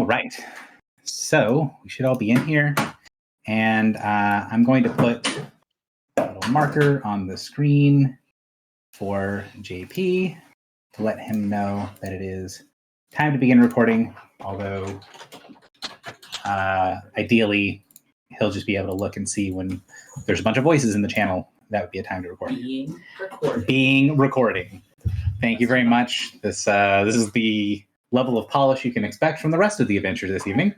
right. So we should all be in here. And I'm going to put a little marker on the screen for JP to let him know that it is time to begin recording. Although ideally, he'll just be able to look and see when there's a bunch of voices in the channel. That would be a time to record. Being recording. Thank you very much. This is the level of polish you can expect from the rest of the adventure this evening.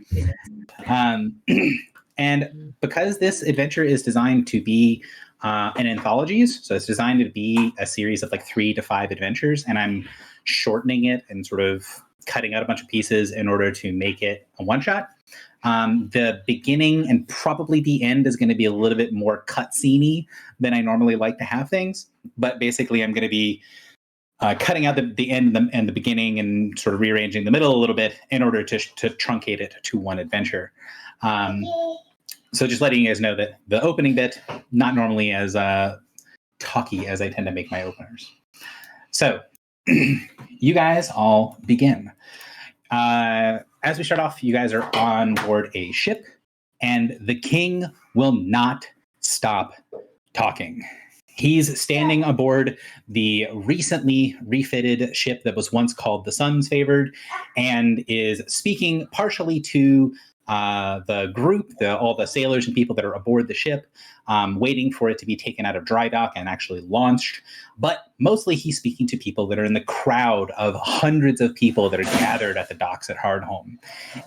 And because this adventure is designed to be an anthology, so it's designed to be a series of like 3 to 5 adventures, and I'm shortening it and sort of cutting out a bunch of pieces in order to make it a one-shot. The beginning and probably the end is going to be a little bit more cutscene-y than I normally like to have things. But basically, I'm going to be cutting out the end and the beginning and sort of rearranging the middle a little bit in order to truncate it to one adventure. So just letting you guys know that the opening bit, not normally as talky as I tend to make my openers. So you guys all begin. As we start off, you guys are on board a ship, and the king will not stop talking. He's standing aboard the recently refitted ship that was once called the Sun's Favored, and is speaking partially to the group, all the sailors and people that are aboard the ship, waiting for it to be taken out of dry dock and actually launched. But mostly he's speaking to people that are in the crowd of hundreds of people that are gathered at the docks at Hardhome.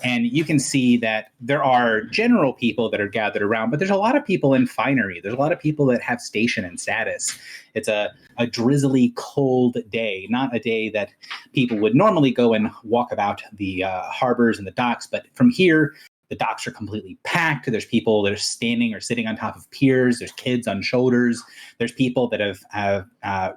And you can see that there are general people that are gathered around, but there's a lot of people in finery. There's a lot of people that have station and status. It's a drizzly, cold day, not a day that people would normally go and walk about the harbors and the docks. But from here, the docks are completely packed. There's people that are standing or sitting on top of piers. There's kids on shoulders. There's people that have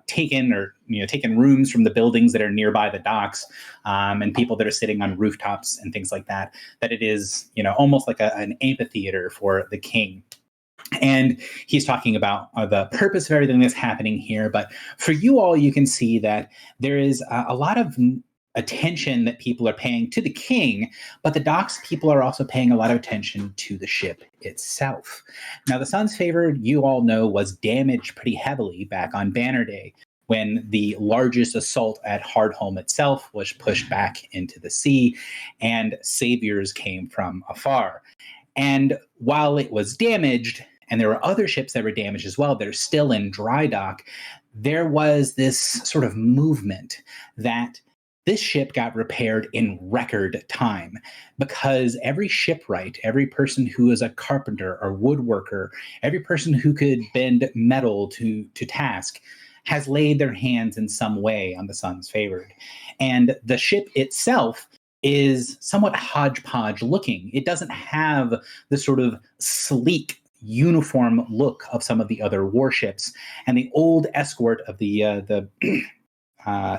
taken rooms from the buildings that are nearby the docks, and people that are sitting on rooftops and things like that. That it is, almost like an amphitheater for the king. And he's talking about the purpose of everything that's happening here. But for you all, you can see that there is a lot of attention that people are paying to the king, but the docks people are also paying a lot of attention to the ship itself. Now, the Sun's Favored, you all know, was damaged pretty heavily back on Banner Day when the largest assault at Hardhome itself was pushed back into the sea and saviors came from afar. And while it was damaged, and there were other ships that were damaged as well that are still in dry dock, there was this sort of movement that this ship got repaired in record time because every shipwright, every person who is a carpenter or woodworker, every person who could bend metal to task has laid their hands in some way on the Sun's Favored. And the ship itself is somewhat hodgepodge looking. It doesn't have the sort of sleek uniform look of some of the other warships. And the old escort of the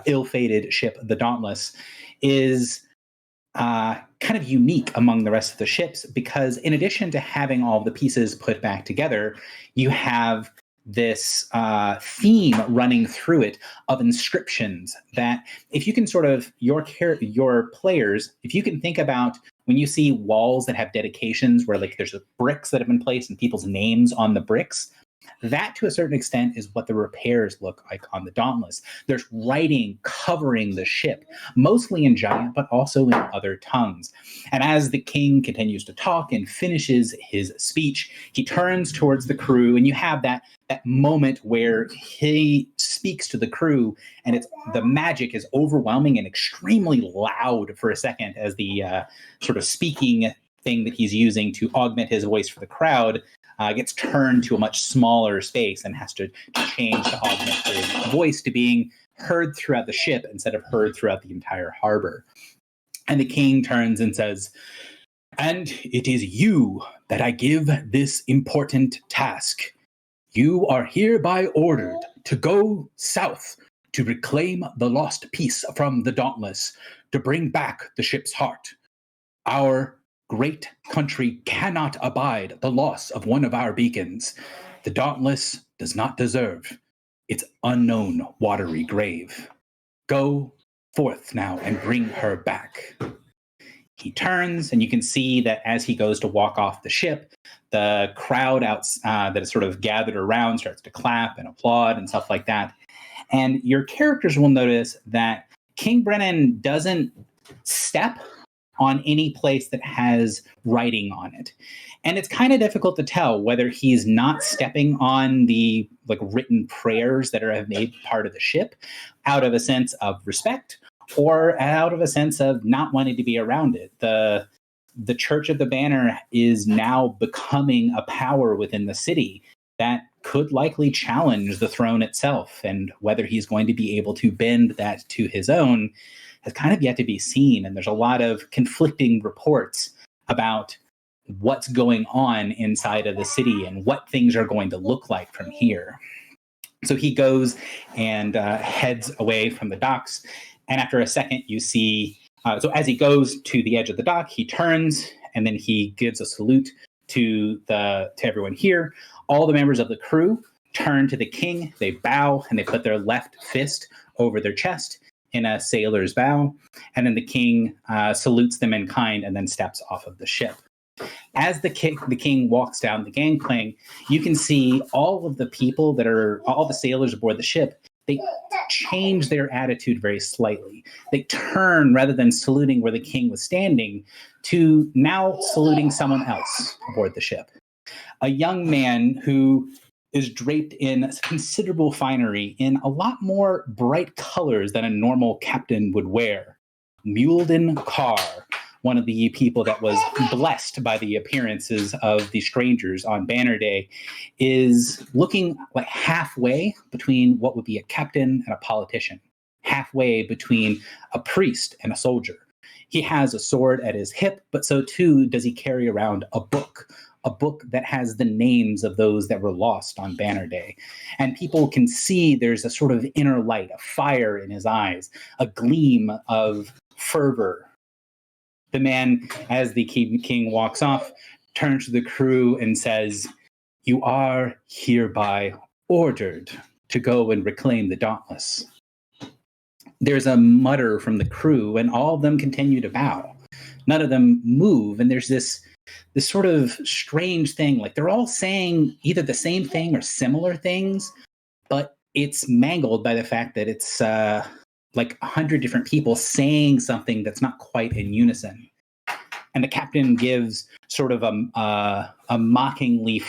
ill-fated ship, the Dauntless, is kind of unique among the rest of the ships because in addition to having all the pieces put back together, you have this theme running through it of inscriptions that if you can sort of, your players, if you can think about when you see walls that have dedications where like there's bricks that have been placed and people's names on the bricks, that to a certain extent is what the repairs look like on the Dauntless. There's writing covering the ship, mostly in Giant, but also in other tongues. And as the king continues to talk and finishes his speech, he turns towards the crew, and you have that moment where he speaks to the crew, and the magic is overwhelming and extremely loud for a second as the sort of speaking thing that he's using to augment his voice for the crowd gets turned to a much smaller space and has to change to augment his voice to being heard throughout the ship instead of heard throughout the entire harbor. And the king turns and says, "And it is you that I give this important task. You are hereby ordered to go south to reclaim the lost piece from the Dauntless, to bring back the ship's heart. Our great country cannot abide the loss of one of our beacons. The Dauntless does not deserve its unknown watery grave. Go forth now and bring her back." He turns, and you can see that as he goes to walk off the ship, the crowd that is sort of gathered around starts to clap and applaud and stuff like that. And your characters will notice that King Brennan doesn't step on any place that has writing on it. And it's kind of difficult to tell whether he's not stepping on the written prayers that have made part of the ship out of a sense of respect or out of a sense of not wanting to be around it. The Church of the Banner is now becoming a power within the city that could likely challenge the throne itself, and whether he's going to be able to bend that to his own has kind of yet to be seen. And there's a lot of conflicting reports about what's going on inside of the city and what things are going to look like from here. So he goes and heads away from the docks. And after a second, you see, so as he goes to the edge of the dock, he turns and then he gives a salute to everyone here. All the members of the crew turn to the king. They bow and they put their left fist over their chest in a sailor's bow. And then the king salutes them in kind and then steps off of the ship. As the king walks down the gangplank, you can see all of the people all the sailors aboard the ship. They change their attitude very slightly. They turn, rather than saluting where the king was standing, to now saluting someone else aboard the ship. A young man who is draped in considerable finery in a lot more bright colors than a normal captain would wear. Mulden Carr, one of the people that was blessed by the appearances of the strangers on Banner Day, is looking like halfway between what would be a captain and a politician, halfway between a priest and a soldier. He has a sword at his hip, but so too does he carry around a book that has the names of those that were lost on Banner Day. And people can see there's a sort of inner light, a fire in his eyes, a gleam of fervor. The man, as the king walks off, turns to the crew and says, "You are hereby ordered to go and reclaim the Dauntless." There's a mutter from the crew, and all of them continue to bow. None of them move, and there's this sort of strange thing. Like they're all saying either the same thing or similar things, but it's mangled by the fact that it's like 100 different people saying something that's not quite in unison. And the captain gives sort of a mockingly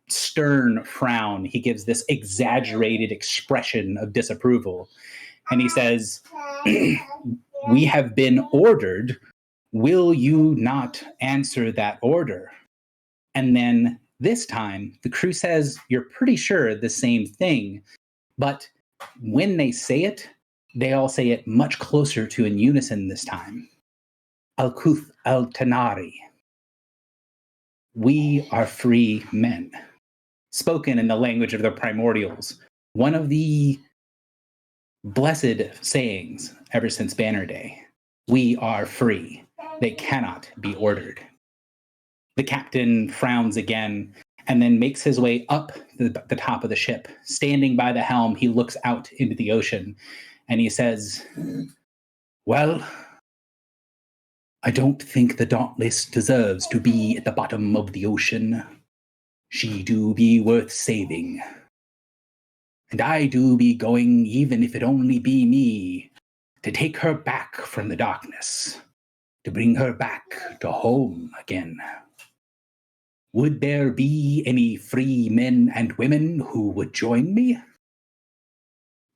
stern frown. He gives this exaggerated expression of disapproval. And he says, "We have been ordered. Will you not answer that order?" And then this time, the crew says, "You're pretty sure the same thing." But when they say it, they all say it much closer to in unison this time. "Alkuth al-Tanari." We are free men. Spoken in the language of the primordials. One of the blessed sayings ever since Banner Day. We are free. They cannot be ordered. The captain frowns again and then makes his way up the top of the ship. Standing by the helm, he looks out into the ocean and he says, "Well, I don't think the Dauntless deserves to be at the bottom of the ocean. She do be worth saving. And I do be going, even if it only be me, to take her back from the darkness, to bring her back to home again. Would there be any free men and women who would join me?"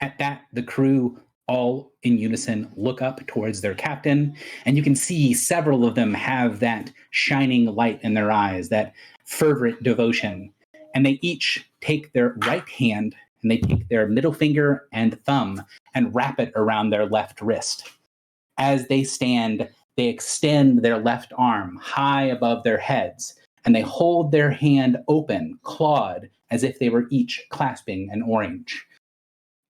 At that, the crew, all in unison, look up towards their captain, and you can see several of them have that shining light in their eyes, that fervent devotion. And they each take their right hand and they take their middle finger and thumb and wrap it around their left wrist. As they stand, they extend their left arm high above their heads, and they hold their hand open, clawed, as if they were each clasping an orange.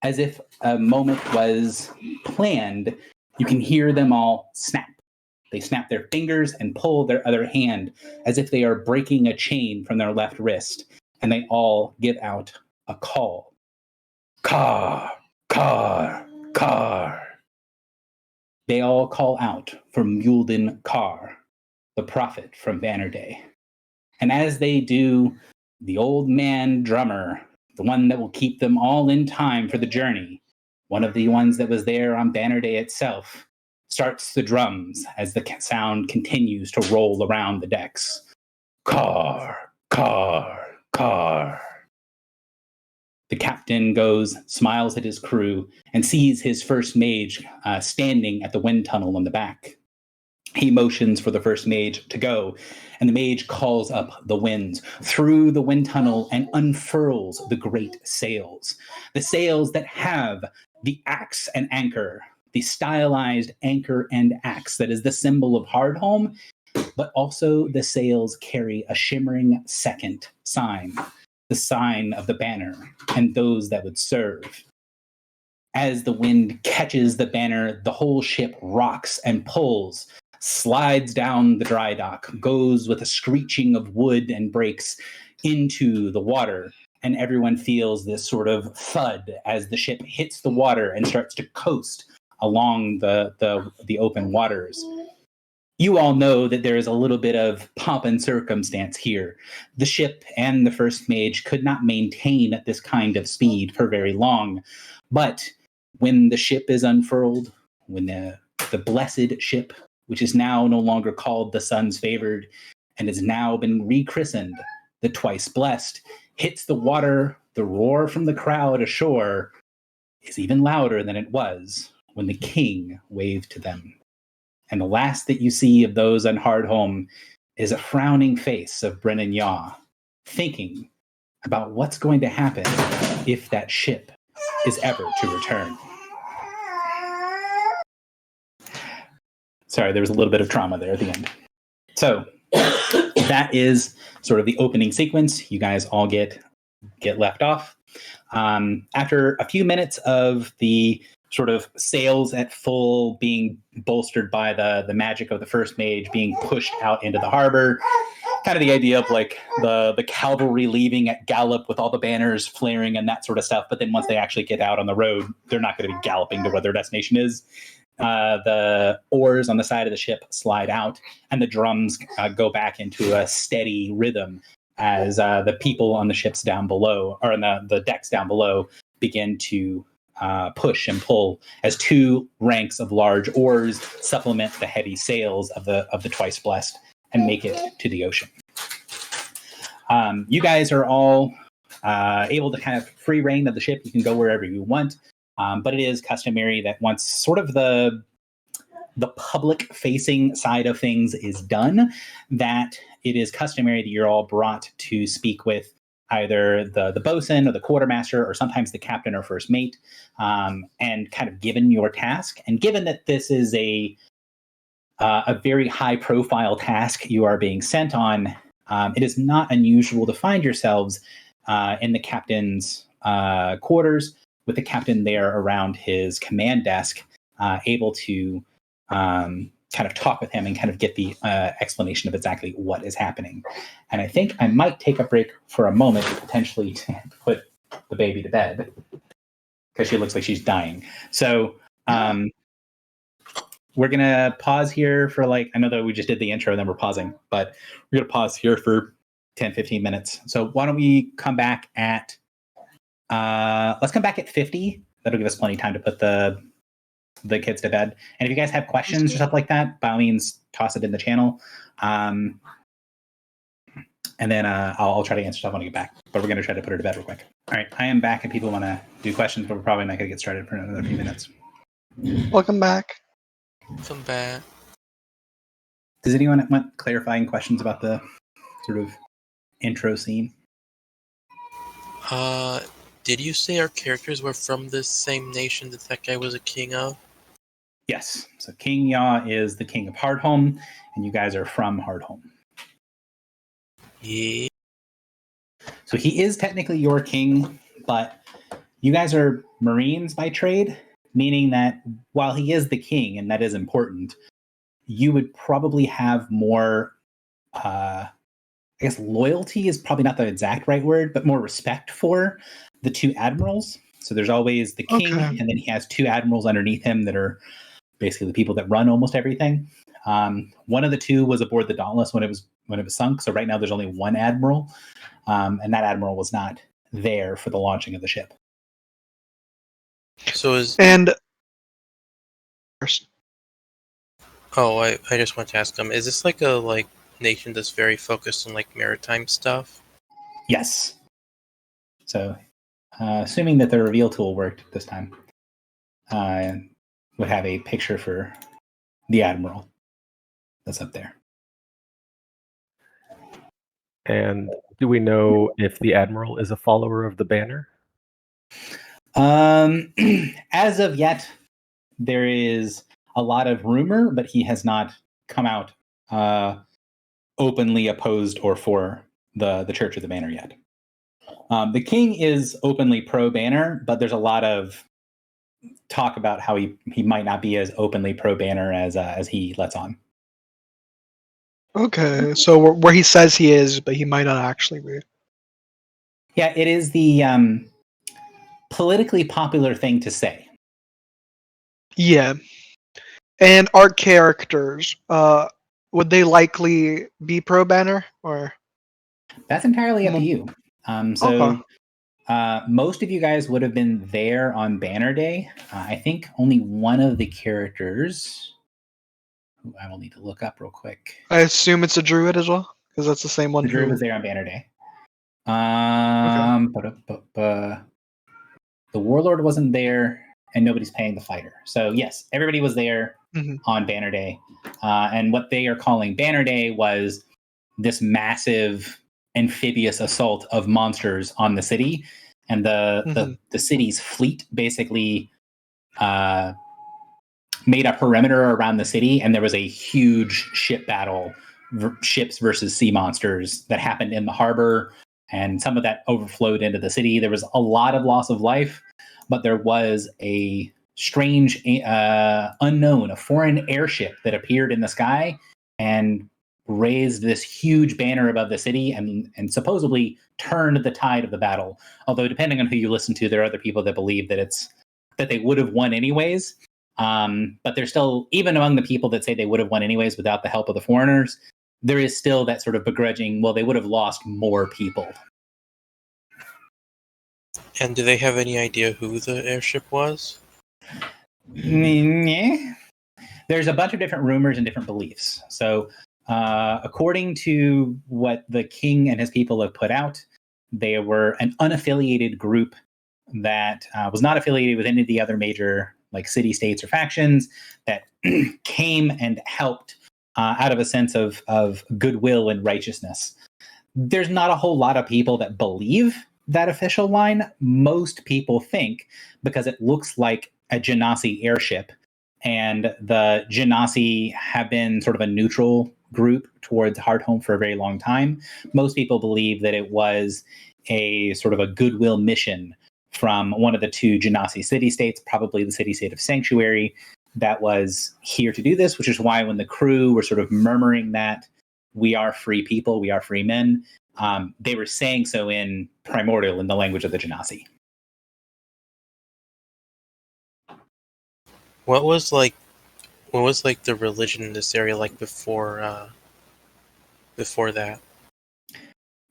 As if a moment was planned, you can hear them all snap. They snap their fingers and pull their other hand as if they are breaking a chain from their left wrist, and they all give out a call. Car, car, car. They all call out for Mulden Carr, the prophet from Banner Day. And as they do, the old man drummer, the one that will keep them all in time for the journey, one of the ones that was there on Banner Day itself, starts the drums as the sound continues to roll around the decks. Carr, Carr, Carr. The captain goes, smiles at his crew, and sees his first mage standing at the wind tunnel in the back. He motions for the first mage to go, and the mage calls up the winds through the wind tunnel and unfurls the great sails. The sails that have the axe and anchor, the stylized anchor and axe that is the symbol of Hardhome, but also the sails carry a shimmering second sign, the sign of the banner and those that would serve. As the wind catches the banner, the whole ship rocks and pulls, slides down the dry dock, goes with a screeching of wood and breaks into the water, and everyone feels this sort of thud as the ship hits the water and starts to coast along the open waters. You all know that there is a little bit of pomp and circumstance here. The ship and the first mage could not maintain this kind of speed for very long, but when the ship is unfurled, when the blessed ship, which is now no longer called the Sun's Favored and has now been rechristened the Twice Blessed, hits the water, the roar from the crowd ashore is even louder than it was when the king waved to them. And the last that you see of those on Hardhome is a frowning face of Brennan Yaw, thinking about what's going to happen if that ship is ever to return. Sorry, there was a little bit of trauma there at the end. So that is sort of the opening sequence. You guys all get left off. After a few minutes of the sort of sails at full being bolstered by the magic of the first mage being pushed out into the harbor, kind of the idea of like the cavalry leaving at gallop with all the banners flaring and that sort of stuff. But then once they actually get out on the road, they're not going to be galloping to where their destination is. The oars on the side of the ship slide out, and the drums go back into a steady rhythm as the people on the ships down below, or on the decks down below, begin to push and pull as two ranks of large oars supplement the heavy sails of the Twice Blessed and make it to the ocean. You guys are all able to kind of free reign of the ship. You can go wherever you want. But it is customary that once sort of the public-facing side of things is done, that it is customary that you're all brought to speak with either the bosun or the quartermaster or sometimes the captain or first mate, and kind of given your task. And given that this is a very high-profile task you are being sent on, it is not unusual to find yourselves in the captain's quarters, with the captain there around his command desk, able to kind of talk with him and kind of get the explanation of exactly what is happening. And I think I might take a break for a moment, potentially to put the baby to bed, because she looks like she's dying. So we're going to pause here for I know that we just did the intro and then we're pausing, but we're going to pause here for 10, 15 minutes. So why don't we come back at let's come back at 50. That'll give us plenty of time to put the kids to bed. And if you guys have questions or stuff like that, by all means, toss it in the channel. And then I'll try to answer stuff when I get back. But we're going to try to put her to bed real quick. All right, I am back, and people want to do questions, but we're probably not going to get started for another few minutes. Welcome back. Welcome back. Does anyone want clarifying questions about the sort of intro scene? Did you say our characters were from the same nation that guy was a king of? Yes. So King Yaw is the king of Hardhome, and you guys are from Hardhome. Yeah. So he is technically your king, but you guys are Marines by trade, meaning that while he is the king, and that is important, you would probably have more, I guess loyalty is probably not the exact right word, but more respect for the two admirals. So there's always the king, and then he has two admirals underneath him that are basically the people that run almost everything. One of the two was aboard the Dauntless when it was sunk. So right now there's only one admiral, and that admiral was not there for the launching of the ship. So And I just want to ask is this like a nation that's very focused on like maritime stuff? Yes. So, assuming that the reveal tool worked this time, would have a picture for the admiral that's up there. And do we know if the admiral is a follower of the banner? As of yet, there is a lot of rumor, but he has not come out openly opposed or for the Church of the Banner yet. The king is openly pro-banner, but there's a lot of talk about how he might not be as openly pro-banner as he lets on. okay, so where he says he is, but he might not actually be. Yeah, it is the politically popular thing to say. Yeah. And our characters, would they likely be pro banner or? That's entirely up to you. Okay. Most of you guys would have been there on Banner Day. I think only one of the characters, who I will need to look up real quick. I assume it's a druid as well, because that's the same one. The druid was there on Banner Day. The warlord wasn't there, and nobody's paying the fighter. So yes, everybody was there on Banner Day, and what they are calling Banner Day was this massive amphibious assault of monsters on the city, and the city's fleet basically made a perimeter around the city, and there was a huge ship battle, ships versus sea monsters, that happened in the harbor, and some of that overflowed into the city. There was a lot of loss of life, but there was a strange unknown, a foreign airship that appeared in the sky and raised this huge banner above the city and supposedly turned the tide of the battle. Although depending on who you listen to, there are other people that believe that they would have won anyways. But there's still, even among the people that say they would have won anyways without the help of the foreigners, there is still that sort of begrudging, well, they would have lost more people. And do they have any idea who the airship was? There's a bunch of different rumors and different beliefs. So according to what the king and his people have put out, they were an unaffiliated group that was not affiliated with any of the other major city states or factions, that came and helped out of a sense of goodwill and righteousness. There's not a whole lot of people that believe that official line. Most people think, because it looks like a Genasi airship, and the Genasi have been sort of a neutral group towards Hardhome for a very long time, most people believe that it was a sort of a goodwill mission from one of the two Genasi city-states, probably the city-state of Sanctuary, that was here to do this, which is why when the crew were sort of murmuring that we are free people, we are free men, they were saying so in Primordial, in the language of the Genasi. What was the religion in this area like before that?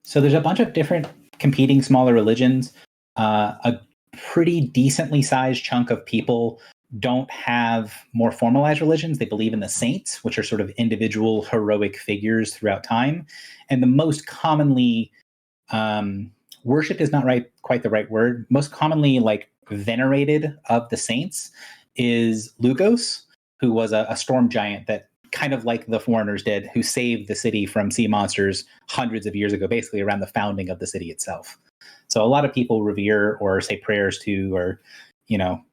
So there's a bunch of different competing smaller religions. A pretty decently sized chunk of people don't have more formalized religions. They believe in the saints, which are sort of individual heroic figures throughout time. And the most commonly worshipped is not quite the right word. Most commonly venerated of the saints is Lugos, who was a storm giant that, kind of like the foreigners did, who saved the city from sea monsters hundreds of years ago, basically around the founding of the city itself. So a lot of people revere or say prayers to, or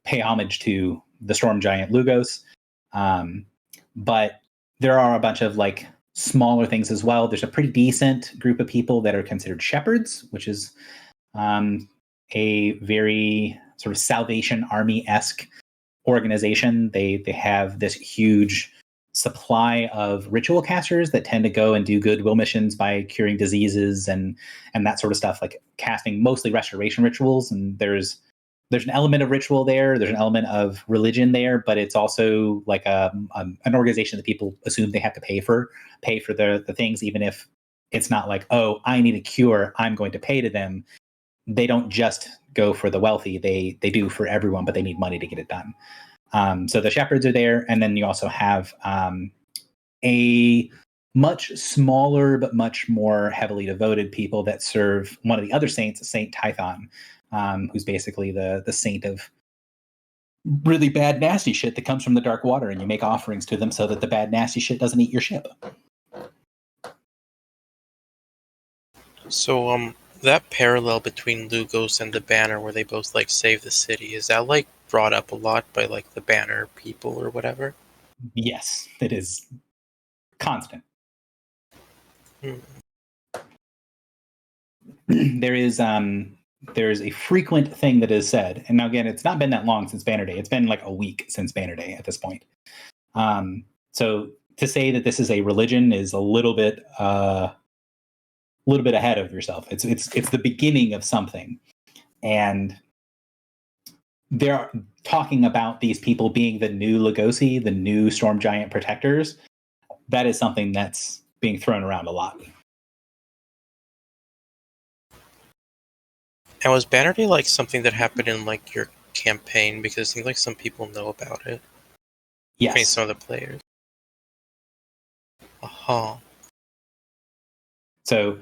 pay homage to the storm giant Lugos. But there are a bunch of smaller things as well. There's a pretty decent group of people that are considered shepherds, which is a very sort of Salvation Army-esque organization. They have this huge supply of ritual casters that tend to go and do goodwill missions by curing diseases and that sort of stuff, like casting mostly restoration rituals. And there's there's an element of ritual there. There's an element of religion there, but it's also like an organization that people assume they have to pay for the things, even if it's not like, oh, I need a cure, I'm going to pay to them. They don't just go for the wealthy. They do for everyone, but they need money to get it done. So the shepherds are there, and then you also have a much smaller but much more heavily devoted people that serve one of the other saints, Saint Tython, who's basically the saint of really bad, nasty shit that comes from the dark water, and you make offerings to them so that the bad, nasty shit doesn't eat your ship. So, that parallel between Lugos and the Banner, where they both like save the city, is that like brought up a lot by like the Banner people or whatever? Yes, it is constant. There's a frequent thing that is said, and now again, it's not been that long since Banner Day. It's been like a week since Banner Day at this point. So to say that this is a religion is a little bit ahead of yourself. It's the beginning of something, and they're talking about these people being the new Lugosi, the new Storm Giant protectors. That is something that's being thrown around a lot. And was Banner Day like something that happened in like your campaign? Because it seems like some people know about it. Yes. I mean, some of the players. So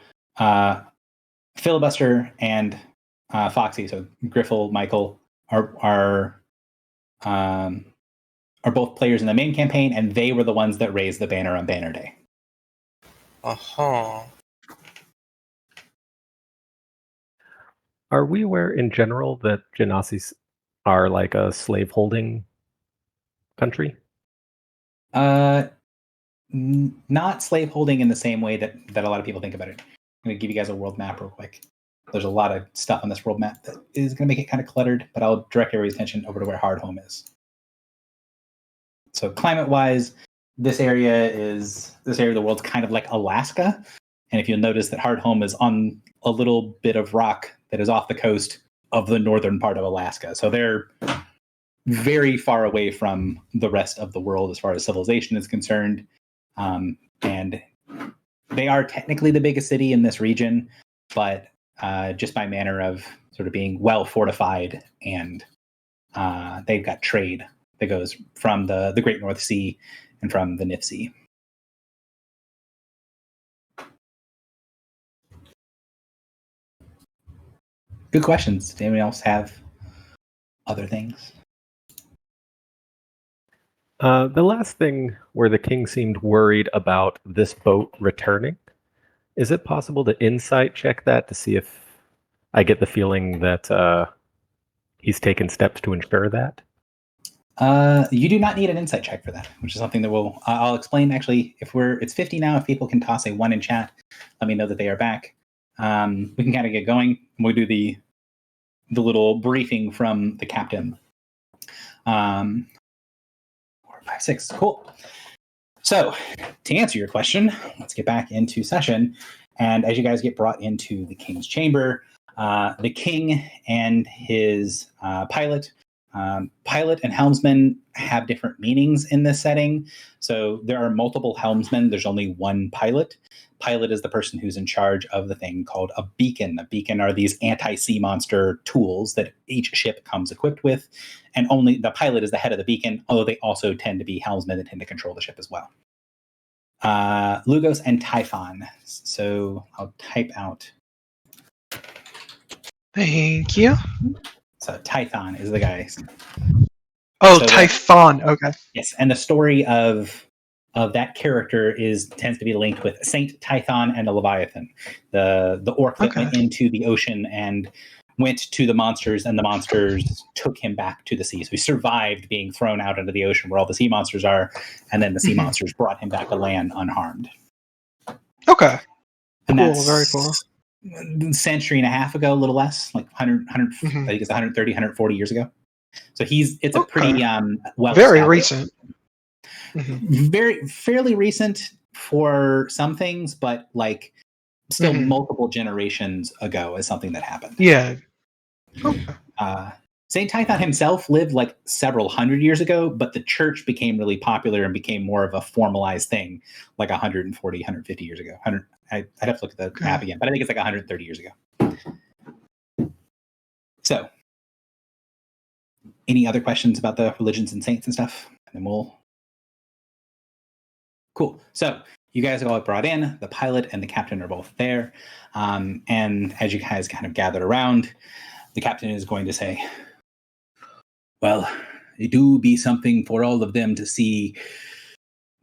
Filibuster and Foxy, so Griffle, Michael, are both players in the main campaign, and they were the ones that raised the banner on Banner Day. Are we aware in general that Genasi are like a slave-holding country? Not slave-holding in the same way that a lot of people think about it. I'm going to give you guys a world map real quick. There's a lot of stuff on this world map that is going to make it kind of cluttered, but I'll direct everybody's attention over to where Hardhome is. So climate-wise, this area of the world's kind of like Alaska. And if you'll notice that Hardhome is on a little bit of rock that is off the coast of the northern part of Alaska. So they're very far away from the rest of the world as far as civilization is concerned. And they are technically the biggest city in this region, but just by manner of sort of being well fortified, and they've got trade that goes from the Great North Sea and from the Nifsea. Good questions. Does anyone else have other things? The last thing where the king seemed worried about this boat returning, is it possible to insight check that to see if I get the feeling that he's taken steps to ensure that? You do not need an insight check for that, which is something that I'll explain. Actually, it's 50 now. If people can toss a 1 in chat, let me know that they are back. We can kind of get going. We'll do the little briefing from the captain. 4, 5, 6. Cool. So to answer your question, let's get back into session. And as you guys get brought into the king's chamber, the king and his pilot and helmsman have different meanings in this setting. So there are multiple helmsmen. There's only one pilot. Pilot is the person who's in charge of the thing called a beacon. A beacon are these anti-sea monster tools that each ship comes equipped with. And only the pilot is the head of the beacon, although they also tend to be helmsmen that tend to control the ship as well. Lugos and Typhon. So I'll type out. Thank you. So Typhon is the guy. Oh, So Typhon. Okay. Yes, and the story of that character tends to be linked with Saint Tython and the Leviathan, the orc that went into the ocean and went to the monsters, and the monsters took him back to the sea. So he survived being thrown out into the ocean where all the sea monsters are, and then the sea monsters brought him back to land unharmed. Okay. And cool. that's Very cool. A century and a half ago, a little less, like 100 I think it's 130, 140 years ago. So it's a pretty well very recent. Fairly recent for some things, but like still multiple generations ago is something that happened. Yeah. Okay. Saint Tython himself lived like several hundred years ago, but the church became really popular and became more of a formalized thing like 140, 150 years ago. I'd have to look at the map again, but I think it's like 130 years ago. So, any other questions about the religions and saints and stuff? And then we'll... Cool. So, you guys are all brought in. The pilot and the captain are both there. And as you guys kind of gathered around, the captain is going to say, well, it do be something for all of them to see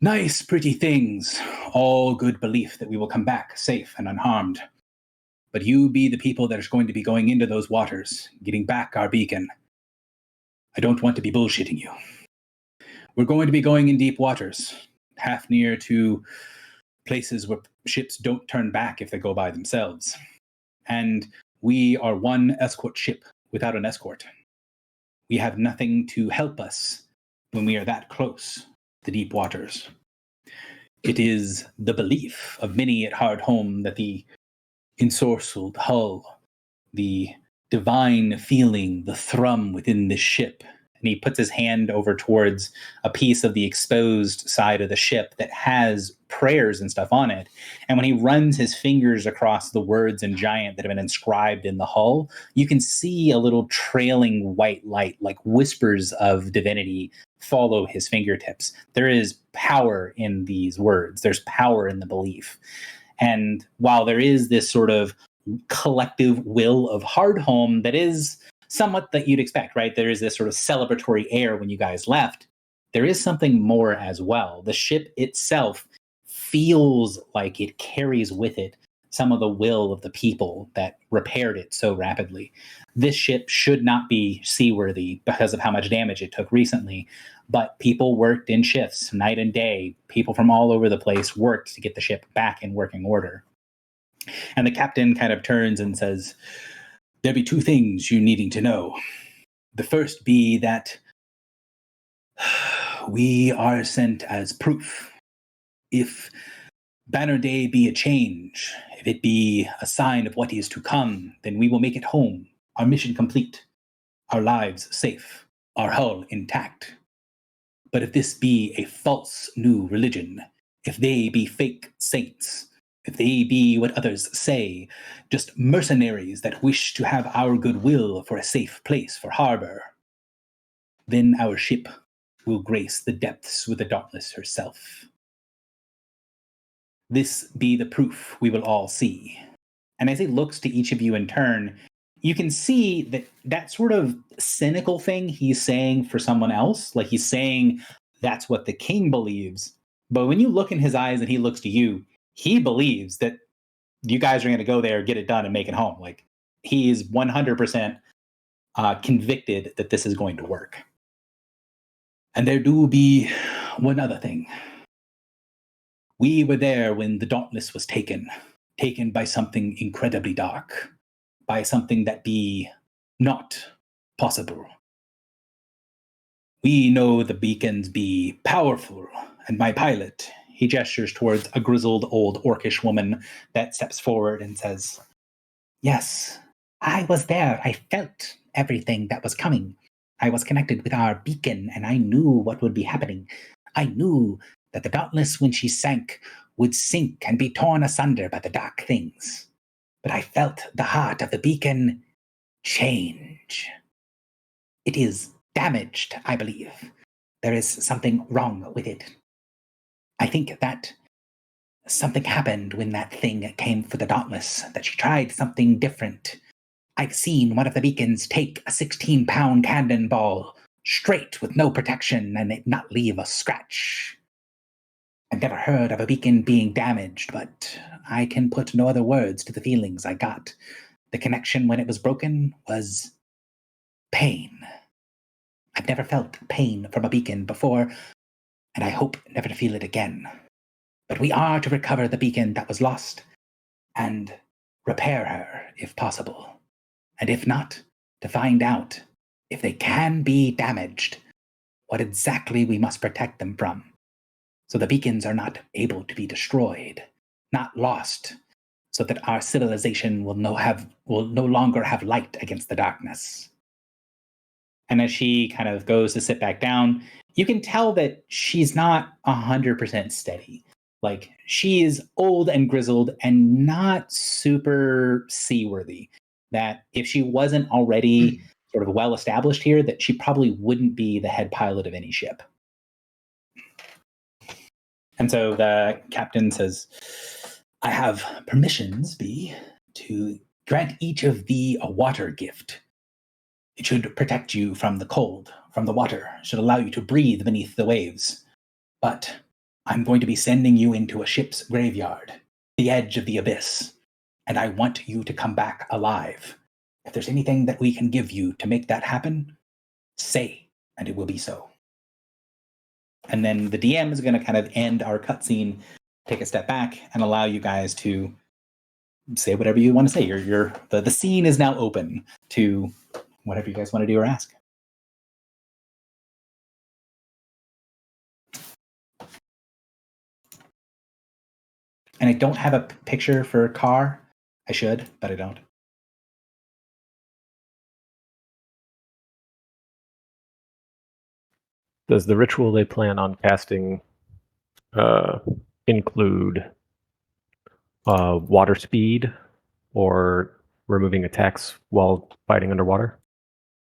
nice, pretty things, all good belief that we will come back safe and unharmed. But you be the people that are going to be going into those waters, getting back our beacon. I don't want to be bullshitting you. We're going to be going in deep waters, half near to places where ships don't turn back if they go by themselves. And we are one escort ship without an escort. We have nothing to help us when we are that close to deep waters. It is the belief of many at Hardhome that the ensorcelled hull, the divine feeling, the thrum within this ship. And he puts his hand over towards a piece of the exposed side of the ship that has prayers and stuff on it. And when he runs his fingers across the words in giant that have been inscribed in the hull, you can see a little trailing white light, like whispers of divinity, follow his fingertips. There is power in these words. There's power in the belief. And while there is this sort of collective will of Hardhome that is somewhat that you'd expect, right? There is this sort of celebratory air when you guys left. There is something more as well. The ship itself feels like it carries with it some of the will of the people that repaired it so rapidly. This ship should not be seaworthy because of how much damage it took recently, but people worked in shifts night and day. People from all over the place worked to get the ship back in working order. And the captain kind of turns and says, there be two things you needing to know. The first be that we are sent as proof. If Banner Day be a change, if it be a sign of what is to come, then we will make it home, our mission complete, our lives safe, our hull intact. But if this be a false new religion, if they be fake saints, if they be what others say, just mercenaries that wish to have our goodwill for a safe place for harbor, then our ship will grace the depths with the Dauntless herself. This be the proof we will all see. And as he looks to each of you in turn, you can see that that sort of cynical thing he's saying for someone else, like he's saying that's what the king believes. But when you look in his eyes and he looks to you, he believes that you guys are going to go there, get it done, and make it home. Like, he is 100% convicted that this is going to work. And there do be one other thing. We were there when the Dauntless was taken by something incredibly dark, by something that be not possible. We know the beacons be powerful, and my pilot, he gestures towards a grizzled old orcish woman that steps forward and says, yes, I was there. I felt everything that was coming. I was connected with our beacon, and I knew what would be happening. I knew that the Dauntless, when she sank, would sink and be torn asunder by the dark things. But I felt the heart of the beacon change. It is damaged, I believe. There is something wrong with it. I think that something happened when that thing came for the Dauntless, that she tried something different. I've seen one of the beacons take a 16-pound cannonball straight with no protection and it not leave a scratch. I've never heard of a beacon being damaged, but I can put no other words to the feelings I got. The connection when it was broken was pain. I've never felt pain from a beacon before, and I hope never to feel it again. But we are to recover the beacon that was lost and repair her if possible. And if not, to find out if they can be damaged, what exactly we must protect them from, so the beacons are not able to be destroyed, not lost, so that our civilization will no longer have light against the darkness. And as she kind of goes to sit back down, you can tell that she's not 100% steady. Like, she is old and grizzled and not super seaworthy. That if she wasn't already sort of well established here, that she probably wouldn't be the head pilot of any ship. And so the captain says, I have permissions, B, to grant each of thee a water gift. It should protect you from the cold, from the water, should allow you to breathe beneath the waves. But I'm going to be sending you into a ship's graveyard, the edge of the abyss, and I want you to come back alive. If there's anything that we can give you to make that happen, say, and it will be so. And then the DM is going to kind of end our cutscene, take a step back, and allow you guys to say whatever you want to say. The scene is now open to whatever you guys want to do or ask. And I don't have a picture for Car. I should, but I don't. Does the ritual they plan on casting include water speed or removing attacks while fighting underwater?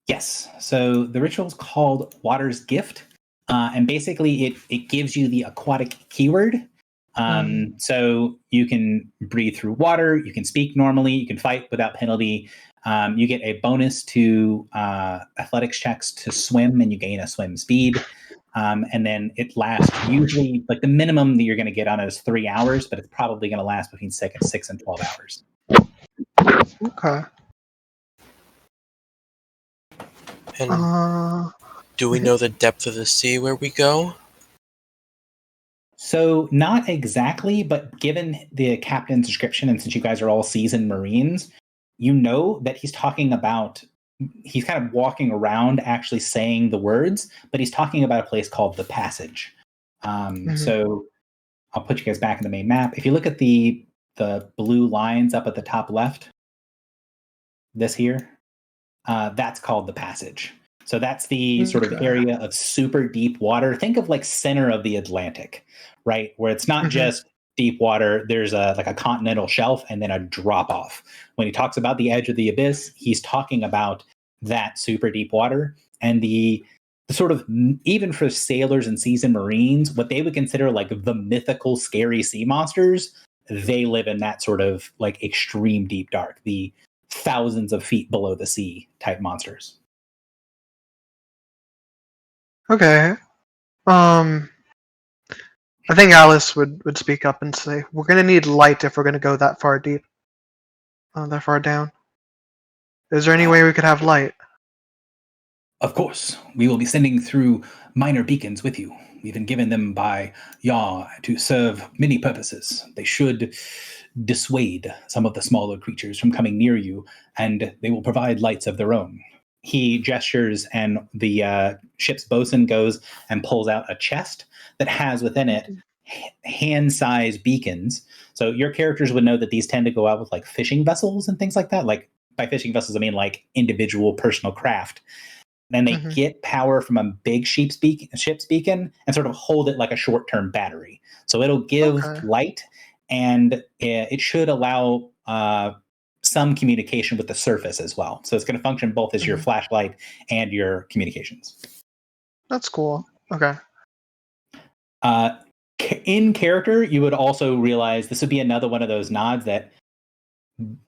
Yes. So the ritual is called Water's Gift. And basically it gives you the aquatic keyword. So you can breathe through water, you can speak normally, you can fight without penalty. You get a bonus to athletics checks to swim, and you gain a swim speed. And then it lasts usually, like the minimum that you're going to get on it is 3 hours, but it's probably going to last between 6 and 12 hours. Okay. And do we know the depth of the sea where we go? So not exactly, but given the captain's description, and since you guys are all seasoned Marines, you know that he's talking about, he's kind of walking around actually saying the words, but he's talking about a place called the Passage. So I'll put you guys back in the main map. If you look at the blue lines up at the top left, this here, that's called the Passage. So that's the sort of area of super deep water. Think of like center of the Atlantic, right? Where it's not just deep water. There's like a continental shelf and then a drop off. When he talks about the edge of the abyss, he's talking about that super deep water. And the sort of, even for sailors and seasoned Marines, what they would consider like the mythical scary sea monsters, they live in that sort of like extreme deep dark, the thousands of feet below the sea type monsters. Okay. I think Alice would speak up and say, we're going to need light if we're going to go that far deep. That far down. Is there any way we could have light? Of course. We will be sending through minor beacons with you. We've been given them by Yah to serve many purposes. They should dissuade some of the smaller creatures from coming near you, and they will provide lights of their own. He gestures, and the ship's bosun goes and pulls out a chest that has within it hand-sized beacons. So your characters would know that these tend to go out with like fishing vessels and things like that. Like, by fishing vessels, I mean like individual personal craft. Then they get power from a big ship's beacon and sort of hold it like a short-term battery. So it'll give light, and it should allow some communication with the surface as well. So it's going to function both as your flashlight and your communications. That's cool. Okay. In character, you would also realize this would be another one of those nods that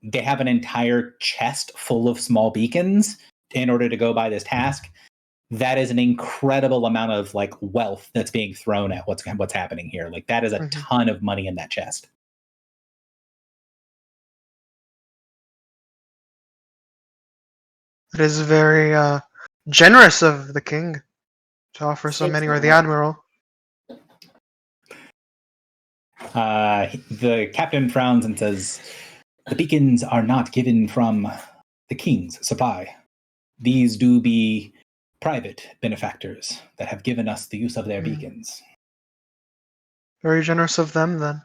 they have an entire chest full of small beacons in order to go by this task. That is an incredible amount of like wealth that's being thrown at what's happening here. Like, that is a ton of money in that chest. It is very generous of the king to offer so many, or the admiral. The captain frowns and says, the beacons are not given from the king's supply. These do be private benefactors that have given us the use of their beacons. Very generous of them, then.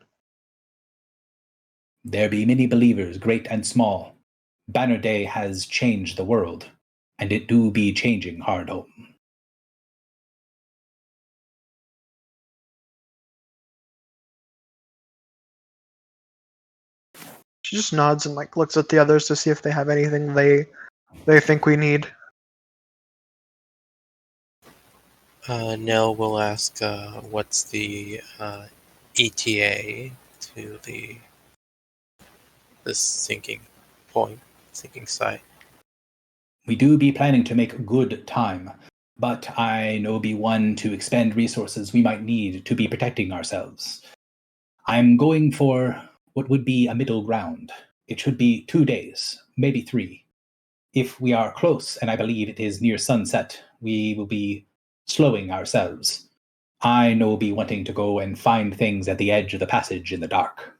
There be many believers, great and small. Banner Day has changed the world. and it do be changing hard home. She just nods and like looks at the others to see if they have anything they think we need. Nell will ask, what's the ETA to the sinking point, sinking site? We do be planning to make good time, but I know be one to expend resources we might need to be protecting ourselves. I'm going for what would be a middle ground. It should be 2 days, maybe 3. If we are close, and I believe it is near sunset, we will be slowing ourselves. I know be wanting to go and find things at the edge of the passage in the dark.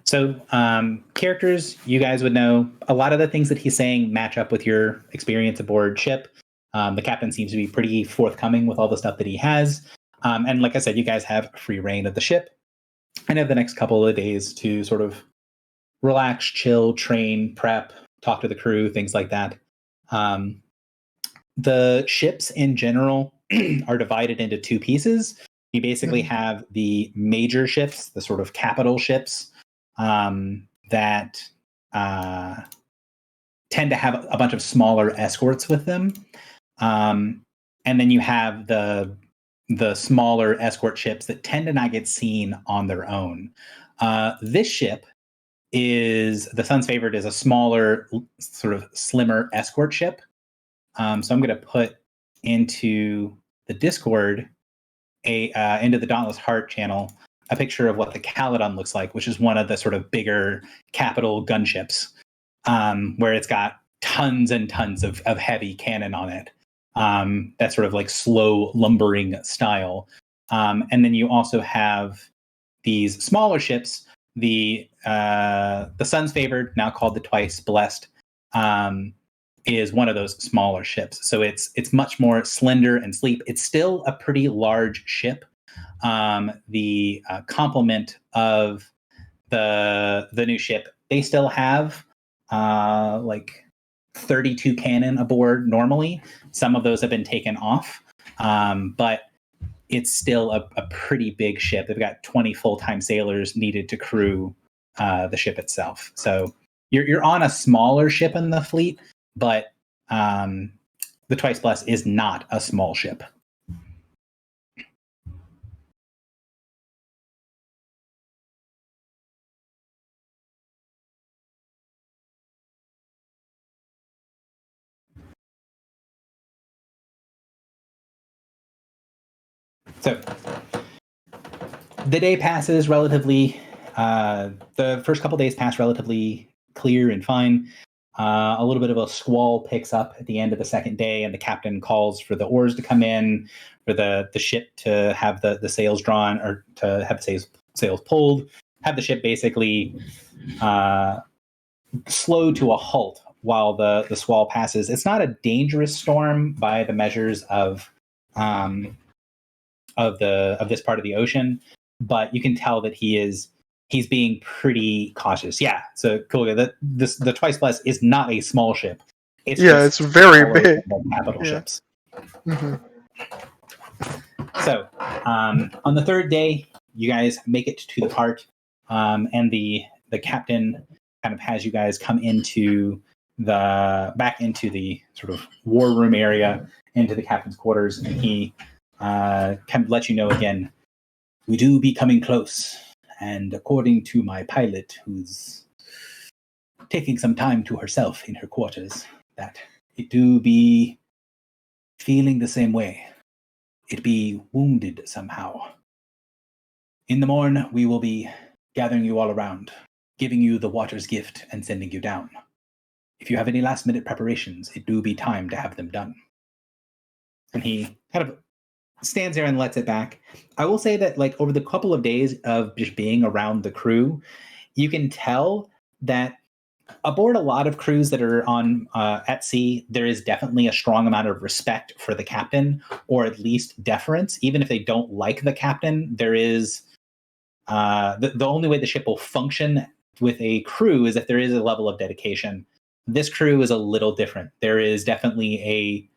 So, characters, you guys would know a lot of the things that he's saying match up with your experience aboard ship. The captain seems to be pretty forthcoming with all the stuff that he has. And like I said, you guys have free reign of the ship and have the next couple of days to sort of relax, chill, train, prep, talk to the crew, things like that. The ships in general are divided into 2 pieces. You basically have the major ships, the sort of capital ships, that tend to have a bunch of smaller escorts with them. And then you have the smaller escort ships that tend to not get seen on their own. This ship is the Sun's Favorite is a smaller, sort of slimmer escort ship. So I'm going to put into the Discord into the Dauntless-Heart channel a picture of what the Caledon looks like, which is one of the sort of bigger capital gunships, where it's got tons and tons of heavy cannon on it. That sort of like slow lumbering style. And then you also have these smaller ships, the Sun's Favored, now called the Twice Blessed, is one of those smaller ships. So it's much more slender and sleek. It's still a pretty large ship. The complement of the new ship, they still have like 32 cannon aboard normally. Some of those have been taken off, but it's still a pretty big ship. They've got 20 full-time sailors needed to crew the ship itself. So you're on a smaller ship in the fleet, but the Twice Blessed is not a small ship. So the day passes relatively, the first couple days pass relatively clear and fine. A little bit of a squall picks up at the end of the second day, and the captain calls for the oars to come in, for the ship to have the sails drawn, or to have the sails pulled, have the ship basically slow to a halt while the squall passes. It's not a dangerous storm by the measures of this part of the ocean, but you can tell that he's being pretty cautious. Yeah, so cool. The Twice Blessed is not a small ship. It's very big. Capital ships. Mm-hmm. So on the third day, you guys make it to the part, and the captain kind of has you guys come back into the sort of war room area, into the captain's quarters, and he kind of lets you know again, we do be coming close. And according to my pilot, who's taking some time to herself in her quarters, that it do be feeling the same way. It be wounded somehow. In the morn, we will be gathering you all around, giving you the water's gift, and sending you down. If you have any last-minute preparations, it do be time to have them done. And he kind of stands there and lets it back. I will say that, like, over the couple of days of just being around the crew, you can tell that aboard a lot of crews that are on at sea, there is definitely a strong amount of respect for the captain, or at least deference. Even if they don't like the captain, there is the only way the ship will function with a crew is if there is a level of dedication. This crew is a little different. There is definitely a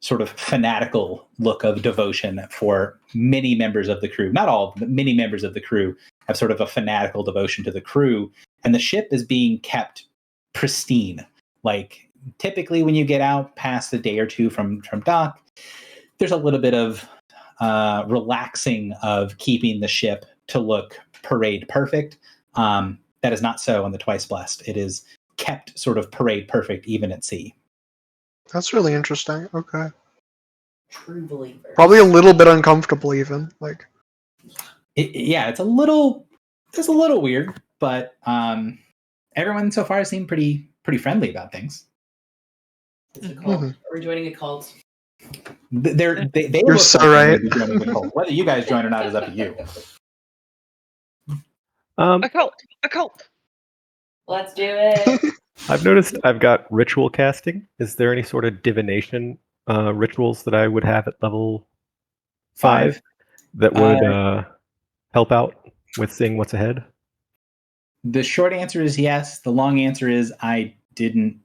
sort of fanatical look of devotion for many members of the crew. Not all, but many members of the crew have sort of a fanatical devotion to the crew. And the ship is being kept pristine. Like, typically when you get out past a day or two from dock, there's a little bit of relaxing of keeping the ship to look parade perfect. That is not so on the Twice Blessed. It is kept sort of parade perfect even at sea. That's really interesting. Okay. True believer. Probably a little bit uncomfortable, even. Like, Yeah, it's a little weird, but everyone so far seemed pretty friendly about things. It's a cult. Mhm. Are we joining a cult? They You're look so like they're right. gonna be joining the cult. Whether you guys join or not is up to you. A cult. Let's do it. I've noticed I've got ritual casting. Is there any sort of divination rituals that I would have at level 5 that would help out with seeing what's ahead? The short answer is yes. The long answer is I didn't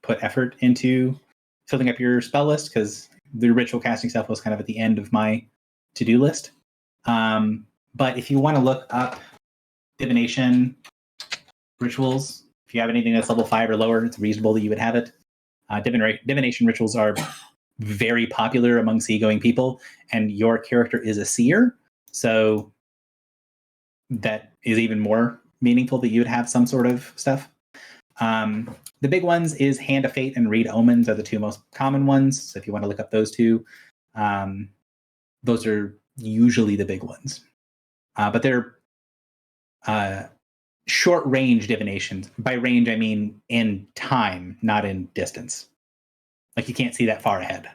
put effort into filling up your spell list because the ritual casting stuff was kind of at the end of my to-do list. But if you want to look up divination rituals, if you have anything that's level 5 or lower, it's reasonable that you would have it. Divination rituals are very popular among seagoing people, and your character is a seer, so that is even more meaningful that you would have some sort of stuff. The big ones is Hand of Fate and Read Omens are the two most common ones. So if you want to look up those two, those are usually the big ones. But they're short range divinations. By range, I mean in time, not in distance. Like you can't see that far ahead.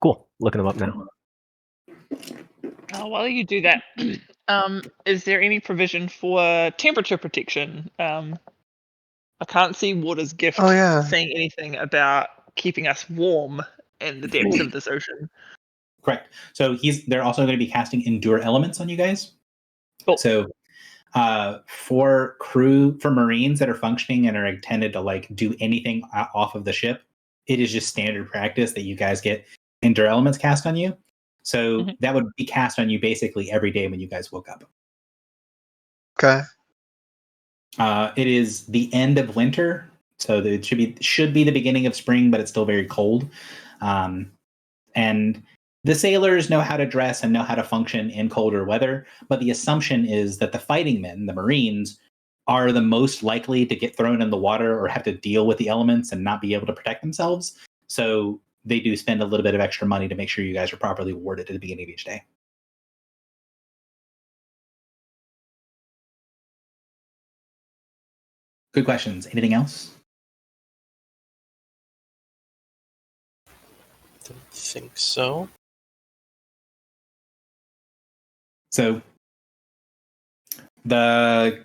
Cool. Looking them up now. While you do that, is there any provision for temperature protection? I can't see Water's gift Oh, yeah. saying anything about keeping us warm in the depths of this ocean. Correct. So they're also going to be casting Endure Elements on you guys. Cool. So for Marines that are functioning and are intended to like do anything off of the ship, it is just standard practice that you guys get Endure Elements cast on you. So that would be cast on you basically every day when you guys woke up. Okay. It is the end of winter, so it should be the beginning of spring, but it's still very cold. And the sailors know how to dress and know how to function in colder weather, but the assumption is that the fighting men, the Marines, are the most likely to get thrown in the water or have to deal with the elements and not be able to protect themselves. So they do spend a little bit of extra money to make sure you guys are properly warded at the beginning of each day. Good questions. Anything else? Don't think so. So the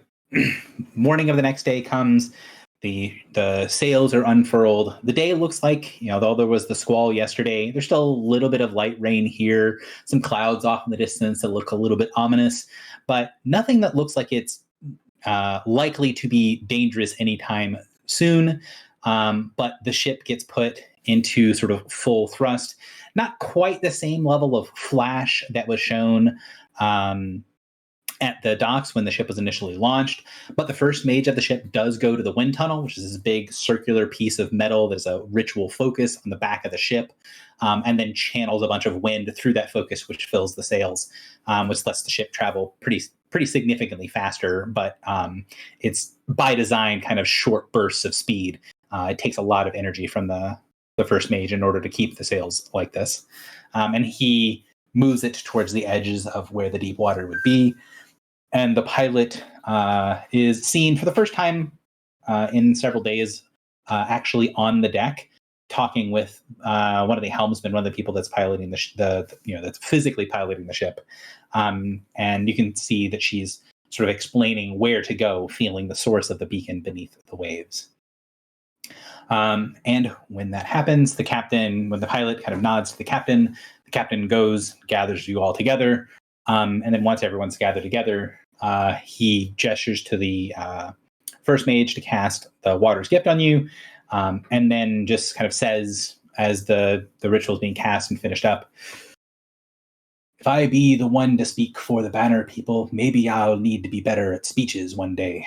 morning of the next day comes. The sails are unfurled. The day looks like, though there was the squall yesterday, there's still a little bit of light rain here, some clouds off in the distance that look a little bit ominous, but nothing that looks like it's likely to be dangerous anytime soon. But the ship gets put into sort of full thrust. Not quite the same level of flash that was shown at the docks when the ship was initially launched, but the first mage of the ship does go to the wind tunnel, which is this big circular piece of metal. There's a ritual focus on the back of the ship, and then channels a bunch of wind through that focus, which fills the sails, which lets the ship travel pretty significantly faster. But it's by design kind of short bursts of speed. It takes a lot of energy from the first mage in order to keep the sails like this, and he moves it towards the edges of where the deep water would be. And the pilot is seen for the first time in several days, actually on the deck, talking with one of the helmsmen, one of the people that's piloting that's physically piloting the ship. And you can see that she's sort of explaining where to go, feeling the source of the beacon beneath the waves. And when that happens, when the pilot kind of nods to the captain goes, gathers you all together, And then once everyone's gathered together, he gestures to the first mage to cast the Water's Gift on you, and then just kind of says, as the ritual is being cast and finished up, if I be the one to speak for the Banner people, maybe I'll need to be better at speeches one day.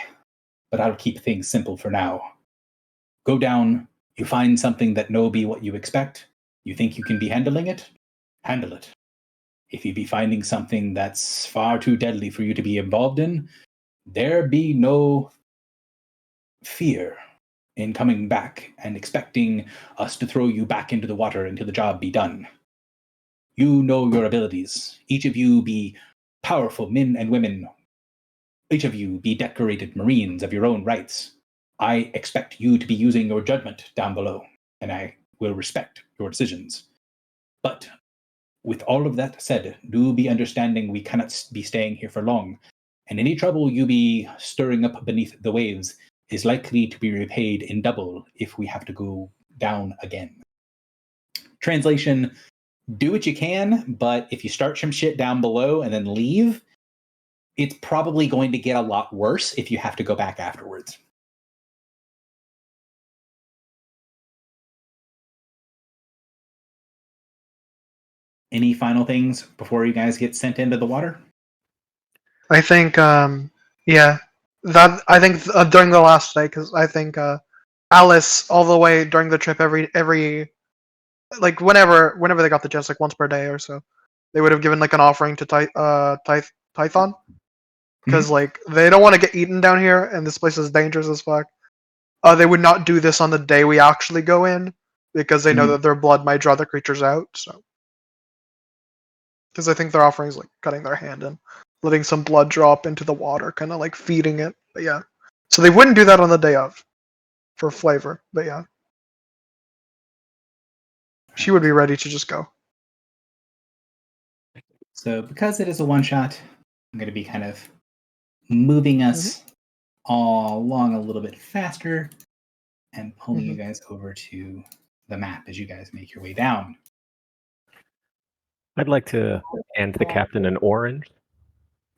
But I'll keep things simple for now. Go down, you find something that no be what you expect, you think you can be handling it, handle it. If you be finding something that's far too deadly for you to be involved in, there be no fear in coming back and expecting us to throw you back into the water until the job be done. You know your abilities. Each of you be powerful men and women. Each of you be decorated Marines of your own rights. I expect you to be using your judgment down below, and I will respect your decisions. But with all of that said, do be understanding we cannot be staying here for long, and any trouble you be stirring up beneath the waves is likely to be repaid in double if we have to go down again. Translation: do what you can, but if you start some shit down below and then leave, it's probably going to get a lot worse if you have to go back afterwards. Any final things before you guys get sent into the water? I think, yeah, that I think during the last day, because I think Alice all the way during the trip, every like whenever they got the chance, like once per day or so, they would have given like an offering to Tython, because like they don't want to get eaten down here, and this place is dangerous as fuck. They would not do this on the day we actually go in, because they know that their blood might draw the creatures out. So, because I think their offering is like cutting their hand and letting some blood drop into the water, kind of like feeding it. But yeah, so they wouldn't do that on the day of, for flavor. But yeah, she would be ready to just go. So because it is a one-shot, I'm going to be kind of moving us all along a little bit faster and pulling you guys over to the map as you guys make your way down. I'd like to hand the captain an orange.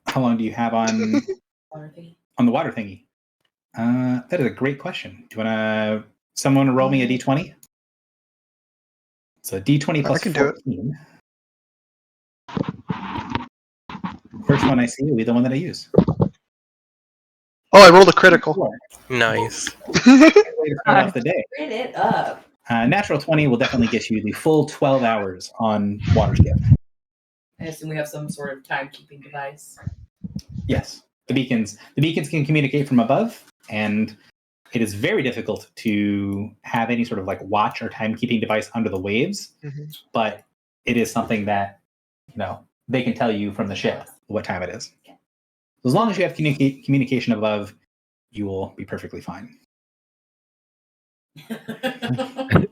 How long do you have on Water thingy. on the water thingy? That is a great question. Do you want to someone roll me a d20? So d20 plus I can do it. 14. First one I see will be the one that I use. Oh, I rolled a critical. 4. Nice. Way to start off the day. Read it up. Natural 20 will definitely get you the full 12 hours on Water's Gift. I assume we have some sort of timekeeping device. Yes. The beacons can communicate from above, and it is very difficult to have any sort of like watch or timekeeping device under the waves, but it is something that, they can tell you from the ship what time it is. As long as you have communication above, you will be perfectly fine.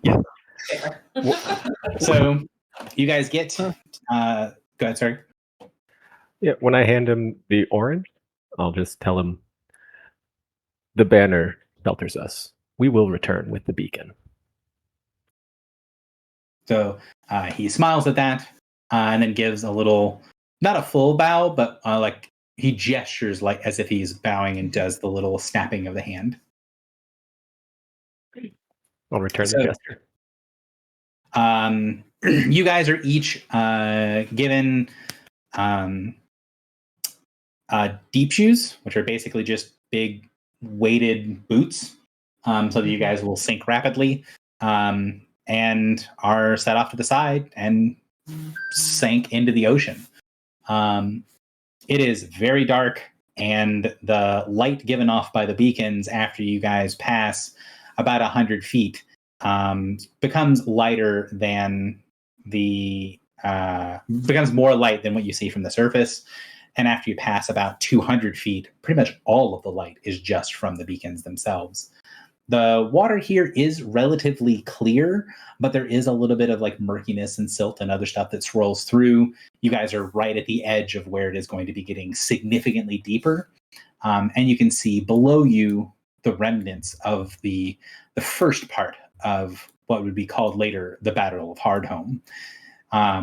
Yeah. So you guys get go ahead, sorry. Yeah, when I hand him the orange, I'll just tell him the banner shelters us. We will return with the beacon. So he smiles at that and then gives a little, not a full bow, but like he gestures like as if he's bowing and does the little snapping of the hand. I'll return the gesture. You guys are each given deep shoes, which are basically just big weighted boots, so that you guys will sink rapidly, and are set off to the side and sank into the ocean. It is very dark, and the light given off by the beacons after you guys pass about 100 feet becomes lighter than becomes more light than what you see from the surface. And after you pass about 200 feet, pretty much all of the light is just from the beacons themselves. The water here is relatively clear, but there is a little bit of like murkiness and silt and other stuff that swirls through. You guys are right at the edge of where it is going to be getting significantly deeper. And you can see below you the remnants of the first part of what would be called later the Battle of Hardhome.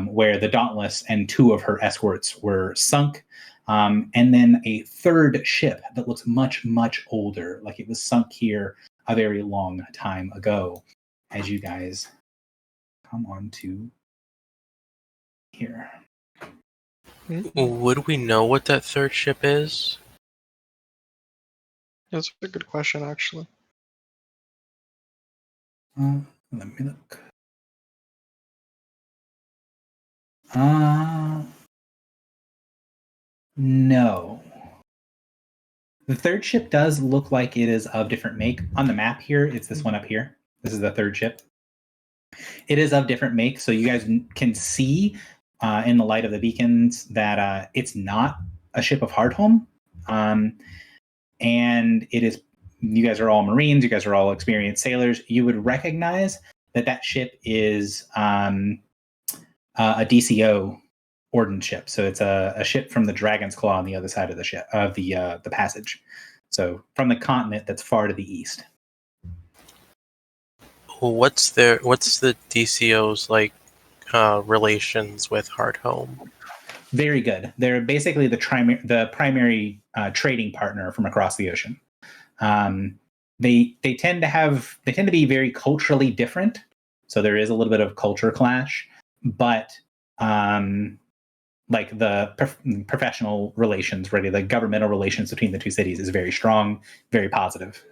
where the Dauntless and 2 of her escorts were sunk. And then a third ship that looks much, much older, like it was sunk here a very long time ago. As you guys come on to here. Would we know what that third ship is? That's a good question, actually. Let me look. No. The third ship does look like it is of different make. On the map here, it's this one up here. This is the third ship. It is of different make, so you guys can see in the light of the beacons that it's not a ship of Hardhome. And it is, you guys are all Marines, you guys are all experienced sailors. You would recognize that ship is a DCO ordnance ship. So it's a ship from the Dragon's Claw on the other side of the ship of the passage. So from the continent that's far to the east. What's the DCO's like relations with Hardhome? Very good. They're basically the primary trading partner from across the ocean. They tend to be very culturally different. So there is a little bit of culture clash, but like the professional relations, really, the governmental relations between the two cities is very strong, very positive.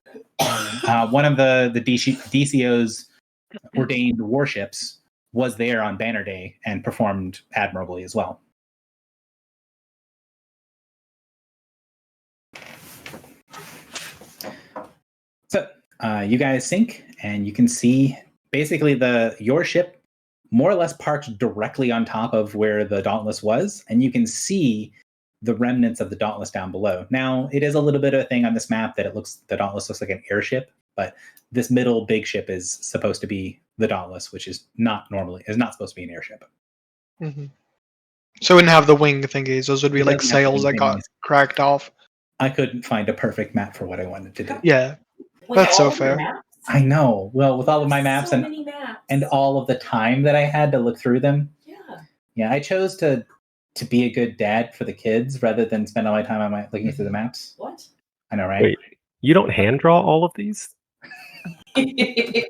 One of the DCO's ordained warships was there on Banner Day and performed admirably as well. So you guys sink, and you can see basically your ship more or less parked directly on top of where the Dauntless was, and you can see the remnants of the Dauntless down below. Now, it is a little bit of a thing on this map that the Dauntless looks like an airship, but this middle big ship is supposed to be the Dauntless, which is not supposed to be an airship. Mm-hmm. So it wouldn't have the wing thingies. Those would be like sails that got cracked off. I couldn't find a perfect map for what I wanted to do. Yeah, that's so fair. I know. Well, with all of my maps so many maps. and all of the time that I had to look through them. Yeah, I chose to be a good dad for the kids rather than spend all my time looking through the maps. What? I know, right? Wait, you don't hand draw all of these? If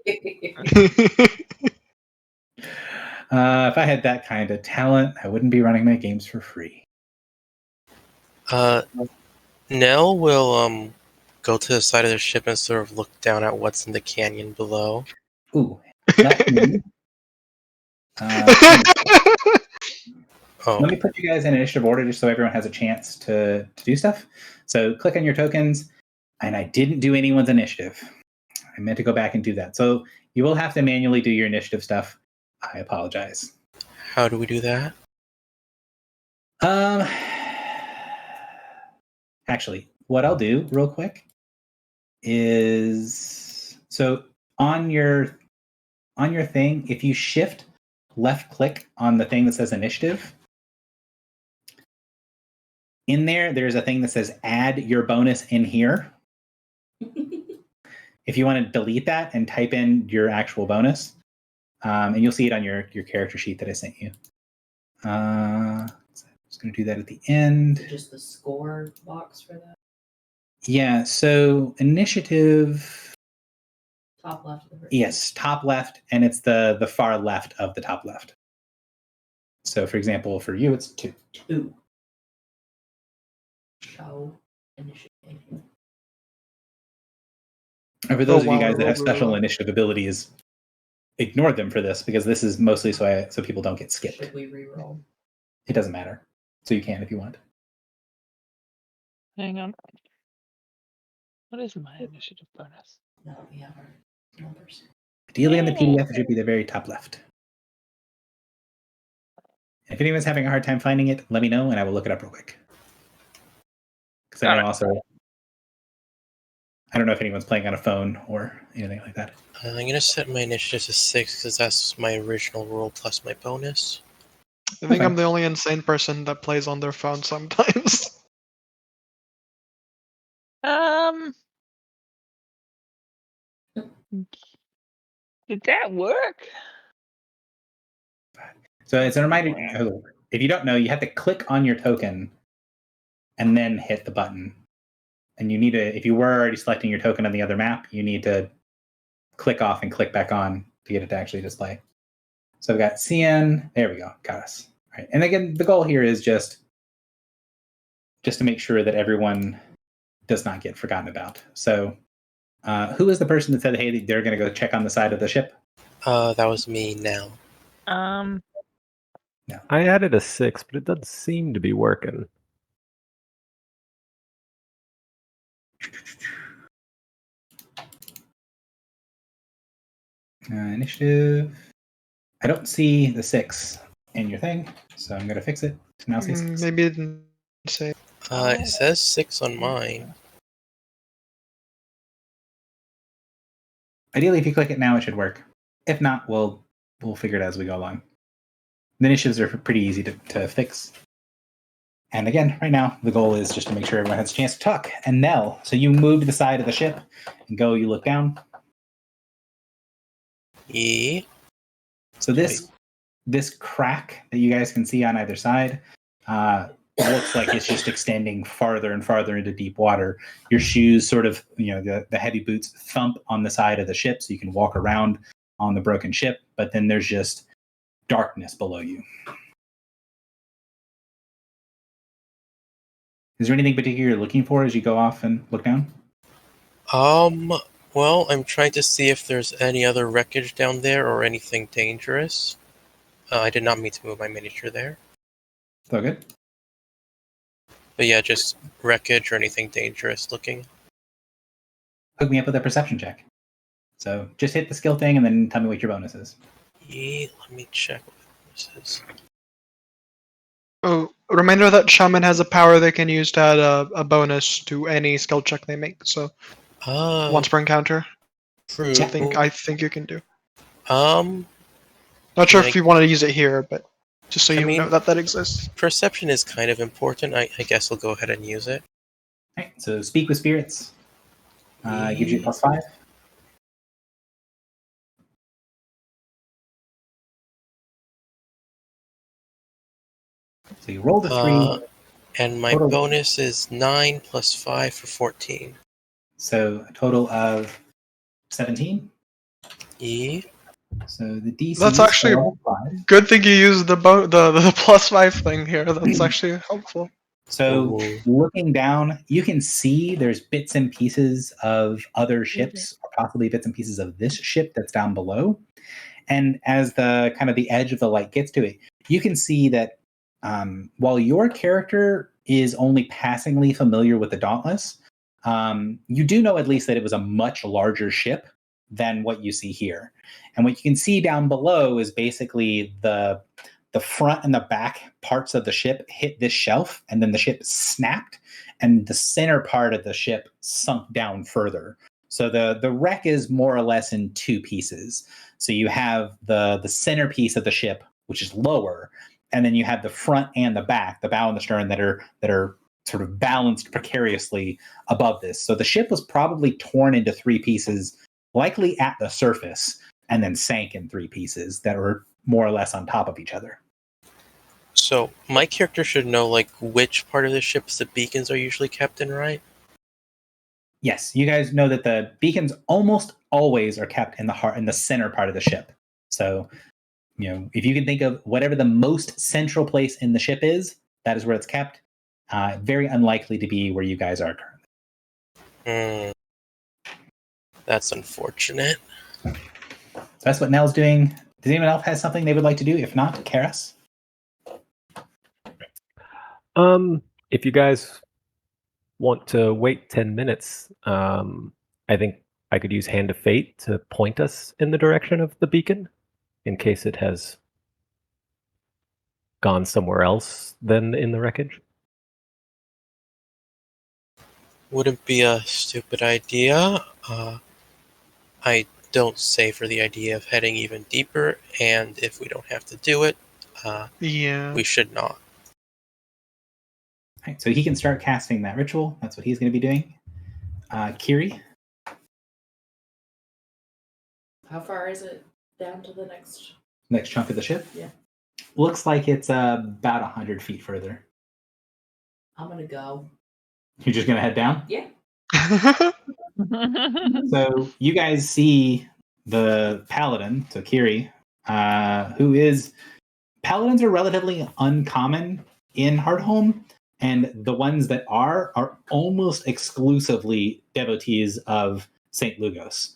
I had that kind of talent, I wouldn't be running my games for free. Nell will go to the side of the ship and sort of look down at what's in the canyon below. Ooh, let me. Let me put you guys in initiative order just so everyone has a chance to do stuff. So click on your tokens, and I didn't do anyone's initiative. I meant to go back and do that. So you will have to manually do your initiative stuff. I apologize. How do we do that? Actually, what I'll do real quick is, so on your thing, if you shift left click on the thing that says initiative, in there's a thing that says add your bonus in here. If you want to delete that and type in your actual bonus, and you'll see it on your character sheet that I sent you. I'm just going to do that at the end. Just the score box for that. Yeah, so initiative. Top left of the version. Yes, top left, and it's the far left of the top left. So, for example, for you, it's 2. 2. Show initiative. And for those of you guys that have special initiative abilities, ignore them for this, because this is mostly so people don't get skipped. Should we reroll? It doesn't matter. So you can if you want. Hang on. What is my initiative bonus? No, we have our numbers. Ideally, in the PDF, it should be the very top left. If anyone's having a hard time finding it, let me know, and I will look it up real quick. Because I don't know if anyone's playing on a phone or anything like that. I'm going to set my initiative to 6 because that's my original roll plus my bonus. I think I'm the only insane person that plays on their phone sometimes. Did that work? So it's a reminder. If you don't know, you have to click on your token and then hit the button. And you need to, if you were already selecting your token on the other map, you need to click off and click back on to get it to actually display. So we've got CN. There we go. Got us. All right. And again, the goal here is just to make sure that everyone does not get forgotten about. So who is the person that said, hey, they're going to go check on the side of the ship? That was me now. No. I added a 6, but it doesn't seem to be working. Initiative. I don't see the 6 in your thing, so I'm going to fix it. Now say 6. Maybe it didn't say. It says 6 on mine. Ideally, if you click it now, it should work. If not, we'll figure it out as we go along. The initiatives are pretty easy to fix. And again, right now, the goal is just to make sure everyone has a chance to talk. And Nell, so you move to the side of the ship and go, you look down. Yeah. So this crack that you guys can see on either side looks like it's just extending farther and farther into deep water. Your shoes sort of, the heavy boots thump on the side of the ship so you can walk around on the broken ship, but then there's just darkness below you. Is there anything particular you're looking for as you go off and look down? Well, I'm trying to see if there's any other wreckage down there or anything dangerous. I did not mean to move my miniature there. It's all good. But yeah, just wreckage or anything dangerous looking. Hook me up with a perception check. So just hit the skill thing and then tell me what your bonus is. Yeah, let me check what this is. Oh, a reminder that Shaman has a power they can use to add a bonus to any skill check they make. So once per encounter, True. I think you can do. Not sure if you want to use it here, but just so you know that exists. Perception is kind of important. I guess I'll go ahead and use it. All right, so speak with spirits. Gives you +5. So you rolled a 3. And my bonus is 9 plus 5 for 14. So a total of 17. Yeah. So the DC. That's actually a good thing you used the +5 thing here. That's actually helpful. So looking down, you can see there's bits and pieces of other ships, or possibly bits and pieces of this ship that's down below. And as the kind of the edge of the light gets to it, you can see that while your character is only passingly familiar with the Dauntless, you do know at least that it was a much larger ship than what you see here. And what you can see down below is basically the front and the back parts of the ship hit this shelf, and then the ship snapped, and the center part of the ship sunk down further. So the wreck is more or less in 2 pieces. So you have the centerpiece of the ship, which is lower, and then you have the front and the back, the bow and the stern, that are sort of balanced precariously above this. So the ship was probably torn into 3 pieces, likely at the surface, and then sank in 3 pieces that were more or less on top of each other. So my character should know which part of the ships the beacons are usually kept in, right? Yes, you guys know that the beacons almost always are kept in the center part of the ship. So, if you can think of whatever the most central place in the ship is, that is where it's kept. Very unlikely to be where you guys are currently. That's unfortunate. So that's what Nell's doing. Does anyone else have something they would like to do? If not, Karis? If you guys want to wait 10 minutes, I think I could use Hand of Fate to point us in the direction of the beacon in case it has gone somewhere else than in the wreckage. Wouldn't be a stupid idea. I don't say for the idea of heading even deeper, and if we don't have to do it, we should not. Right, so he can start casting that ritual. That's what he's going to be doing. Kiri? How far is it down to the next chunk of the ship? Yeah. Looks like it's about 100 feet further. I'm gonna go. You're just gonna head down? Yeah. So you guys see the paladin, so Kiri, who is... Paladins are relatively uncommon in Hardhome, and the ones that are almost exclusively devotees of St. Lugos.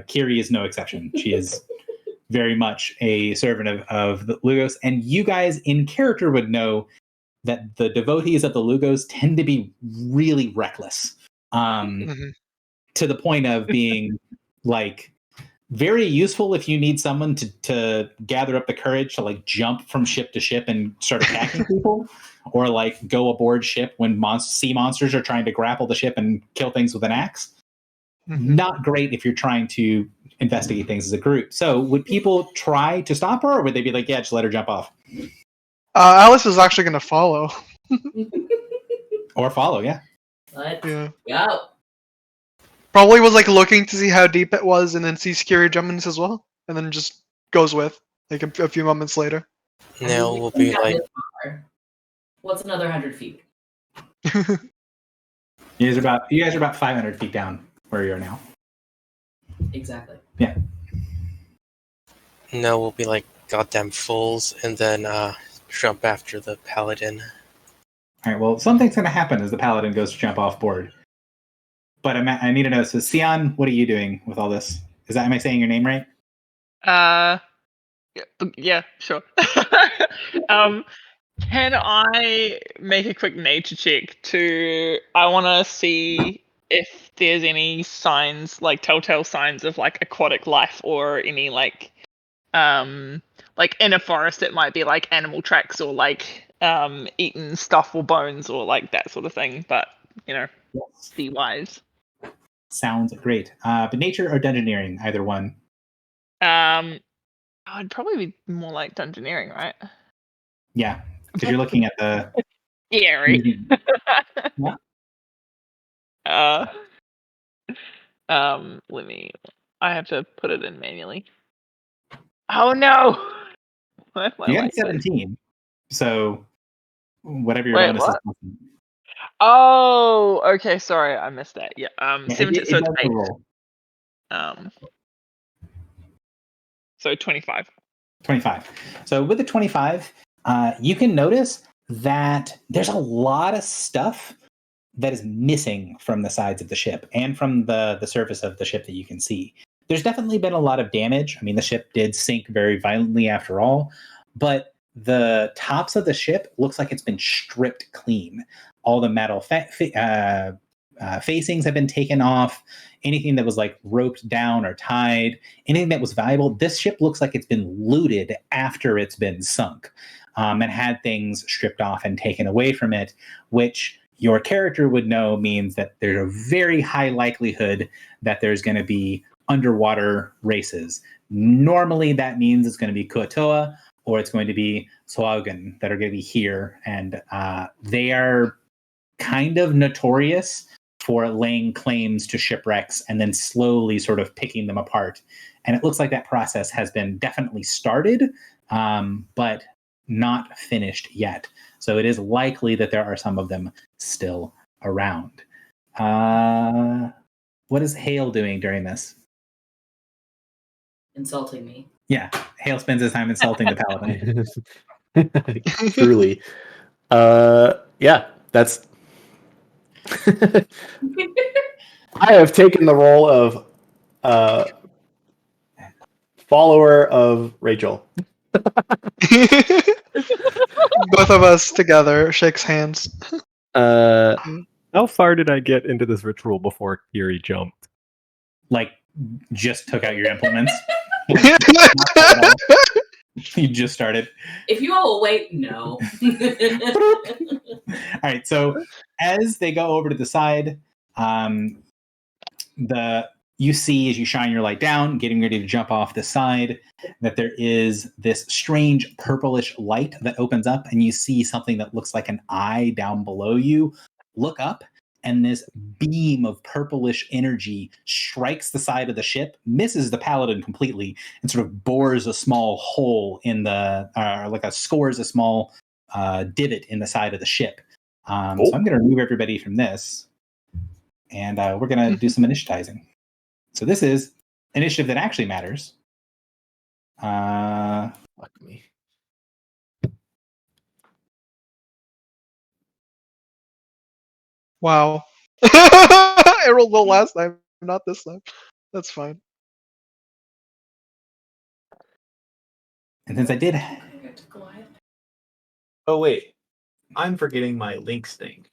Kiri is no exception. She is very much a servant of the Lugos, and you guys in character would know that the devotees of the Lugos tend to be really reckless, to the point of being like very useful if you need someone to gather up the courage to like jump from ship to ship and start attacking people, or like go aboard ship when sea monsters are trying to grapple the ship and kill things with an axe. Not great if you're trying to investigate things as a group. So would people try to stop her, or would they be like, yeah, just let her jump off? Alice is actually going to follow. Or follow, yeah. Let's Yeah. go. Probably was like looking to see how deep it was, and then sees Kiri jumping as well, and then just goes with like a few moments later. Now we'll be like, what's another 100 feet? You guys are about 500 feet down where you are now. Exactly. Yeah. no, we'll be like goddamn fools, and then jump after the paladin. All right. Well, something's going to happen as the paladin goes to jump off board. But I need to know. So, Sion, what are you doing with all this? Am I saying your name right? Yeah, sure. Can I make a quick nature check I want to see if there's any signs, like telltale signs of like aquatic life, or any like in a forest it might be like animal tracks, or like eaten stuff or bones, or like that sort of thing, but Yes. be wise. Sounds great. But nature or dungeoneering, either one. I'd probably be more like dungeoneering, right? Yeah, because you're looking at the... Yeah, right. Yeah. I have to put it in manually. Oh no! You got 17. So whatever your Wait, bonus what? is. Oh, okay. Sorry, I missed that. Yeah. Yeah, 17. it So it's does 8. roll. So 25. 25. So with the 25, you can notice that there's a lot of stuff that is missing from the sides of the ship and from the surface of the ship that you can see. There's definitely been a lot of damage. I mean, the ship did sink very violently after all, but the tops of the ship looks like it's been stripped clean. All the metal facings have been taken off. Anything that was like roped down or tied, anything that was valuable, this ship looks like it's been looted after it's been sunk, and had things stripped off and taken away from it, which your character would know means that there's a very high likelihood that there's going to be underwater races. Normally that means it's going to be Kuatoa or it's going to be Swaugen that are going to be here, and they are kind of notorious for laying claims to shipwrecks and then slowly sort of picking them apart. And it looks like that process has been definitely started, but not finished yet. So it is likely that there are some of them still around. What is Hale doing during this? Insulting me. Yeah, Hale spends his time insulting the paladin. Truly. Yeah, that's... I have taken the role of follower of Rachel. Both of us together shakes hands. How far did I get into this ritual before Kiri jumped? Like, just took out your implements. You just started. If you all wait, no. All right, so as they go over to the side, you see as you shine your light down, getting ready to jump off the side, that there is this strange purplish light that opens up, and you see something that looks like an eye down below you. Look up, and this beam of purplish energy strikes the side of the ship, misses the paladin completely, and sort of bores a small hole in the, scores a small divot in the side of the ship. So I'm going to remove everybody from this, and we're going to do some initiatizing. So this is initiative that actually matters. Fuck me. Wow. I rolled well last time, not this time. That's fine. And since I did... Oh, wait. I'm forgetting my links thing.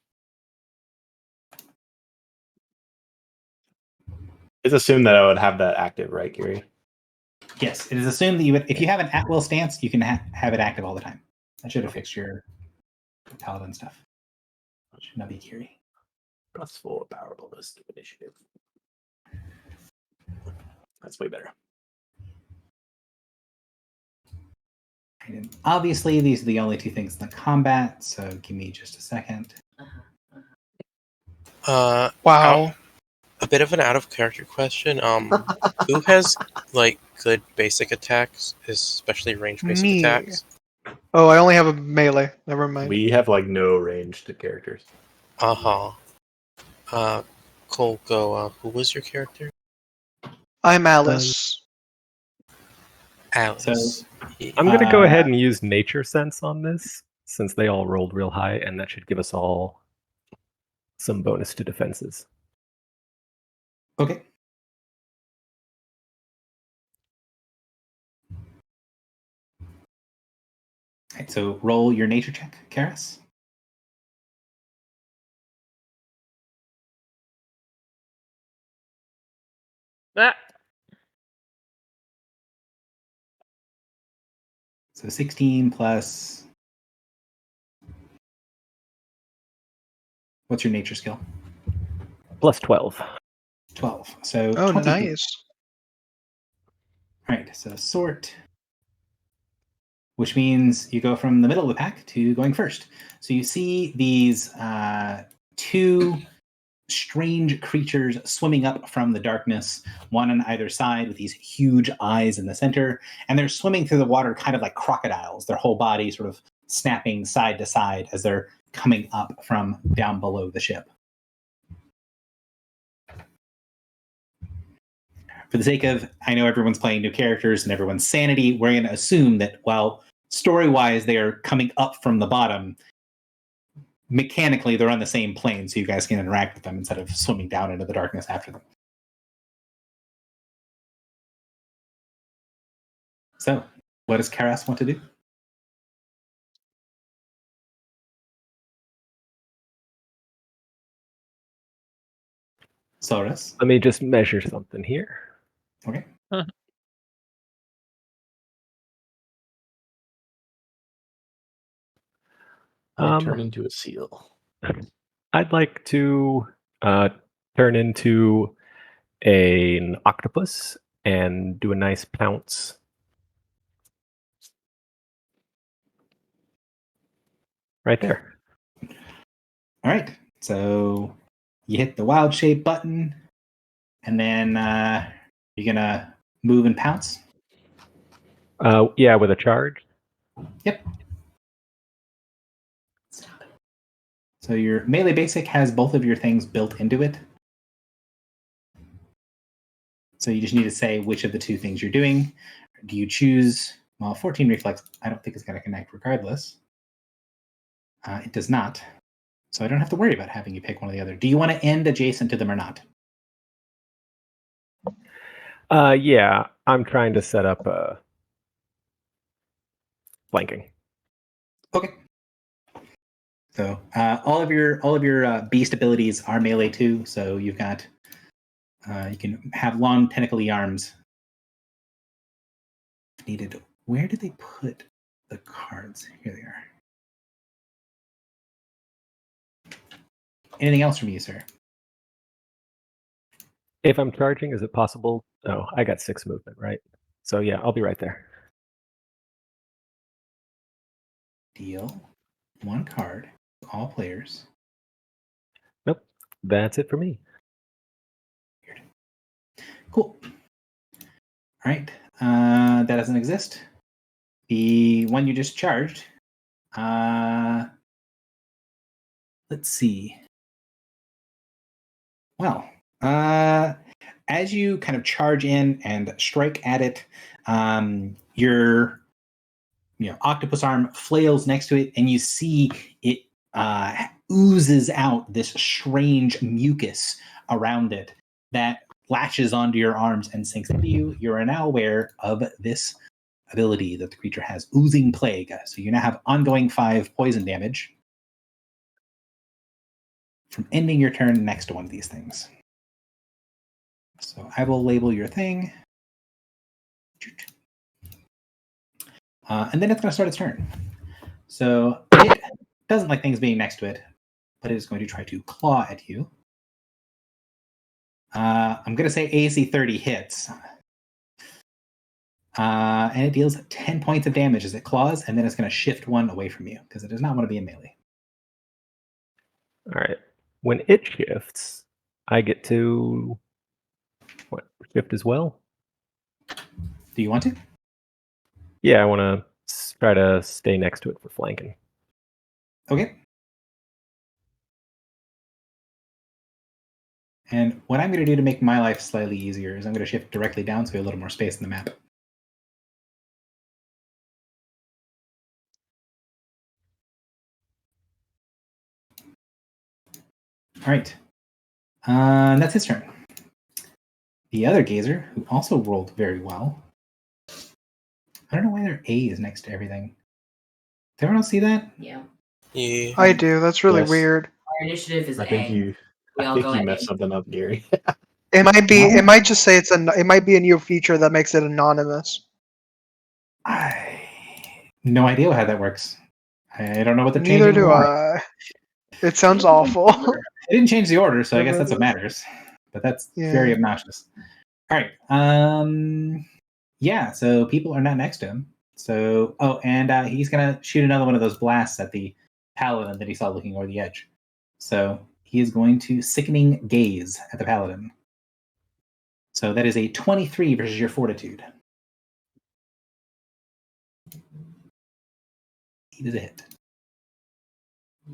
It's assumed that I would have that active, right, Gary? Yes, it is assumed that you would, if you have an at-will stance, you can have it active all the time. I should have fixed your paladin stuff. Should not be Kiri. Plus 4 power bonus to initiative. That's way better. And obviously, these are the only two things in the combat, so give me just a second. Wow. A bit of an out of character question. Who has like good basic attacks, especially range basic Me. attacks? Oh, I only have a melee. Never mind. We have like no ranged characters. Kolgo, who was your character? I'm Alice. Alice. So, I'm going to go ahead and use Nature Sense on this, since they all rolled real high, and that should give us all some bonus to defenses. Okay. Right, so roll your nature check, Karis. That. So 16 plus... What's your nature skill? Plus 12. 12. So Oh, 20. nice. All right, so sort, which means you go from the middle of the pack to going first. So you see these two strange creatures swimming up from the darkness, one on either side with these huge eyes in the center, and they're swimming through the water kind of like crocodiles, their whole body sort of snapping side to side as they're coming up from down below the ship. For the sake of, I know everyone's playing new characters and everyone's sanity, we're going to assume that while story-wise they are coming up from the bottom, mechanically they're on the same plane, so you guys can interact with them instead of swimming down into the darkness after them. So, what does Karas want to do? Saurus? Let me just measure something here. Okay. I turn into a seal. I'd like to turn into an octopus and do a nice pounce. Right there. All right. So you hit the wild shape button, and then you're going to move and pounce. Yeah, with a charge. Yep. So your melee basic has both of your things built into it. So you just need to say which of the two things you're doing. Do you choose, 14 reflex, I don't think it's going to connect regardless. It does not. So I don't have to worry about having you pick one or the other. Do you want to end adjacent to them or not? Yeah, I'm trying to set up flanking. Okay. So all of your beast abilities are melee too. So you've got you can have long tentacly arms. Needed. Where did they put the cards? Here they are. Anything else from you, sir? If I'm charging, is it possible? Oh, I got 6 movement, right? So yeah, I'll be right there. Deal 1 card to all players. Nope. That's it for me. Cool. All right. That doesn't exist. The one you just charged. Let's see. Well, as you kind of charge in and strike at it, your octopus arm flails next to it, and you see it oozes out this strange mucus around it that latches onto your arms and sinks into you. You are now aware of this ability that the creature has, Oozing Plague. So you now have ongoing 5 poison damage from ending your turn next to one of these things. So I will label your thing. And then it's going to start its turn. So it doesn't like things being next to it, but it is going to try to claw at you. I'm going to say AC 30 hits. And it deals 10 points of damage as it claws, and then it's going to shift 1 away from you because it does not want to be in melee. All right. When it shifts, I get to shift as well. Do you want to? Yeah, I want to try to stay next to it for flanking. Okay. And what I'm going to do to make my life slightly easier is I'm going to shift directly down so we have a little more space in the map. All right. That's his turn. The other gazer, who also rolled very well. I don't know why their A is next to everything. Did everyone else see that? Yeah. Yeah. I do. That's really Yes. weird. Our initiative is I A. think you. We I all think go you at messed A. something up, Gary. It might be. What? It might just say it might be a new feature that makes it anonymous. I no idea how that works. I don't know what they're Neither changing. do Why. I. It sounds awful. They didn't change the order, so I It guess that's really what matters. But that's Yeah. very obnoxious. All right. Yeah. So people are not next to him. So and he's gonna shoot another one of those blasts at the paladin that he saw looking over the edge. So he is going to Sickening Gaze at the paladin. So that is a 23 versus your fortitude. He does a hit.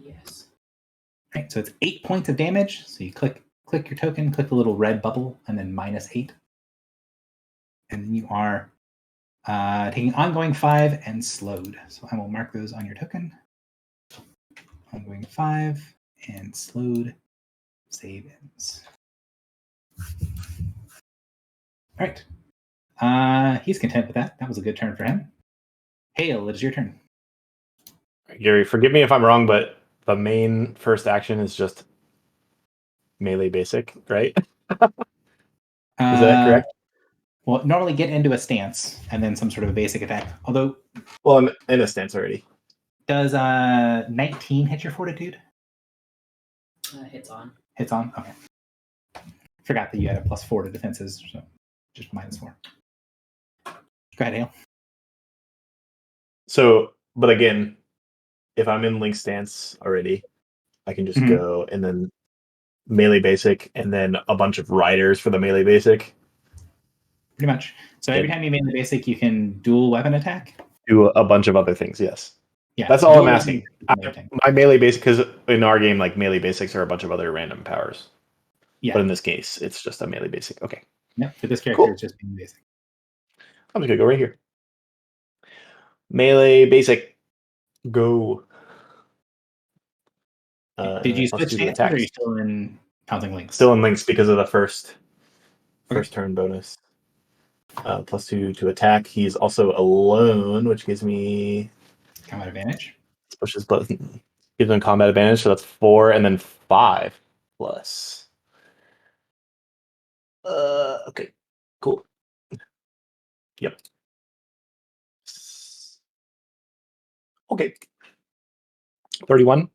Yes. Right, so it's 8 points of damage. So you click your token, click the little red bubble, and then -8. And then you are taking ongoing 5 and slowed. So I will mark those on your token. Ongoing 5 and slowed. Save ends. All right. He's content with that. That was a good turn for him. Hale, it is your turn. Gary, forgive me if I'm wrong, but the main first action is just melee basic, right? Is that correct? Well, normally get into a stance and then some sort of a basic attack. Although, Well, I'm in a stance already. does 19 hit your fortitude? Hits on. Hits on? Okay. Forgot that you had a +4 to defenses, so just -4. Go ahead, Hale. So, but again, if I'm in link stance already, I can just go and then melee basic and then a bunch of riders for the melee basic. Pretty much. So every time you melee basic, you can dual weapon attack. Do a bunch of other things, yes. Yeah, That's all dual I'm weapon asking. attack. My melee basic, because in our game, like melee basics are a bunch of other random powers. Yeah. But in this case, it's just a melee basic. Okay. Yep. For this character, Cool. it's just being basic. I'm just gonna go right here. Melee basic. Go. Did you plus switch 2 to stances, or are attacks. you still in counting links? Still in links because of the first turn bonus. Plus 2 to attack. He's also alone, which gives me combat advantage. pushes both. Gives him combat advantage, so that's 4 and then 5 plus. Okay, cool. Yep. Okay. 31.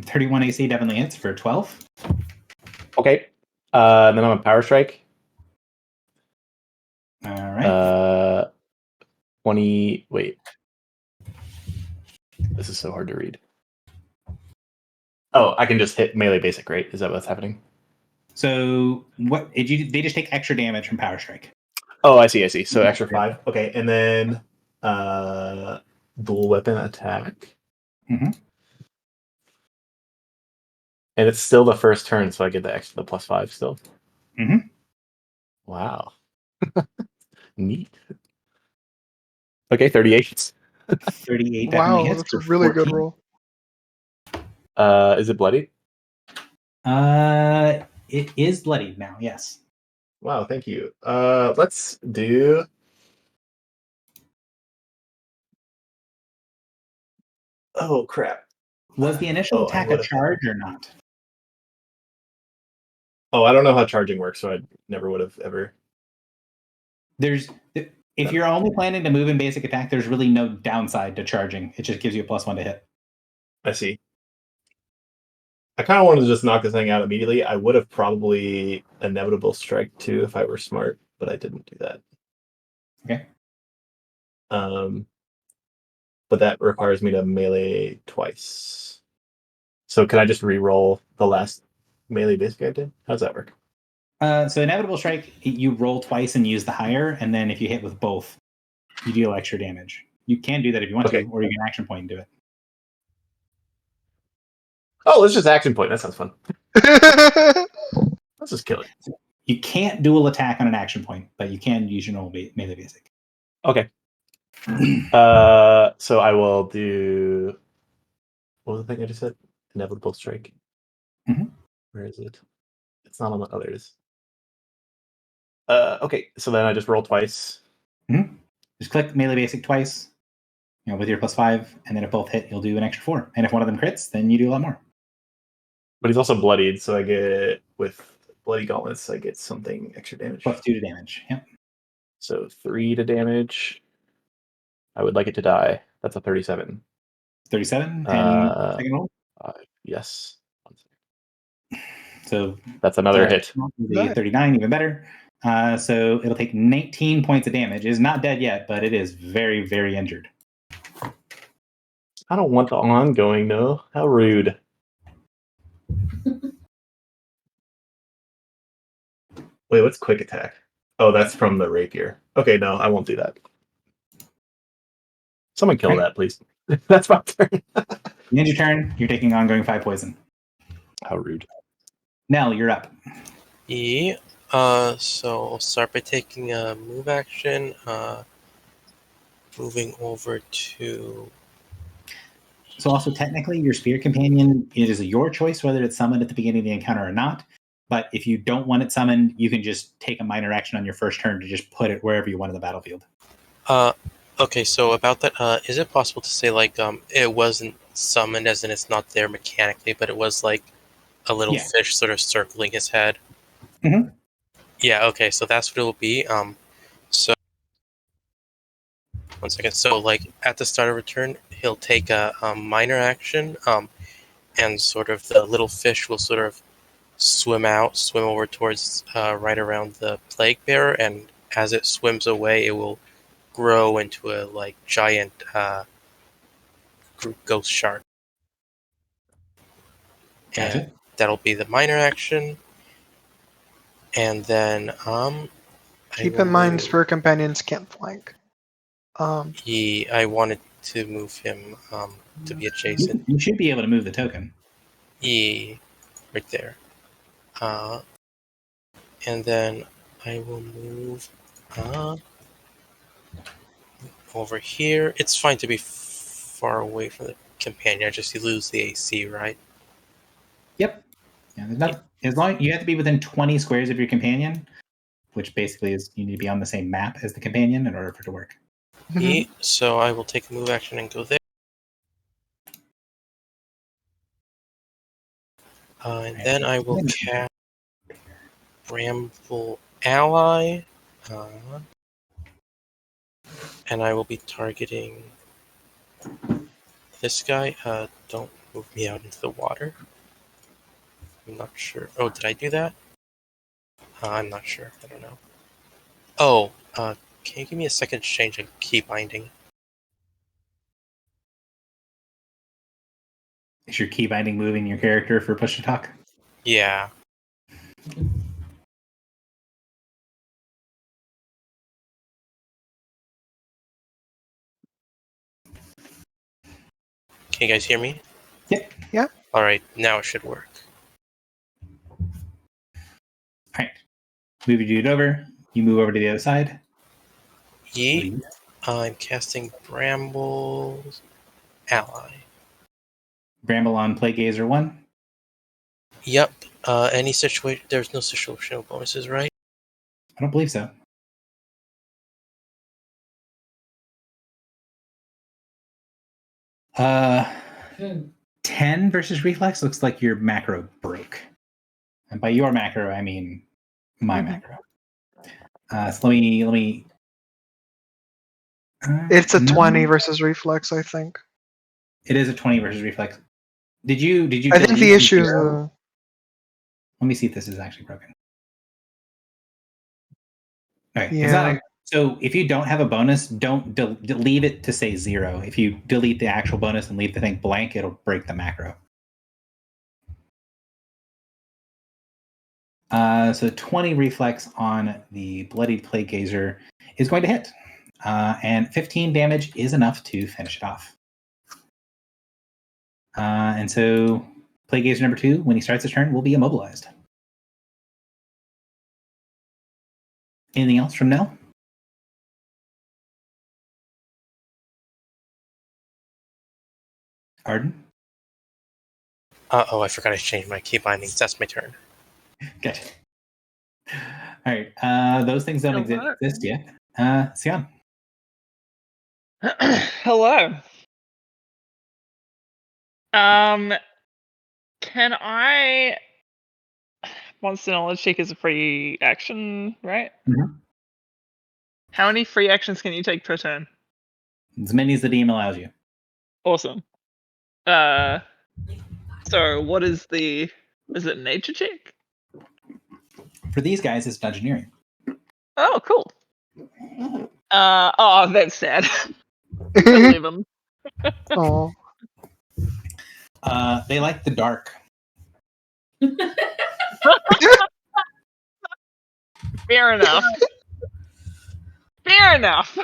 31 AC definitely hits for 12. Okay. Then I'm a power strike. All right. 20. Wait. This is so hard to read. Oh, I can just hit melee basic, right? Is that what's happening? So what did you? They just take extra damage from Power Strike. Oh, I see. So extra 5. Okay, and then dual weapon attack. Mm-hmm. And it's still the first turn, so I get the +5 still. Mm-hmm. Wow. Neat. Okay, 38. 38 definitely Wow, hits. that's a For really good 14. roll. Is it bloody? It is bloodied now. Yes. Wow, thank you. Let's do. Oh crap! Was the initial I attack a would've- charge or not? Oh, I don't know how charging works, so I never would have ever. If you're only planning to move in basic attack, there's really no downside to charging. It just gives you a +1 to hit. I see. I kind of wanted to just knock this thing out immediately. I would have probably inevitable strike too if I were smart, but I didn't do that. Okay. But that requires me to melee twice. So can I just re-roll the last melee basic I did? How does that work? So inevitable strike, you roll twice and use the higher, and then if you hit with both, you deal extra damage. You can do that if you want Okay. to, or you can action point and do it. Oh, let's just action point. That sounds fun. Let's just kill it. You can't dual attack on an action point, but you can use your normal melee basic. Okay. So I will do. What was the thing I just said? Inevitable strike. Mhm. Where is it? It's not on the others. Okay, so then I just roll twice. Just click melee basic twice, with your +5, and then if both hit, you'll do an extra 4. And if one of them crits, then you do a lot more. But he's also bloodied, so I get with bloody gauntlets, I get something extra damage. +2 to damage. Yep. So 3 to damage. I would like it to die. That's a 37. 37 and second roll. Yes. So that's another hit. The 39, even better. So it'll take 19 points of damage. It is not dead yet, but it is very, very injured. I don't want the ongoing, though. How rude. Wait, what's quick attack? Oh, that's from the rapier. Okay, no, I won't do that. Someone kill that, please. That's my turn. End your turn. You're taking ongoing 5 poison. How rude. Nell, you're up. Yeah. So I'll start by taking a move action. Moving over to. So also technically, your spirit companion, it is your choice whether it's summoned at the beginning of the encounter or not. But if you don't want it summoned, you can just take a minor action on your first turn to just put it wherever you want in the battlefield. Okay, so about that, is it possible to say it wasn't summoned, as in it's not there mechanically, but it was like a little fish sort of circling his head? Mm-hmm. Yeah. Okay, so that's what it will be. So 1 second. So at the start of return, he'll take a minor action. And sort of the little fish will sort of swim over towards right around the plague bearer, and as it swims away, it will grow into a giant ghost shark. Gotcha. And that'll be the minor action. And then keep in mind spirit companions can't flank. I wanted to move him to be adjacent. You should be able to move the token. Right there. And then I will move over here. It's fine to be far away from the companion. I just lose the AC, right? Yep. Yeah, there's not, as long you have to be within 20 squares of your companion, which basically is you need to be on the same map as the companion in order for it to work. So I will take a move action and go there. And then I will cast Bramble Ally. And I will be targeting this guy. Don't move me out into the water. I'm not sure. Oh, did I do that? I'm not sure. I don't know. Oh, can you give me a second to change a key binding? Is your key binding moving your character for push to talk? Yeah. Can you guys hear me? Yep. Yeah. All right, now it should work. All right. Move your dude over. You move over to the other side. Yeet. I'm casting Bramble's ally. Bramble on Plague Gazer 1. Yep. Any situation? There's no situational bonuses, right? I don't believe so. Uh, 10 versus reflex looks like your macro broke. And by your macro, I mean my macro. So let me. It's a no. 20 versus reflex, I think. It is a 20 versus reflex. Did you? I think the delete issue is zero? Let me see if this is actually broken. Okay. It's Yeah. not, so if you don't have a bonus, don't leave it to say 0. If you delete the actual bonus and leave the thing blank, it'll break the macro. So 20 reflex on the Bloodied Plague Gazer is going to hit. And 15 damage is enough to finish it off. And so Plague Gazer number 2, when he starts his turn, will be immobilized. Anything else from Nell? Arden? Oh, I forgot I changed my key bindings. That's my turn. Gotcha. All right. Those things don't exist yet. Sion. Hello. Can I? Monster Knowledge Check is a free action, right? Mhm. How many free actions can you take per turn? As many as the DM allows you. Awesome. So what is the? Is it nature check? For these guys, it's dungeoneering. Oh, cool. Oh, that's sad. 11. Oh. They like the dark. Fair enough. Fair enough.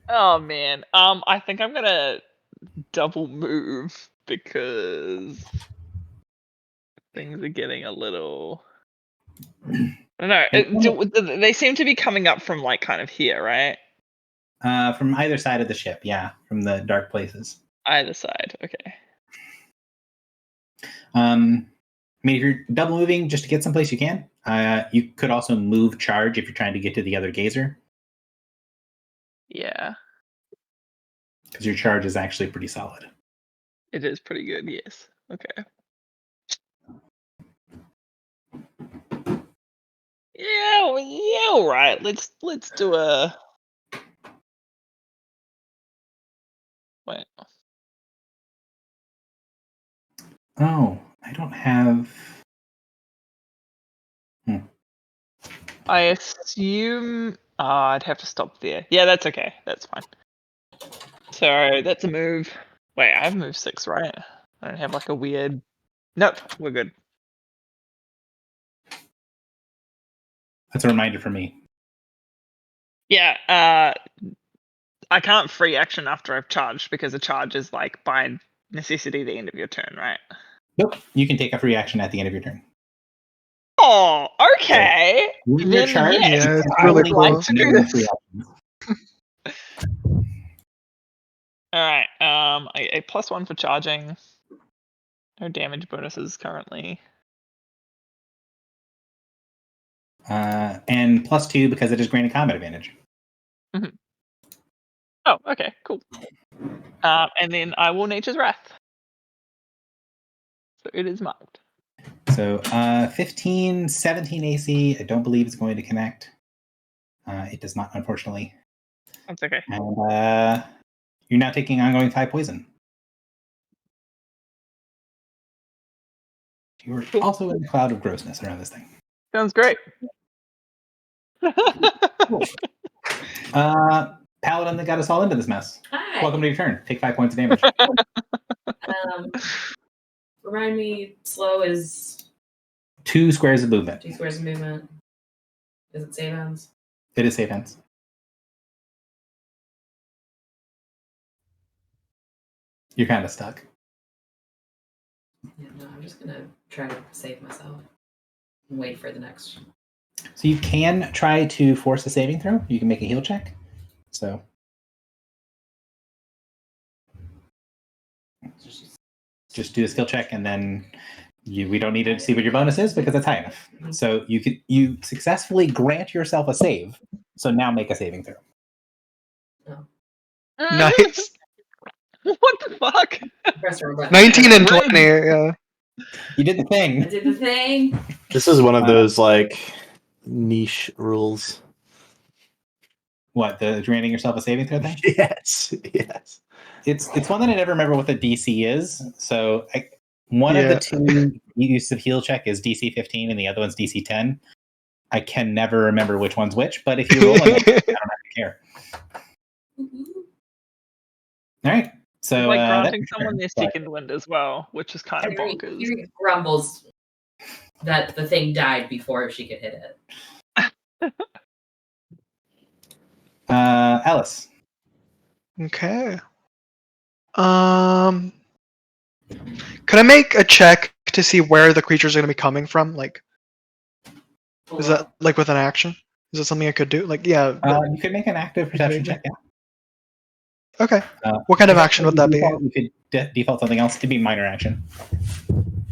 Oh man. I think I'm gonna double move because things are getting a little. I don't know. They seem to be coming up from like kind of here, right? From either side of the ship, yeah, from the dark places. Either side, okay. I mean, if you're double moving just to get someplace, you can. You could also move charge if you're trying to get to the other gazer. Yeah. Because your charge is actually pretty solid. It is pretty good, yes. Okay. Yeah, all right. Let's do a. Wait. Oh, I don't have. I assume. I'd have to stop there. Yeah, that's okay. That's fine. So that's a move. Wait, I have move 6, right? I don't have like a weird. Nope, we're good. That's a reminder for me. Yeah, I can't free action after I've charged because a charge is like by necessity the end of your turn, right? Nope, you can take a free action at the end of your turn. Oh, okay. When Then you're charged, yes, Yeah, it's I really would like cool. to do no this. free actions. All right. A +1 for charging. No damage bonuses currently. And +2 because it is granted combat advantage. Mm-hmm. Oh, okay, cool. And then I will Nature's Wrath. So it is marked. So 15, 17 AC. I don't believe it's going to connect. It does not, unfortunately. That's okay. And you're now taking ongoing 5 poison. You're also in a cloud of grossness around this thing. Sounds great. Paladin that got us all into this mess. Hi. Welcome to your turn. Take 5 points of damage. Remind me, slow is 2 squares of movement. 2 squares of movement. Is it save hands? It is save hands. You're kind of stuck. Yeah, no, I'm just gonna try to save myself and wait for the next. So you can try to force a saving throw. You can make a heal check. So just do a skill check, and then we don't need to see what your bonus is because it's high enough. So you successfully grant yourself a save. So now make a saving throw. Nice. What the fuck? Press our button. 19 and 20. Yeah. You did the I thing. did the thing. This is one of those like niche rules. What, the granting yourself a saving throw thing? Yes. It's one that I never remember what the DC is. So one of the 2 use of heal check is DC 15 and the other one's DC 10. I can never remember which one's which, but if you roll them, I don't have to care. All right. So Like granting that's someone their second wind as well, which is kind of bonkers. He grumbles that the thing died before she could hit it. Alice. Okay. Could I make a check to see where the creatures are going to be coming from? Like, is that like with an action? Is that something I could do? Like, yeah. You could make an active perception check. Yeah. Okay. What kind of action would that be? You could default something else. It could be minor action.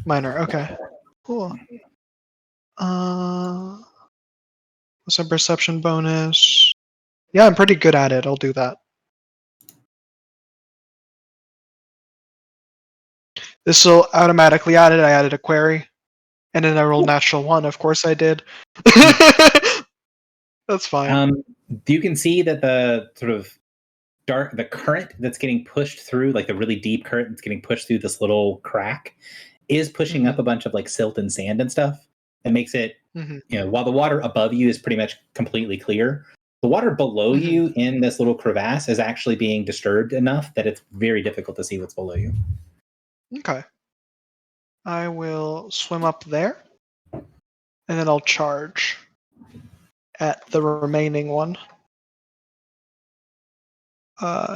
Minor. Okay. Cool. What's a perception bonus? Yeah, I'm pretty good at it. I'll do that. This will automatically add it. I added a query. And then I rolled natural 1. Of course I did. That's fine. You can see that the sort of the current that's getting pushed through, like the really deep current that's getting pushed through this little crack, is pushing up a bunch of like silt and sand and stuff. That makes it, while the water above you is pretty much completely clear, the water below you in this little crevasse is actually being disturbed enough that it's very difficult to see what's below you. Okay. I will swim up there, and then I'll charge at the remaining one.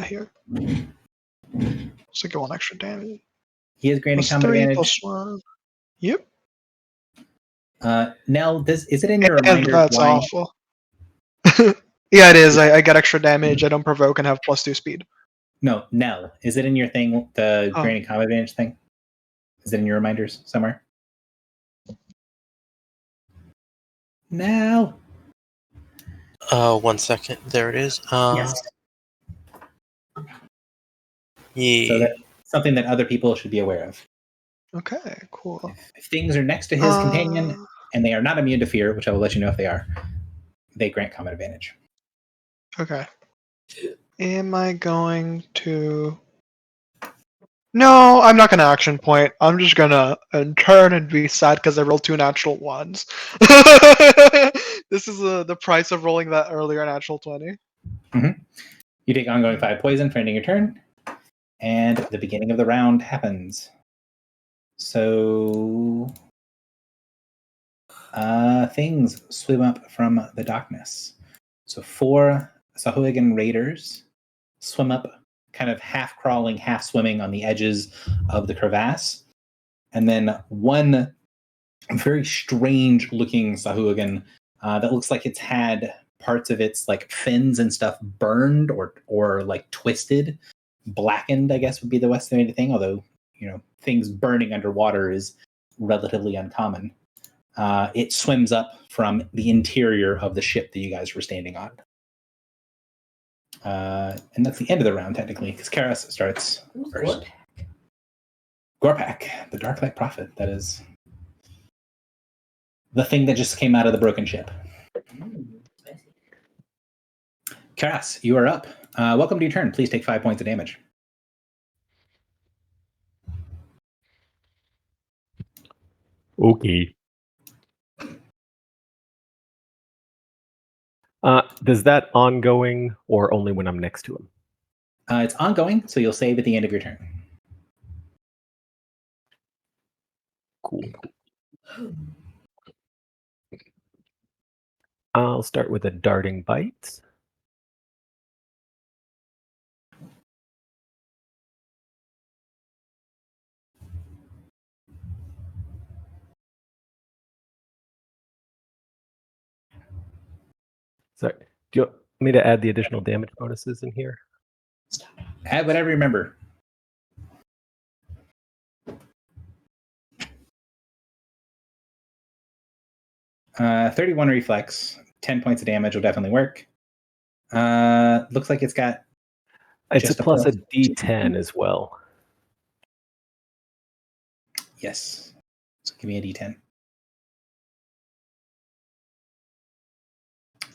Here. So get 1 extra damage. He is granting combat advantage. +1. Yep. Nell, is it in your reminder? That's awful. Yeah, it is. I get extra damage. I don't provoke and have +2 speed. No, Nell, is it in your thing? The granting combat advantage thing? Is it in your reminders somewhere? Nell. 1 second. There it is. Yes. Yeah. So that's something that other people should be aware of. Okay, cool. If things are next to his companion and they are not immune to fear, which I will let you know if they are, they grant combat advantage. Okay. Am I going to... No, I'm not going to action point. I'm just going to turn and be sad because I rolled 2 natural 1s. This is the price of rolling that earlier natural 20. You take ongoing 5 poison for ending your turn. And the beginning of the round happens. So things swim up from the darkness. So 4 Sahuagin raiders swim up, kind of half crawling, half swimming on the edges of the crevasse. And then 1 very strange looking Sahuagin that looks like it's had parts of its like fins and stuff burned or like twisted. Blackened, I guess, would be the estimated thing, although, things burning underwater is relatively uncommon. It swims up from the interior of the ship that you guys were standing on. And that's the end of the round, technically, because Karas starts first. Gorpak, the Darklight Prophet. That is the thing that just came out of the broken ship. Karas, you are up. Welcome to your turn. Please take 5 points of damage. Okay. Does that ongoing or only when I'm next to him? It's ongoing, so you'll save at the end of your turn. Cool. I'll start with a darting bite. Sorry, do you want me to add the additional damage bonuses in here? Add whatever you remember. Uh, 31 reflex, 10 points of damage will definitely work. Looks like it's got. It's just a plus a plus. D10 as well. Yes. So give me a D10.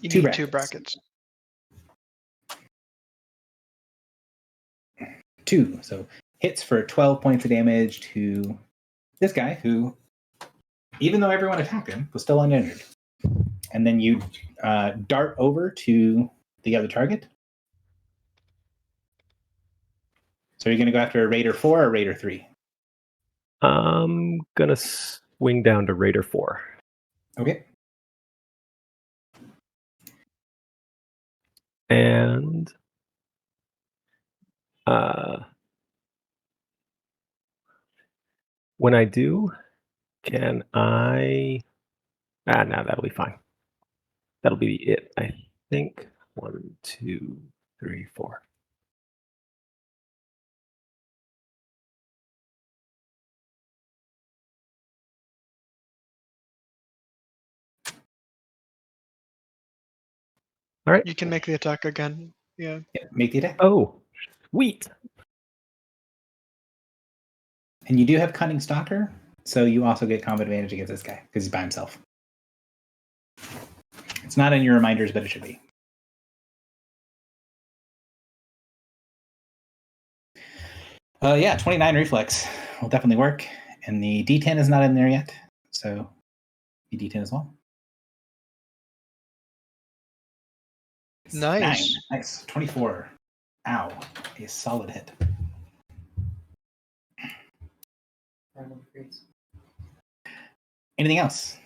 You Two need 2 brackets. brackets. 2. So hits for 12 points of damage to this guy who, even though everyone attacked him, was still uninjured. And then you dart over to the other target. So you're going to go after a Raider 4 or Raider 3? I'm going to swing down to Raider 4. Okay. And when I do, can I... no, that'll be fine. That'll be it, I think. 1, 2, 3, 4. All right. You can make the attack again. Yeah. Make the attack. Oh, sweet. And you do have Cunning Stalker, so you also get combat advantage against this guy because he's by himself. It's not in your reminders, but it should be. Yeah, 29 reflex will definitely work. And the D10 is not in there yet, so the D10 as well. Nice. 9. Nice. 24. Ow. A solid hit. Anything else?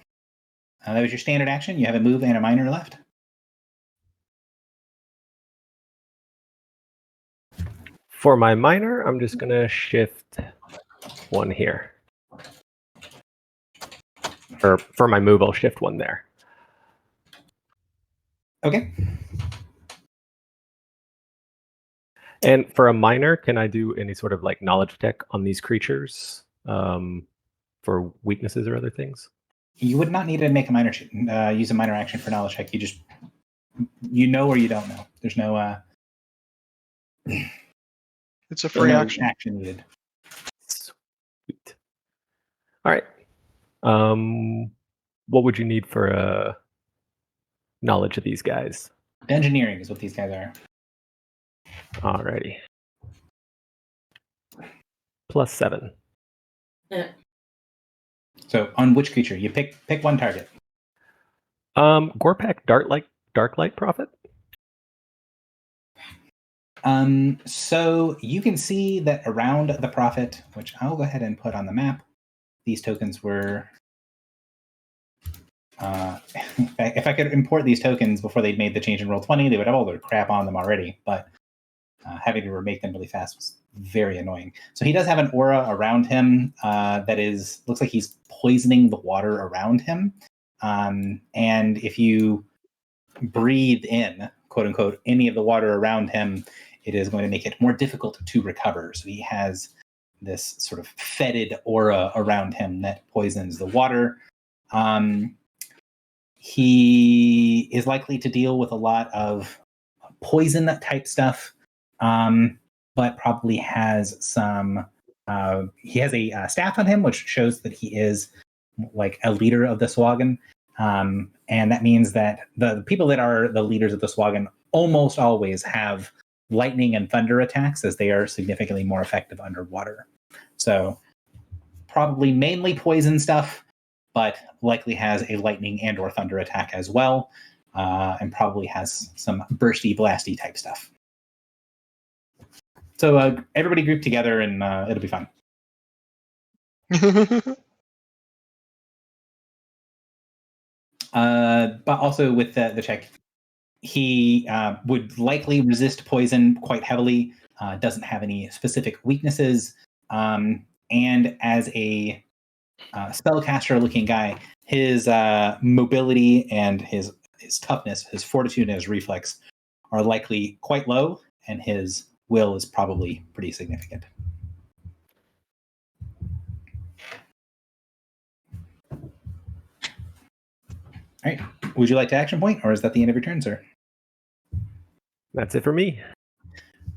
That was your standard action. You have a move and a minor left. For my minor, I'm just going to shift 1 here. Or for my move, I'll shift 1 there. Okay. And for a minor, can I do any sort of like knowledge check on these creatures for weaknesses or other things? You would not need to make a minor use a minor action for knowledge check. You know or you don't know. There's no It's a free action. Action needed. Sweet. All right. What would you need for a knowledge of these guys? Engineering is what these guys are. Alrighty. +7. Yeah. So on which creature? You pick one target. Gorpak Dark Light Prophet. So you can see that around the Prophet, which I'll go ahead and put on the map, these tokens were. If I could import these tokens before they'd made the change in Roll20, they would have all their crap on them already. But having to remake them really fast was very annoying. So he does have an aura around him that looks like he's poisoning the water around him. And if you breathe in, quote unquote, any of the water around him, it is going to make it more difficult to recover. So he has this sort of fetid aura around him that poisons the water. He is likely to deal with a lot of poison type stuff, but probably has some. He has a staff on him, which shows that he is like a leader of the Swagan. And that means that the people that are the leaders of the Swagan almost always have lightning and thunder attacks, as they are significantly more effective underwater. So probably mainly poison stuff, but likely has a lightning and or thunder attack as well, and probably has some bursty, blasty type stuff. So everybody group together, and it'll be fun. But also with the check, he would likely resist poison quite heavily. Doesn't have any specific weaknesses, and as a spellcaster-looking guy, his mobility and his toughness, his fortitude, and his reflex are likely quite low, and his will is probably pretty significant. All right. Would you like to action point, or is that the end of your turn, sir? That's it for me.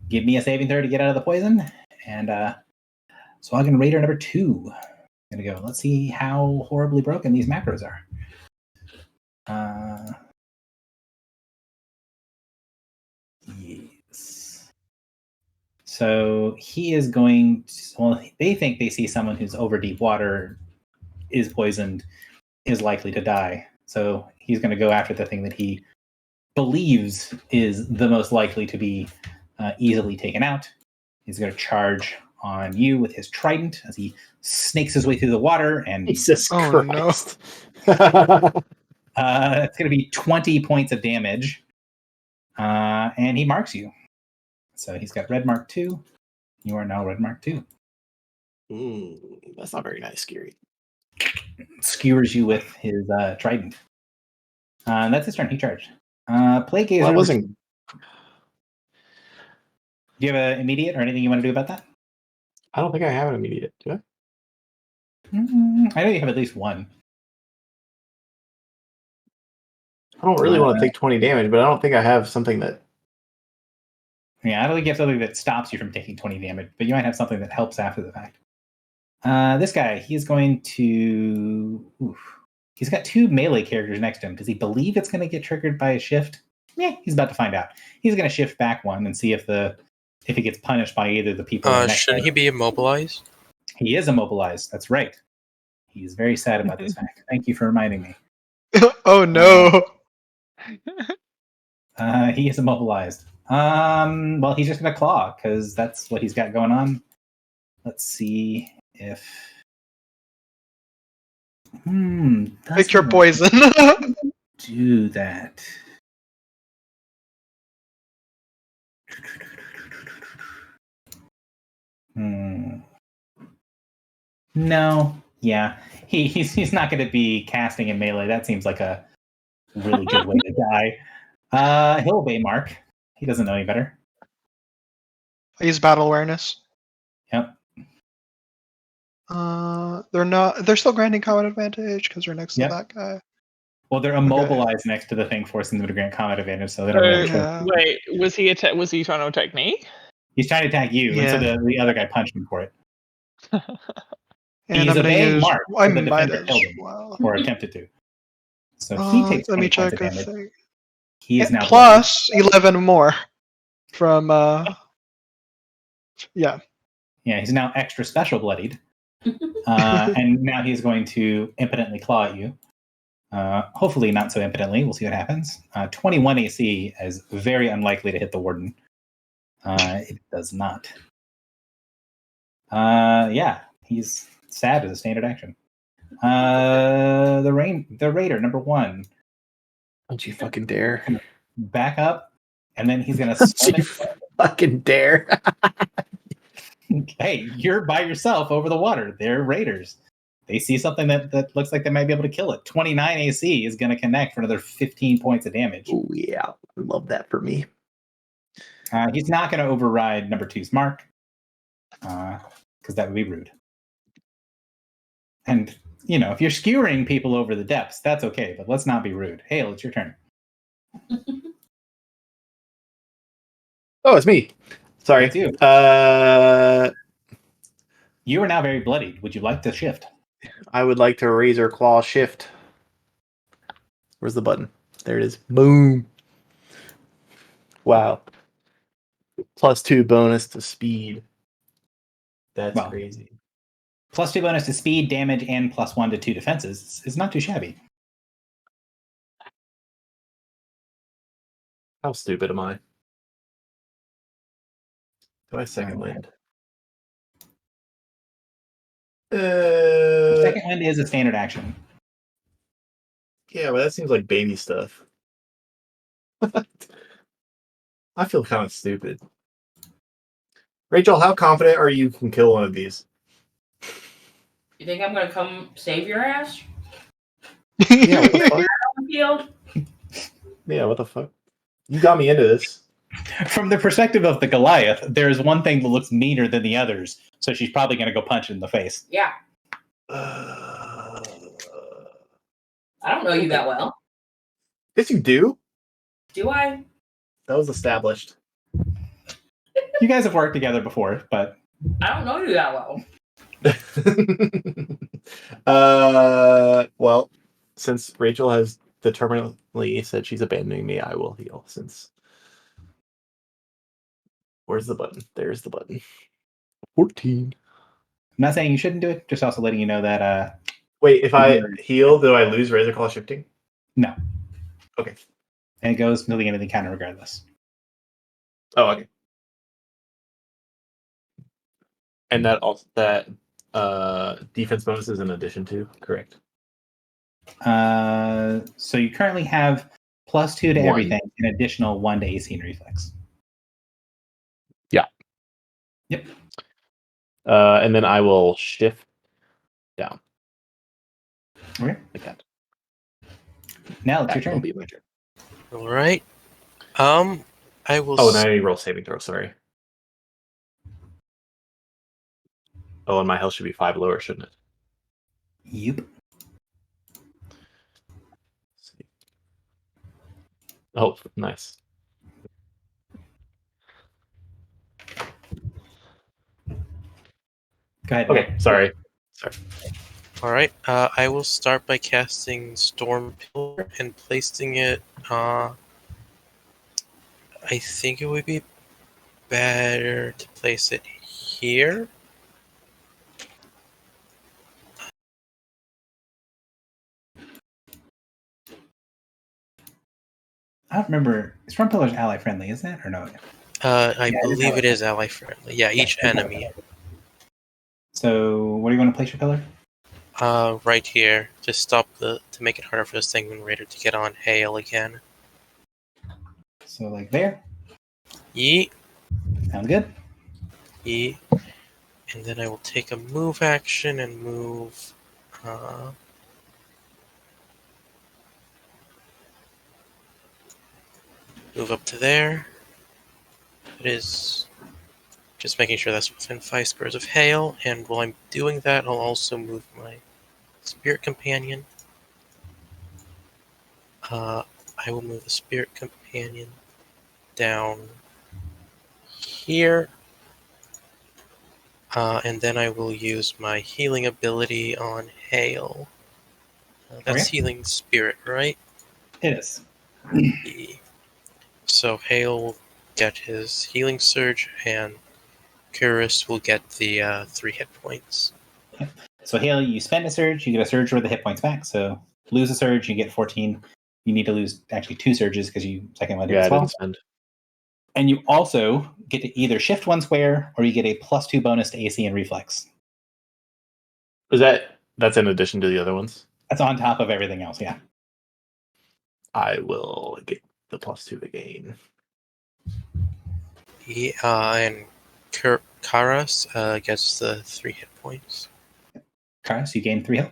Give me a saving throw to get out of the poison, and so I'm going to Raider number 2. Gonna go. Let's see how horribly broken these macros are. Yes. So he is going to, well, they think they see someone who's over deep water, is poisoned, is likely to die. So he's going to go after the thing that he believes is the most likely to be easily taken out. He's going to charge on you with his trident as he snakes his way through the water. And Jesus Christ. It's going to be 20 points of damage. And he marks you. So he's got red mark 2. You are now red mark 2. That's not very nice, Scary. Skewers you with his trident. That's his turn. He charged. Plague Gazer. Well, I wasn't. Do you have an immediate or anything you want to do about that? I don't think I have an immediate. Do I? I know you have at least one. I don't really want to take 20 damage, but I don't think I have something that. Yeah, I don't think you have something that stops you from taking 20 damage, but you might have something that helps after the fact. This guy, he is going to. He's got 2 melee characters next to him. Does he believe it's going to get triggered by a shift? Yeah, he's about to find out. He's going to shift back one and see if he gets punished by either the people. Should he be immobilized? He is immobilized. That's right. He's very sad about this fact. Thank you for reminding me. Oh no. He is immobilized. Well, he's just going to claw because that's what he's got going on. Let's see if. Pick your poison. Do that. No. Yeah. He's not going to be casting in melee. That seems like a really good way to die. He'll obey Mark. He doesn't know any better. I use battle awareness. Yep. They're still granting combat advantage because they're next to that guy. Well, they're immobilized next to the thing, forcing them to grant combat advantage, so they don't really Wait, was he trying to attack me? He's trying to attack you, and so the other guy punched him for it. And he's I'm gonna obeying use. Mark, I the might defender have. killed him, Wow. or attempted to. So he takes 20 points of damage. He is now plus 11 more from. Yeah. Yeah, he's now extra special bloodied. And now he's going to impotently claw at you. Hopefully not so impotently. We'll see what happens. 21 AC is very unlikely to hit the warden. It does not. Yeah, he's sad as a standard action. The Raider, number 1. Don't you fucking dare. Back up, and then he's going to Don't you fucking dare. Hey, you're by yourself over the water. They're raiders. They see something that looks like they might be able to kill it. 29 AC is going to connect for another 15 points of damage. Oh, yeah. I love that for me. He's not going to override number 2's mark, because that would be rude. And, if you're skewering people over the depths, that's okay, but let's not be rude. Hale, it's your turn. Oh, it's me. Sorry. It's you. You are now very bloodied. Would you like to shift? I would like to razor claw shift. Where's the button? There it is. Boom. Wow. +2 bonus to speed. That's crazy. +2 bonus to speed, damage, and +1 to 2 defenses is not too shabby. How stupid am I? Do I second wind? Second wind is a standard action. Yeah, but that seems like baby stuff. I feel kind of stupid. Rachel, how confident are you can kill one of these? You think I'm gonna come save your ass? Yeah, what the fuck? On the field? Yeah, what the fuck? You got me into this. From the perspective of the Goliath, there's one thing that looks meaner than the others, so she's probably going to go punch it in the face. Yeah. Uh, I don't know you that well. yes, you do. Do I? That was established. You guys have worked together before, but I don't know you that well. Well, since Rachel has determinedly said she's abandoning me, I will heal. Since where's the button? There's the button. 14. I'm not saying you shouldn't do it. Just also letting you know that. Wait, if I heal, do I lose Razor Claw shifting? No. Okay. And it goes to the end of the encounter regardless. Oh, okay. And that also defense bonus is in addition to, correct? So you currently have +2 to 1. everything, an additional 1 to AC and reflex. Yeah. Yep. And then I will shift down. Okay. Like that. Now it's your That will turn. be my turn. All right. I will. Oh, now you roll saving throw. Sorry. Oh, and my health should be 5 lower, shouldn't it? Yep. Let's see. Oh, nice. Go ahead. Okay, sorry. All right. I will start by casting Storm Pillar and placing it. I think it would be better to place it here. I don't remember. Storm Pillar's ally friendly, isn't it? Or no? I Yeah, believe it is ally friendly. Yeah, each enemy. So where do you want to place your pillar? Right here to make it harder for this Thingman Raider to get on Hail again. So like there. Yeet. Sounds good. Yeet. And then I will take a move action and move. Move up to there. It is just making sure that's within 5 squares of hail, and while I'm doing that, I'll also move my Spirit Companion. I will move the Spirit Companion down here, and then I will use my healing ability on hail. That's Okay. healing spirit, right? It is. So Hale will get his healing surge, and Curus will get the 3 hit points. So Hale, you spend a surge, you get a surge for the hit points back. So lose a surge, you get 14. You need to lose actually 2 surges because you second one did as I well. didn't spend. And you also get to either shift 1 square or you get a +2 bonus to AC and reflex. That's in addition to the other ones? That's on top of everything else, yeah. I will get the +2 again. And Karas gets the 3 hit points. Okay, so you gain 3 health.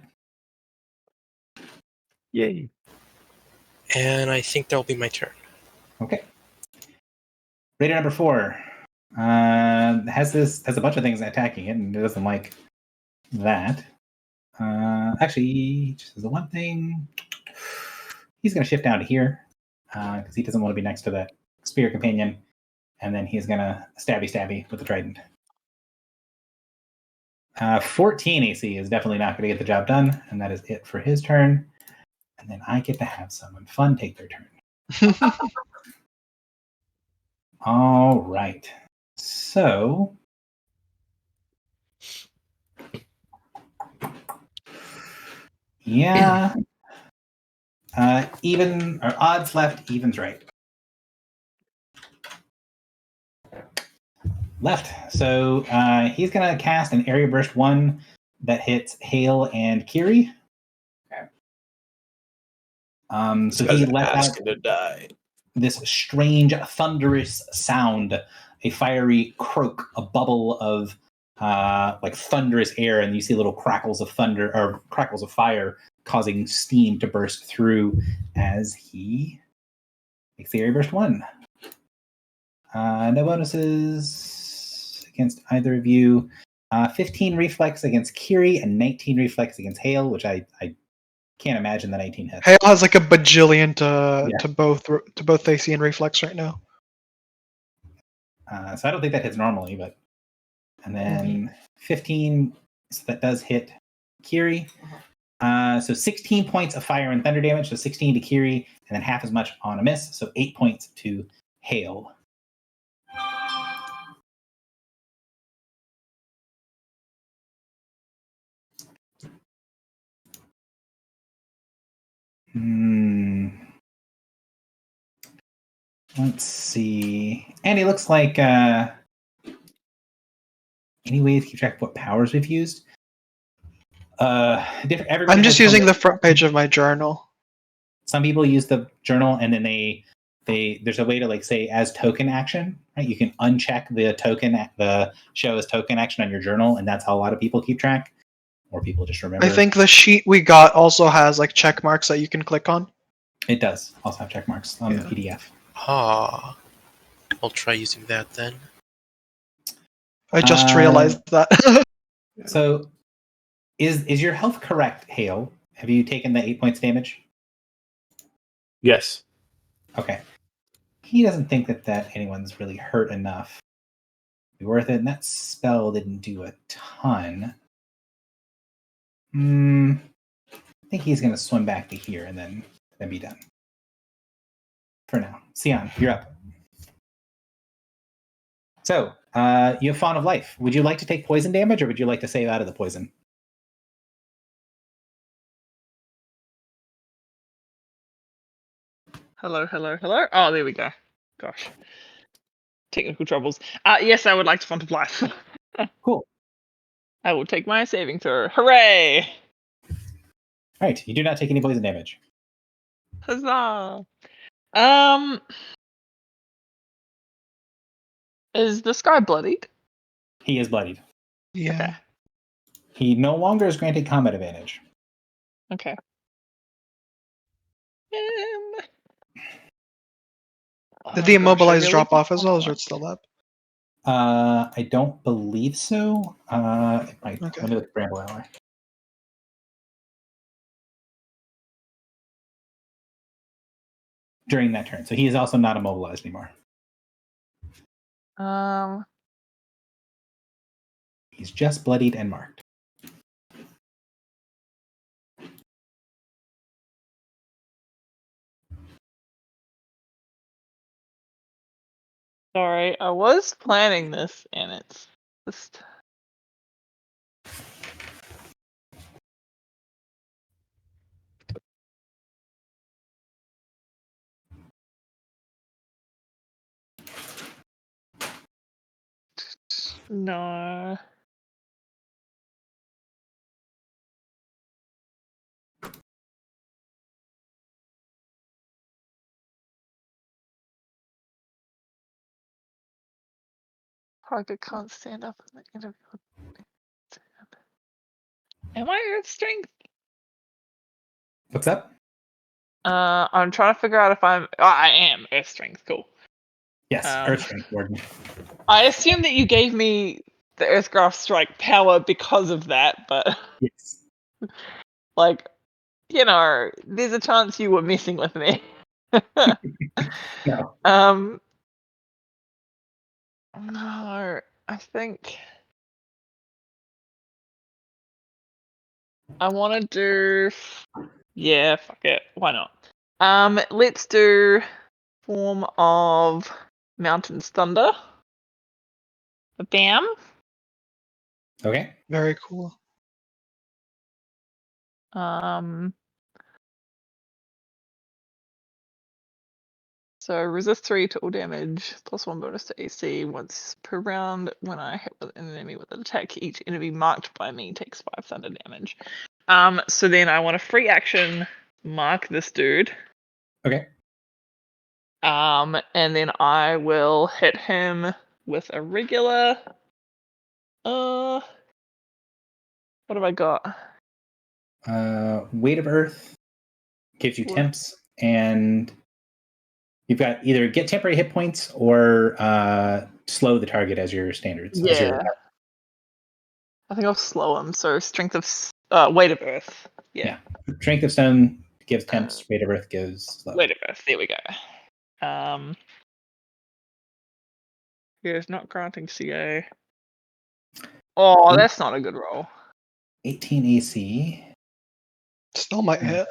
Yay. And I think that'll be my turn. Okay. Raider number 4 has a bunch of things attacking it, and it doesn't like that. Actually, just the one thing, he's going to shift down to here because he doesn't want to be next to that Spirit Companion, and then he's going to stabby with the trident. 14 AC is definitely not going to get the job done, and that is it for his turn. And then I get to have someone fun take their turn. All right. So yeah. Even or odds left, evens right. left. So he's going to cast an Area Burst 1 that hits Hale and Kiri. Okay. So he left out to die. this strange, thunderous sound, a fiery croak, a bubble of like thunderous air, and you see little crackles of thunder or crackles of fire causing steam to burst through as he makes the Area Burst 1. No bonuses against either of you. 15 reflex against Kiri and 19 reflex against Hale, which I can't imagine that 18 hits. Hale has like a bajillion Yeah. to both AC and reflex right now. So I don't think that hits normally, but and then 15, so that does hit Kiri. So 16 points of fire and thunder damage, so 16 to Kiri, and then half as much on a miss, so 8 points to Hale. Let's see. And it looks like any way to keep track of what powers we've used. I'm just using the front page of my journal. Some people use the journal, and then they there's a way to like say as token action, right? You can uncheck the token, the show as token action on your journal, and that's how a lot of people keep track. Or people just remember. I think the sheet we got also has like check marks that you can click on. It does also have check marks on the PDF. Ah, I'll try using that then. I just realized that. So, is your health correct, Hale? Have you taken the 8 points damage? Yes. Okay. He doesn't think that anyone's really hurt enough to be worth it, and that spell didn't do a ton. I think he's going to swim back to here and then be done. For now. Sion, you're up. So, you have Fawn of Life. Would you like to take poison damage, or would you like to save out of the poison? Hello. Oh, there we go. Gosh. Technical troubles. Yes, I would like to Font of Life. Cool. I will take my saving throw. Hooray! All right, you do not take any poison damage. Huzzah! Is this guy bloodied? He is bloodied. Yeah. Okay. He no longer is granted combat advantage. Okay. Did the immobilize drop off as well, or is it still up? I don't believe so. It might. Okay. Let me look at Bramble Ally. During that turn, so he is also not immobilized anymore. He's just bloodied and marked. Sorry, I was planning this, and it's just. No. Parker can't stand up in the interview. Am I Earth Strength? What's up? I'm trying to figure out if I'm. Oh, I am Earth Strength. Cool. Yes, Earth Strength, Warden. I assume that you gave me the Earthgraph Strike power because of that, but Yes. like, you know, there's a chance you were messing with me. No. No, I think I want to do. Yeah, fuck it. Why not? Let's do form of Mountain's Thunder. Bam. Okay. Very cool. So resist 3 to all damage, +1 bonus to AC once per round. When I hit with an enemy with an attack, each enemy marked by me takes 5 thunder damage. So then I want a free action mark this dude. Okay. And then I will hit him with a regular. What have I got? Weight of Earth gives you temps, and you've got either get temporary hit points or slow the target as your standards. Yeah. I think I'll slow him. So strength of weight of Earth. Yeah. Strength of Stone gives temps. Weight of Earth gives slow. Weight of Earth. There we go. It's not granting CA. Oh, that's not a good roll. 18 AC. Still might hit.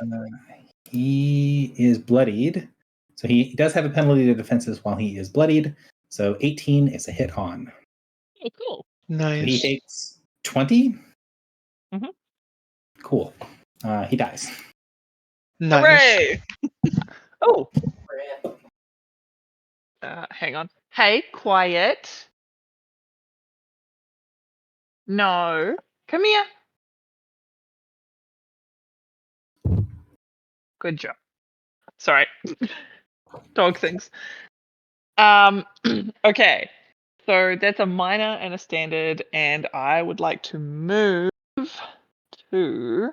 He is bloodied. So he does have a penalty to defenses while he is bloodied. So 18 is a hit on. Oh, cool. Nice. So he takes 20. Mm-hmm. Cool. He dies. Nice. Hooray! Oh. Hang on. Hey, quiet. No. Come here. Good job. Sorry. Dog things. Okay. So that's a minor and a standard, and I would like to move to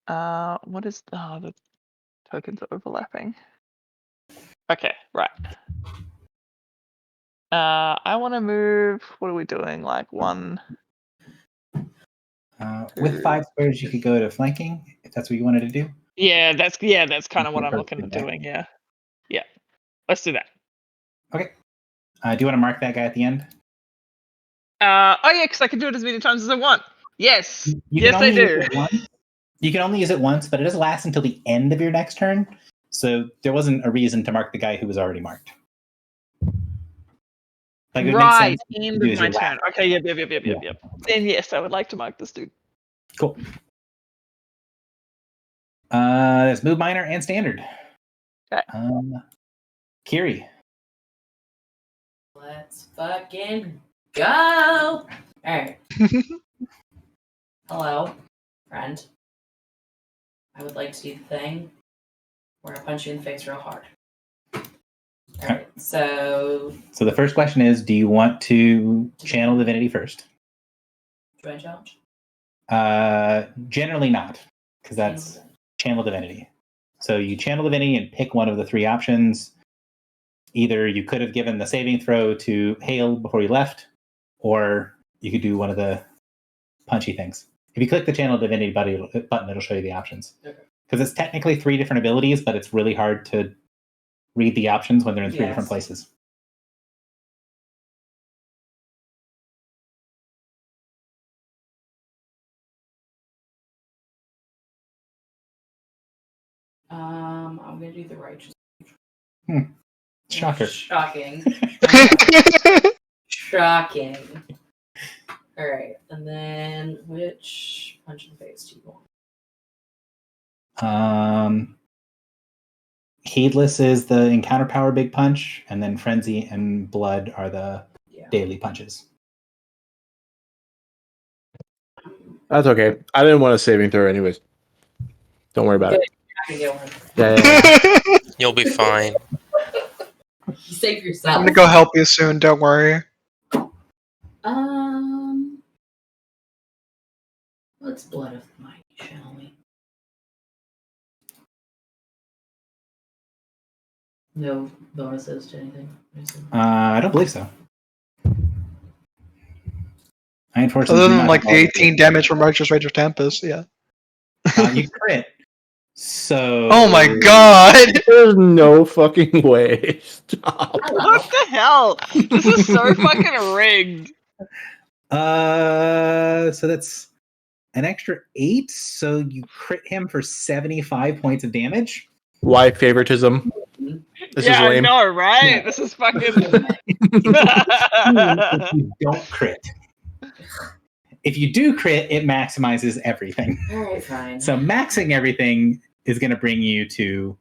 what is the tokens are overlapping. Okay, right. I want to move. What are we doing? Like 1. With 5 squares, you could go to flanking if that's what you wanted to do. Yeah, that's kind of what I'm looking at doing. Yeah. Let's do that. Okay. Do you want to mark that guy at the end? Oh yeah, because I can do it as many times as I want. Yes. Yes, I do. You can only use it once, but it does last until the end of your next turn. So there wasn't a reason to mark the guy who was already marked. Like, Right, end of my turn. Okay, yep. Then yes, I would like to mark this dude. Cool. There's move minor and standard. Okay. Kiri. Let's fucking go. Alright. Hello, friend. I would like to do the thing where I punch you in the face real hard. Alright, so the first question is, do you want to channel divinity first? join challenge? Generally not, because that's channel divinity. So you channel divinity and pick one of the 3 options. Either you could have given the saving throw to Hale before you left, or you could do one of the punchy things. If you click the channel divinity button, it'll show you the options. Because it's technically 3 different abilities, but it's really hard to read the options when they're in 3 different places. I'm gonna do the righteous. Shocker. Shocking. Shocking. Alright, and then which punch in the face do you want? Heedless is the encounter power big punch, and then Frenzy and Blood are the daily punches. That's okay. I didn't want a saving throw anyways. Don't worry about it. I can get one. Yeah. You'll be fine. You save yourself. I'm gonna go help you soon. Don't worry. Let's Blood of the Mighty, shall we? No bonuses to anything? I don't believe so. I unfortunately Other than like the 18 damage from Righteous Rage of Tempest, yeah. You crit. So. Oh my god! There's no fucking way. Stop. What the hell? This is so fucking rigged. So that's an extra 8. So you crit him for 75 points of damage. Why favoritism? This is lame. I know, right? This is fucking. You don't crit. If you do crit, it maximizes everything. Alright, fine. So maxing everything is going to bring you to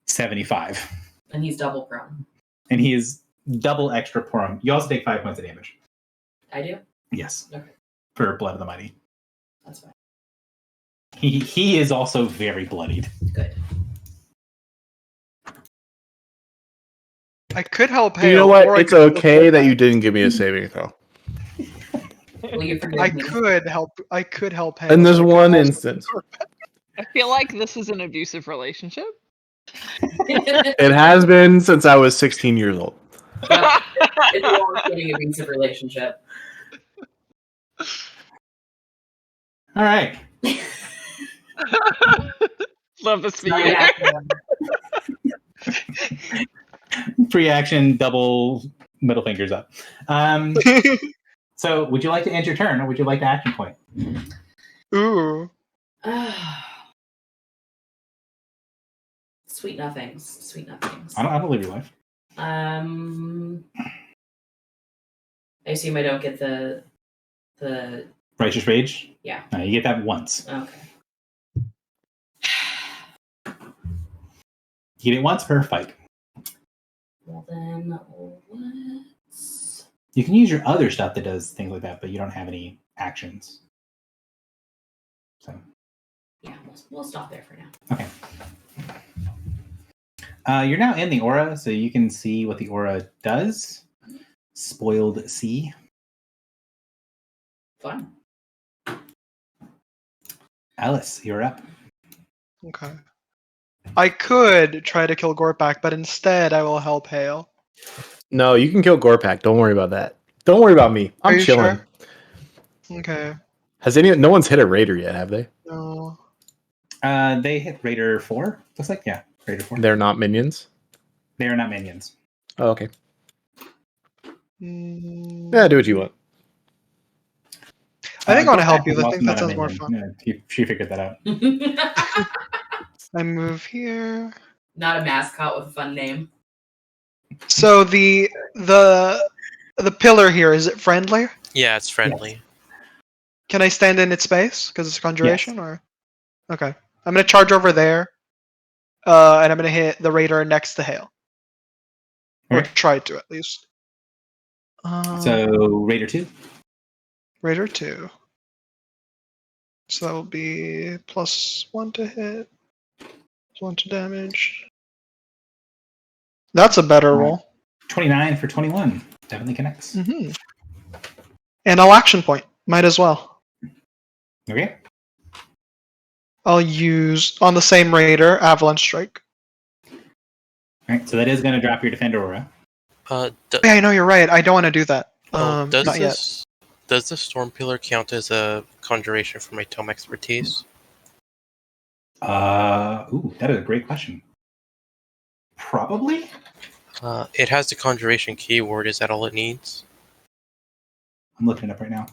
75. And he's double prone. And he is double extra prone. You also take 5 points of damage. I do? Yes. Okay. For Blood of the Mighty. That's fine. He is also very bloodied. Good. I could help. You know what? It's okay that you didn't give me a saving throw. Will you forgive I me? could help. I could help. In this one instance, I feel like this is an abusive relationship. it has been since I was 16 years old. It's a long-standing abusive relationship. All right. Love this for Not you. yet. Free action, double middle fingers up. So, would you like to end your turn, or would you like the action point? Ooh. Sweet nothings. Sweet nothings. I don't live your life. I assume I don't get the Righteous Rage? Yeah. No, you get that once. Okay. You get it once per fight. Well then, let's. You can use your other stuff that does things like that, but you don't have any actions. So. Yeah, we'll stop there for now. Okay. You're now in the aura, so you can see what the aura does. Spoiled Sea. Fun. Alice, you're up. Okay. I could try to kill Gorpak, but instead I will help Hale. No, you can kill Gorpak. Don't worry about that. Don't worry about me. Are I'm you chilling. Sure? Okay. No one's hit a Raider yet, have they? No. They hit Raider 4. Looks like, yeah. Raider 4. They're not minions? They are not minions. Oh, okay. Mm, Yeah, do what you want. I think I want to help Gorpak you. is I also think that not a sounds more minion. fun. Yeah, she figured that out. I move here. Not a mascot with a fun name. So the pillar here, is it friendly? Yeah, it's friendly. Can I stand in its space because it's conjuration? Or okay, I'm gonna charge over there, and I'm gonna hit the raider next to Hale, or Okay. try to at least. So, Raider 2. Raider 2. So that will be +1 to hit, +1 to damage. That's a better roll. 29 for 21. Definitely connects. Mm-hmm. And I'll action point. Might as well. Okay. I'll use on the same raider Avalanche Strike. All right. So that is going to drop your Defender Aura. Yeah, I know you're right. I don't want to do that. Does not yet. Does the Storm Pillar count as a conjuration for my tome expertise? Ooh, that is a great question. Probably. It has the conjuration keyword. Is that all it needs? I'm looking it up right now.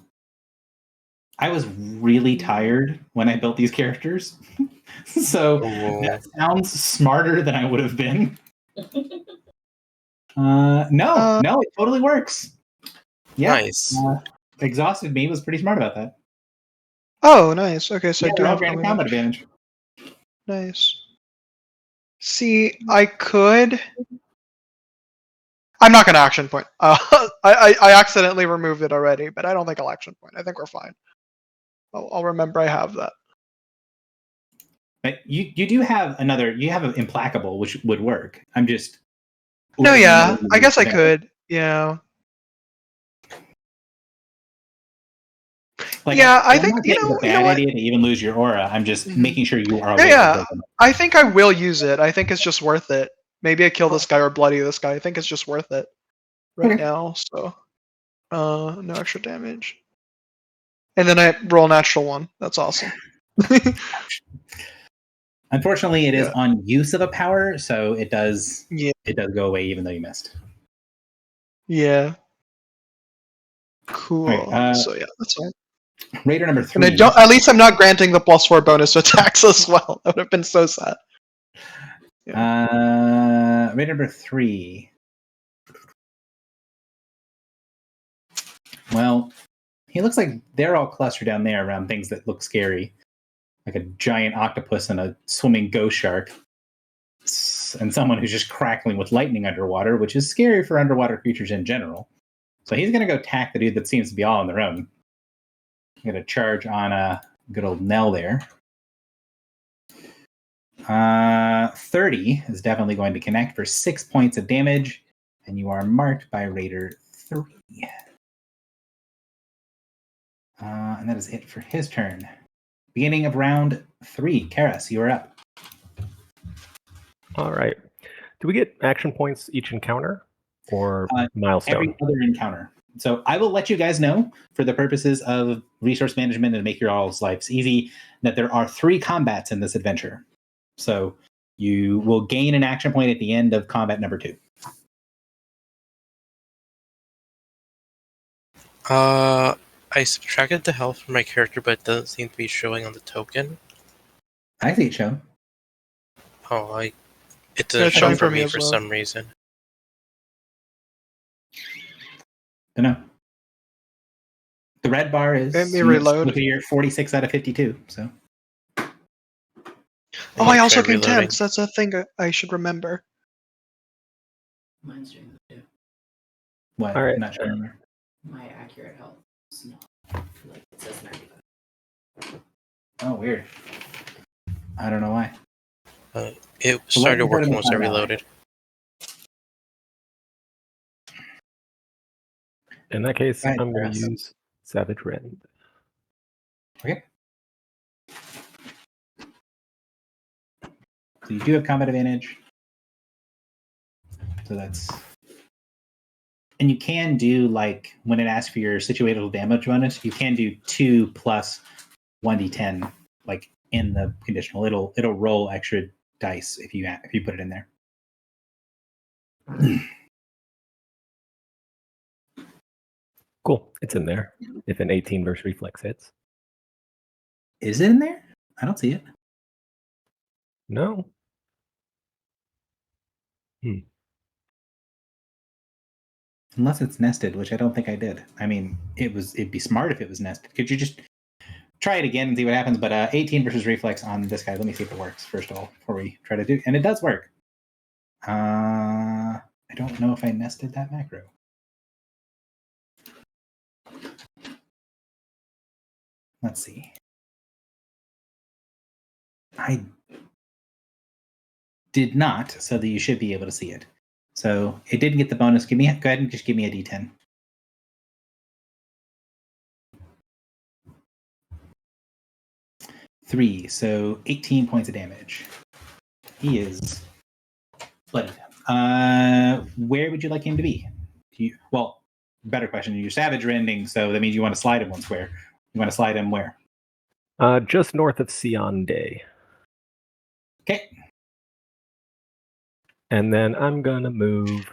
I was really tired when I built these characters, so that sounds smarter than I would have been. No, it totally works. Yeah, Nice. Exhausted Me was pretty smart about that. Oh, nice. Okay, so Yeah, I do have random combat advantage. Nice. See, I could. I'm not going to action point. I accidentally removed it already, but I don't think I'll action point. I think we're fine. I'll remember I have that. But you do have another. You have an Implacable, which would work. I'm just. No, yeah. I guess I could. Yeah. Yeah, I think it's a bad idea to even lose your aura. I'm just making sure you are. Yeah. I think I will use it. I think it's just worth it. Maybe I kill this guy or bloody this guy. I think it's just worth it right now. So, no extra damage. And then I roll natural 1. That's awesome. Unfortunately, it is on use of a power, so it does. Yeah. It does go away even though you missed. Yeah. Cool. Right, so yeah, that's fine. Raider number 3. And at least I'm not granting the +4 bonus to attacks as well. That would have been so sad. Yeah. Raider number 3. Well, he looks like they're all clustered down there around things that look scary. Like a giant octopus and a swimming ghost shark. ice and someone who's just crackling with lightning underwater, which is scary for underwater creatures in general. So he's going to go attack the dude that seems to be all on their own. I'm going to charge on a good old Nell there. 30 is definitely going to connect for 6 points of damage, and you are marked by Raider 3. And that is it for his turn. Beginning of round 3. Karas, you are up. All right. Do we get action points each encounter or milestone? Every other encounter. So I will let you guys know, for the purposes of resource management and make your all's lives easy, that there are 3 combats in this adventure. So you will gain an action point at the end of combat number 2. I subtracted the health from my character, but it doesn't seem to be showing on the token. I see it shown. Oh, it doesn't it's show showing for for me me as for well. some reason. Don't know. The red bar is Let me reload. You're 46 out of 52. So. Oh, I also Try gained 10, reloading. so that's a thing I should remember. Mine's doing that too. What? All right. I'm not sure. Remember. My accurate health is not like it says 95. Oh, weird. I don't know why. It So started what working did once I find out? reloaded. In that case, Right, I'm going yes. to use Savage Rend. Okay. So you do have combat advantage. So that's... And you can do, like, when it asks for your situational damage bonus, you can do 2 plus 1d10, like, in the conditional. It'll roll extra dice if you put it in there. Cool. It's in there. If an 18 versus reflex hits. Is it in there? I don't see it. No. Unless it's nested, which I don't think I did. I mean, it'd be smart if it was nested. Could you just try it again and see what happens? But 18 versus reflex on this guy. Let me see if it works first of all before we try to do. And it does work. I don't know if I nested that macro. Let's see. I did not, so that you should be able to see it. So it didn't get the bonus. Go ahead and just give me a d10. Three, so 18 points of damage. He is bloodied. Where would you like him to be? Well, better question. You're savage rending, so that means you want to slide him one square. You want to slide him where? Just north of Sion Day. Okay. And then I'm going to move...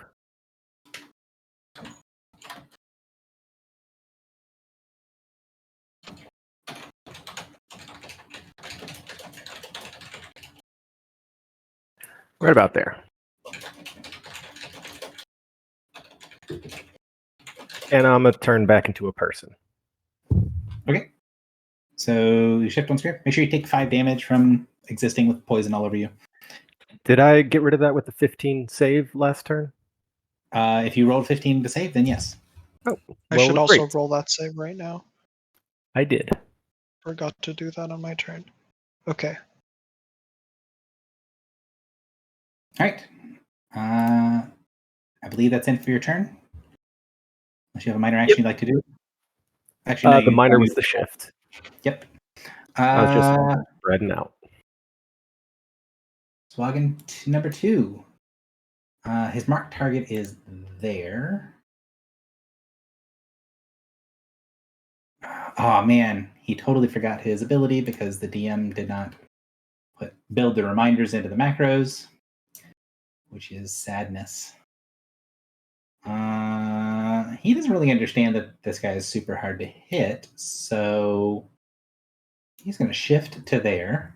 right about there. And I'm going to turn back into a person. Okay. So you shift one square. Make sure you take 5 damage from existing with poison all over you. Did I get rid of that with the 15 save last turn? If you rolled 15 to save, then yes. Oh, I should also great. roll that save right now. I did. Forgot to do that on my turn. Okay. All right. I believe that's it for your turn. Unless you have a minor action you'd like to do. Actually, no. The minor was the shift. Yep. I was just spreading out. Swaggin number 2. His marked target is there. Oh man, he totally forgot his ability because the DM did not build the reminders into the macros, which is sadness. He doesn't really understand that this guy is super hard to hit, so he's going to shift to there,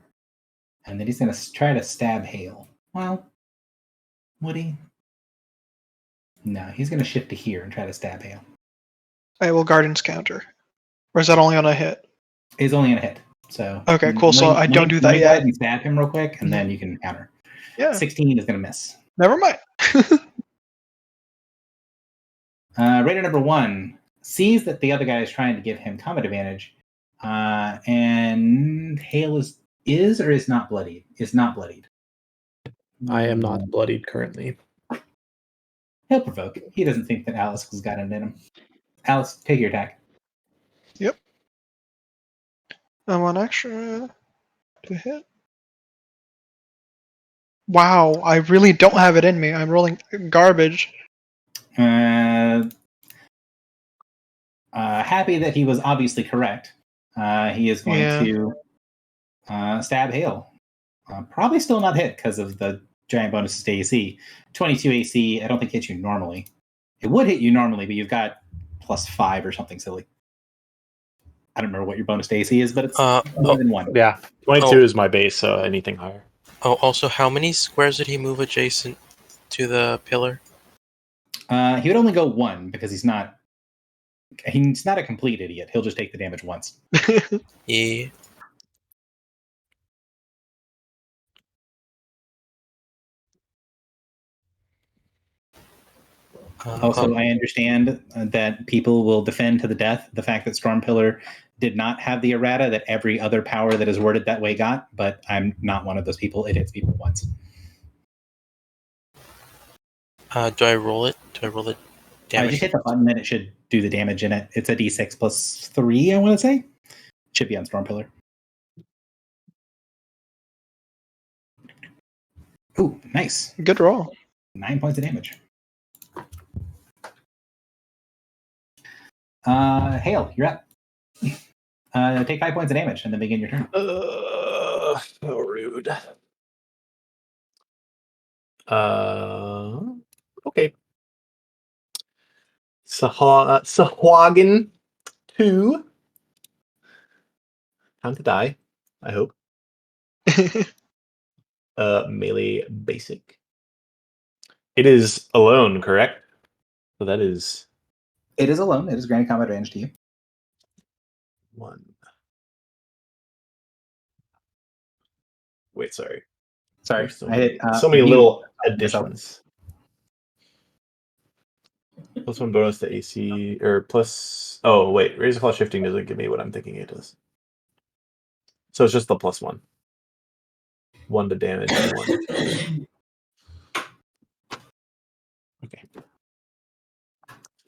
and then he's going to try to stab Hale. Well, would he? No, he's going to shift to here and try to stab Hale. I will Guardian's counter. Or is that only on a hit? He's only going to hit. So okay, cool. So I don't do that Go yet. ahead and stab him real quick, and then you can counter. Yeah. 16 is going to miss. Never mind. Raider number 1 sees that the other guy is trying to give him combat advantage, and Hale is or is not bloodied? Is not bloodied. I am not bloodied currently. He'll provoke. He doesn't think that Alice has got it in him. Alice, take your attack. Yep. I want extra to hit. Wow, I really don't have it in me. I'm rolling garbage. Happy that he was obviously correct. He is going to stab Hale. Probably still not hit because of the giant bonuses to AC. 22 AC, I don't think hits you normally. It would hit you normally, but you've got +5 or something silly. I don't remember what your bonus to AC is, but it's more than 1. Yeah, 22 is my base, so anything higher. Oh, also, how many squares did he move adjacent to the pillar? He would only go 1 because he's not a complete idiot. He'll just take the damage once. Yeah. Also, I understand that people will defend to the death the fact that Storm Pillar did not have the errata that every other power that is worded that way got, but I'm not one of those people. It hits people once. Do I roll it? Do I roll it damage? Just hit the button and it should do the damage in it. It's a d6 plus 3, I want to say. It should be on Storm Pillar. Ooh, nice. Good roll. 9 points of damage. Hale, you're up. Take 5 points of damage and then begin your turn. So rude. Okay. Sahwagen 2. Time to die, I hope. Melee basic. It is alone, correct? So that is... It is alone. It is granted combat advantage to you. 1. Wait, sorry. Sorry, So I hit so many little myself. additions. +1 bonus to AC, or plus... Oh, wait. Razor Claw Shifting doesn't give me what I'm thinking it does. So it's just the +1. 1 to damage and 1. Okay.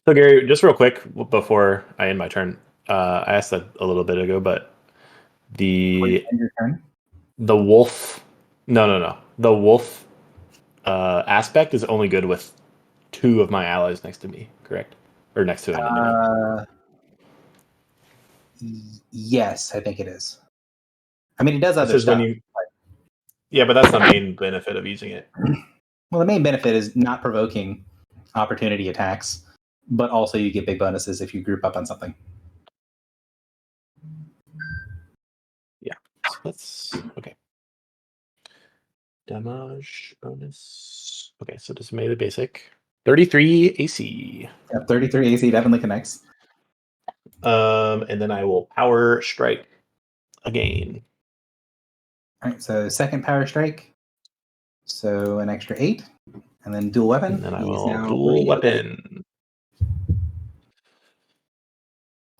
So Gary, just real quick before I end my turn, I asked that a little bit ago, but the wolf, no, the wolf aspect is only good with 2 of my allies next to me, correct? Or next to an enemy. Yes, I think it is. I mean, it does other stuff. Yeah, but that's the main benefit of using it. Well, the main benefit is not provoking opportunity attacks, but also you get big bonuses if you group up on something. Yeah, so that's okay. Damage bonus. Okay, so just melee basic. 33 AC. Yeah, 33 AC definitely connects. And then I will power strike again. All right, so second power strike. So an extra 8, and then dual weapon. And then I will dual weapon.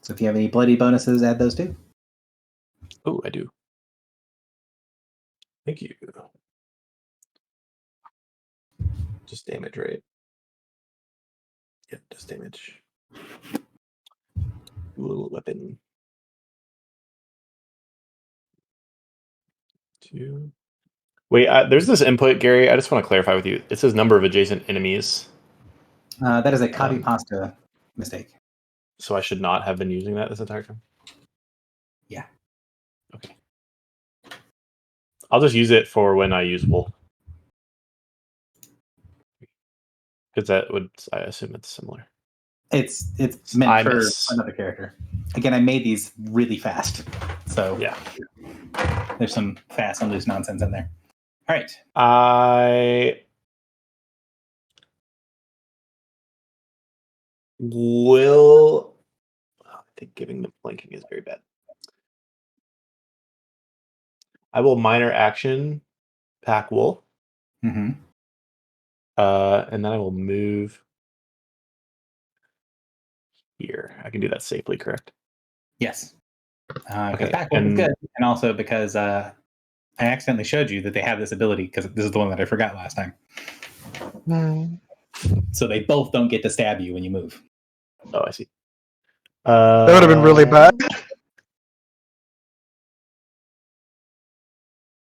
So if you have any bloody bonuses, add those too. Oh, I do. Thank you. Just damage, right? Yeah, just damage. Dual weapon. 2. Wait, there's this input, Gary. I just want to clarify with you. It says number of adjacent enemies. That is a copy pasta mistake. So I should not have been using that this entire time? Yeah. Okay. I'll just use it for when I use wolf. Because that would, I assume it's similar. It's meant for another character. Again, I made these really fast. So yeah, there's some fast and loose nonsense in there. All right. I will... I think giving them flanking is very bad. I will minor action pack wolf. Mm-hmm. And then I will move here. I can do that safely, correct? Yes. Because Okay, back is good, and also because I accidentally showed you that they have this ability, because this is the one that I forgot last time. So they both don't get to stab you when you move. Oh, I see. That would have been really bad.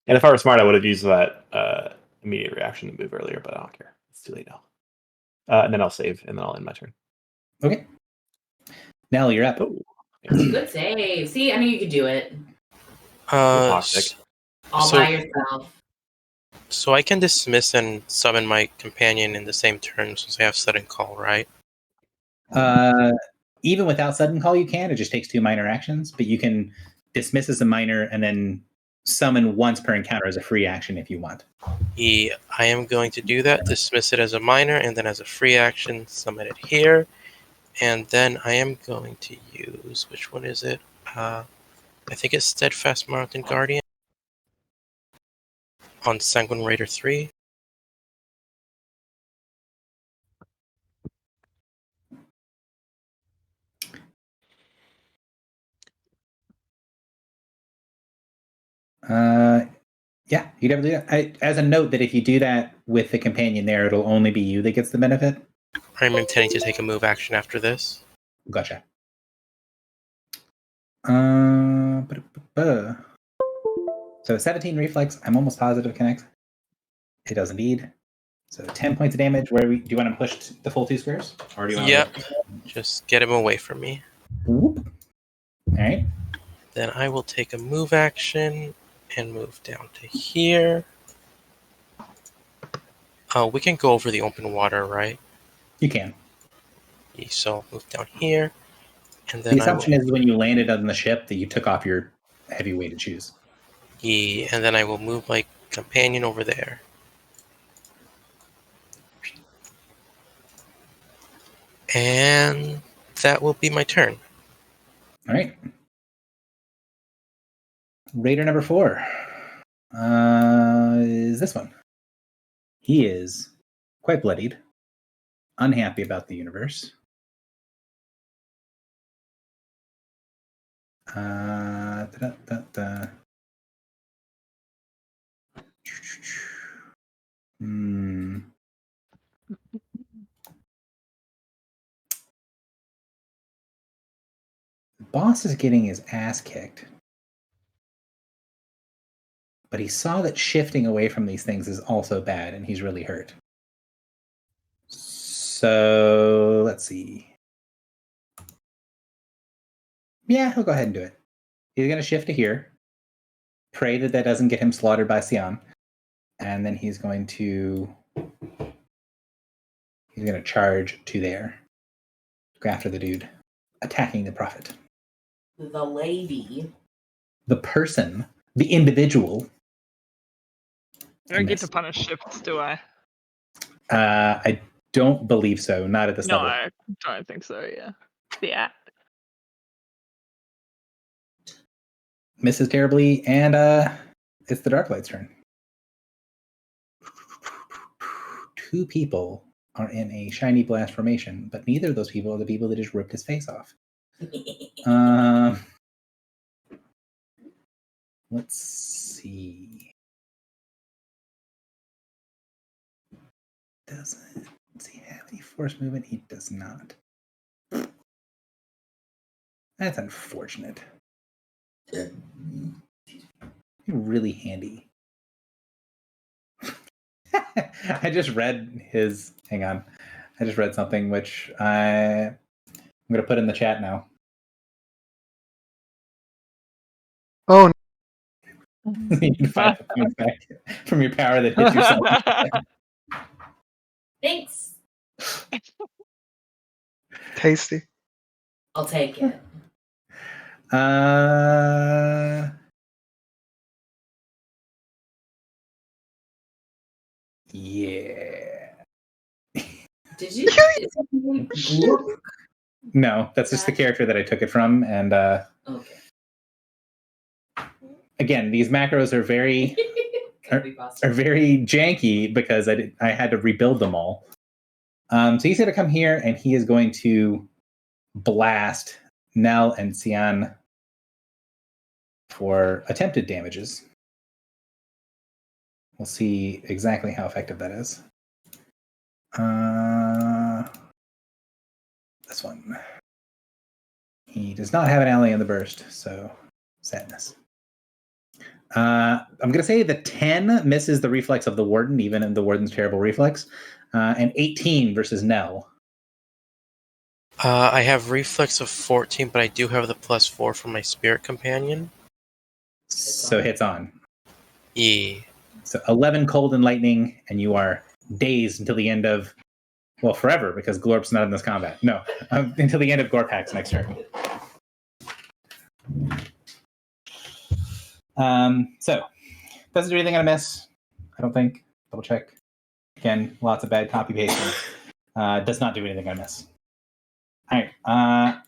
And if I were smart, I would have used that immediate reaction to move earlier, but I don't care. It's too late now. And then I'll save, and then I'll end my turn. Okay. Nell, you're up. Oh, Good save. See, I knew you could do it. toxic. All by yourself. So I can dismiss and summon my companion in the same turn since I have sudden call, right? Even without sudden call, you can. It just takes 2 minor actions, but you can dismiss as a minor and then summon once per encounter as a free action if you want. I am going to do that. Dismiss it as a minor, and then as a free action, summon it here. And then I am going to use, which one is it? I think it's Steadfast Mountain Guardian on Sanguine Raider 3. Yeah, you definitely do that. As a note, that if you do that with the companion there, it'll only be you that gets the benefit. I'm intending to take a move action after this. Gotcha. So 17 reflex. I'm almost positive connects. It does indeed. So 10 points of damage. Do you want to push the full 2 squares, or do you want? Yep. Just get him away from me. Whoop. All right. Then I will take a move action and move down to here. Oh, we can go over the open water, right? You can. So I'll move down here. And then the assumption is when you landed on the ship that you took off your heavy-weighted shoes. And then I will move my companion over there. And that will be my turn. All right. Raider number 4 is this one. He is quite bloodied, unhappy about the universe. The boss is getting his ass kicked. But he saw that shifting away from these things is also bad, and he's really hurt. So, let's see. Yeah, he'll go ahead and do it. He's going to shift to here. Pray that that doesn't get him slaughtered by Sion. And then he's going to charge to there. Go after the dude. Attacking the prophet. The lady. The person. The individual. I don't get to punish shifts, do I? I don't believe so. Not at this level. No, I don't think so, yeah. Yeah. Misses terribly, and it's the Darklight's turn. 2 people are in a shiny blast formation, but neither of those people are the people that just ripped his face off. Let's see. Does he have any force movement? He does not. That's unfortunate. Really handy. I just read his. Hang on. I just read something which I'm going to put in the chat now. Oh, You can find it comes back from your power that hits yourself. Thanks. tasty. I'll take it. Yeah. Did you? No, that's just the character that I took it from, and okay. Again, these macros are very are very janky because I had to rebuild them all. So he's going to come here and he is going to blast Nell and Xian for attempted damages. We'll see exactly how effective that is. This one. He does not have an ally in the burst, so sadness. I'm going to say the 10 misses the reflex of the Warden, even in the Warden's terrible reflex, and 18 versus Nell. I have reflex of 14, but I do have the +4 from my spirit companion. So hits on. Yeah. So 11 cold and lightning, and you are dazed until the end of, well, forever, because Glorp's not in this combat. No, until the end of Glorpak's next turn. So, doesn't do anything on a miss, I don't think. Double check. Again, lots of bad copy pasting. Does not do anything on a miss. All right.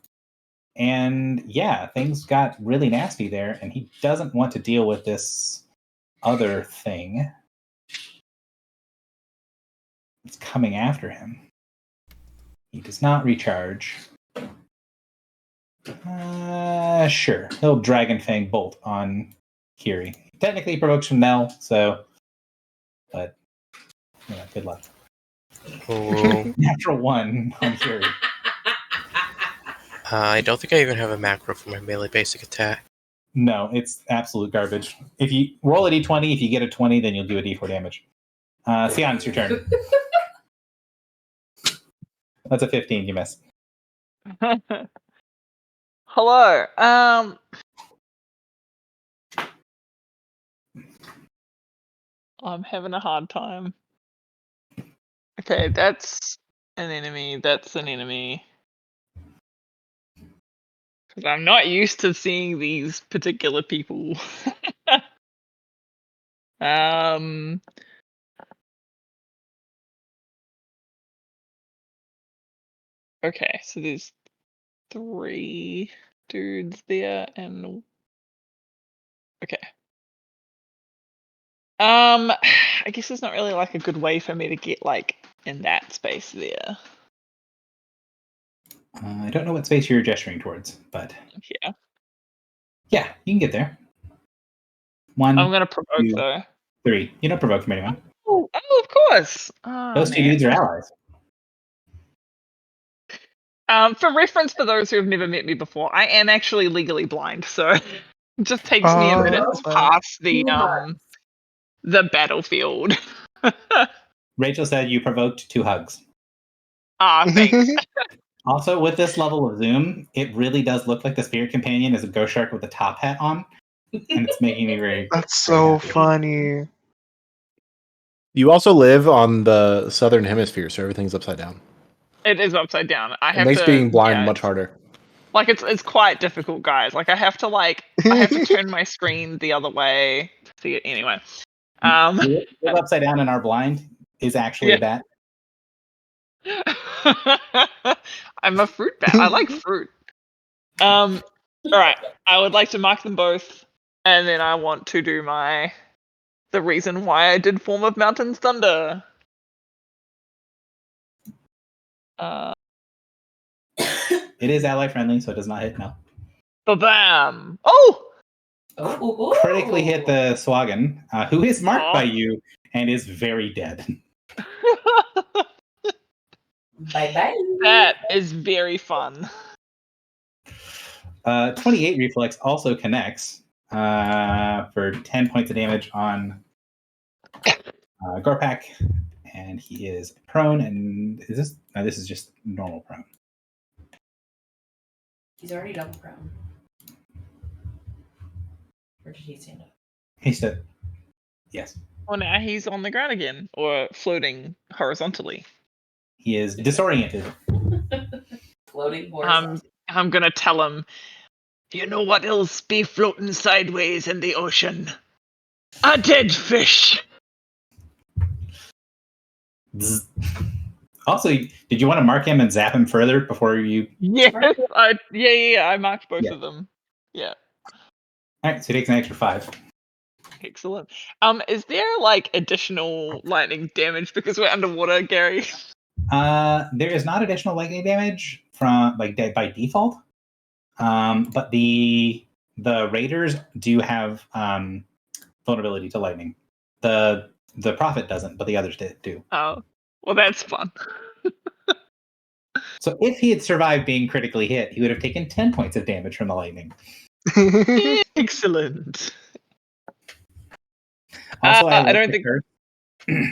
And yeah, things got really nasty there, and he doesn't want to deal with this other thing. It's coming after him. He does not recharge. Sure. He'll Dragon Fang Bolt on Kiri. Technically provokes from Nell, so... But, good luck. Oh. Natural 1 on Kiri. I don't think I even have a macro for my melee basic attack. No, it's absolute garbage. If you roll a d20, if you get a 20, then you'll do a d4 damage. Xian, it's your turn. That's a 15, you miss. Hello. I'm having a hard time. Okay, that's an enemy. That's an enemy. Because I'm not used to seeing these particular people. Okay, so there's 3 dudes there and okay. I guess there's not really like a good way for me to get like in that space there. I don't know what space you're gesturing towards, but yeah, you can get there. 1. I'm gonna provoke 2, though. 3. You don't provoke from anyone. Oh, of course. Those 2 dudes are allies. For reference, for those who have never met me before, I am actually legally blind, so it just takes me a minute to pass the battlefield. Rachel said you provoked 2 hugs. Thanks. Also, with this level of zoom, it really does look like the Spirit Companion is a ghost shark with a top hat on, and it's making me very. That's so funny. You also live on the southern hemisphere, so everything's upside down. It is upside down. It makes being blind much harder. Like it's quite difficult, guys. Like I have to turn my screen the other way to see it anyway. Live upside down and are blind is actually a bat. I'm a fruit bat. I like fruit. All right. I would like to mark them both, and then I want to do the reason why I did Form of Mountain's Thunder. It is ally friendly, so it does not hit now. Ba-bam! Oh! Critically hit the Swagan, who is marked by you and is very dead. Bye-bye. That is very fun. 28 reflex also connects for 10 points of damage on Gorpak, and he is prone. And is this? No, this is just normal prone. He's already double prone. Or did he stand up? He stood. Yes. Oh, now he's on the ground again, or floating horizontally. He is disoriented. Floating horizontally. I'm gonna tell him, you know what else be floating sideways in the ocean? A dead fish! Also, did you want to mark him and zap him further before you... Yes, I marked both of them. Yeah. Alright, so he takes an extra 5. Excellent. Is there like additional lightning damage because we're underwater, Gary? There is not additional lightning damage from by default, but the raiders do have vulnerability to lightning. The prophet doesn't, but the others do. Oh, well, that's fun. So if he had survived being critically hit, he would have taken 10 points of damage from the lightning. Excellent. Also, I don't think. curse.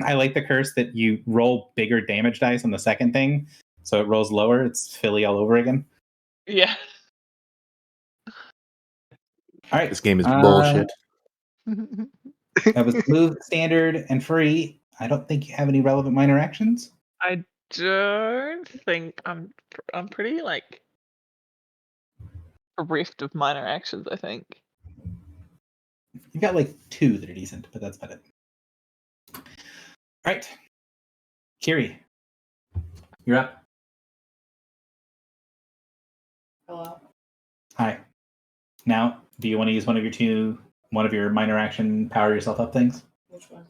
I like the curse that you roll bigger damage dice on the second thing, so it rolls lower. It's Philly all over again. Yeah. All right. This game is bullshit. That was smooth, standard, and free. I don't think you have any relevant minor actions. I don't think I'm pretty like bereft of minor actions, I think. You've got like 2 that are decent, but that's about it. All right. Kiri, you're up. Hello. Hi. Now, do you want to use one of your minor action power yourself up things? Which one?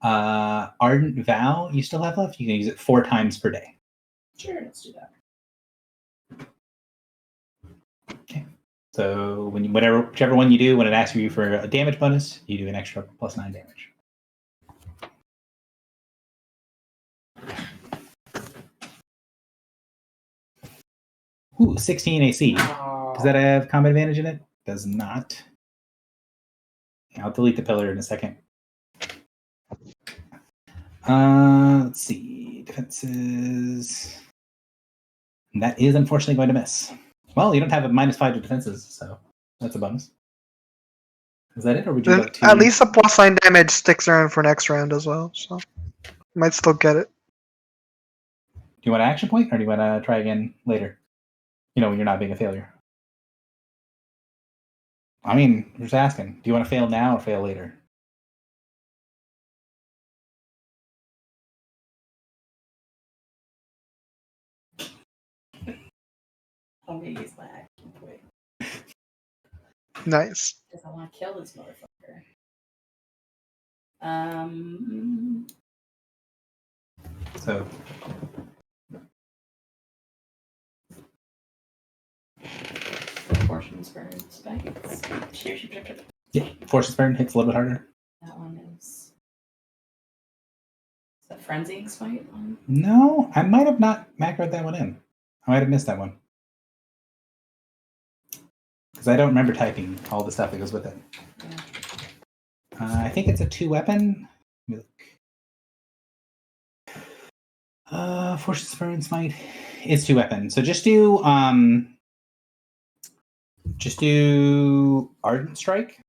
Ardent Vow you still have left? You can use it 4 times per day. Sure, let's do that. Okay. So whichever one you do, when it asks you for a damage bonus, you do an extra +9 damage. Ooh, 16 AC. Does that have combat advantage in it? Does not. I'll delete the pillar in a second. Let's see. Defenses. And that is unfortunately going to miss. Well, you don't have a -5 to defenses, so that's a bonus. Is that it, or would you like to? At least the +9 damage sticks around for next round as well, so might still get it. Do you want an action point, or do you want to try again later? When you're not being a failure. I mean, I'm just asking. Do you want to fail now or fail later? I'm gonna use my action point. Nice. Because I want to kill this motherfucker. So. Fortune's burn spikes. Yeah, Fortune's burn hits a little bit harder. That one is that frenzying smite one? No, I might have not macroed that one in. I might have missed that one. Because I don't remember typing all the stuff that goes with it. Yeah. I think it's a 2-weapon. Let me look. Fortune's burn smite is 2-weapon. So just do Ardent Strike,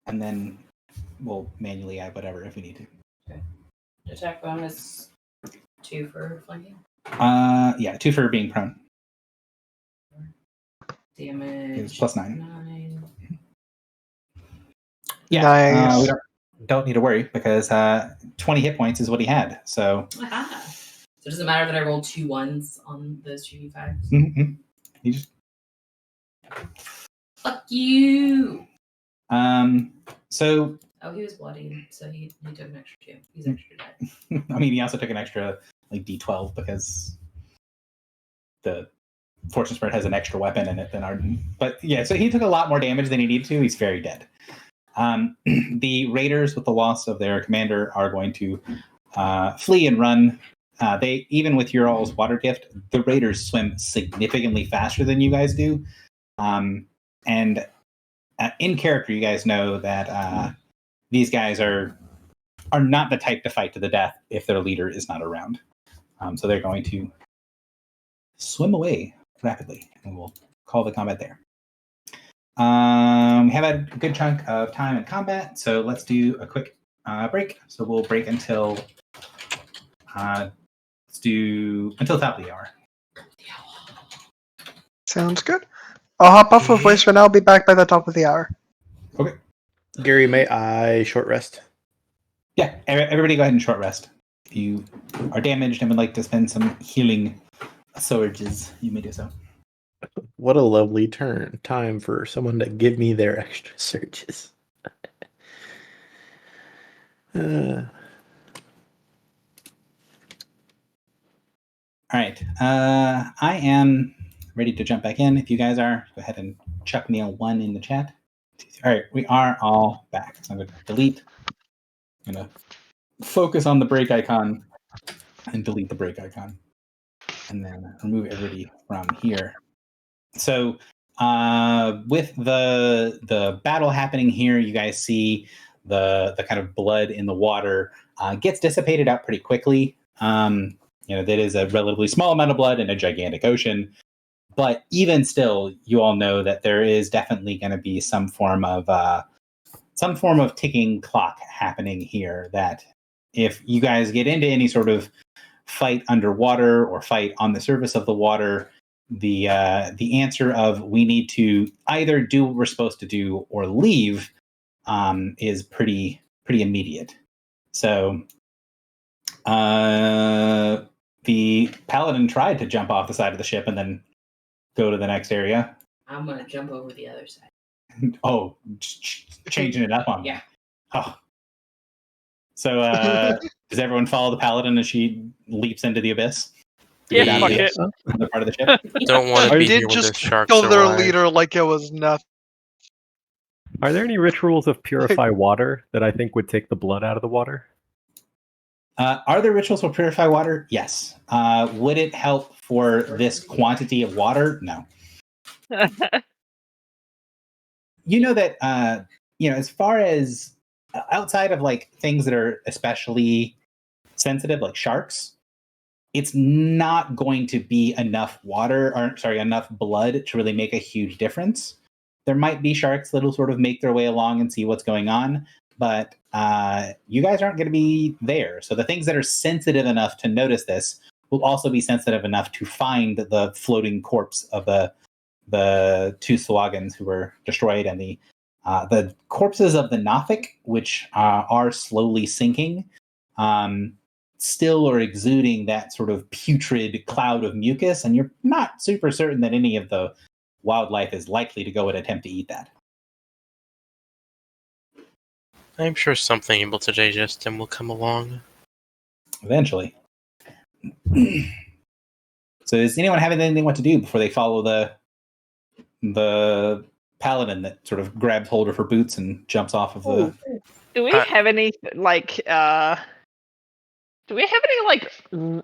and then we'll manually add whatever if we need to. Okay. Attack bonus 2 for flanking. Yeah, 2 for being prone. Damage is +9. 9. Yeah, nice. We don't need to worry because 20 hit points is what he had. So. Aha. So does it matter that I rolled 2 1s on those 2d5s? Mm-hmm. You just. Fuck you. So. Oh, he was bloody, so he took an extra 2. He's extra dead. I mean, he also took an extra D12 because the Fortune Spread has an extra weapon in it than Arden. But yeah, so he took a lot more damage than he needed to. He's very dead. The raiders, with the loss of their commander, are going to flee and run. They, even with your all's water gift, the raiders swim significantly faster than you guys do. And in character, you guys know that these guys are not the type to fight to the death if their leader is not around. So they're going to swim away rapidly, and we'll call the combat there. We have had a good chunk of time in combat, so let's do a quick break. So we'll break until top of the hour. Sounds good. I'll hop off of voice for now. I'll be back by the top of the hour. Okay. Gary, may I short rest? Yeah, everybody go ahead and short rest. If you are damaged and would like to spend some healing surges, you may do so. What a lovely time for someone to give me their extra searches. All right. I am ready to jump back in. If you guys are, go ahead and chuck me a 1 in the chat. All right, we are all back. So I'm going to delete. I'm going to focus on the break icon and delete the break icon. And then remove everybody from here. So with the battle happening here, you guys see the kind of blood in the water gets dissipated out pretty quickly. That is a relatively small amount of blood in a gigantic ocean. But even still, you all know that there is definitely going to be some form of ticking clock happening here. That if you guys get into any sort of fight underwater or fight on the surface of the water, the answer of we need to either do what we're supposed to do or leave is pretty immediate. So the paladin tried to jump off the side of the ship and then go to the next area. I'm gonna jump over the other side. Oh, changing it up on me. Yeah. Oh. So does everyone follow the paladin as she leaps into the abyss? Yeah, fuck it. Another part of the ship. Don't want to I be here did when the just sharks kill their arrive. leader like it was nothing. Are there any rituals of purify water that I think would take the blood out of the water? Are there rituals for purify water? Yes. Would it help for this quantity of water? No. You know that as far as outside of like things that are especially sensitive, like sharks, it's not going to be enough enough blood to really make a huge difference. There might be sharks that'll sort of make their way along and see what's going on, but you guys aren't going to be there. So the things that are sensitive enough to notice this will also be sensitive enough to find the floating corpse of the two Slogans who were destroyed, and the corpses of the Nothic, which are slowly sinking, still are exuding that sort of putrid cloud of mucus, and you're not super certain that any of the wildlife is likely to go and attempt to eat that. I'm sure something able to digest them will come along. Eventually. So does anyone have anything what to do before they follow the paladin that sort of grabs hold of her boots and jumps off of the... Do we have any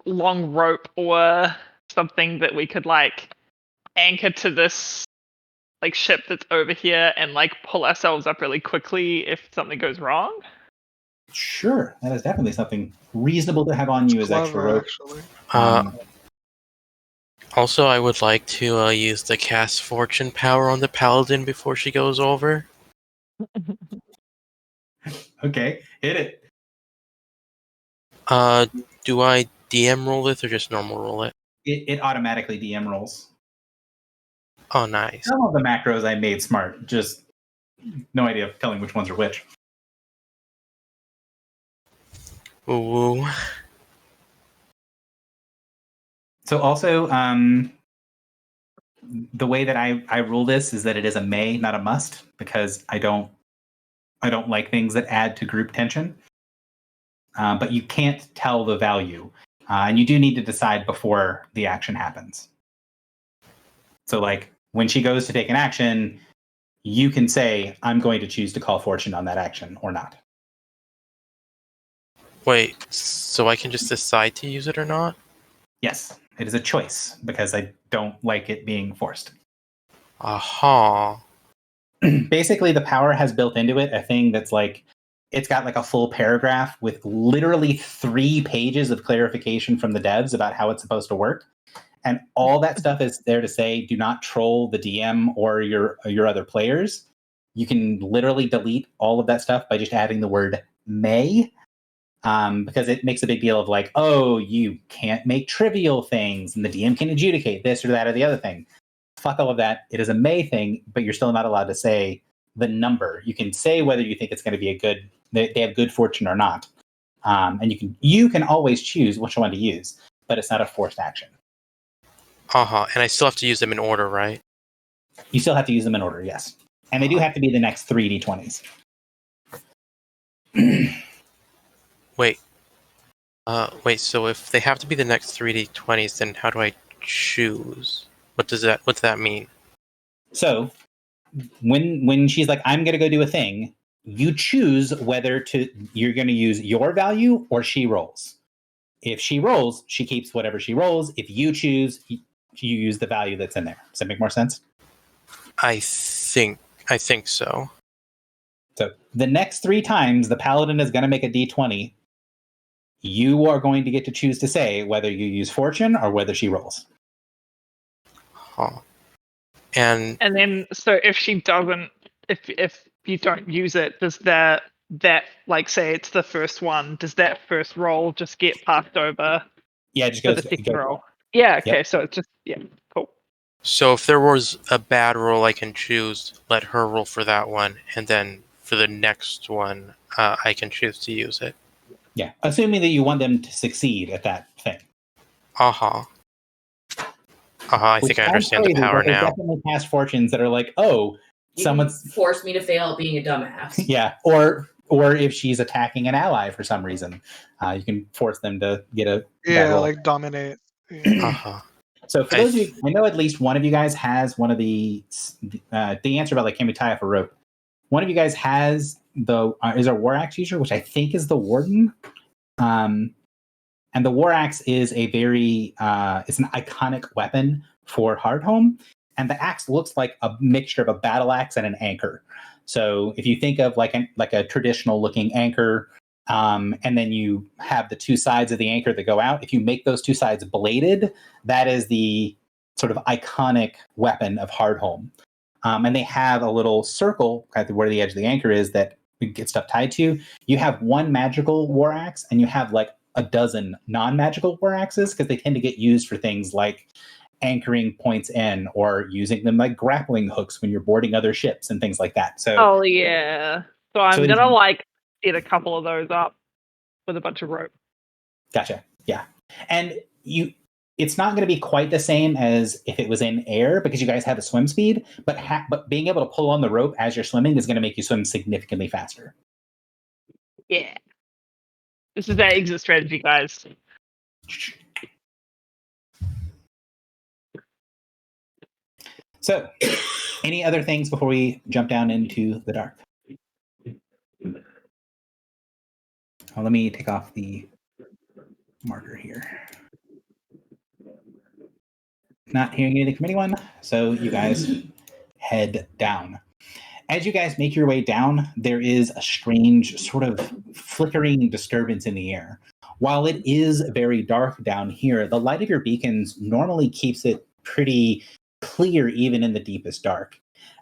long rope or something that we could anchor to this ship that's over here and pull ourselves up really quickly if something goes wrong? Sure, that is definitely something reasonable to have on you as extra rope. Actually. Also, I would like to use the cast fortune power on the paladin before she goes over. Okay, hit it. Do I DM roll this or just normal roll it? It automatically DM rolls. Oh, nice. Some of the macros I made smart, just no idea of telling which ones are which. Ooh. So also, the way that I rule this is that it is a may, not a must, because I don't like things that add to group tension. But you can't tell the value, and you do need to decide before the action happens. So, when she goes to take an action, you can say, "I'm going to choose to call fortune on that action," or not. Wait, so I can just decide to use it or not? Yes, it is a choice because I don't like it being forced. Aha. Basically, the power has built into it a thing that's it's got a full paragraph with literally 3 pages of clarification from the devs about how it's supposed to work. And all that stuff is there to say, do not troll the DM or your other players. You can literally delete all of that stuff by just adding the word may. Because it makes a big deal of oh, you can't make trivial things and the DM can adjudicate this or that or the other thing. Fuck all of that. It is a may thing, but you're still not allowed to say the number. You can say whether you think it's going to be they have good fortune or not. And you can always choose which one to use, but it's not a forced action. And I still have to use them in order, right? You still have to use them in order, yes. And they do have to be the next 3 d20s. Wait. So if they have to be the next 3d20s, then how do I choose? What's that mean? So when she's like, I'm gonna go do a thing, you choose whether you're gonna use your value or she rolls. If she rolls, she keeps whatever she rolls. If you choose, you use the value that's in there. Does that make more sense? I think so. So the next 3 times the paladin is going to make a d20. You are going to get to choose to say whether you use fortune or whether she rolls. Huh. And then, so if she doesn't, if you don't use it, does that like, say it's the first one, does that first roll just get passed over? Yeah, it just to goes the second roll. Yeah. Okay. Yep. So it's just cool. So if there was a bad roll, I can choose let her roll for that one, and then for the next one, I can choose to use it. Yeah, assuming that you want them to succeed at that thing. I think I understand the power now. There's definitely past fortunes that are like, oh, someone's forced me to fail at being a dumbass. Yeah, or if she's attacking an ally for some reason, you can force them to get a bad roll. like dominate. So for those of you, I know at least one of you guys has one of the answer about like, can we tie up a rope? One of you guys has is a war axe user, which I think is the warden. And the war axe is a very it's an iconic weapon for Hardhome, and the axe looks like a mixture of a battle axe and an anchor. So if you think of like a traditional looking anchor, and then you have the 2 sides of the anchor that go out, if you make those 2 sides bladed, that is the sort of iconic weapon of Hardhome. And they have a little circle at where the edge of the anchor is that we get stuff tied to. You have 1 magical war axe, and you have like a dozen non-magical war axes, because they tend to get used for things like anchoring points in, or using them like grappling hooks when you're boarding other ships and things like that. So So I'm gonna like get a couple of those up with a bunch of rope. Gotcha. Yeah. And it's not going to be quite the same as if it was in air, because you guys have a swim speed, but being able to pull on the rope as you're swimming is going to make you swim significantly faster. Yeah. This is our exit strategy, guys. So, any other things before we jump down into the dark? Well, let me take off the marker here. Not hearing anything from anyone, so you guys head down. As you guys make your way down, there is a strange sort of flickering disturbance in the air. While it is very dark down here, the light of your beacons normally keeps it pretty clear even in the deepest dark.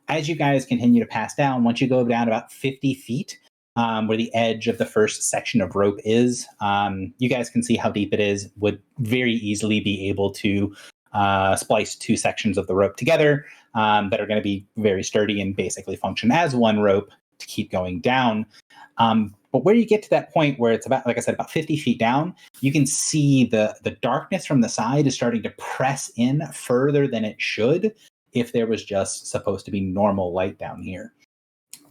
As you guys continue to pass down, once you go down about 50 feet, where the edge of the first section of rope is, you guys can see how deep it is, would very easily be able to splice 2 sections of the rope together that are going to be very sturdy and basically function as 1 rope to keep going down. But where you get to that point where it's about, like I said, about 50 feet down, you can see the darkness from the side is starting to press in further than it should if there was just supposed to be normal light down here.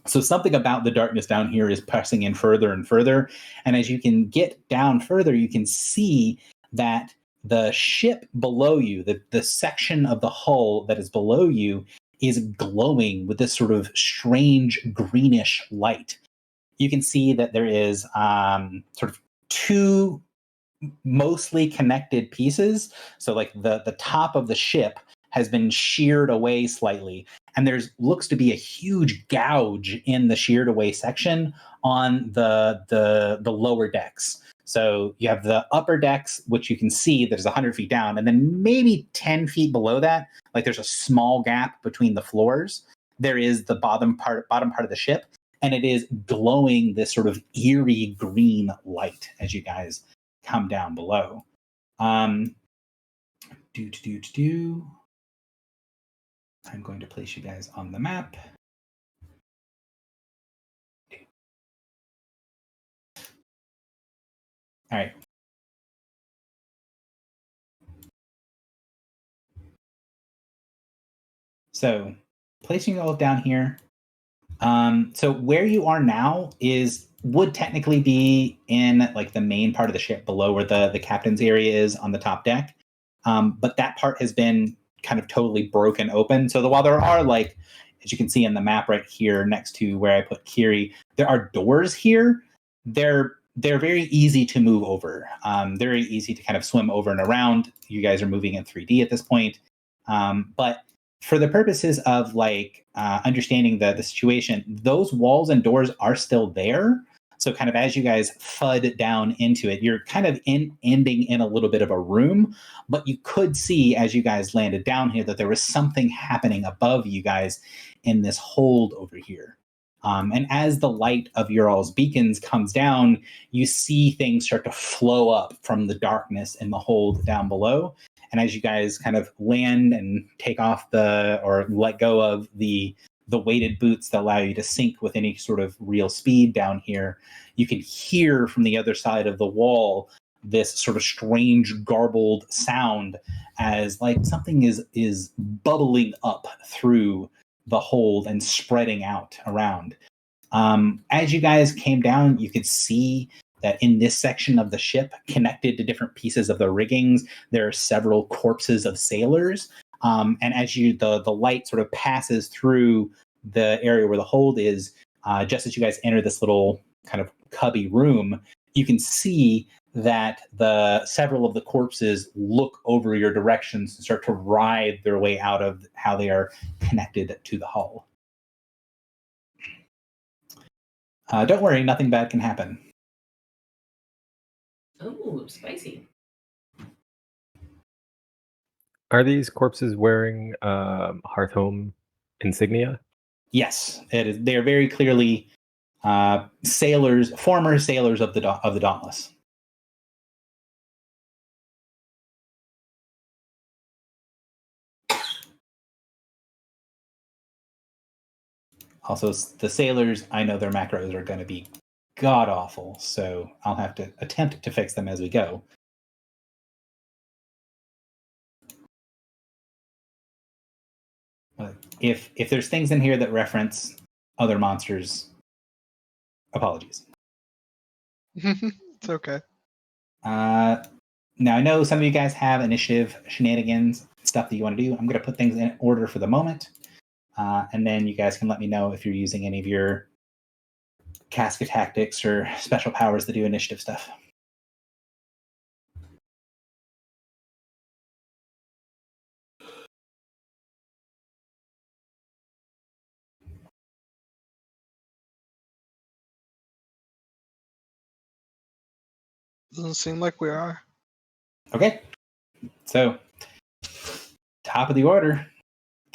So something about the darkness down here is pressing in further and further. And as you can get down further, you can see that the ship below you, the section of the hull that is below you, is glowing with this sort of strange greenish light. You can see that there is sort of 2 mostly connected pieces. So like the top of the ship has been sheared away slightly, and there's looks to be a huge gouge in the sheared away section on the lower decks. So you have the upper decks, which you can see that is 100 feet down, and then maybe 10 feet below that, like there's a small gap between the floors. There is the bottom part of the ship, and it is glowing this sort of eerie green light as you guys come down below. I'm going to place you guys on the map. All right. So placing you all down here. So where you are now would technically be in like the main part of the ship below where the captain's area is on the top deck. But that part has been kind of totally broken open. So while there are, like, as you can see in the map right here next to where I put Kiri, there are doors here. They're very easy to move over. Very easy to kind of swim over and around. You guys are moving in 3D at this point. But for the purposes of like understanding the situation, those walls and doors are still there. So kind of as you guys FUD down into it, you're kind of ending in a little bit of a room, but you could see as you guys landed down here that there was something happening above you guys in this hold over here. And as the light of your all's beacons comes down, you see things start to flow up from the darkness in the hold down below. And as you guys kind of land and take off or let go of the weighted boots that allow you to sink with any sort of real speed down here, you can hear from the other side of the wall this sort of strange garbled sound as like something is bubbling up through the hold and spreading out around. As you guys came down, you could see that in this section of the ship, connected to different pieces of the riggings, there are several corpses of sailors. And as the light sort of passes through the area where the hold is, just as you guys enter this little kind of cubby room, you can see that several of the corpses look over your directions and start to writhe their way out of how they are connected to the hull. Don't worry, nothing bad can happen. Oh, spicy. Are these corpses wearing Hearthhome insignia? Yes, it is. They are very clearly sailors, former sailors of the Dauntless. Also, the sailors, I know their macros are going to be god awful, so I'll have to attempt to fix them as we go. If there's things in here that reference other monsters, apologies. It's okay. Now I know some of you guys have initiative shenanigans, stuff that you want to do. I'm going to put things in order for the moment, and then you guys can let me know if you're using any of your casket tactics or special powers that do initiative stuff. Doesn't seem like we are. Okay. So, top of the order,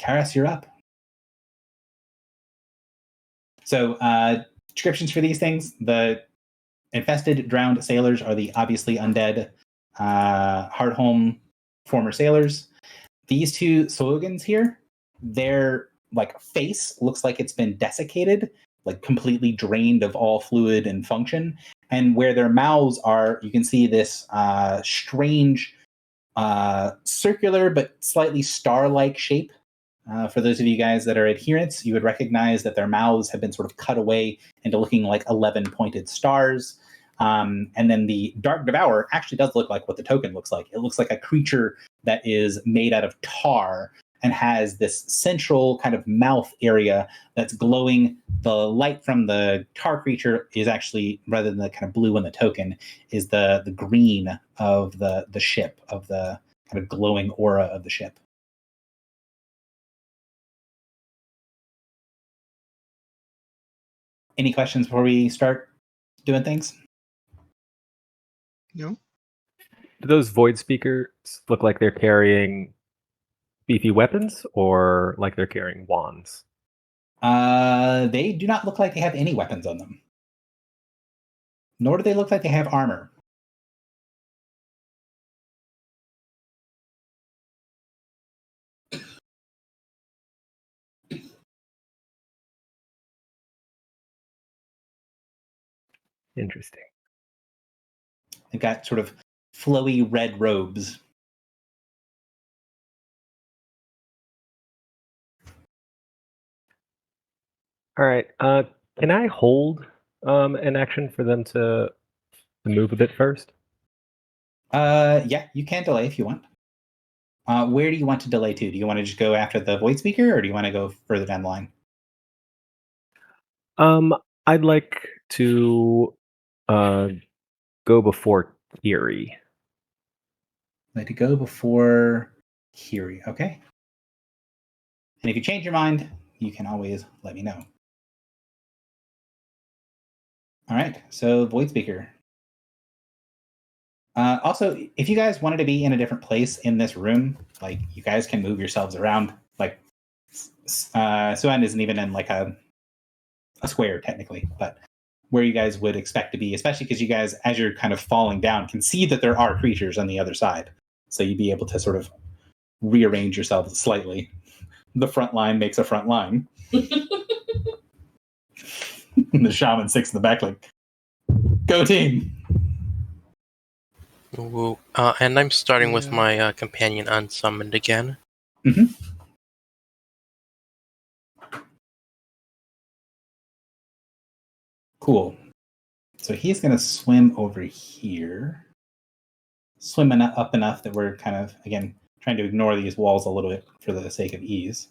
Karas, you're up. So, descriptions for these things: the infested, drowned sailors are the obviously undead Hardhome former sailors. These two slogans here, their like face looks like it's been desiccated, like completely drained of all fluid and function. And where their mouths are, you can see this strange circular but slightly star-like shape. For those of you guys that are adherents, you would recognize that their mouths have been sort of cut away into looking like 11 pointed stars. And then the Dark Devourer actually does look like what the token looks like. It looks like a creature that is made out of tar and has this central kind of mouth area that's glowing. The light from the tar creature is actually, rather than the kind of blue in the token, is the green of the ship, of the kind of glowing aura of the ship. Any questions before we start doing things? No. Do those void speakers look like they're carrying beefy weapons or like they're carrying wands? They do not look like they have any weapons on them. Nor do they look like they have armor. Interesting. They've got sort of flowy red robes. All right. Can I hold an action for them to move a bit first? Yeah, you can delay if you want. Where do you want to delay to? Do you want to just go after the void speaker, or do you want to go further down the line? I'd like to go before Kiri. Like to go before Kiri, okay? And if you change your mind, you can always let me know. All right, so void speaker. Also, if you guys wanted to be in a different place in this room, like you guys can move yourselves around. Like Suan isn't even in like a square technically, but where you guys would expect to be, especially because you guys, as you're kind of falling down, can see that there are creatures on the other side. So you'd be able to sort of rearrange yourselves slightly. The front line makes a front line. The shaman six in the back, like, go team. Woo. And I'm starting with my companion unsummoned again. Mm-hmm. Cool. So he's going to swim over here. Swim up enough that we're kind of, again, trying to ignore these walls a little bit for the sake of ease.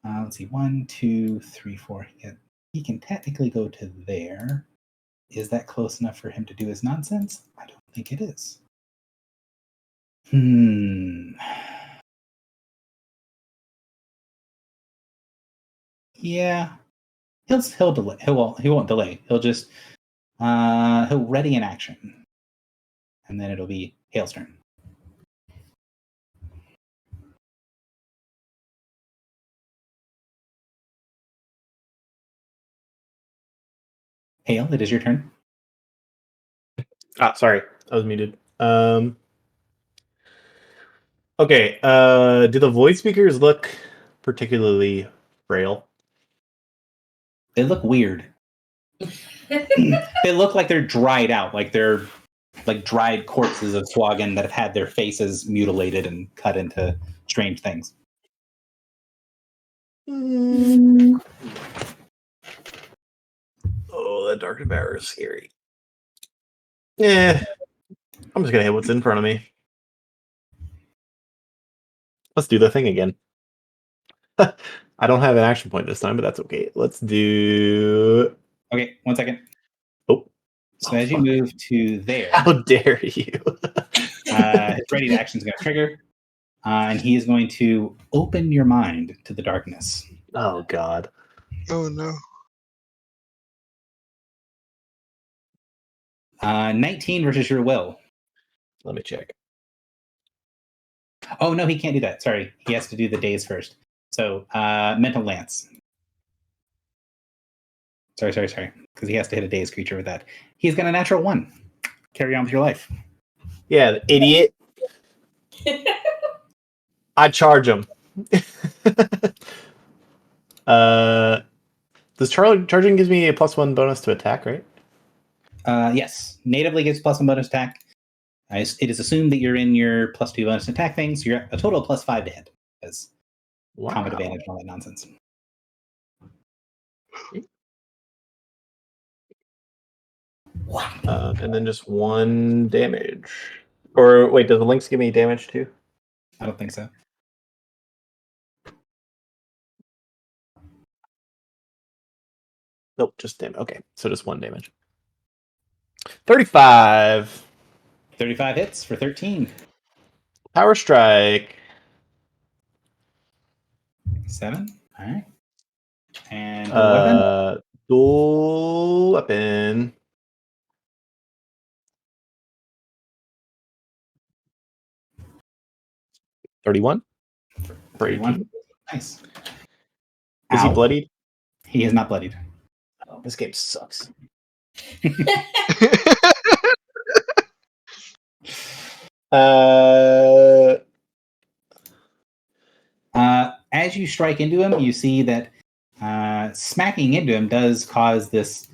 Let's see. 1, 2, 3, 4. He can technically go to there. Is that close enough for him to do his nonsense? I don't think it is. Yeah. He'll delay. He won't delay. He'll just he'll ready an action. And then it'll be Hale's turn. Hale, it is your turn. Sorry, I was muted. Okay. Do the voice speakers look particularly frail? They look weird. They look like they're dried out, like they're like dried corpses of Swagan that have had their faces mutilated and cut into strange things. Oh, that dark devourer is scary. Yeah, I'm just gonna hit what's in front of me. Let's do the thing again. I don't have an action point this time, but that's okay. Let's do. Okay, 1 second. Oh. So as you move to there, how dare you? His ready action is going to trigger, and he is going to open your mind to the darkness. Oh God! Oh no! 19 versus your will. Let me check. Oh no, he can't do that. Sorry, he has to do the days first. So mental lance. Sorry, because he has to hit a dazed creature with that. He's got a natural 1. Carry on with your life. Yeah, idiot. I charge him. Does charging gives me a +1 bonus to attack, right? Yes, natively gives +1 bonus attack. It is assumed that you're in your +2 bonus attack thing, so you're at a total of +5 to hit. As combat advantage and all that nonsense. And then just 1 damage. Or wait, does the Lynx give me damage too? I don't think so. Nope, just damage. Okay, so just 1 damage. 35. 35 hits for 13. Power strike. 7. All right. And weapon. Dual weapon. $31 for 18. Nice. Is he bloodied? He is not bloodied. Oh, this game sucks. As you strike into him, you see that smacking into him does cause this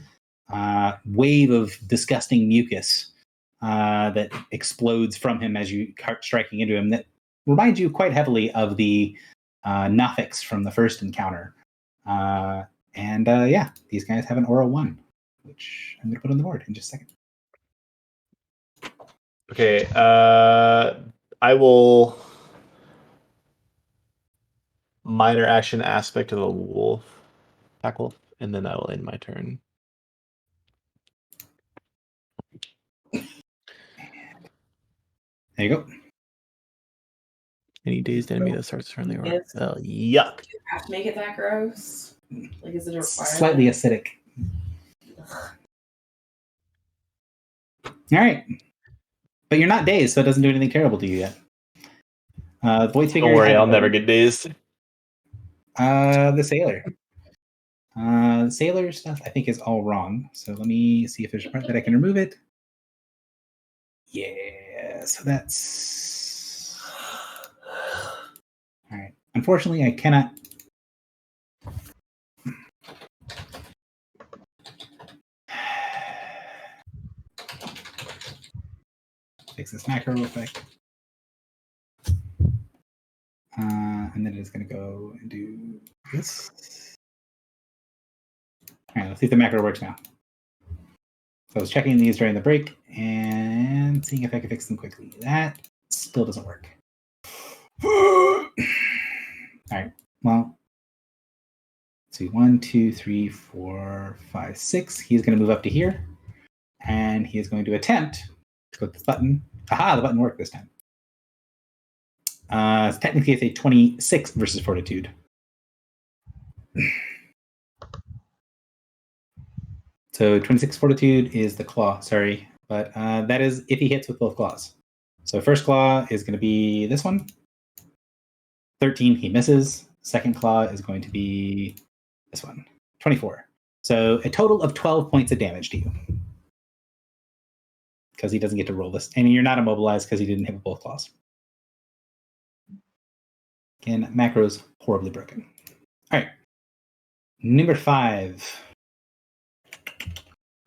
wave of disgusting mucus that explodes from him as you start striking into him. That reminds you quite heavily of the Nothics from the first encounter. And yeah, these guys have an aura 1, which I'm going to put on the board in just a second. Okay, I will minor action aspect of the wolf, pack wolf, and then I will end my turn. There you go. Any dazed enemy that starts turning the aura. Oh, yuck. Do you have to make it that gross? Like, is it a requirement? Slightly acidic. All right. But you're not dazed, so it doesn't do anything terrible to you yet. Void Figure. Don't worry, I'll never get dazed. The sailor. The sailor stuff I think is all wrong. So let me see if there's a part that I can remove it. Yeah, so that's all right. Unfortunately, I cannot. Fix this macro real quick. And then it's going to go and do this. All right, let's see if the macro works now. So I was checking these during the break and seeing if I can fix them quickly. That still doesn't work. All right, well, let's see. 1, 2, 3, 4, 5, 6. He's going to move up to here. And he is going to attempt to click this button. Aha, the button worked this time. Technically, it's a 26 versus Fortitude. So 26 Fortitude is the claw, sorry. But that is if he hits with both claws. So first claw is going to be this one. 13, he misses. Second claw is going to be this one. 24. So a total of 12 points of damage to you. Because he doesn't get to roll this. And you're not immobilized because he didn't hit with both claws. Again, macro's horribly broken. All right. Number 5.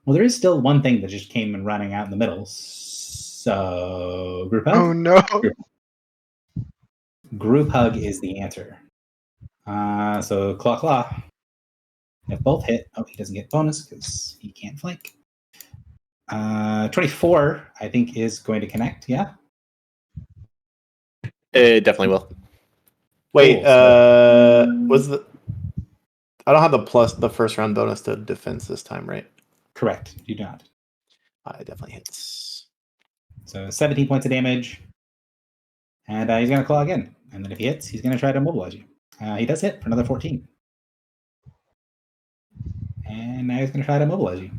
Well, there is still one thing that just came and running out in the middle. So, group hug? Oh, no. Group hug is the answer. So, claw. If both hit, oh, he doesn't get bonus because he can't flank. 24, I think, is going to connect, yeah? It definitely will. Wait, Cool. was the... I don't have the first round bonus to defense this time, right? Correct, you do not. It definitely hits. So 17 points of damage. And he's going to claw again. And then if he hits, he's going to try to immobilize you. He does hit for another 14. And now he's going to try to immobilize you.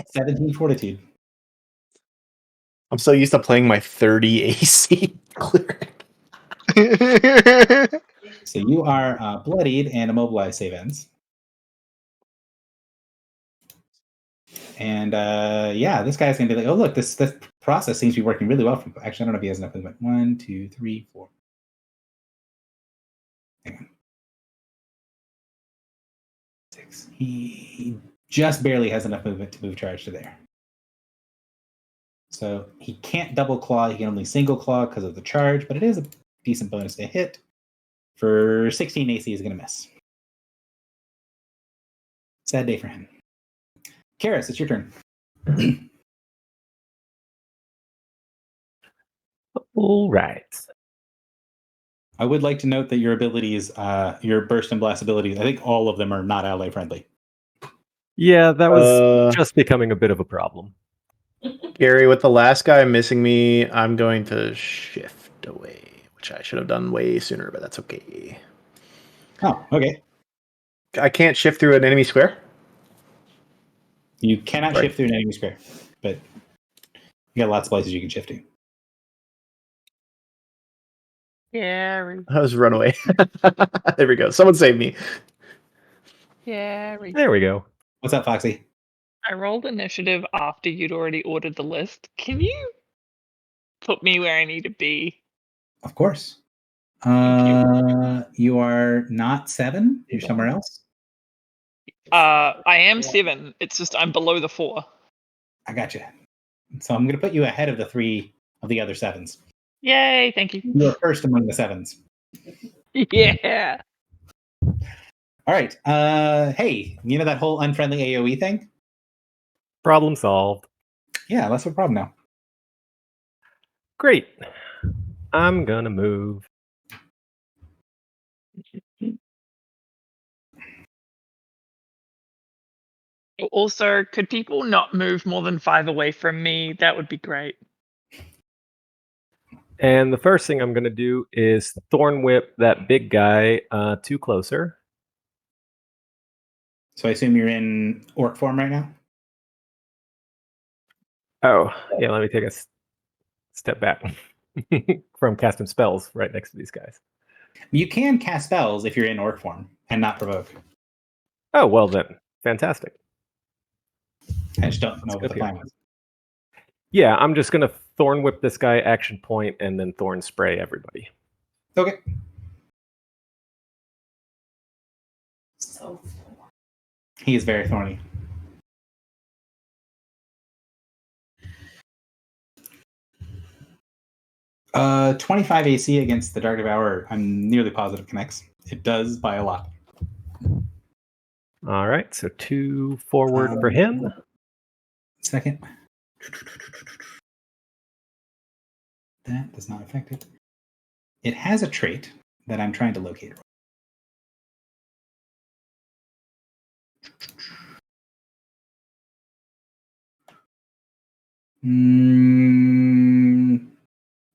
17 Fortitude. I'm so used to playing my 30 AC cleric. So you are bloodied and immobilized, save ends. And yeah, this guy's going to be like, oh, look, this process seems to be working really well. Actually, I don't know if he has enough movement. 1, 2, 3, 4. Hang on. 6. He just barely has enough movement to move charge to there. So he can't double claw. He can only single claw because of the charge, but it is a decent bonus to hit. For 16 AC is going to miss. Sad day for him. Karis, it's your turn. All right. I would like to note that your abilities, your burst and blast abilities, I think all of them are not ally friendly. Yeah, that was just becoming a bit of a problem. Gary, with the last guy missing me, I'm going to shift away, which I should have done way sooner, but that's okay. Oh, okay. I can't shift through an enemy square? You cannot shift through an enemy square, but you got lots of places you can shift to. Gary. I was run away. There we go. Someone save me. Gary. There we go. What's up, Foxy? I rolled initiative after you'd already ordered the list. Can you put me where I need to be? Of course. You are not 7. You're somewhere else. I am 7. It's just I'm below the 4. I got you. So I'm going to put you ahead of the 3 of the other 7s. Yay! Thank you. You're first among the 7s. Yeah. All right. Hey, you know that whole unfriendly AoE thing? Problem solved. Yeah, less of a problem now. Great. I'm gonna move. Also, could people not move more than 5 away from me? That would be great. And the first thing I'm gonna do is Thorn Whip that big guy 2 closer. So I assume you're in orc form right now? Oh, yeah, let me take a step back from casting spells right next to these guys. You can cast spells if you're in orc form and not provoke. Oh, well then. Fantastic. I just don't know what the plan was. Yeah, I'm just gonna Thorn Whip this guy, action point, and then Thorn Spray everybody. Okay. So He is very thorny. Uh, 25 AC against the Dark Devourer. I'm nearly positive connects. It does by a lot. All right, so 2 forward for him. Second. That does not affect it. It has a trait that I'm trying to locate.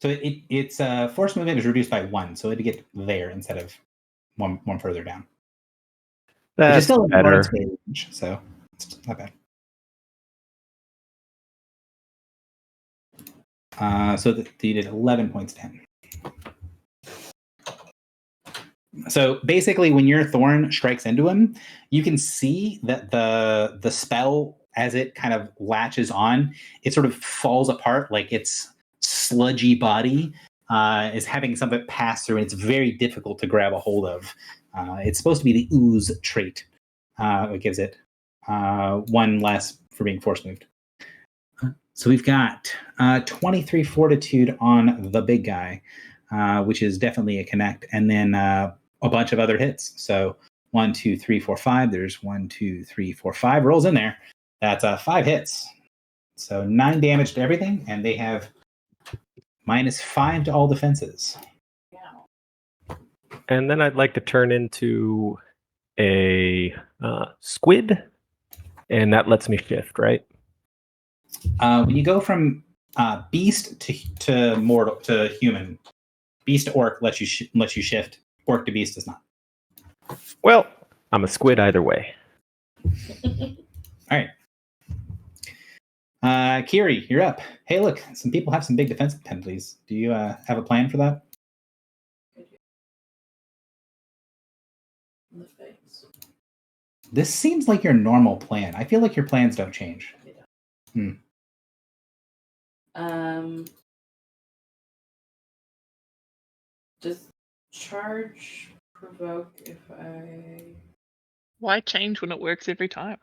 So its force movement is reduced by 1, so it'd get there instead of one further down. That's which is still better. in the range, so it's not bad. So you did 11 points to him. So basically, when your thorn strikes into him, you can see that the spell, as it kind of latches on, it sort of falls apart, like its sludgy body is having some of it pass through, and it's very difficult to grab a hold of. It's supposed to be the ooze trait. It gives it 1 less for being force moved. So we've got 23 fortitude on the big guy, which is definitely a connect, and then a bunch of other hits. So 1, 2, 3, 4, 5. There's 1, 2, 3, 4, 5 rolls in there. That's 5 hits. So 9 damage to everything, and they have -5 to all defenses. And then I'd like to turn into a squid, and that lets me shift, right? When you go from beast to mortal to human, beast to orc lets you shift. Orc to beast does not. Well, I'm a squid either way. All right. Kiri, you're up. Hey, look, some people have some big defensive penalties. Do you have a plan for that? This seems like your normal plan. I feel like your plans don't change. Just charge, provoke if I. Why change when it works every time?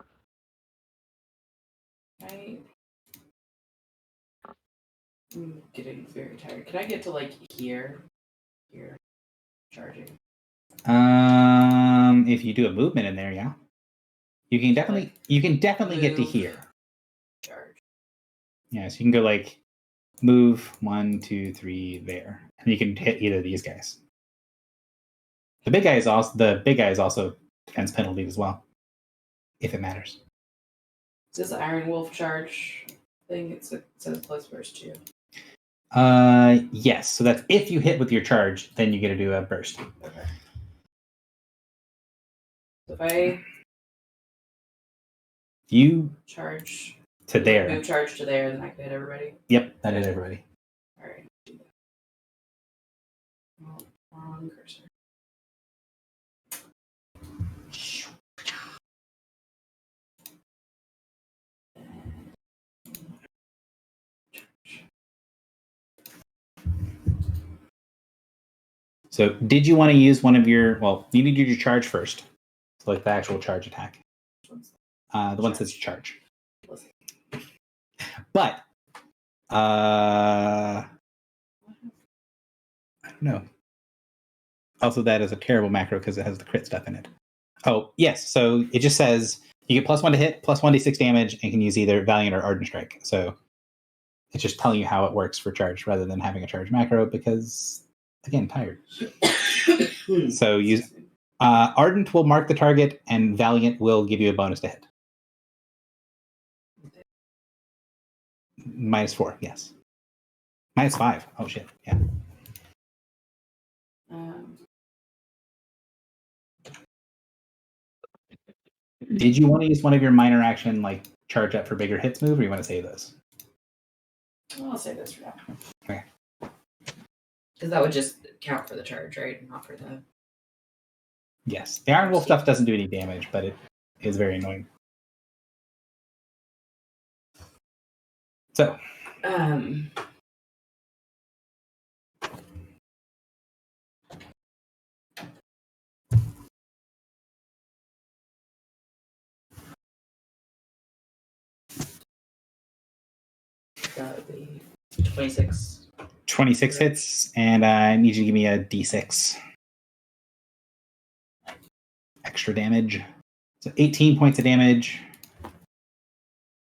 I'm getting very tired. Can I get to like here? Here. Charging. If you do a movement in there, yeah. You can definitely get to here. Charge. Yeah, so you can go like move 1, 2, 3 there. And you can hit either of these guys. The big guy is also defense penalty as well. If it matters. Is this Iron Wolf charge thing? It says plus burst too. Yes. So that's if you hit with your charge, then you get to do a burst. Okay. So if I charge to there. Move charge to there, then I can hit everybody. Yep, that hit everybody. All right. Oh, wrong cursor. So did you want to use one of your, you need to do your charge first. So like the actual charge attack. The one that says charge. But, I don't know. Also, that is a terrible macro because it has the crit stuff in it. Oh, yes. So it just says you get +1 to hit, +1d6 damage, and can use either Valiant or Ardent Strike. So it's just telling you how it works for charge rather than having a charge macro because, again, tired. So use Ardent will mark the target, and Valiant will give you a bonus to hit. -4, yes. -5. Oh, shit. Yeah. Did you want to use one of your minor action, like charge up for bigger hits move, or you want to save those? I'll save this for now. Okay. Because that would just count for the charge, right? Not for the. Yes. The Iron Wolf stuff doesn't do any damage, but it is very annoying. So. That would be 26. 26 hits, and I need you to give me a d6. Extra damage. So 18 points of damage.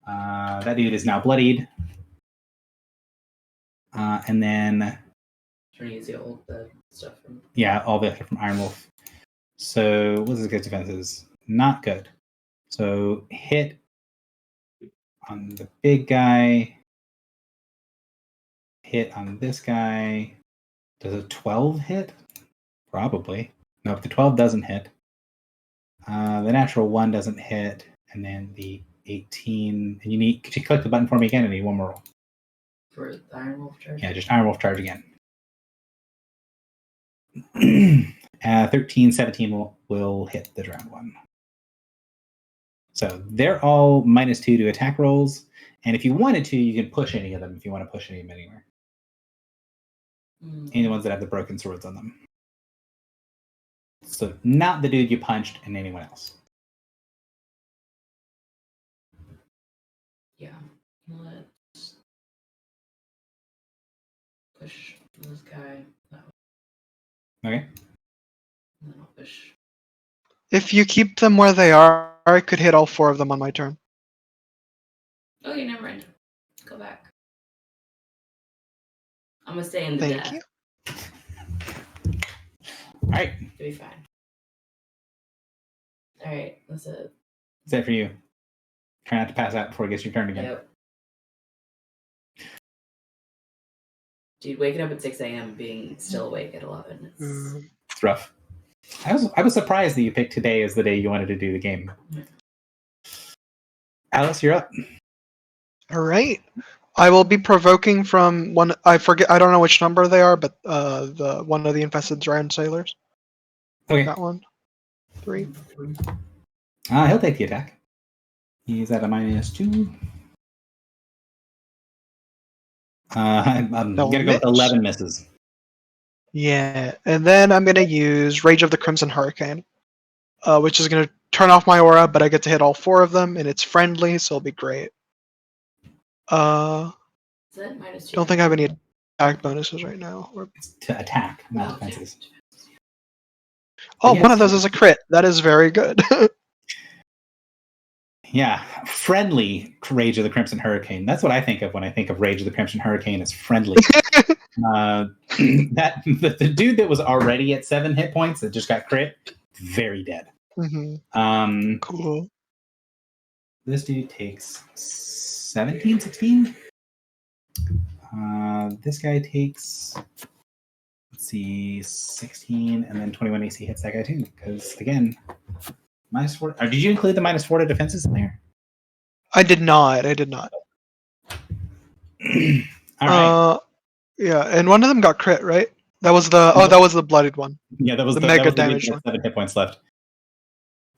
That dude is now bloodied. And then... Trying to use the stuff from... Yeah, all the stuff from Iron Wolf. So, what's his good defenses? Not good. So, hit on the big guy. Hit on this guy. Does a 12 hit? Probably. No, if the 12 doesn't hit. The natural 1 doesn't hit. And then the 18. And could you click the button for me again? I need one more roll. For the Iron Wolf charge? Yeah, just Iron Wolf charge again. 13, 17 will hit the drowned one. So they're all -2 to attack rolls. And if you wanted to, you can push any of them if you want to push any of them anywhere. Any ones that have the broken swords on them. So not the dude you punched and anyone else. Yeah. Let's push this guy that way. Okay. And then I'll push. If you keep them where they are, I could hit all 4 of them on my turn. Okay, never mind. Go back. I'm gonna stay in the Thank death. you. Alright. It'll be fine. Alright, that's it. Is that for you? Try not to pass out before it gets your turn again. Yep. Dude, waking up at 6 a.m. being still awake at 11. It's rough. I was surprised that you picked today as the day you wanted to do the game. Alice, you're up. All right. I will be provoking from one. I forget. I don't know which number they are, but the one of the infested giant sailors. Okay. That one. 3. He'll take the attack. He's at a -2. I'm gonna go with 11 misses. Yeah, and then I'm gonna use Rage of the Crimson Hurricane, which is gonna turn off my aura, but I get to hit all 4 of them, and it's friendly, so it'll be great. Is that -2? Don't think I have any attack bonuses right now. It's to attack, not defenses. Oh, yes. one of those is a crit. That is very good. Yeah, friendly Rage of the Crimson Hurricane. That's what I think of when I think of Rage of the Crimson Hurricane as friendly. The dude that was already at 7 hit points that just got crit, very dead. Mm-hmm. Cool. This dude takes 17, 16. This guy takes, let's see, 16, and then 21 AC hits that guy too. Because again, -4. Did you include the -4 to defenses in there? I did not. All right. Yeah, and one of them got crit, right? That was the bloodied one. Yeah, that was the mega damage one. 7 hit points left.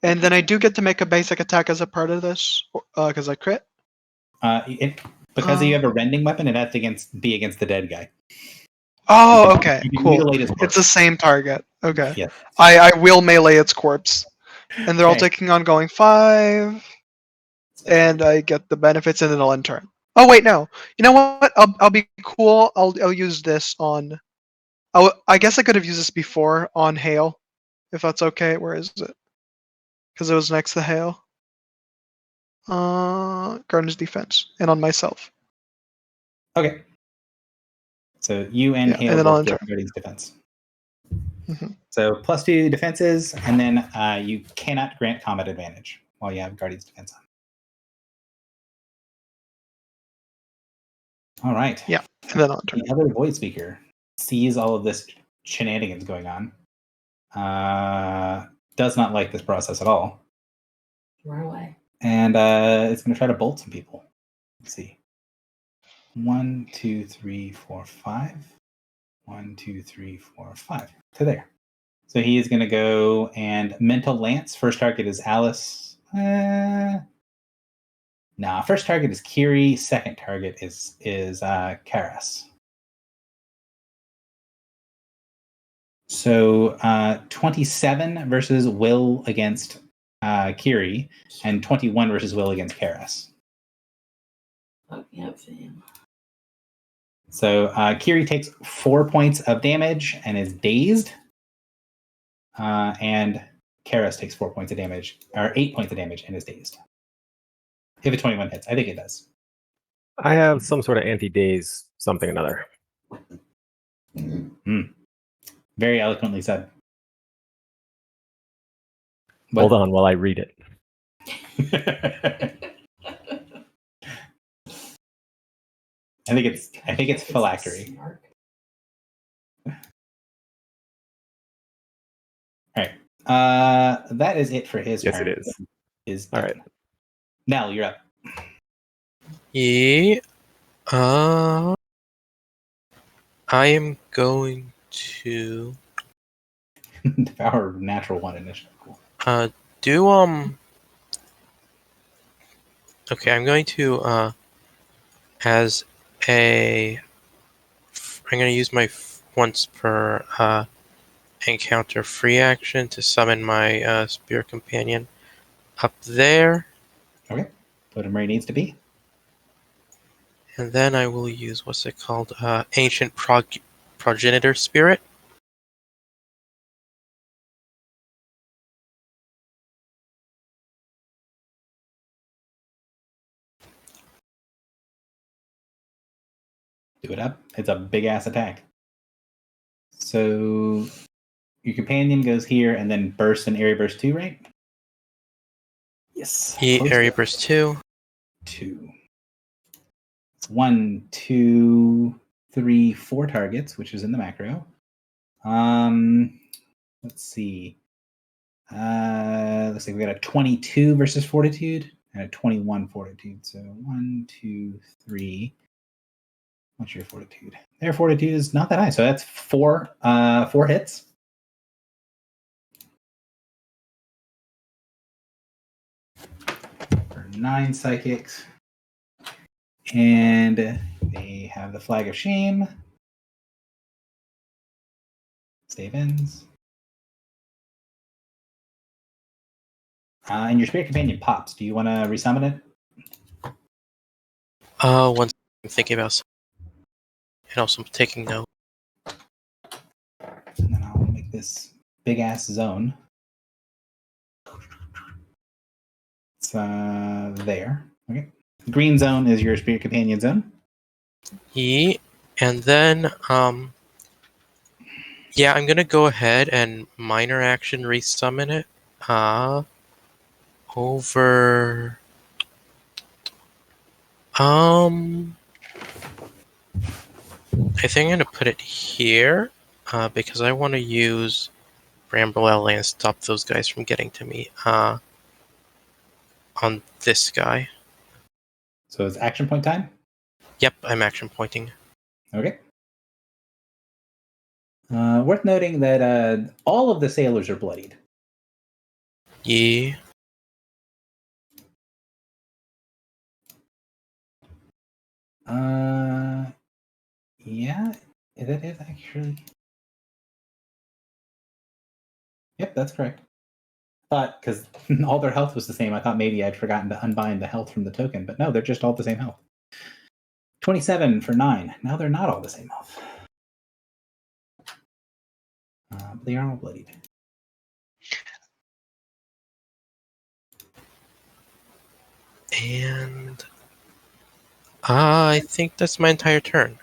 And then I do get to make a basic attack as a part of this, because I crit. Because you have a rending weapon, it has to be against the dead guy. Oh, okay, cool. Mutilate his corpse. It's the same target. Okay. Yeah. I will melee its corpse, and they're all taking ongoing 5, and I get the benefits, and then I'll end turn. Oh wait, no. You know what? I'll be cool. I'll use this on I guess I could have used this before on hail, if that's okay. Where is it? Because it was next to hail. Garden's defense and on myself. Okay. So you and Yeah, Hale and then I'll both get enter. Guardian's defense. Mhm. So +2 defenses, and then you cannot grant combat advantage while you have Guardian's defense on. All right. Yeah, and then I'll enter. The other void speaker sees all of this shenanigans going on. Does not like this process at all. Run away. And it's going to try to bolt some people. Let's see. 1, 2, 3, 4, 5. 1, 2, 3, 4, 5. To there. So he is going to go and Mental Lance. First target is Alice. First target is Kiri. Second target is Karas. So 27 versus Will against Kiri, and 21 versus Will against Karas. Oh, yeah, fam. So Kiri takes 4 points of damage and is dazed. And Karas takes 4 points of damage, or 8 points of damage and is dazed. If a 21 hits, I think it does. I have some sort of anti-daze something or another. Very eloquently said. Hold on while I read it. I think it's phylactery. All right. That is it for his Yes, turn. it is. All right. Nell, you're up. Yeah. I am going to Devour natural 1 initiative. Cool. Okay, I'm going to I'm going to use my once per encounter free action to summon my spirit companion up there. Okay. Put him where he needs to be. And then I will use what's it called? Ancient Progenitor Spirit. Do it up. It's a big ass attack. So your companion goes here and then bursts in area burst 2, right? Yes. Area burst 2. 2. It's 1, 2, 3, 4 targets, which is in the macro. Let's see. Looks like we got a 22 versus fortitude and a 21 fortitude. So 1, 2, 3. What's your fortitude? Their fortitude is not that high, so that's 4 hits. For 9 psychics. And they have the flag of shame. Save ends. And your spirit companion pops. Do you want to resummon it? Once I'm thinking about something. And also I'm taking note. And then I'll make this big ass zone. It's there. Okay. Green zone is your spirit companion zone. Yeah, and then yeah, I'm gonna go ahead and minor action resummon it. Over I think I'm gonna put it here, because I want to use Bramble Alley and stop those guys from getting to me. On this guy. So it's action point time? Yep, I'm action pointing. Okay. Worth noting that all of the sailors are bloodied. Yeah. Yeah, that is actually. Yep, that's correct. Thought because all their health was the same, I thought maybe I'd forgotten to unbind the health from the token, but no, they're just all the same health. 27 for 9. Now they're not all the same health. They are all bloodied. And I think that's my entire turn.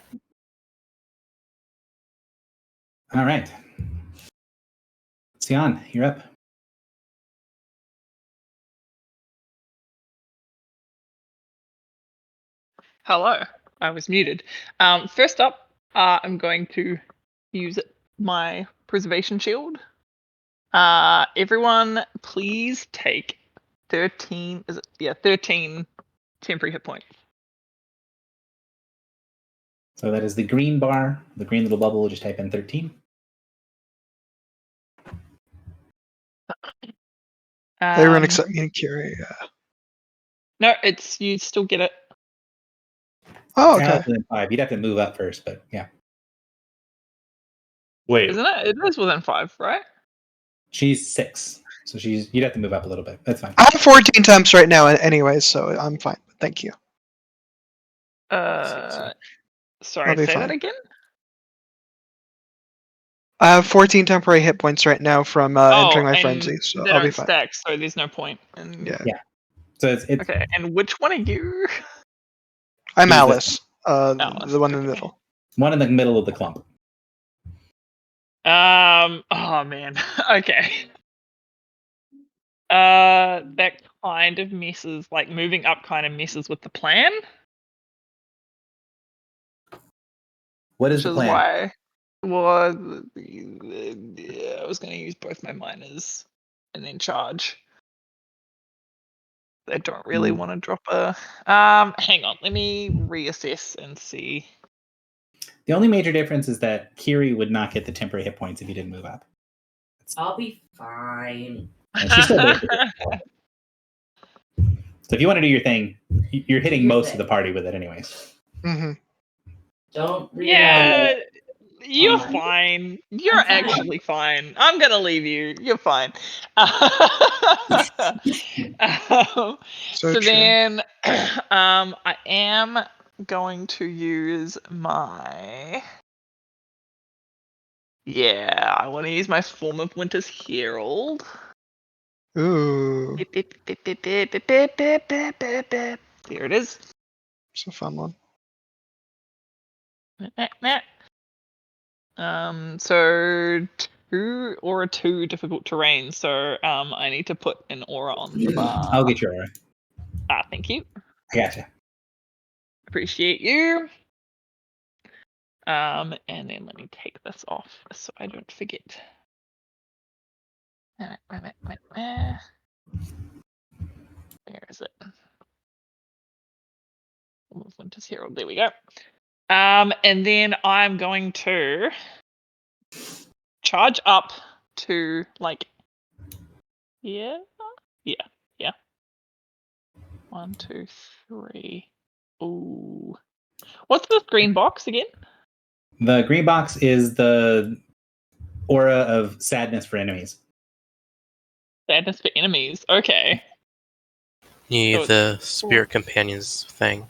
All right. Sion, you're up. Hello, I was muted. First up, I'm going to use my preservation shield. Everyone, please take 13. Is it? Yeah, 13 temporary hit points. So that is the green bar, the green little bubble. Just type in 13. Everyone except me and Kiri. No, it's you still get it. Oh, okay. Within 5. You'd have to move up first, but yeah. Wait, Isn't it? It is within 5, right? She's 6, so you'd have to move up a little bit. That's fine. I'm 14 temps right now, anyways, so I'm fine. Thank you. Sorry, I'll be say fine. that again. I have 14 temporary hit points right now from entering my frenzy, so they I'll be don't fine. stack, so there's no point. And Yeah. So it's okay. And which one are you? I'm Who's Alice, Alice, the one in okay. the middle. one in the middle of the clump. Oh man. Okay. That kind of messes, like moving up kind of messes with the plan. What is the plan? Why? Well, I was going to use both my miners and then charge. I don't really want to drop a. Hang on, let me reassess and see. The only major difference is that Kiri would not get the temporary hit points if you didn't move up. I'll be fine. And she's still basically. So if you want to do your thing, you're hitting most of the party with it, anyways. Mm-hmm. Don't. Yeah, you're fine. fine. You're I'm fine. actually fine. I'm gonna leave you. You're fine. So true. Then, I am going to use my. Yeah, I want to use my Form of Winter's Herald. Ooh, There it is. it's a fun one. So 2 aura 2 difficult terrain. So I need to put an aura on the bar. I'll get your aura. Thank you. I gotcha. Appreciate you. And then let me take this off so I don't forget. Where is it? Winter's Herald. There we go. And then I'm going to charge up to like, yeah. 1, 2, 3. Ooh. What's this green box again? The green box is the aura of sadness for enemies. Sadness for enemies. Okay. You need the Spirit Companions thing.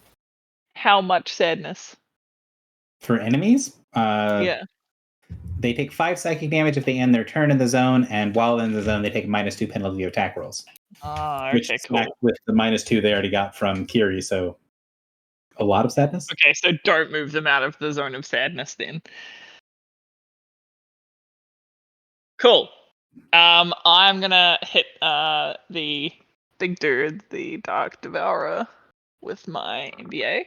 How much sadness? For enemies? Yeah. They take 5 psychic damage if they end their turn in the zone, and while in the zone, they take -2 penalty to attack rolls. Okay, which cool. With the -2 they already got from Kiri, so a lot of sadness. Okay, so don't move them out of the zone of sadness then. Cool. I'm gonna hit the big dude, the Dark Devourer, with my MBA.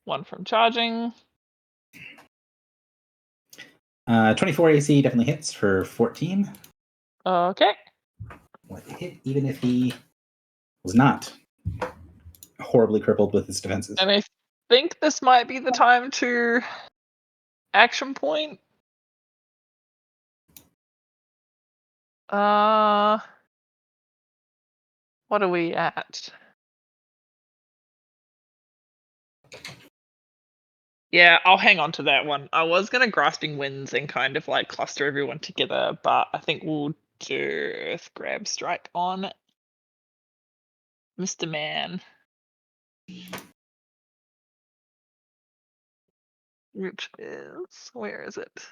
1 from charging. 24 AC definitely hits for 14. Okay. Would hit even if he was not horribly crippled with his defenses. And I think this might be the time to action point. What are we at? Yeah, I'll hang on to that one. I was gonna Grasping Winds and kind of like cluster everyone together, but I think we'll do Earth Grab Strike on Mr. Man. Which is, where is it?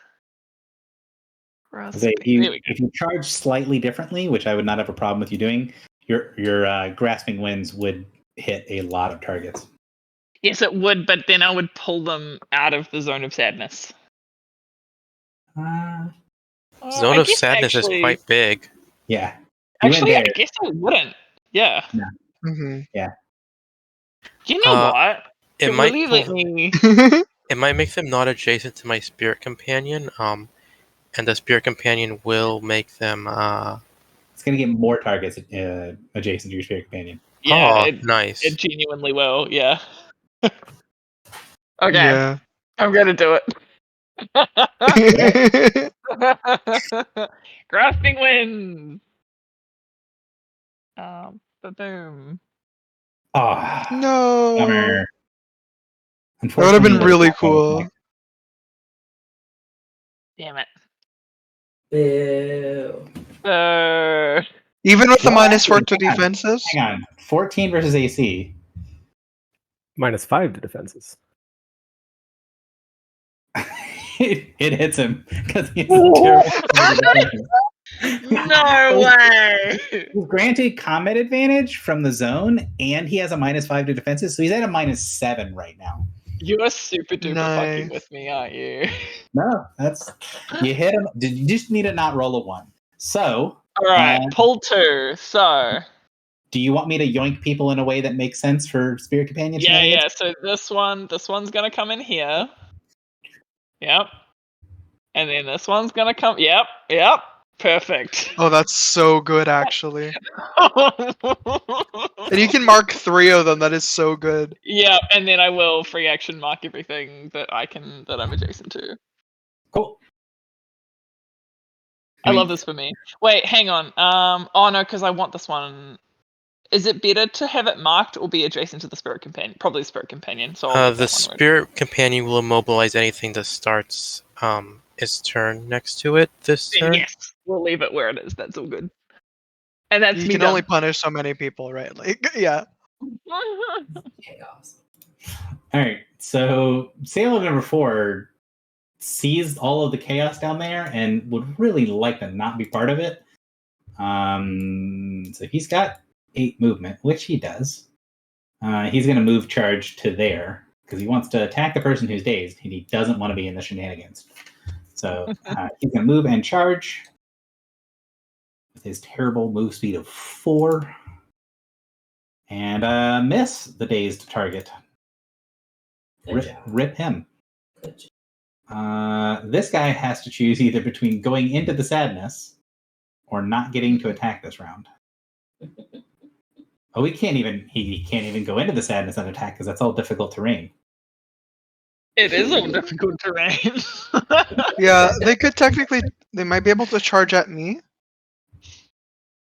If you charge slightly differently, which I would not have a problem with you doing, your grasping winds would hit a lot of targets. Yes, it would, but then I would pull them out of the zone of sadness. Zone of sadness is quite big. Yeah. Actually, I guess I wouldn't. Yeah. No. Mm-hmm. Yeah. You know what? It might really let me. It might make them not adjacent to my spirit companion. And the spirit companion will make them. It's gonna get more targets adjacent to your spirit companion. Yeah, nice. It genuinely will. Yeah. Okay. Yeah. I'm gonna do it. Grasping winds. Boom. Oh, No. bummer. That would have been really cool. Damn it. Boo. Even with the -4 to defenses? Hang on. 14 versus AC. -5 to defenses. it hits him because he's terrible. No way! He's granted combat advantage from the zone, and he has a -5 to defenses, so he's at a -7 right now. You are super duper fucking with me, aren't you? No, you hit him. You just need to not roll a 1. So, all right, pull 2. So, do you want me to yoink people in a way that makes sense for spirit companion? Yeah. So this one's gonna come in here. Yep. And then this one's gonna come. Yep. Perfect. Oh, that's so good, actually. And you can mark 3 of them. That is so good. Yeah, and then I will free action mark everything that I'm adjacent to. Cool. I love this for me. Wait, hang on. Oh no, because I want this one. Is it better to have it marked or be adjacent to the spirit companion? Probably the spirit companion. So the spirit companion will immobilize anything that starts its turn next to it this turn. Yes, we'll leave it where it is. That's all good. And that's you me can done. only punish so many people, right? Like, yeah. Chaos. All right. So Sailor number 4 sees all of the chaos down there and would really like to not be part of it. So he's got 8 movement, which he does. He's going to move charge to there because he wants to attack the person who's dazed, and he doesn't want to be in the shenanigans. So he's going to move and charge with his terrible move speed of 4 and miss the dazed target. Rip him. Good job. This guy has to choose either between going into the sadness or not getting to attack this round. Oh, he can't even go into the sadness and attack because that's all difficult terrain. It is all difficult terrain. Yeah, they might be able to charge at me.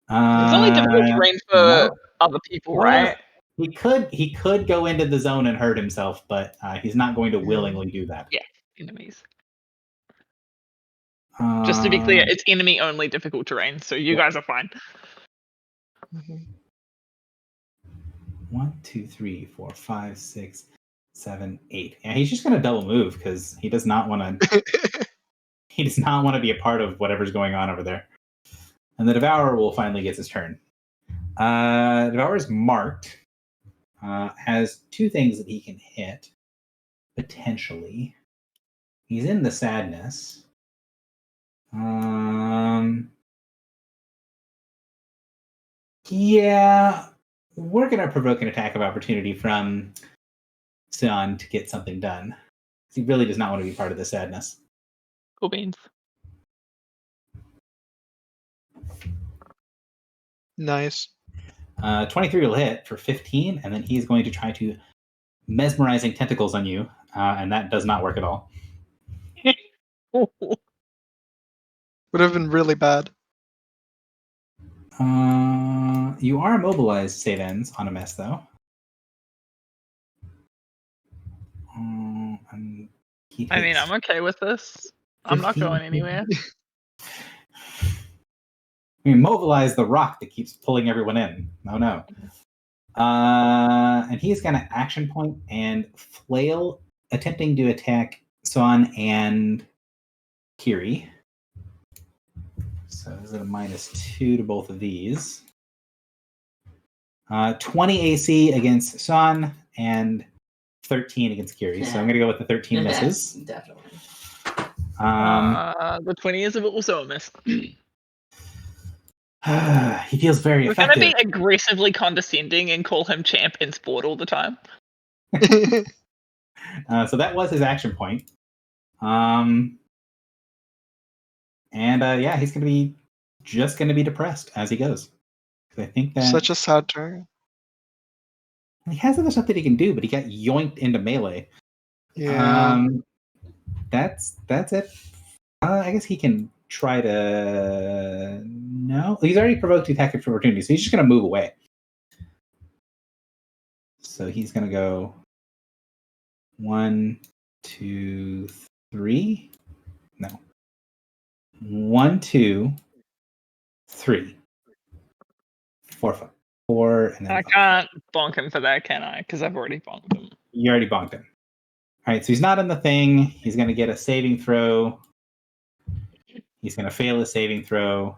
It's only difficult terrain for other people, right? He could go into the zone and hurt himself, but he's not going to willingly do that. Yeah, enemies. Just to be clear, it's enemy-only difficult terrain, so you guys are fine. 1, 2, 3, 4, 5, 6, 7, 8. Yeah, he's just going to double move because he does not want to. He does not want to be a part of whatever's going on over there. And the Devourer will finally get his turn. Devourer is marked. Has 2 things that he can hit potentially. He's in the sadness. Yeah, we're going to provoke an attack of opportunity from Sion to get something done. He really does not want to be part of the sadness. Cool beans. Nice. 23 will hit for 15, and then he's going to try to mesmerizing tentacles on you, and that does not work at all. Would have been really bad. You are immobilized, save ends on a mess, though. I mean, I'm okay with this. I'm not going anywhere. Immobilize the rock that keeps pulling everyone in. Oh no. And he's going to action point and flail, attempting to attack Son and Kiri. So this is a -2 to both of these. 20 AC against Sean and 13 against Kiri. So I'm going to go with the 13 misses. Definitely. The 20 is also a miss. He feels very We're going to effective. be aggressively condescending and call him champ in sport all the time. So that was his action point. And he's going to be depressed as he goes. I think that Such a sad turn. he has other stuff that he can do, but he got yoinked into melee. Yeah. That's it. I guess he can try to. No, he's already provoked the attack of opportunity, so he's just going to move away. So he's going to go 1, 2, 3. No. 1, 2, 3. 4, 4, and then I can't bonk him for that, can I? Because I've already bonked him. You already bonked him. All right, so he's not in the thing. He's going to get a saving throw. He's going to fail his saving throw.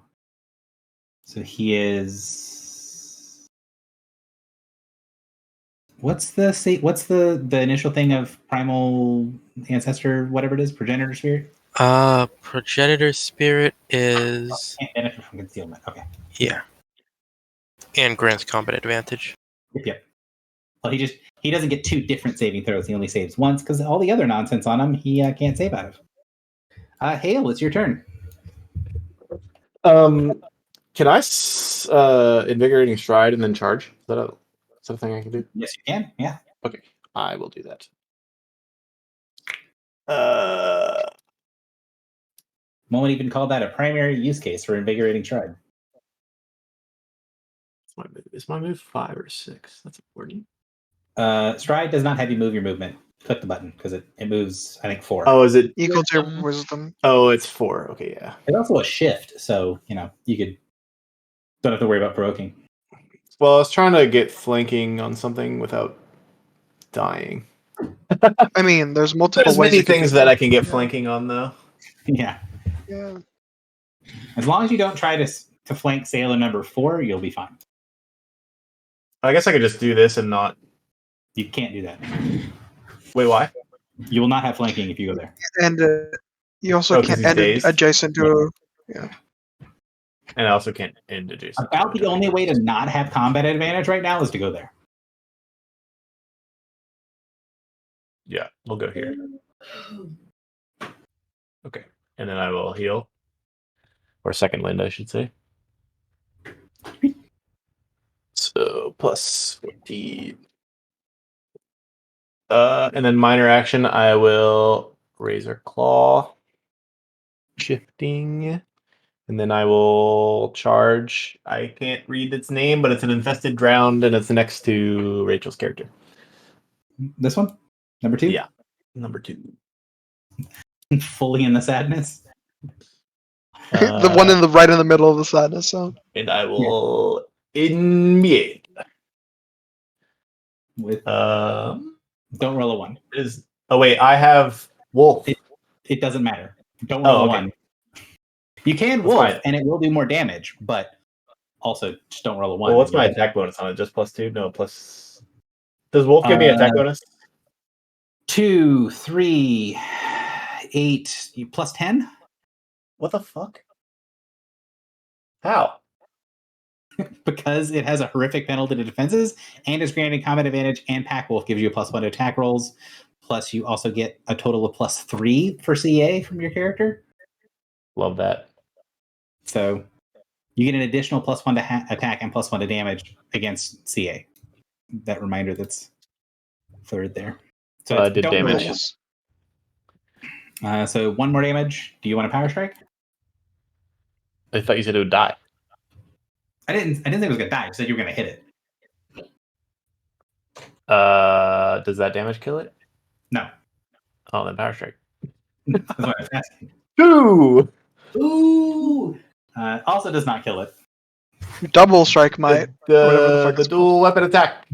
So he is. What's the initial thing of primal ancestor, whatever it is, progenitor spirit? Progenitor spirit is Can't benefit from concealment. Okay. yeah, and grants combat advantage. Yep. Well, he doesn't get 2 different saving throws. He only saves once because all the other nonsense on him he can't save out of. Hale, it's your turn. Can I invigorating stride and then charge? Is that a thing I can do? Yes, you can. Yeah. Okay, I will do that. One would even call that a primary use case for invigorating stride. Is my move 5 or 6? That's important. Stride does not have you move your movement. Click the button because it moves, I think, 4. Oh, is it Equal to your wisdom. Oh, it's 4. Okay, yeah. It's also a shift, so you don't have to worry about provoking. Well, I was trying to get flanking on something without dying. I mean, there's multiple There's ways. many you can things do that I can get flanking on, though. Yeah. Yeah. As long as you don't try to flank sailor number 4, you'll be fine. I guess I could just do this and not. You can't do that. Wait, why? You will not have flanking if you go there. And you also 'cause can't he's end dazed? adjacent to. And I also can't end adjacent. About the only way to not have combat advantage right now is to go there. Yeah, we'll go here. Okay, and then I will heal. Or second wind, I should say. So plus 14. And then minor action, I will Razor Claw. Shifting. And then I will charge. I can't read its name, but it's an infested drowned, and it's next to Rachel's character. This one? Number 2? Yeah, number 2. Fully in the sadness. The one right in the middle of the sadness zone. And I will invade. With don't roll a 1. I have wolf. It doesn't matter. Don't roll a 1. You can wolf, and it will do more damage, but also just don't roll a 1. Well, what's my attack bonus on it? Just +2? No, plus. Does wolf give me an attack bonus? 2, 3, 8, plus 10. What the fuck? How? Because it has a horrific penalty to defenses and is granting combat advantage, and Pack Wolf gives you a +1 to attack rolls. Plus, you also get a total of +3 for CA from your character. Love that. So you get an additional +1 to attack and +1 to damage against CA. That reminder that's third there. So I did damage. So 1 more damage. Do you want a power strike? I thought you said it would die. I didn't think it was gonna die. I said you were gonna hit it. Does that damage kill it? No. Oh, then power strike. That's what I was asking. 2! Ooh. Also does not kill it. Double strike might. The dual weapon attack.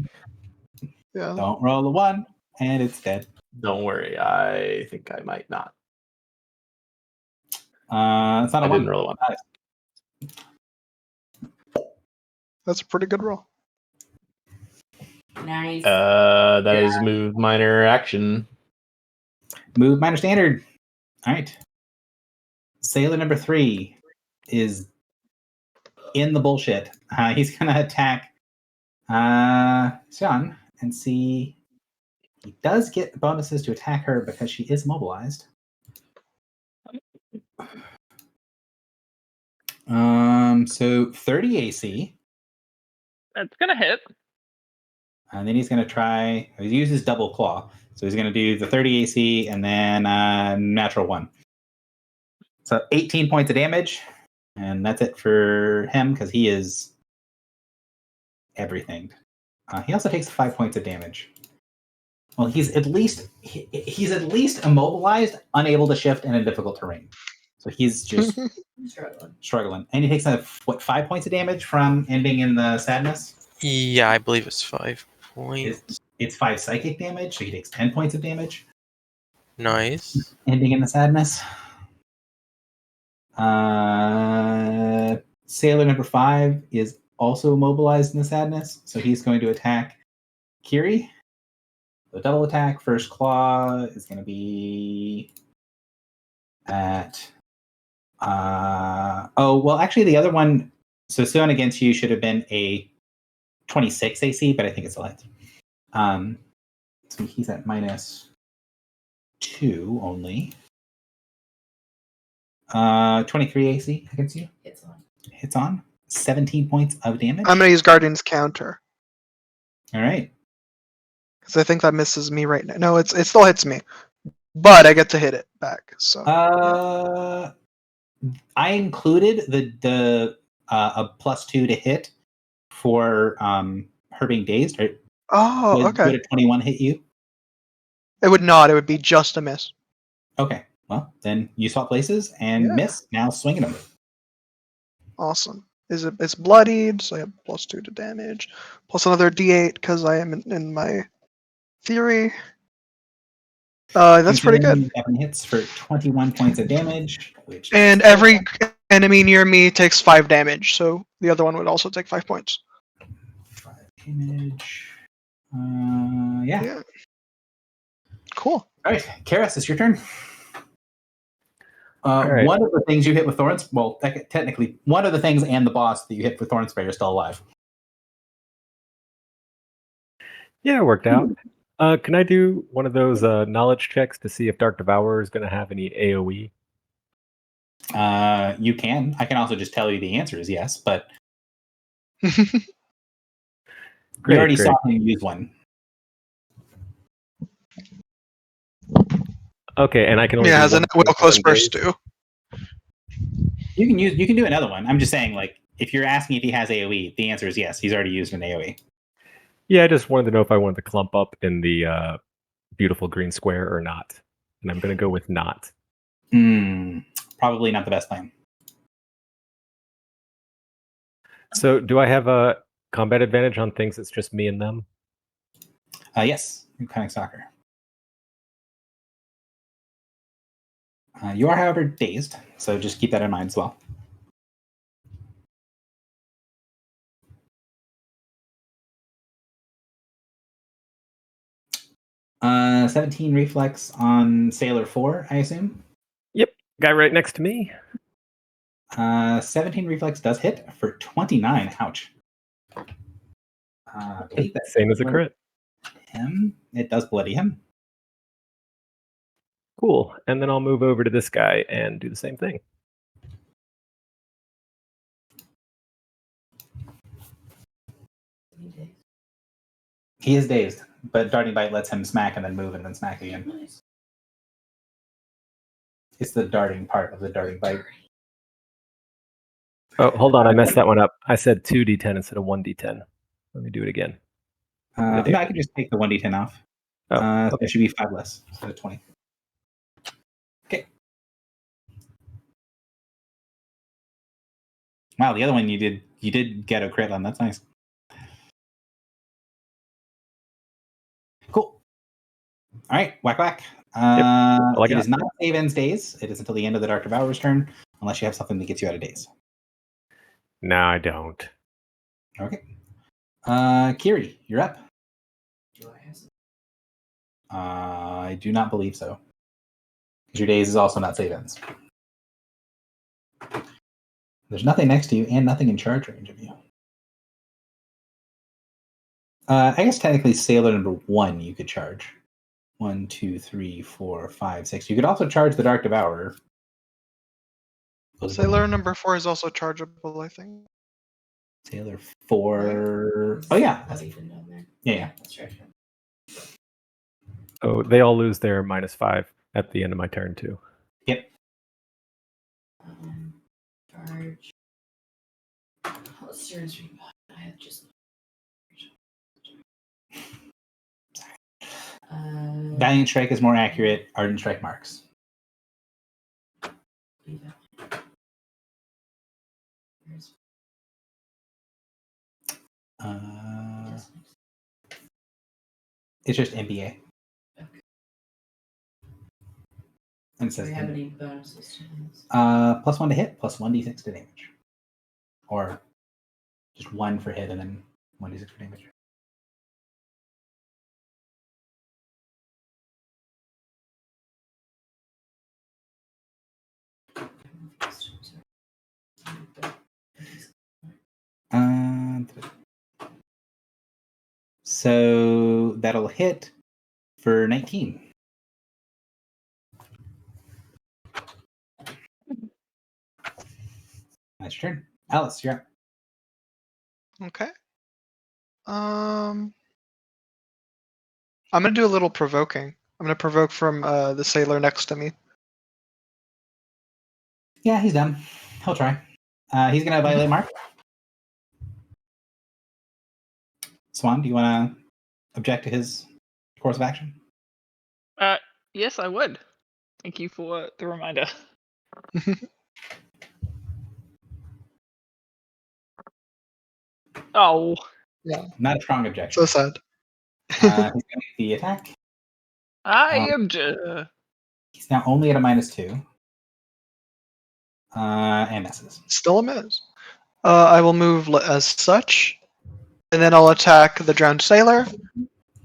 Yeah. Don't roll a 1, and it's dead. Don't worry, I think I might not. It's not a 1. I didn't roll a 1. That's a pretty good roll. Nice. That is move minor action. Move minor standard. All right. Sailor number 3 is in the bullshit. He's going to attack Sean and see. He does get bonuses to attack her because she is mobilized. So 30 AC. That's gonna hit. And then he's going to try. He uses double claw. So he's going to do the 30 AC and then natural 1. So 18 points of damage. And that's it for him because he is everything. He also takes 5 points of damage. Well, he's at least immobilized, unable to shift, and in difficult terrain. So he's just struggling. And he takes 5 points of damage from ending in the sadness? Yeah, I believe it's 5 points. It's 5 psychic damage, so he takes 10 points of damage. Nice. Ending in the sadness. Sailor number 5 is also immobilized in the sadness, so he's going to attack Kiri. The double attack, first claw is going to be at. Actually, the other one. So Suan against you should have been a 26 AC, but I think it's a hit. So he's at -2 only. 23 AC against you. Hits on. 17 points of damage. I'm gonna use Guardian's Counter. All right. Because I think that misses me right now. No, it still hits me, but I get to hit it back. So. I included the a +2 to hit for her being dazed. Right? Oh, okay. Would a 21 hit you? It would not. It would be just a miss. Okay. Well, then you swap places and miss. Now swinging them. Awesome. It's bloodied, so I have +2 to damage, plus another D8 because I am in my theory. That's pretty good. 7 hits for 21 points of damage. And every enemy near me takes 5 damage, so the other one would also take 5 points. 5 damage. Yeah. Cool. All right, Karis, it's your turn. right. One of the things you hit with Thorns, well, technically, one of the things and the boss that you hit with Thorn Spray are still alive. Yeah, it worked out. Can I do one of those knowledge checks to see if Dark Devourer is going to have any AoE? You can. I can also just tell you the answer is yes, but Great, you already great. saw him use one. Okay, and I can only Yeah, do has a one will thing close for 1 burst day? too. You can do another one. I'm just saying, like, if you're asking if he has AoE, the answer is yes. He's already used an AoE. Yeah, I just wanted to know if I wanted to clump up in the beautiful green square or not. And I'm going to go with not. Probably not the best plan. So do I have a combat advantage on things that's just me and them? Yes, Cunning Stalker. You are, however, dazed, so just keep that in mind as well. Uh, 17 reflex on Sailor 4, I assume? Yep, guy right next to me. 17 reflex does hit for 29. Ouch. Same as a crit. Him. It does bloody him. Cool. And then I'll move over to this guy and do the same thing. He is dazed, but Darting Bite lets him smack and then move and then smack again. Nice. It's the darting part of the Darting Bite. Oh, hold on. I messed that one up. I said 2d10 instead of 1d10. Let me do it again. No, I can just take the 1d10 off. Oh, It should be 5 less, so 20. Okay. Wow, the other one you did get a crit on. That's nice. Cool. All right, whack whack. It is not save ends days. It is until the end of the Dark Devourer's turn, unless you have something that gets you out of days. No, I don't. Okay. Kiri, you're up. Do I have some? I do not believe so. Because your days is also not save ends. There's nothing next to you and nothing in charge range of you. I guess technically sailor number 1 you could charge. 1, 2, 3, 4, 5, 6. You could also charge the Dark Devourer. Sailor number 4 is also chargeable, I think. Sailor 4. Right. Oh, yeah. Not even down there. Yeah. That's right. Oh, they all lose their -5 at the end of my turn too. Yep. Charge. Let's search. I have just. Valiant Strike is more accurate. Ardent Strike marks. It's just NBA. Okay. And it Do says we have any bonuses to this? +1 to hit, plus 1d6 to damage. Or just 1 for hit and then 1d6 for damage. So that'll hit for 19. That's your turn. Alice, you're up. Okay. I'm gonna do a little provoking. I'm gonna provoke from the sailor next to me. Yeah, he's done. He'll try. He's gonna violate Mark. Swan, do you want to object to his course of action? Yes, I would. Thank you for the reminder. Oh. Yeah. Not a strong objection. So sad. He's going to make the attack. I am He's now only at a -2. And misses. Still a miss. I will move as such, and then I'll attack the drowned sailor.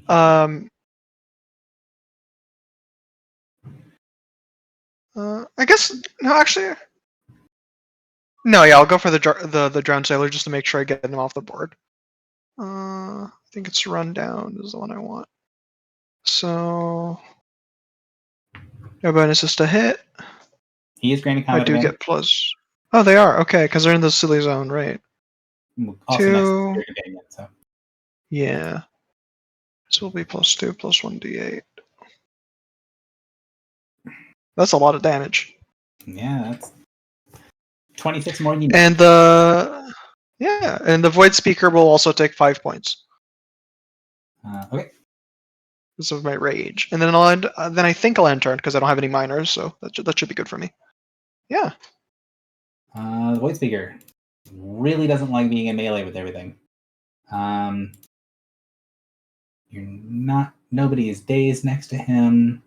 I guess no, actually, no. Yeah, I'll go for the drowned sailor just to make sure I get him off the board. I think it's rundown is the one I want. So no bonuses to hit. He is granted combat I do advantage. get plus. Oh, they are okay because they're in the silly zone, right? Also next to 2. your companion, so. Yeah. This will be +2 plus 1d8. That's a lot of damage. Yeah, that's 26 more than you need. And the Void Speaker will also take 5 points Okay. because of my rage. And then I'll end. Then I think I'll end turn because I don't have any minors, so that should be good for me. Yeah. The Void Speaker really doesn't like being in melee with everything. Nobody is dazed next to him.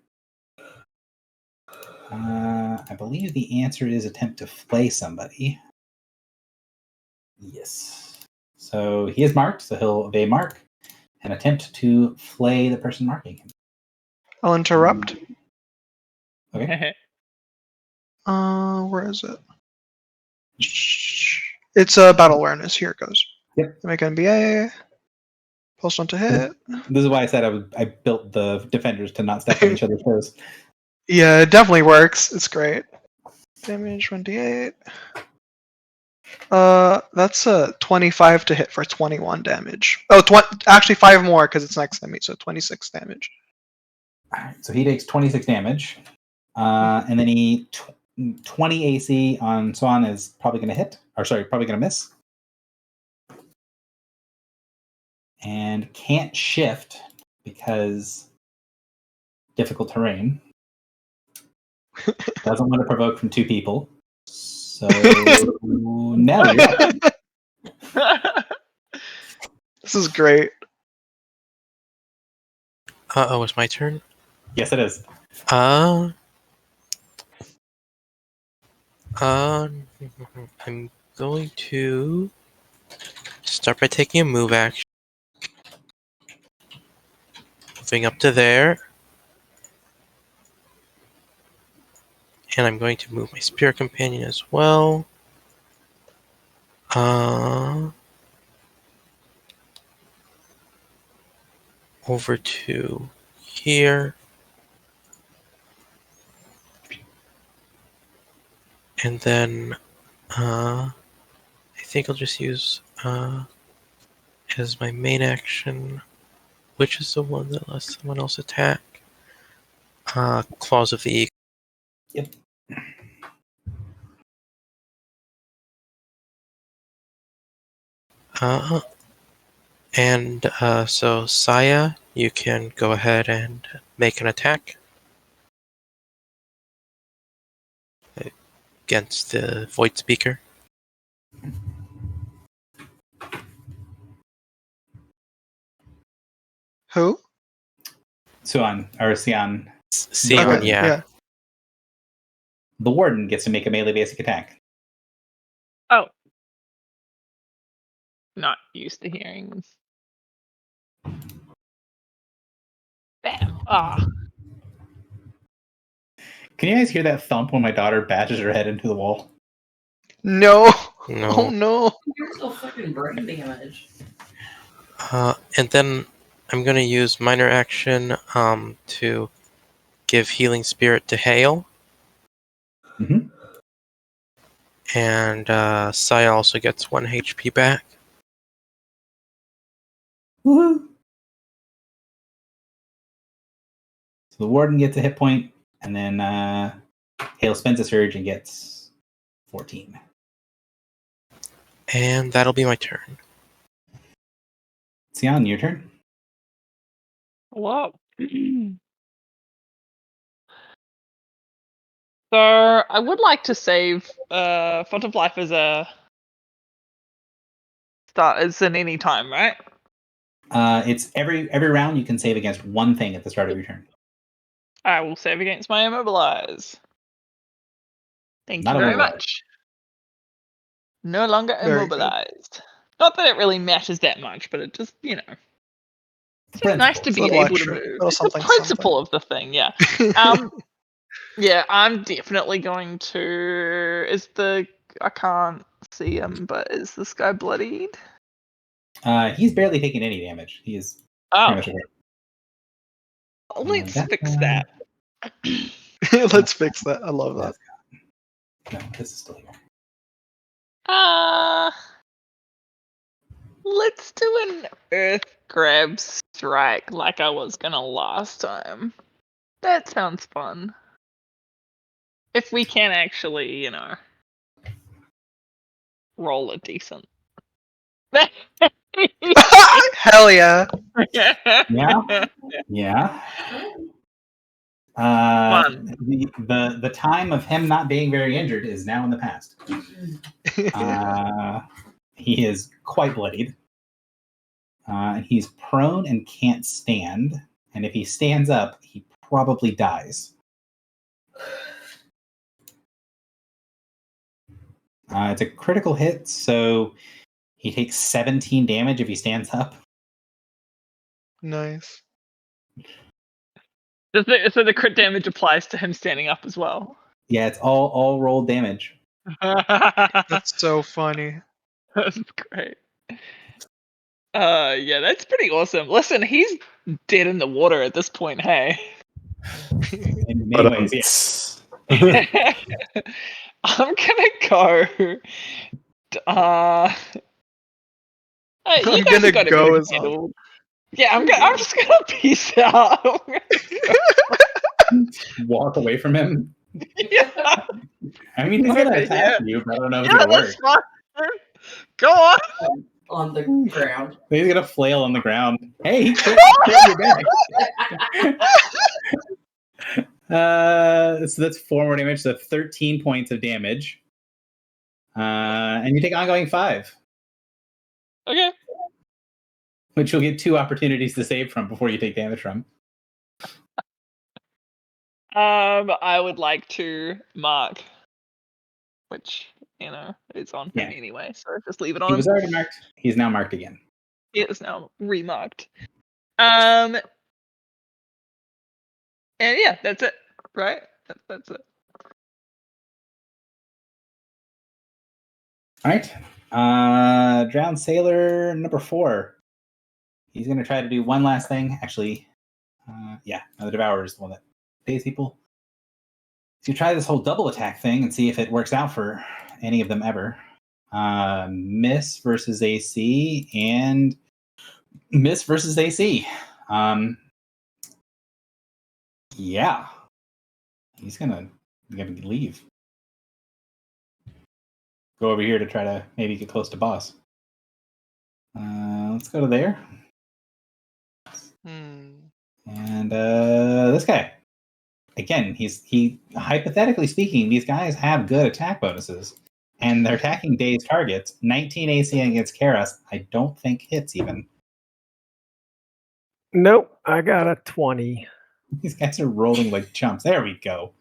I believe the answer is attempt to flay somebody. Yes. So he is marked, so he'll evade mark and attempt to flay the person marking him. I'll interrupt. Okay. Where is it? It's battle awareness. Here it goes. Yep. Make NBA. +1 to hit. This is why I said I built the defenders to not step on each other's toes. Yeah, it definitely works. It's great. Damage 1d8. That's a 25 to hit for 21 damage. Oh, actually 5 more because it's next to me, so 26 damage. All right, so he takes 26 damage, and then he 20 AC on Swan is probably going to hit, or sorry, probably going to miss, and can't shift because difficult terrain. Doesn't want to provoke from 2 people. So now you're up. This is great. Oh, it's my turn? Yes, it is. I'm going to start by taking a move action. Moving up to there. And I'm going to move my spirit companion as well. Over to here. And then I think I'll just use as my main action, which is the one that lets someone else attack. Claws of the Eagle. Yep. And so Saya, you can go ahead and make an attack against the Void Speaker. Who? Sion. Sion, Okay, yeah. The Warden gets to make a melee basic attack. Oh. Not used to hearing this. Bam. Ah. Can you guys hear that thump when my daughter bashes her head into the wall? No. No. Oh no. You're still fucking brain damage. And then I'm going to use minor action to give Healing Spirit to Hale. Mm-hmm. And Saya also gets 1 HP back. Woohoo! So the Warden gets a hit point, and then Hale spends a surge and gets 14. And that'll be my turn. Sion, your turn. Wow. So I would like to save Font of Life as a start as an any time, right? It's every round you can save against one thing at the start of your turn. I will save against my immobilize. Thank Not you very immobilized. much. No longer Very good. immobilized. Not that it really matters that much, but it just, it's just Principle. nice to It's a be little able extra. to move. Little It's something, the principle of the thing, yeah. Yeah, I'm definitely going to. I can't see him, but is this guy bloodied? He's barely taking any damage. He is Oh, pretty much let's that fix one. that. Let's fix that. I love that. No, this is still here. Let's do an Earth Grab Strike like I was gonna last time. That sounds fun. If we can actually, roll a decent. Hell yeah. Yeah. Fun. The time of him not being very injured is now in the past. He is quite bloodied. He's prone and can't stand. And if he stands up, he probably dies. It's a critical hit, so he takes 17 damage if he stands up. Nice. So the crit damage applies to him standing up as well. Yeah, it's all rolled damage. That's so funny. That's great. Yeah, that's pretty awesome. Listen, he's dead in the water at this point, hey. In many ways, yes. I'm gonna go. I'm gonna go as well. Yeah, I'm just gonna peace out. Walk away from him. Yeah. I mean, he's gonna attack you, but I don't know if it's Yeah, gonna work. that's fine. Go on. On the ground. He's gonna flail on the ground. Hey, he crit your back. So that's 4 more damage, so 13 points of damage. And you take ongoing 5. Okay. Which you'll get 2 opportunities to save from before you take damage from. I would like to mark which is on Yeah. him anyway. So just leave it on He him. was already marked. He's now marked again. It is now remarked. And yeah, that's it. Right? That's it. All right. Drowned Sailor number 4. He's going to try to do one last thing. Actually, the Devourer is the one that pays people. So you try this whole double attack thing and see if it works out for any of them ever. Miss versus AC and miss versus AC. Yeah. He's gonna leave. Go over here to try to maybe get close to boss. Let's go to there. And this guy. Again, he hypothetically speaking, these guys have good attack bonuses. And they're attacking dazed targets. 19 AC against Karas, I don't think hits even. Nope, I got a 20. These guys are rolling like chumps. There we go.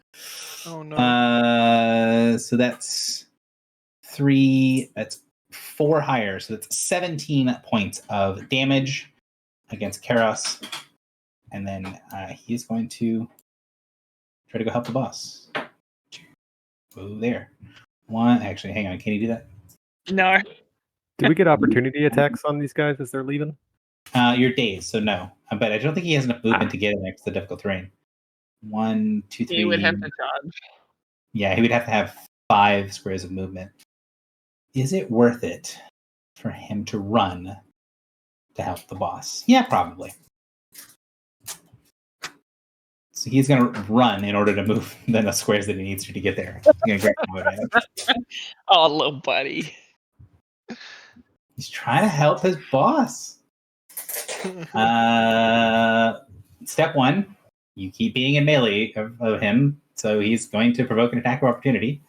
Oh no. So that's 3. That's 4 higher. So that's 17 points of damage against Karas. And then he's going to try to go help the boss. Oh, there. 1. Actually, hang on. Can you do that? No. Do we get opportunity attacks on these guys as they're leaving? You're dazed, so no. But I don't think he has enough movement to get it next to the difficult terrain. 1, 2, 3. He would have to charge. Yeah, he would have to have 5 squares of movement. Is it worth it for him to run to help the boss? Yeah, probably. So he's going to run in order to move the squares that he needs to get there. He's gonna get oh, little buddy. He's trying to help his boss. Step 1, you keep being in melee of him, so he's going to provoke an attack of opportunity.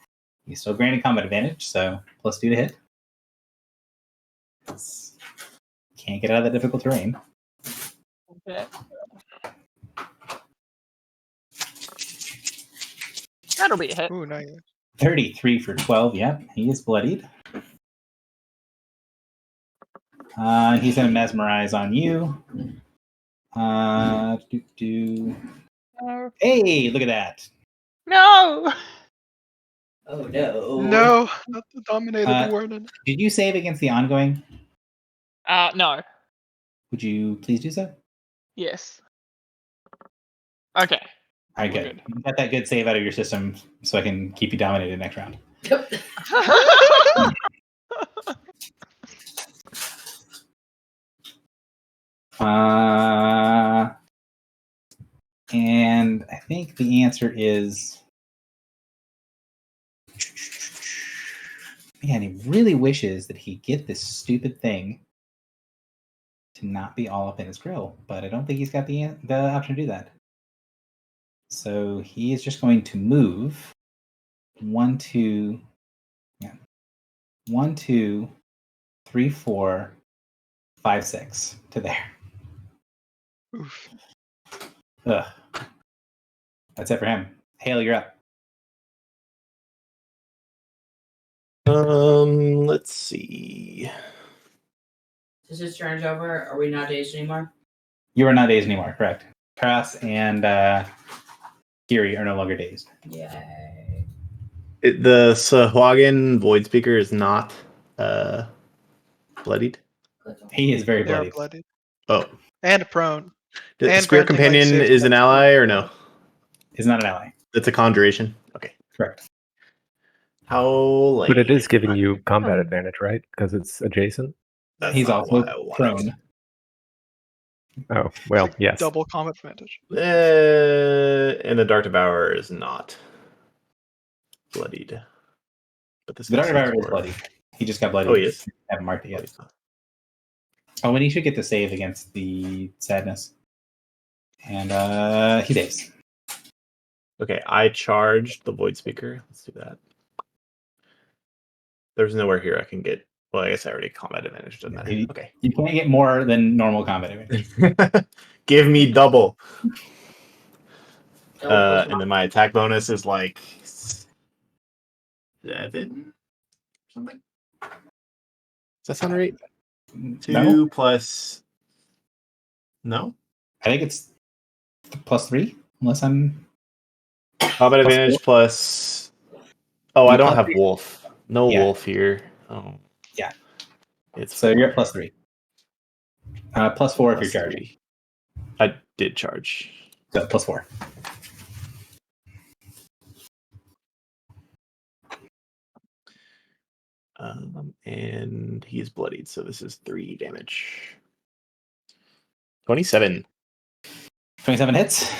He's still granted combat advantage, so +2 to hit. Can't get out of that difficult terrain. Okay. That'll be a hit. Ooh, nice. 33 for 12. Yep, he is bloodied. He's going to mesmerize on you. Hey, look at that. No! Oh no. No, not the Dominated Warden. Did you save against the ongoing? No. Would you please do so? Yes. Okay. All right, good. You got that good save out of your system so I can keep you dominated next round. And I think the answer is, man, he really wishes that he get this stupid thing to not be all up in his grill, but I don't think he's got the option to do that. So he is just going to move 1, 2, 3, 4, 5, 6 to there. Oof. Ugh. That's it for him. Hale, you're up. Let's see. Is his turn's over? Are we not dazed anymore? You are not dazed anymore, correct. Karas and Kiri are no longer dazed. Yay. The Sahuagin Void Speaker is not bloodied. He is very They're bloodied. bloodied. Oh. And prone. The And Spirit granting, like, Companion safe is an attacks. ally or no? Is not an ally. That's a conjuration. Okay. Correct. How But it is giving you combat advantage, right? Because it's adjacent. He's also prone. Oh, well, Like, yes. Double combat advantage. And the Dark Devourer is not bloodied. But The Dark Devourer is bloodied. He just got bloodied. Oh, he is? Haven't marked it yet. Oh, and he should get the save against the sadness. And he saves. Okay, I charged the Void Speaker. Let's do that. There's nowhere here I can get. Well, I guess I already combat advantage, doesn't matter. Okay. You can't get more than normal combat advantage. Give me double. Double And then my attack bonus is like 7 something. Does that sound right? 2 No? plus. No? I think it's +3, unless I'm. Combat advantage plus. Oh, I don't have wolf. No wolf here. Oh. Yeah. It's so 4. you're at +3. +4 if you're charging. 3. I did charge. So +4. And he's bloodied, so this is 3 damage. 27. 27 hits.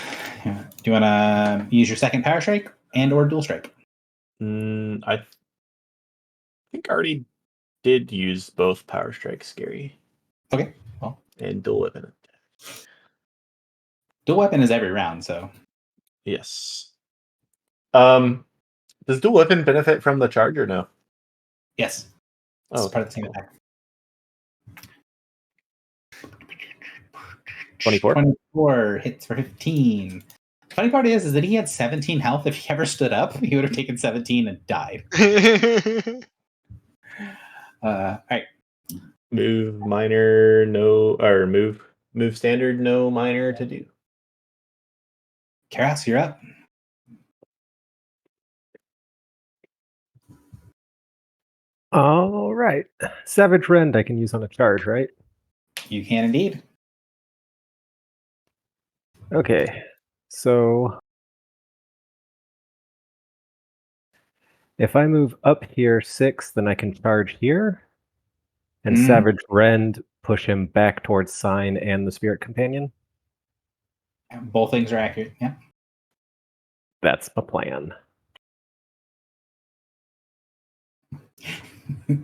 Do you want to use your second power strike and or dual strike? I think I already did use both power strikes, Gary. Okay. Well, and dual weapon. Dual weapon is every round, so. Yes. Does dual weapon benefit from the charge or no? Yes. It's part of the same attack. 24. 24 hits for 15. The funny part is that he had 17 health. If he ever stood up, he would have taken 17 and died. All right. Move minor, no, or move standard, no minor to do. Karas, you're up. All right. Savage Rend I can use on a charge, right? You can indeed. Okay. So if I move up here 6, then I can charge here. And Savage Rend push him back towards Sign and the Spirit Companion. Both things are accurate, yeah. That's the plan.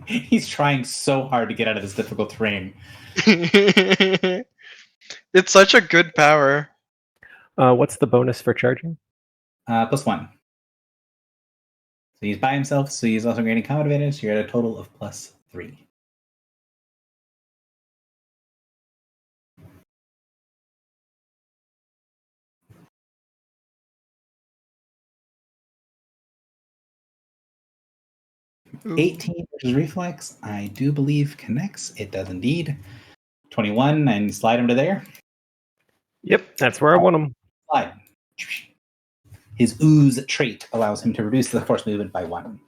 He's trying so hard to get out of this difficult terrain. It's such a good power. What's the bonus for charging? +1. So he's by himself, so he's also gaining combat advantage. So you're at a total of +3. Ooh. 18, which is reflex, I do believe connects. It does indeed. 21, and slide him to there. Yep, that's where I want him. Slide. His ooze trait allows him to reduce the force movement by 1.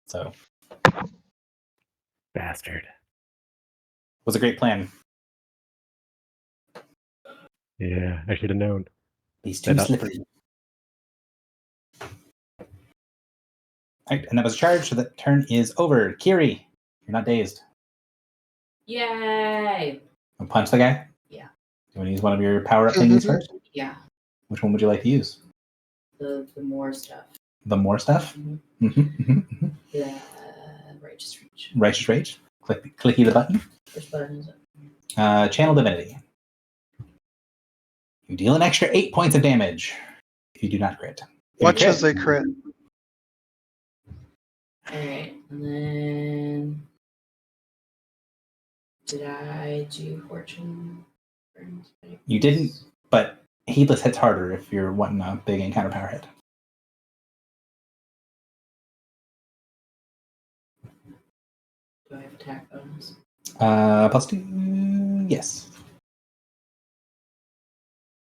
So. Bastard. Was a great plan. Yeah, I should have known. He's too slippery. All right, and that was a charge, so that turn is over. Kiri, you're not dazed. Yay! I'll punch the guy? Yeah. Do you want to use one of your power-up thingies first? Yeah. Which one would you like to use? The more stuff. The more stuff? Mm-hmm. The Righteous Rage. Righteous Rage. Clicky the button. Which button is it? Channel Divinity. You deal an extra 8 points of damage if you do not crit. Watch as they crit. Alright, and then did I do Fortune? You didn't, but Heedless hits harder if you're wanting a big encounter power hit. Do I have attack bonus? +2, yes.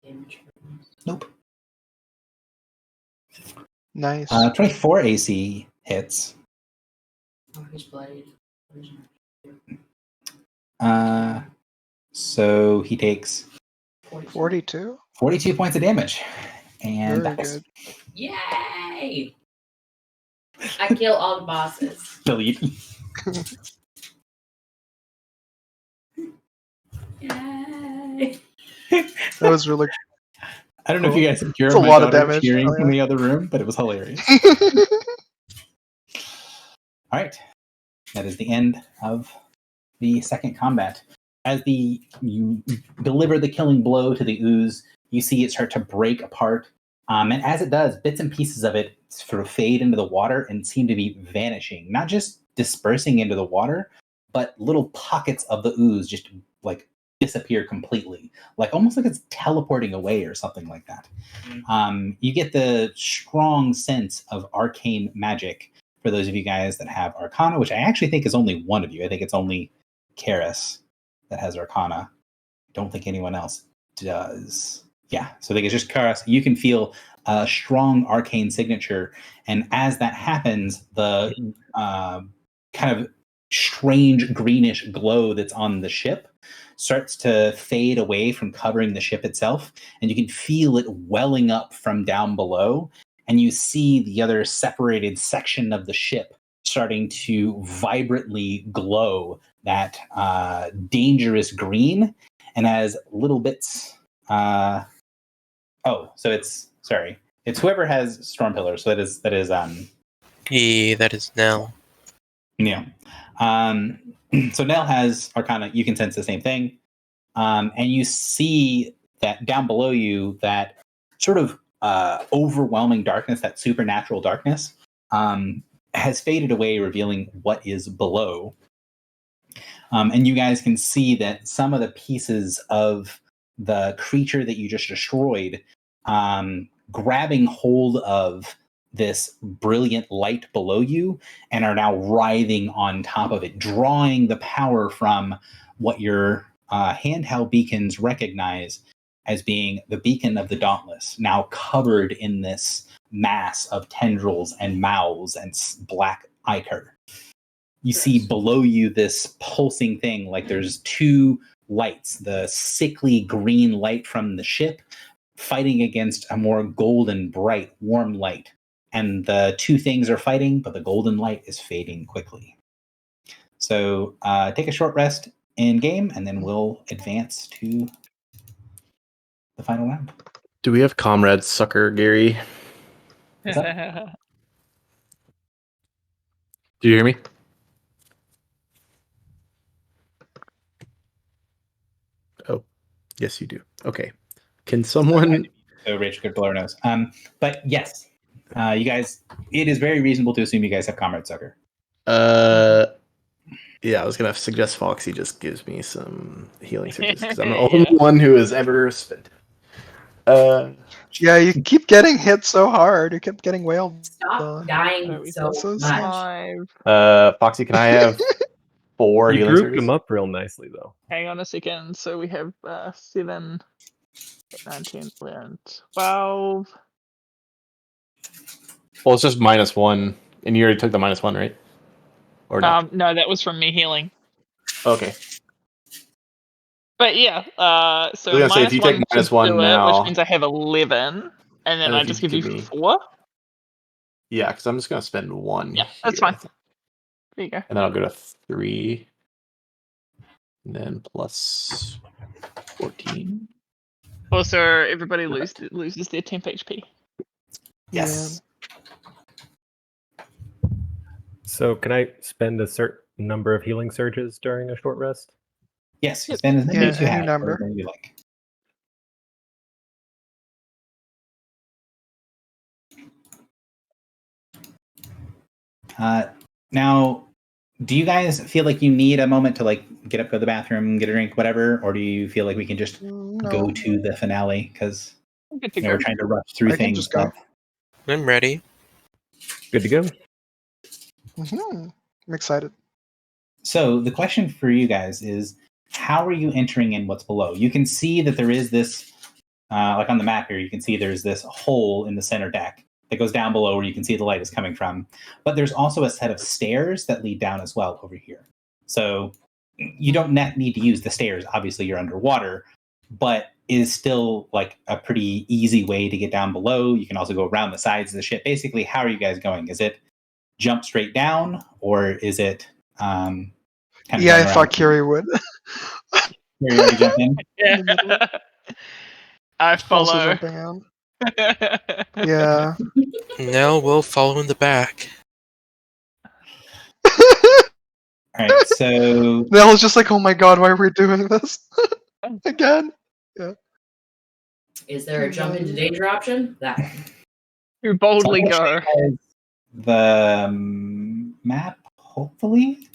Damage bonus? Nope. Nice. 24 AC hits. Oh, he's bloodied. So he takes 42? 42 points of damage. And very that's good. Yay! I kill all the bosses. delete. Yay! That was really I don't know if you guys can hear It's a my lot of daughter damage. cheering Oh, yeah. from the other room, but it was hilarious. All right. That is the end of the second combat. As you deliver the killing blow to the ooze, you see it start to break apart. And as it does, bits and pieces of it sort of fade into the water and seem to be vanishing. Not just dispersing into the water, but little pockets of the ooze just like disappear completely. Like almost like it's teleporting away or something like that. You get the strong sense of arcane magic for those of you guys that have Arcana, which I actually think is only one of you. I think it's only Karis that has Arcana. Don't think anyone else does. Yeah, so I think it's just Karis. You can feel a strong arcane signature, and as that happens, the kind of strange greenish glow that's on the ship starts to fade away from covering the ship itself, and you can feel it welling up from down below, and you see the other separated section of the ship starting to vibrantly glow that dangerous green, and as little bits it's whoever has storm pillars. So that is Yeah, that is Nell. Yeah. So Nell has Arcana. You can sense the same thing. And you see that down below you, that sort of overwhelming darkness, that supernatural darkness, has faded away, revealing what is below. And you guys can see that some of the pieces of the creature that you just destroyed, grabbing hold of this brilliant light below you and are now writhing on top of it, drawing the power from what your handheld beacons recognize as being the beacon of the Dauntless, now covered in this mass of tendrils and mouths and black ichor. You see below you this pulsing thing, like there's two lights, the sickly green light from the ship fighting against a more golden, bright, warm light. And the two things are fighting, but the golden light is fading quickly. So take a short rest in game, and then we'll advance to the final round. Do we have Comrade Sucker, Gary? What's up? Do you hear me? Oh, yes, you do. Okay. Can someone... So Rachel could blow her nose. But yes, you guys, it is very reasonable to assume you guys have Comrade Sucker. Yeah, I was going to suggest Foxy just gives me some healing surges, because I'm the only one who has ever spent. Yeah, you keep getting hit so hard. You kept getting wailed. Stop dying so much. Foxy, can I have 4 You healing grouped surges? them up real nicely, though. Hang on a second. So we have 7, 19, 11, 12. Well, it's just -1, and you already took the -1, right? Or no? No, that was from me healing. Okay. But yeah, so I was gonna say, if you take -1 to -1 do now- it, which means I have 11, and then And I if just you give you give me- 4. Yeah, because I'm just going to spend 1. Yeah, that's here. fine. There you go. And then I'll go to 3. And then plus 14. Also, everybody loses their temp HP. Yes. So can I spend a certain number of healing surges during a short rest? Yes, you spend as many as you any have. number. Whatever you like. Now, do you guys feel like you need a moment to like get up, go to the bathroom, get a drink, whatever, or do you feel like we can just go to the finale because we're trying to rush through I can things? just go. I'm ready. Good to go. I'm excited. So the question for you guys is, how are you entering in what's below? You can see that there is this, like on the map here, you can see there's this hole in the center deck that goes down below where you can see the light is coming from. But there's also a set of stairs that lead down as well over here. So you don't need to use the stairs. Obviously, you're underwater, but it is still like a pretty easy way to get down below. You can also go around the sides of the ship. Basically, how are you guys going? Is it jump straight down, or is it kind of Yeah, I thought Kiri would. Kiri already jumped in? Yeah. I Also follow. jumping out. Yeah. Now we'll follow in the back. All right, so Nell was just like, "Oh my god, why are we doing this again?" Yeah. Is there a jump into danger option? That one. You boldly go. The map, hopefully.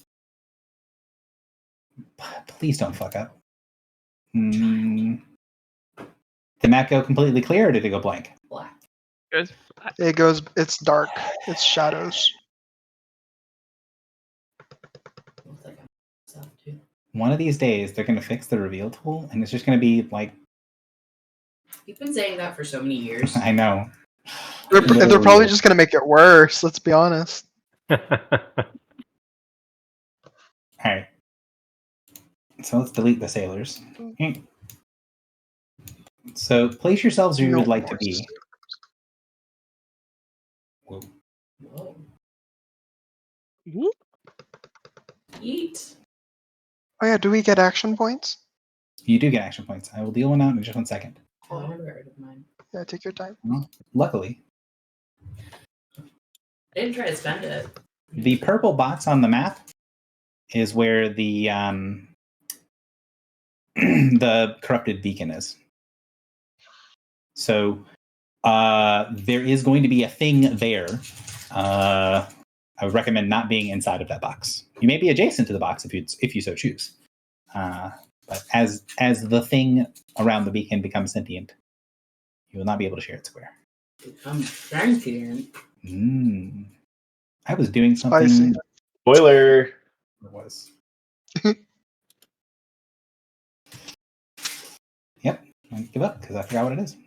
Please don't fuck up. Did the map go completely clear, or did it go blank? Black. Goes It goes. It's dark. It's shadows. stuff too. One of these days, they're going to fix the reveal tool, and it's just going to be like. You've been saying that for so many years. I know. They're probably just gonna make it worse. Let's be honest. All right. So let's delete the sailors. So place yourselves where you would like to be. Whoa. Whoa. Whoop. Eat. Oh yeah, do we get action points? You do get action points. I will deal one out in just 1 second. Oh, I never heard of mine. Yeah, take your time. Well, luckily, I didn't try to spend it. the purple box on the map is where the the corrupted beacon is. So there is going to be a thing there. I would recommend not being inside of that box. You may be adjacent to the box if you so choose. But as the thing around the beacon becomes sentient, you will not be able to share its square. I'm sentient. I was doing something. Spicy. Spoiler. It was. Yep. I give up because I forgot what it is.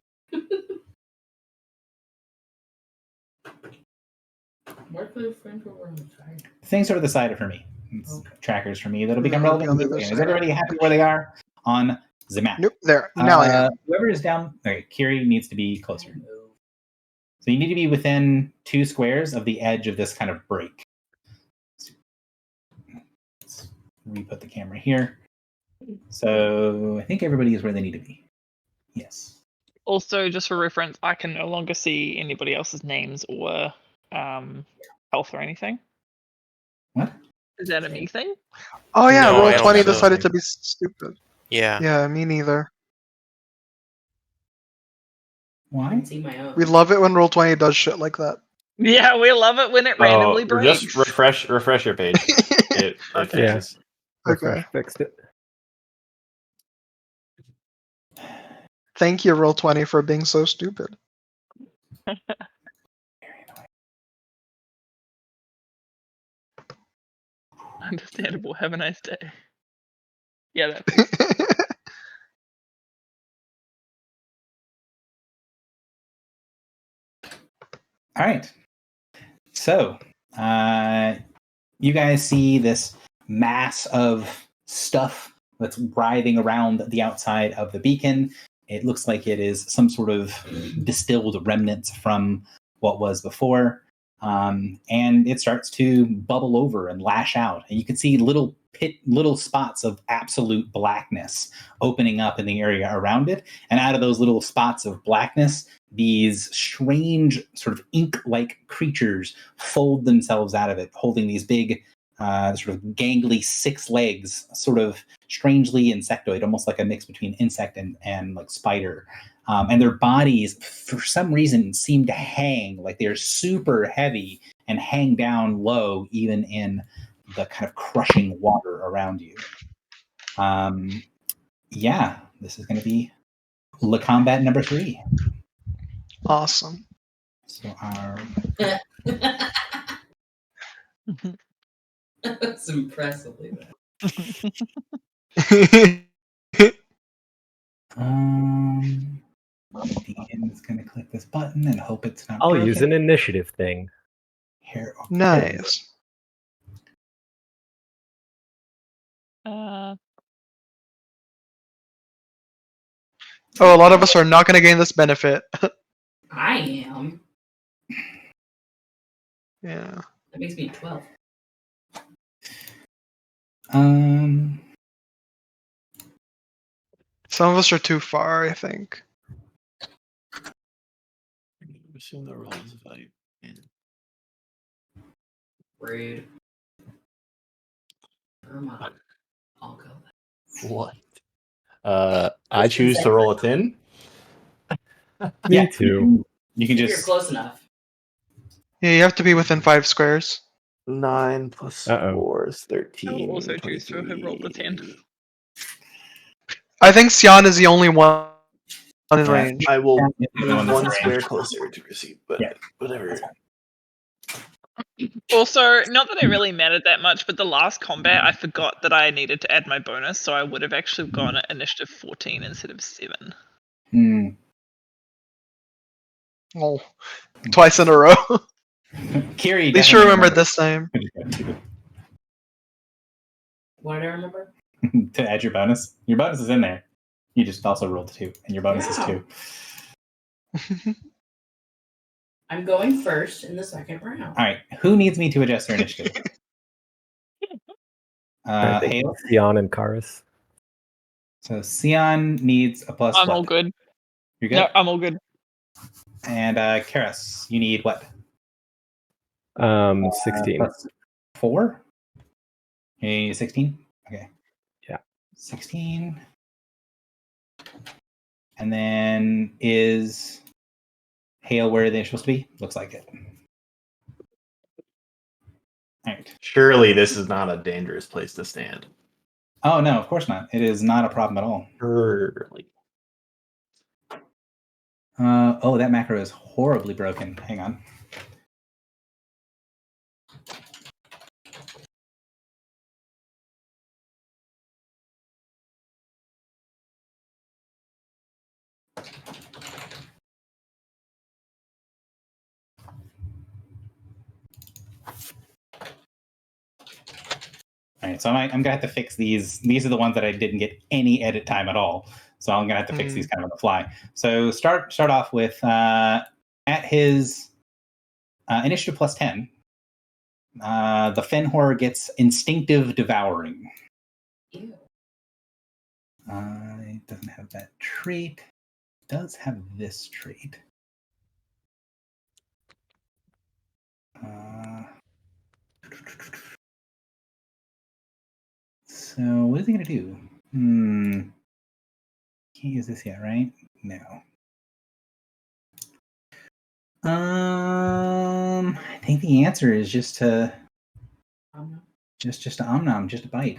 Mark the friend over on the side. Things are to the side for me. It's Okay. trackers for me that'll become Yeah, relevant. on the in the other game. Is side. everybody happy where they are on the map? Nope, there. Now I am. Whoever is down, okay, Kiri needs to be closer. So you need to be within 2 squares of the edge of this kind of break. Let's re-put the camera here. So I think everybody is where they need to be. Yes. Also, just for reference, I can no longer see anybody else's names or health or anything. What? Is that a me thing? Oh yeah, No, I don't Roll20 have that decided thing. to be stupid. Yeah. Yeah, me neither. I Why? can see my own. We love it when Roll20 does shit like that. Yeah, we love it when it randomly breaks. Just refresh your page. It Okay. Yeah. fixes. Refresh fixed it. Thank you, Roll20, for being so stupid. Understandable. Have a nice day. Yeah, that. All right. So, you guys see this mass of stuff that's writhing around the outside of the beacon. It looks like it is some sort of distilled remnants from what was before. And it starts to bubble over and lash out. And you can see little spots of absolute blackness opening up in the area around it. And out of those little spots of blackness, these strange sort of ink-like creatures fold themselves out of it, holding these big sort of gangly 6 legs, sort of strangely insectoid, almost like a mix between insect and like spider. And their bodies, for some reason, seem to hang, like they're super heavy and hang down low, even in the kind of crushing water around you. Yeah, this is going to be Le Combat number 3. Awesome. So our That's impressively bad. Deacon is going to click this button and hope it's not. I'll broken. use an initiative thing. Here. Okay. Nice. Uh, Oh, a lot of us are not going to gain this benefit. I am. Yeah. That makes me 12. Some of us are too far, I think. Assume the rolls if I. Rude. Irma. I'll go. What? I choose to roll a 10. Me too. You can If you're just. close enough. Yeah, you have to be within 5 squares. 9 plus Uh-oh. 4 is 13. I will also choose to have rolled a 10. I think Xian is the only one in Yeah. range. I will Yeah, move the one 1 that's square range. closer to receive, but Yeah. whatever. Also, not that it really mattered that much, but the last combat, I forgot that I needed to add my bonus, so I would have actually gone at initiative 14 instead of 7. Oh, twice in a row. Kiri, At least you remembered this time. What did I remember? To add your bonus. Your bonus is in there. You just also rolled 2, and your bonus is 2. I'm going first in the second round. All right. Who needs me to adjust their initiative? I think Hale? Sion and Karis. So Sion needs a plus I'm what? all good. You're good? No, I'm all good. And Karis, you need what? 16. Plus 4? You need 16? Okay. Yeah. 16. And then is Hale where they're supposed to be? Looks like it. All right. Surely this is not a dangerous place to stand. Oh, no, of course not. It is not a problem at all. Surely. Oh, that macro is horribly broken. Hang on. All right, so I'm gonna have to fix these. These are the ones that I didn't get any edit time at all. So I'm gonna have to fix these kind of on the fly. So start off with at his initiative plus 10. The Fenhor gets instinctive devouring. Ew. It doesn't have that trait. It does have this trait. So what is he gonna do? Can't use this yet, right? No. I think the answer is just to just to omnom, just a bite.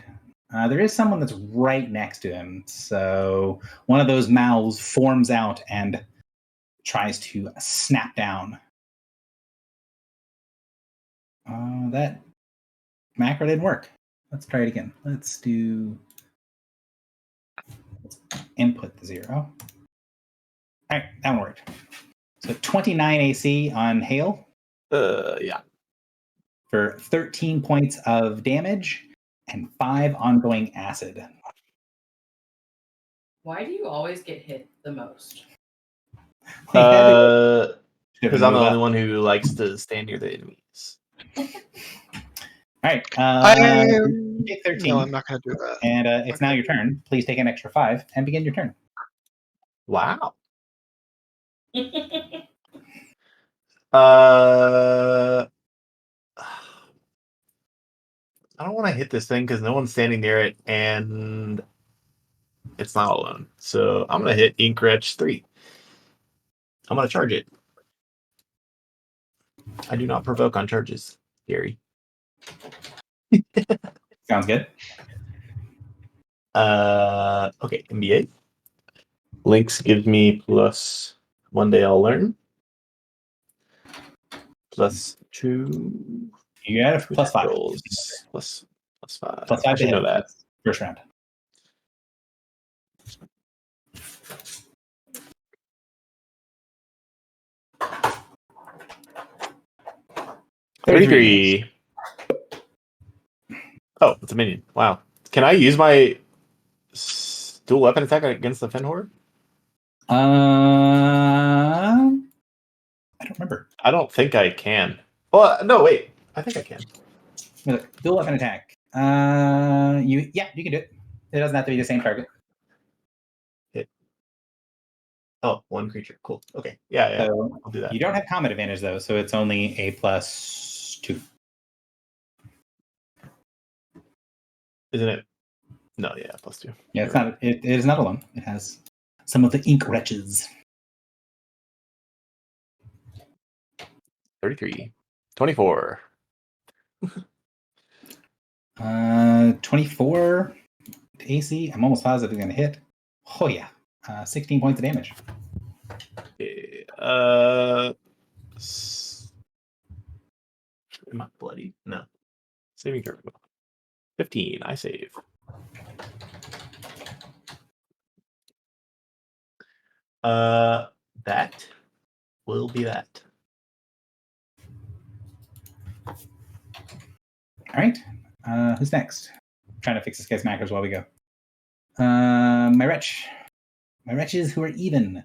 There is someone that's right next to him, so one of those mouths forms out and tries to snap down. That macro didn't work. Let's try it again. Let's input the 0. All right, that one worked. So 29 AC on Hale. Yeah. For 13 points of damage and 5 ongoing acid. Why do you always get hit the most? Because I'm the only one who likes to stand near the enemies. All right. Take 13. No, I'm not going to do that. And it's now your turn. Please take an extra 5 and begin your turn. Wow. I don't want to hit this thing because no one's standing near it, and it's not alone. So I'm going to hit Ink Wretch 3. I'm going to charge it. I do not provoke on charges, Gary. Sounds good. Okay, MBA. Lynx gives me plus 1 day I'll learn. Plus 2. You got it for plus 5. Rolls. Plus 5. Plus 5 I should to know hit. that. First round. $33. Oh, it's a minion. Wow. Can I use my dual weapon attack against the Fenhor? I don't remember. I don't think I can. Well, no, wait. I think I can. Look, dual weapon attack. You can do it. It doesn't have to be the same target. Hit. Oh, one creature. Cool. Okay. Yeah. So I'll do that. You don't have combat advantage though, so it's only a plus 2. Isn't it? No, yeah, plus 2. Yeah, it's not. It is not alone. It has some of the ink wretches. 33. 24. 24 AC. I'm almost positive it's going to hit. Oh yeah, 16 points of damage. Okay, Am I bloody? No. Saving throw. 15. I save. That will be that. All right. Who's next? I'm trying to fix this guy's macros while we go. My wretch. My wretches who are even.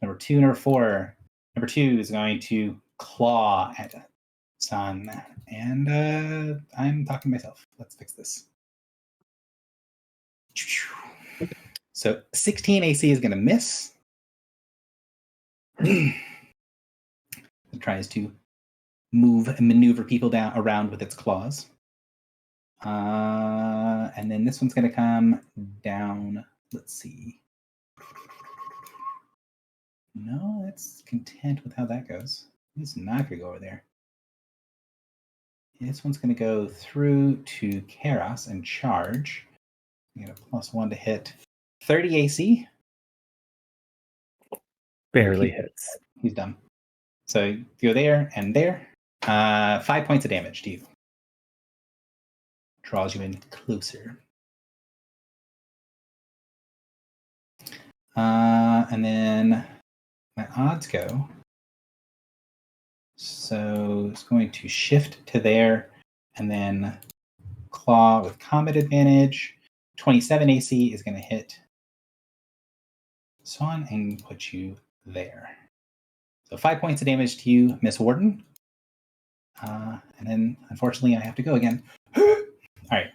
Number 2, number 4. Number 2 is going to claw at San. And I'm talking to myself. Let's fix this. So 16 AC is going to miss. It tries to move and maneuver people around with its claws. And then this one's going to come down. Let's see. No, it's content with how that goes. It's not going to go over there. This one's going to go through to Karos and charge. You get a +1 to hit. 30 AC. Barely hits. He's done. So go there and there. 5 points of damage to you. Draws you in closer. And then my odds go. So it's going to shift to there and then claw with combat advantage. 27 AC is going to hit Swan and put you there. So 5 points of damage to you, Miss Warden. And then, unfortunately, I have to go again. All right.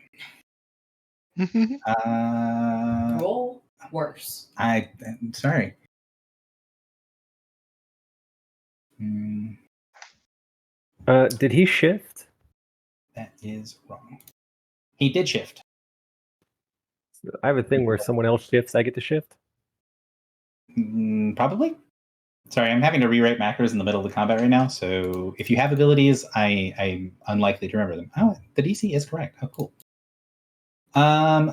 Roll worse. I'm sorry. Did he shift? That is wrong. He did shift. I have a thing where someone else shifts, I get to shift. Probably. Sorry, I'm having to rewrite macros in the middle of the combat right now. So if you have abilities, I'm unlikely to remember them. Oh, the DC is correct. Oh, cool.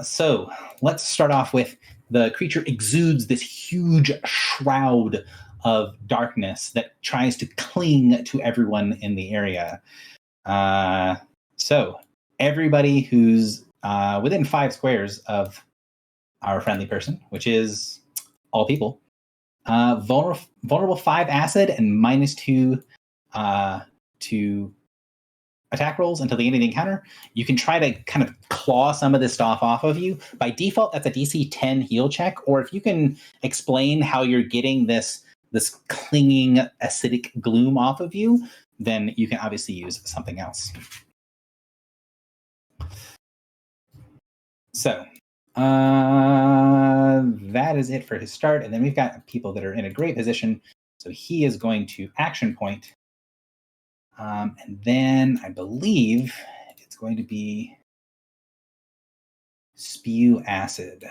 So let's start off with the creature exudes this huge shroud of darkness that tries to cling to everyone in the area. So everybody who's within 5 squares of our friendly person, which is all people, vulnerable 5 acid and -2 to attack rolls until the end of the encounter. You can try to kind of claw some of this stuff off of you. By default, that's a DC 10 heal check. Or if you can explain how you're getting this clinging acidic gloom off of you, then you can obviously use something else. So that is it for his start. And then we've got people that are in a great position. So he is going to action point. And then I believe it's going to be spew acid.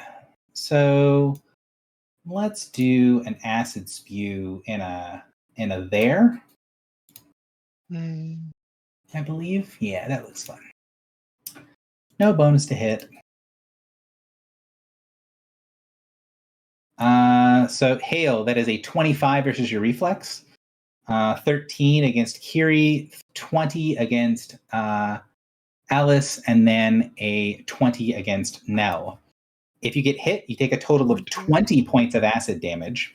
So let's do an acid spew in a there. I believe. Yeah, that looks fun. No bonus to hit. So hail, that is a 25 versus your reflex. 13 against Kiri, 20 against Alice, and then a 20 against Nell. If you get hit, you take a total of 20 points of acid damage.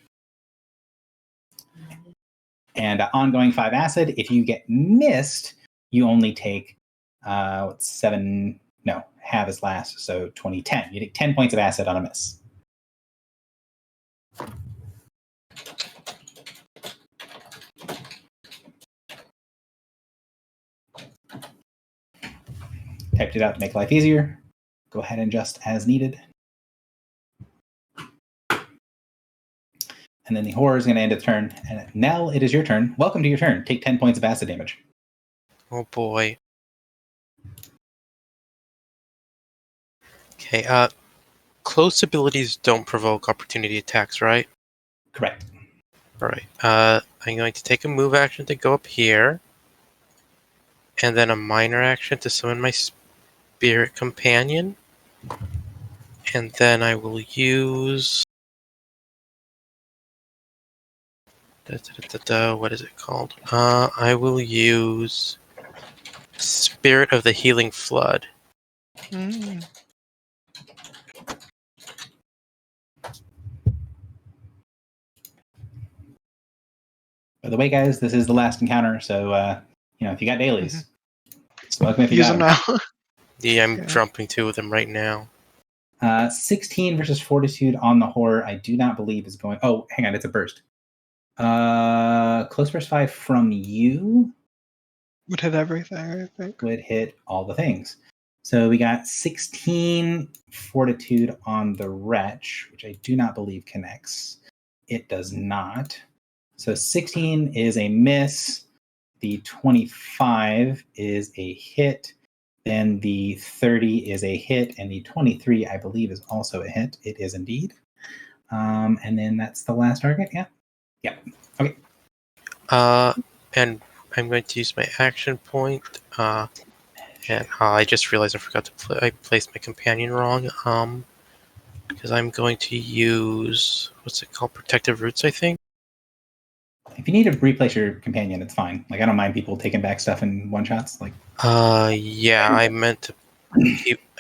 And ongoing 5 acid. If you get missed, you only take 7, no, half is last, so 20, 10. You take 10 points of acid on a miss. Typed it out to make life easier. Go ahead and adjust as needed. And then the horror is going to end its turn. And Nell, it is your turn. Welcome to your turn. Take 10 points of acid damage. Oh boy. Okay, close abilities don't provoke opportunity attacks, right? Correct. Alright, I'm going to take a move action to go up here. And then a minor action to summon my spirit companion. And then I will use... what is it called? I will use Spirit of the Healing Flood. Mm. By the way, guys, this is the last encounter, so if you got dailies, smoke them if you Use got them them. now. Yeah, I'm Yeah. jumping 2 of them right now. 16 versus Fortitude on the horror, I do not believe is going. Oh, hang on, it's a burst. Close burst 5 from you Would hit everything, I think. would hit all the things. So we got 16 Fortitude on the Wretch, which I do not believe connects. It does not. So 16 is a miss. The 25 is a hit. Then the 30 is a hit. And the 23, I believe, is also a hit. It is indeed. And then that's the last target. Yeah. Yeah. Okay. And I'm going to use my action point. And I just realized I forgot to I placed my companion wrong. Because I'm going to use, what's it called? Protective Roots, I think. If you need to replace your companion, it's fine. Like, I don't mind people taking back stuff in one shots. Like, yeah, I meant to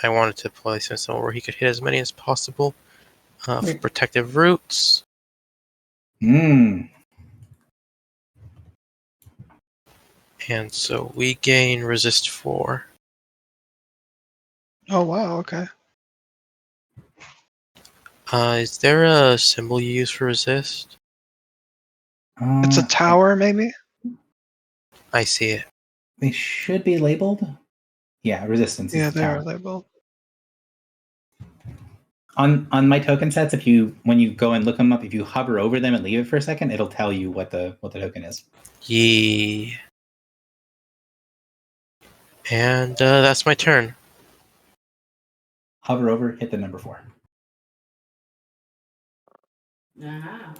I wanted to place him somewhere where he could hit as many as possible. For Protective Roots. Mm. And so we gain Resist 4. Oh wow, okay. Is there a symbol you use for Resist? It's a tower, maybe? I see it. They should be labeled. Yeah, resistance. Yeah, is the they tower. are labeled. On my token sets, when you go and look them up, if you hover over them and leave it for a second, it'll tell you what the token is. Yeah. And that's my turn. Hover over, hit the number 4. Uh-huh.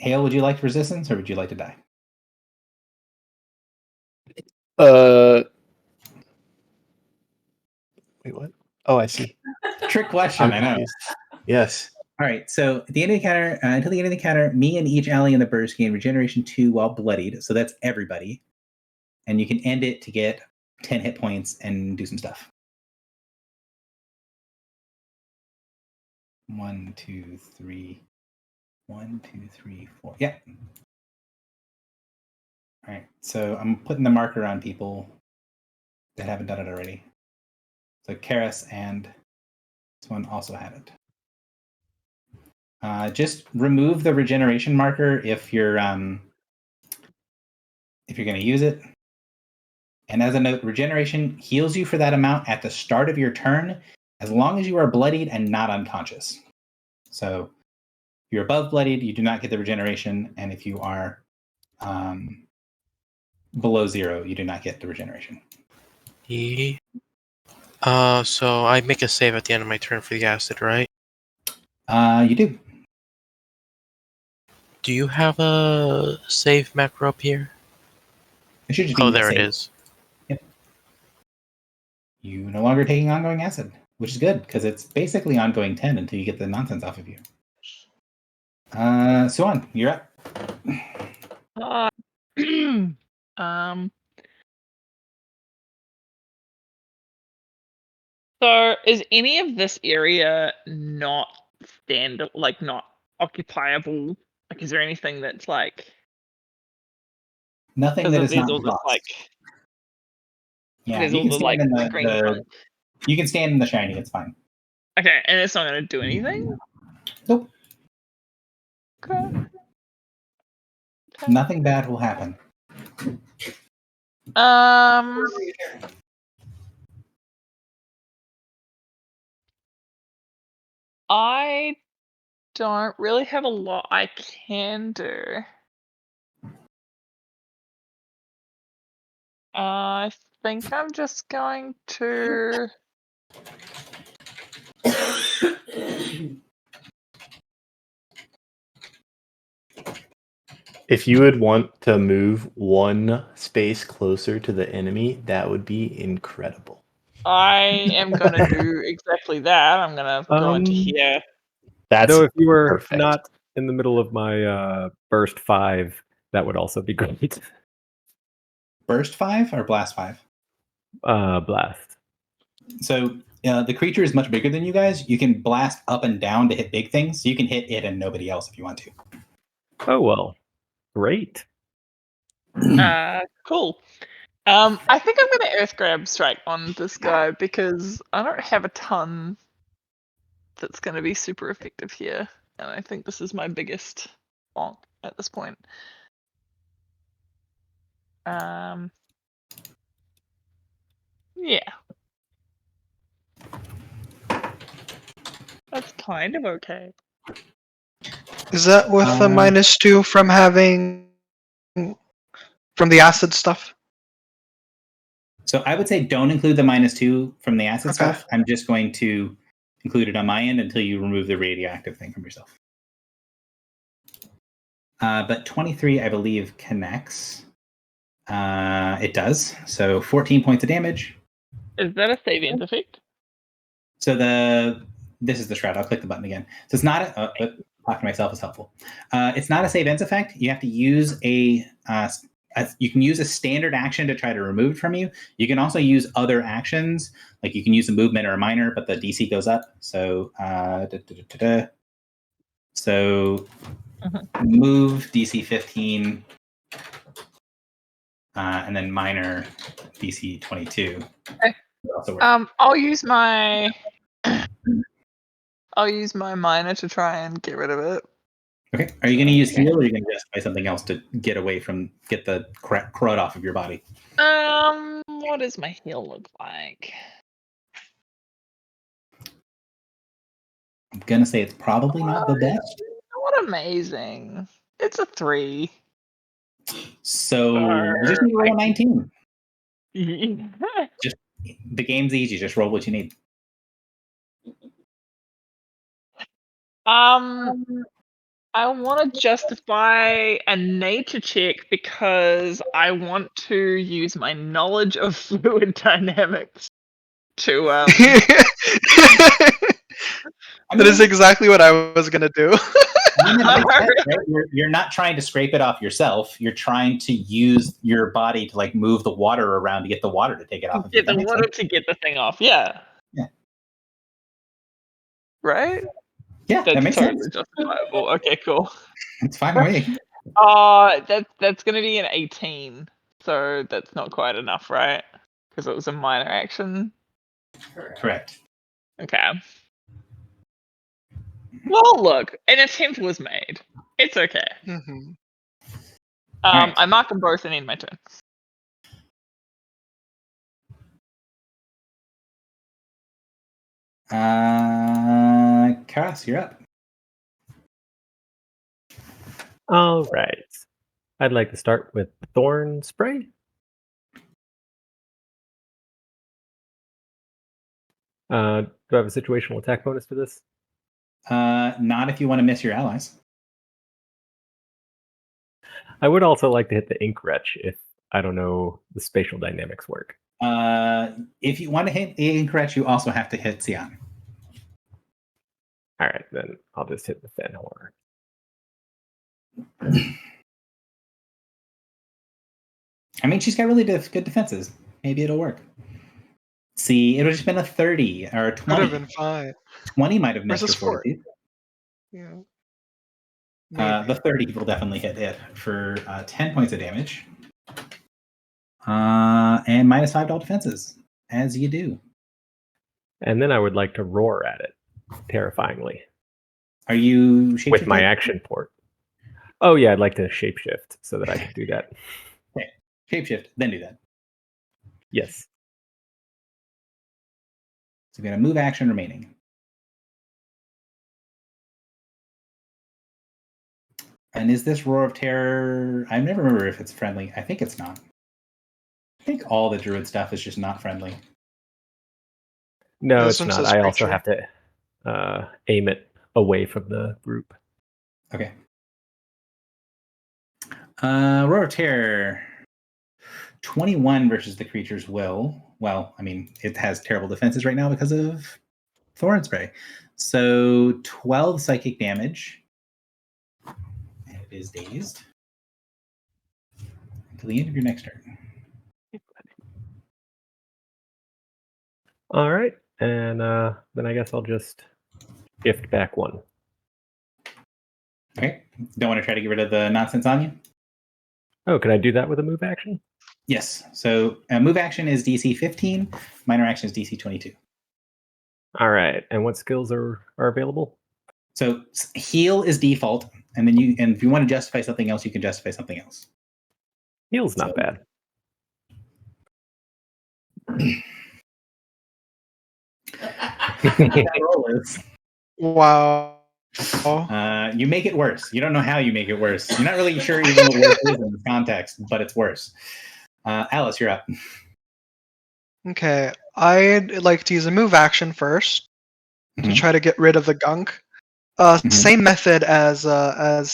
Hale, would you like resistance or would you like to die? Wait, what? Oh, I see. Trick question, I know. Confused. Yes. All right, so at the end of the encounter, until the end of the encounter, me and each ally in the burst gain regeneration 2 while bloodied. So that's everybody. And you can end it to get 10 hit points and do some stuff. 1, 2, 3. 1, 2, 3, 4. Yeah. All right, so I'm putting the marker on people that haven't done it already. So Karis and this one also had it. Just remove the regeneration marker if you're going to use it. And as a note, regeneration heals you for that amount at the start of your turn, as long as you are bloodied and not unconscious. So if you're above bloodied, you do not get the regeneration, and if you are below 0, you do not get the regeneration. Yeah. So I make a save at the end of my turn for the acid, right? You do. Do you have a save macro up here? It should just be there save. it is. Yep. You no longer taking ongoing acid, which is good because it's basically ongoing 10 until you get the nonsense off of you. Suan, you're up. So is any of this area not not occupiable? Like, is there anything that's like? Nothing that is there's not all this lost. like. Yeah, There's you all can the stand like in green the you can stand in the shiny. It's fine. Okay, and it's not going to do anything. Nope. Okay. Nothing bad will happen. I don't really have a lot I can do. I think I'm just going to. If you would want to move one space closer to the enemy, that would be incredible. I am going to do exactly that. I'm going to go into here. That's Though if you were perfect. not in the middle of my burst 5, that would also be great. Burst 5 or blast 5? Blast. So the creature is much bigger than you guys. You can blast up and down to hit big things. So you can hit it and nobody else if you want to. Oh well, great. Cool. I think I'm going to Earth Grab Strike on this guy because I don't have a ton that's going to be super effective here, and I think this is my biggest bonk at this point. Yeah. That's kind of okay. Is that with the -2 from having from the acid stuff? So I would say don't include the -2 from the acid Okay. stuff. I'm just going to include it on my end until you remove the radioactive thing from yourself. But 23, I believe, connects. It does. So 14 points of damage. Is that a savient effect? So this is the shroud. I'll click the button again. So it's not talking to myself is helpful. It's not a save ends effect. You have to use you can use a standard action to try to remove it from you. You can also use other actions, like you can use a movement or a minor, but the DC goes up. So move DC 15, and then minor DC 22. Okay. I'll use my minor to try and get rid of it. Okay. Are you going to use heal, or are you going to just buy something else to get the crud off of your body? What does my heal look like? I'm going to say it's probably not the best. Not amazing. It's a 3. So you just need to roll a 19. Just the game's easy. Just roll what you need. I want to justify a nature check because I want to use my knowledge of fluid dynamics to That is exactly what I was gonna do. You're not trying to scrape it off yourself. You're trying to use your body to like move the water around to get the water to take it off. Get the water to get the thing off. Yeah. Yeah. Right? Yeah, that makes totally sense. Justifiable. Okay, cool. It's fine with me. That's gonna be an 18. So that's not quite enough, right? Because it was a minor action. Correct. Okay. Well, look, an attempt was made. It's okay. Mm-hmm. Right. I mark them both and end my turn. Karas, you're up. All right. I'd like to start with Thorn Spray. Do I have a situational attack bonus for this? Not if you want to miss your allies. I would also like to hit the Ink Wretch if I don't know the spatial dynamics work. If you want to hit the Ink Wretch, you also have to hit Sion. All right, then I'll just hit the Fen Horror. I mean, she's got really good defenses. Maybe it'll work. See, it would have just been a 30 or a 20. Would have been fine. 20 might have missed Versus her fortitude. Yeah. The 30 will definitely hit it for 10 points of damage. And -5 to all defenses, as you do. And then I would like to roar at it, terrifyingly. Are you shapeshifting? With my action port. Oh yeah, I'd like to shapeshift so that I can do that. Okay, shapeshift, then do that. Yes. So we're going to move action remaining. And is this Roar of Terror? I never remember if it's friendly. I think it's not. I think all the druid stuff is just not friendly. No, it's not. I also have to aim it away from the group. Okay. Roar of Terror. 21 versus the creature's will. Well, I mean, it has terrible defenses right now because of Thorn Spray. So 12 psychic damage. And it is dazed. Until the end of your next turn. All right, and then I guess I'll just gift back 1. Okay. Don't want to try to get rid of the nonsense on you? Oh, can I do that with a move action? Yes. So move action is DC 15. Minor action is DC 22. All right, and what skills are available? So heal is default, and then if you want to justify something else, you can justify something else. Heal's not bad. Wow. You make it worse. You don't know how you make it worse. You're not really sure even what worse is in this context, but it's worse. Alice, you're up. Okay, I'd like to use a move action first to try to get rid of the gunk. Same method as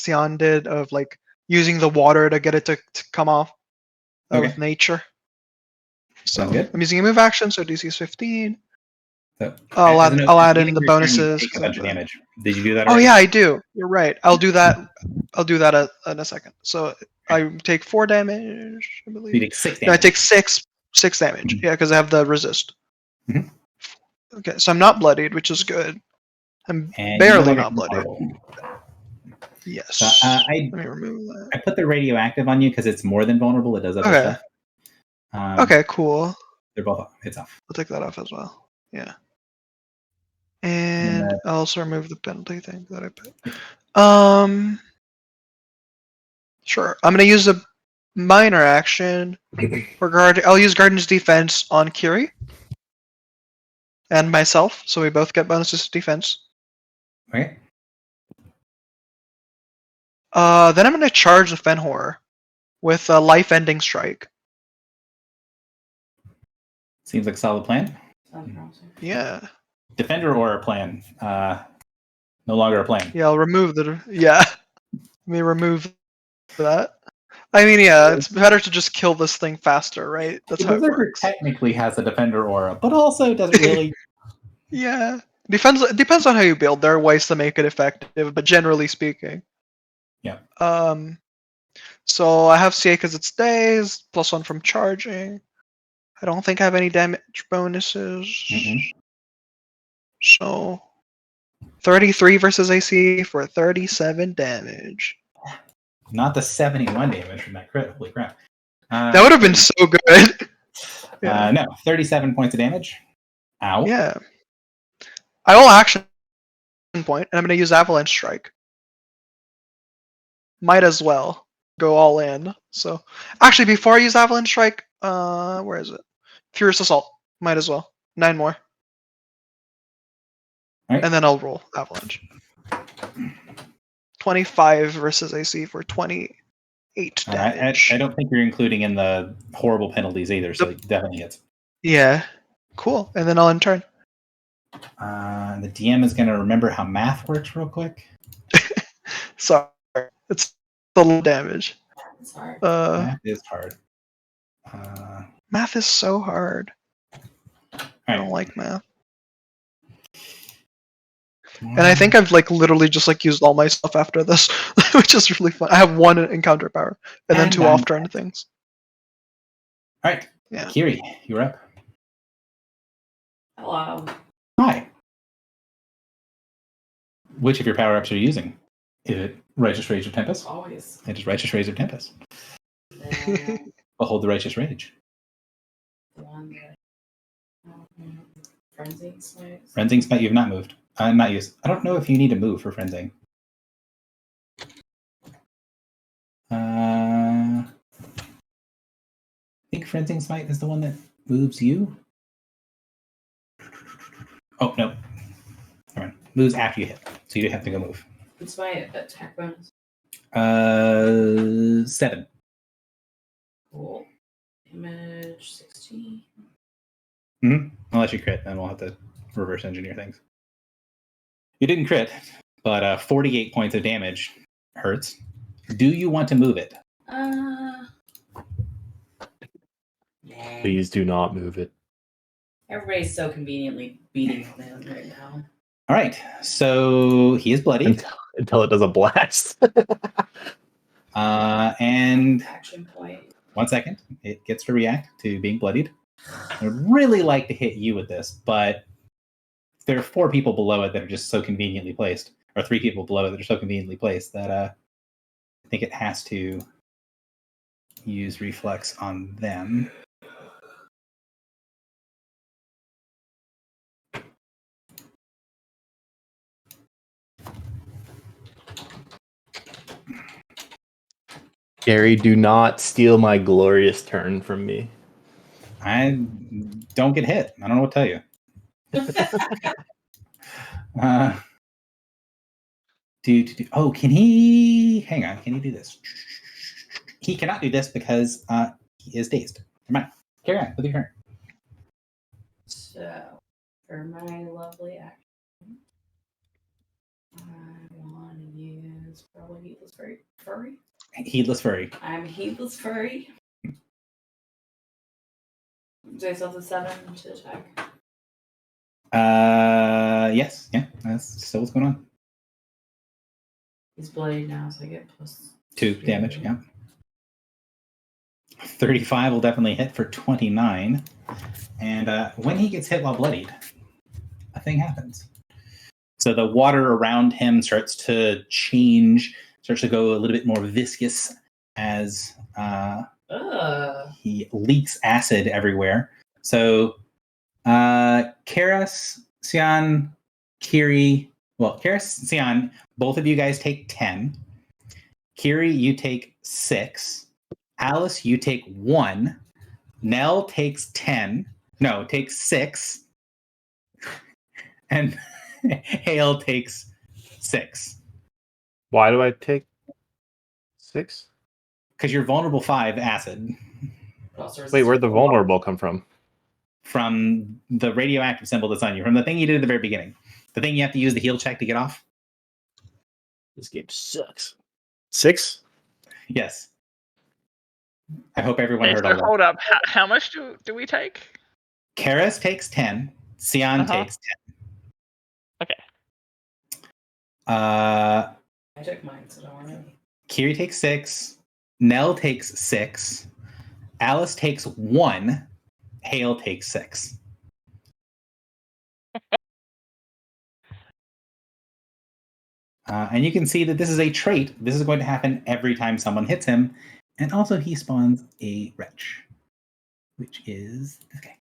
Sion did of like using the water to get it to come off with nature. So sounds good. I'm using a move action, so DC is 15. So, I'll add in the bonuses. Take a bunch of damage. Did you do that? Oh already? yeah, I do. You're right. I'll do that. In a second. So I take 4 damage, I believe. You take 6 damage. No, I take 6 damage. Yeah, because I have the resist. Mhm. Okay, so I'm not bloodied, which is good. I'm And barely not bloodied. horrible. Yes. So, Let me remove that. I put the radioactive on you because it's more than vulnerable. It does other stuff. Okay, cool. They're both off. It's off. I'll take that off as well. Yeah. And I'll also remove the penalty thing that I put. Sure. I'm gonna use a minor action for I'll use Guardian's Defense on Kiri and myself, so we both get bonuses to defense. Okay. Then I'm gonna charge the Fenhor with a life-ending strike. Seems like a solid plan. Yeah. Defender or a plan? No longer a plan. Yeah, I'll remove the. Yeah. Let me remove that. I mean, yeah, it's better to just kill this thing faster, right? That's the how it Berserker works. technically has a defender aura, but also doesn't really. Yeah. Depends on how you build. There are ways to make it effective, but generally speaking. Yeah. So I have CA because it's days, +1 from charging. I don't think I have any damage bonuses. So 33 versus AC for 37 damage. Not the 71 damage from that crit. Holy crap. That would have been so good. No, 37 points of damage. Ow. Yeah. I will action point, and I'm going to use Avalanche Strike. Might as well go all in. So, actually, before I use Avalanche Strike, where is it? Furious Assault. Might as well. 9 more. Right. And then I'll roll Avalanche. 25 versus AC for 28 damage. I don't think you're including in the horrible penalties either, so it definitely hits. Yeah. Cool. And then I'll in turn. The DM is going to remember how math works real quick. Sorry. It's the low damage. It's hard. Math is hard. Math is so hard. I don't Right. like math. And I think I've literally just used all my stuff after this, which is really fun. I have 1 encounter power and then 2 off turn things. All right. Yeah. Kiri, you're up. Hello. Hi. Which of your power ups are you using? Is it Righteous Rage of Tempest? Always. It is Righteous Rage of Tempest. Then, Behold the Righteous Rage. the one that Frenzy Smite. Rensing Smite you've not moved. Not used. I don't know if you need to move for Frenzing. I think Frenzing Smite is the one that moves you. Oh, no. All right. Moves after you hit, so you do have to go move. What's my attack bonus? 7. Cool. Damage 16. Unless you crit, then we'll have to reverse engineer things. You didn't crit, but 48 points of damage hurts. Do you want to move it? Please do not move it. Everybody's so conveniently beating him right now. All right, so he is bloody. Until it does a blast. And Action point. 1 second, it gets to react to being bloodied. I would really like to hit you with this, but there are 4 people below it that are just so conveniently placed, or 3 people below it that are so conveniently placed that I think it has to use reflex on them. Gary, do not steal my glorious turn from me. I don't get hit. I don't know what to tell you. Oh, can he? Hang on. Can he do this? He cannot do this because he is dazed. Never mind. Carry on with your turn. So, for my lovely action, I want to use probably Heedless Furry. Heedless Furry. I'm Heedless Furry. Do I still have the 7 to attack? Yes. Yeah. That's still what's going on. He's bloodied now, so I get plus 2 damage. Yeah. 35 will definitely hit for 29. And when he gets hit while bloodied, a thing happens. So the water around him starts to change, starts to go a little bit more viscous as he leaks acid everywhere. So Karas, Sion, Kiri, Karas, Sion, both of you guys take 10. Kiri, you take 6. Alice, you take 1. Nell takes 10. No, takes 6. And Hale takes 6. Why do I take 6? Because you're vulnerable 5 acid. Wait, where'd the vulnerable come from? From the radioactive symbol that's on you. From the thing you did at the very beginning. The thing you have to use the heal check to get off. This game sucks. 6? Yes. I hope everyone heard all So that. hold up. How much do we take? Karas takes 10. Sion takes 10. Okay. I took mine, so don't worry. Kiri takes 6. Nell takes 6. Alice takes 1. Hale takes 6. And you can see that this is a trait. This is going to happen every time someone hits him. And also he spawns a wretch, which is this guy.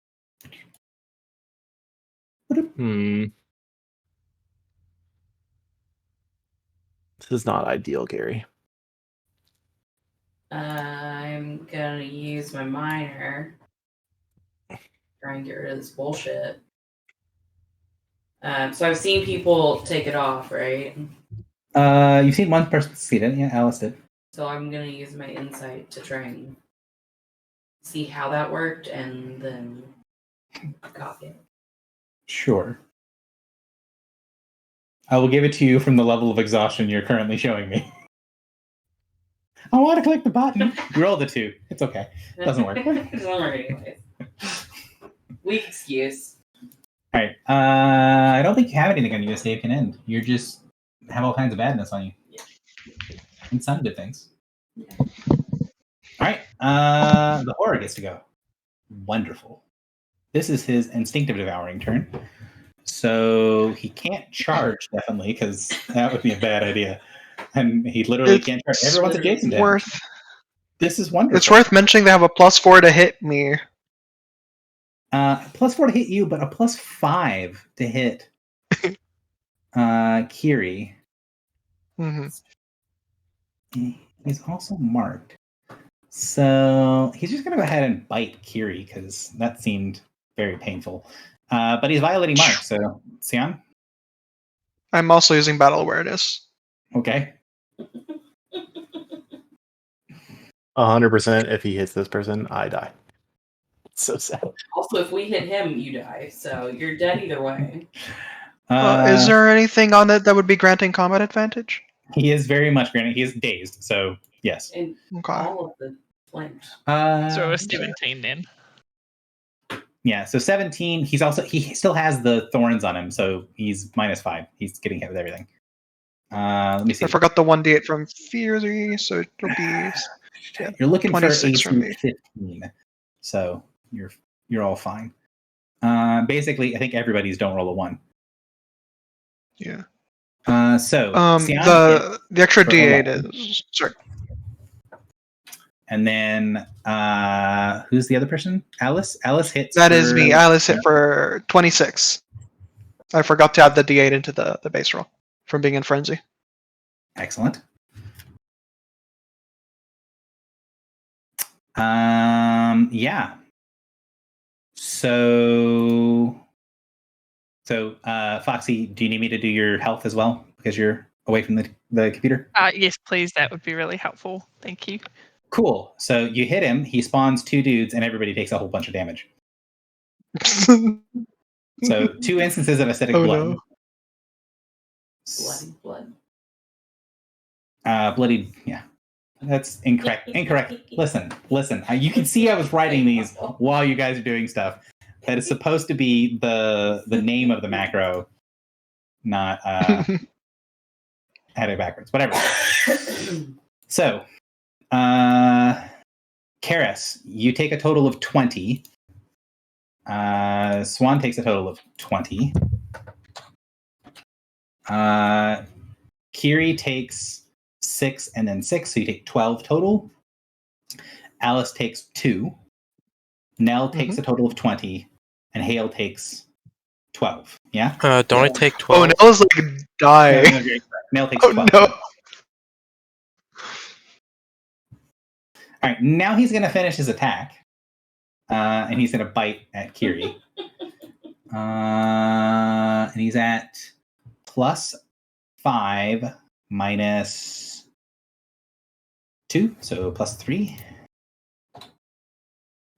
This is not ideal, Gary. I'm gonna use my minor. Try and get rid of this bullshit. So I've seen people take it off, right? You've seen one person succeed it. Yeah, Alice did. So I'm gonna use my insight to try and see how that worked, and then copy it. Sure. I will give it to you from the level of exhaustion you're currently showing me. I want to click the button. You rolled a 2. It's okay. It doesn't work. It doesn't work anyways. Weak excuse. All right. I don't think you have anything on you. Save can end. You just have all kinds of badness on you. Yeah. And some good things. Yeah. All right. The horror gets to go. Wonderful. This is his instinctive devouring turn. So he can't charge, definitely, because that would be a bad idea. And he literally can't charge. Everyone's adjacent to him. This is wonderful. It's worth mentioning they have a +4 to hit me. +4 to hit you, but a +5 to hit Kiri. Mm-hmm. He's also marked. So he's just going to go ahead and bite Kiri because that seemed very painful. But he's violating mark, so Sion? I'm also using battle awareness. Okay. 100% if he hits this person, I die. It's so sad. Also, if we hit him, you die. So you're dead either way. Is there anything on it that would be granting combat advantage? He is very much granted. He is dazed, so yes. And all of the flames. So a 17 then. Yeah, so 17. He still has the thorns on him, so he's -5. He's getting hit with everything. Let me see. I forgot the 1d8 from Fury, so it'll be You're looking for AC from me. 15. So you're You're all fine. Basically, I think everybody's don't roll a 1. Yeah. So the extra D8 is sorry. And then who's the other person? Alice. Alice hits. That is me. Alice hit for 26. I forgot to add the D8 into the base roll from being in frenzy. Excellent. Yeah. So Foxy, do you need me to do your health as well because you're away from the computer? Yes, please. That would be really helpful. Thank you. Cool. So you hit him. He spawns 2 dudes, and everybody takes a whole bunch of damage. So 2 instances of acidic blood. No. Blood. Bloodied. Yeah. That's incorrect. Incorrect. Listen. You can see I was writing these while you guys are doing stuff. That is supposed to be the name of the macro, not had it backwards. Whatever. So, Karis, you take a total of 20. Swan takes a total of 20. Kiri takes 6 and then 6, so you take 12 total. Alice takes 2. Nell takes a total of 20. And Hale takes 12. Yeah? Don't I take 12? Oh, Nell's like die. No, Nell takes 12. No. All right, now he's going to finish his attack. And he's going to bite at Kiri. And he's at +5 minus 2, so +3.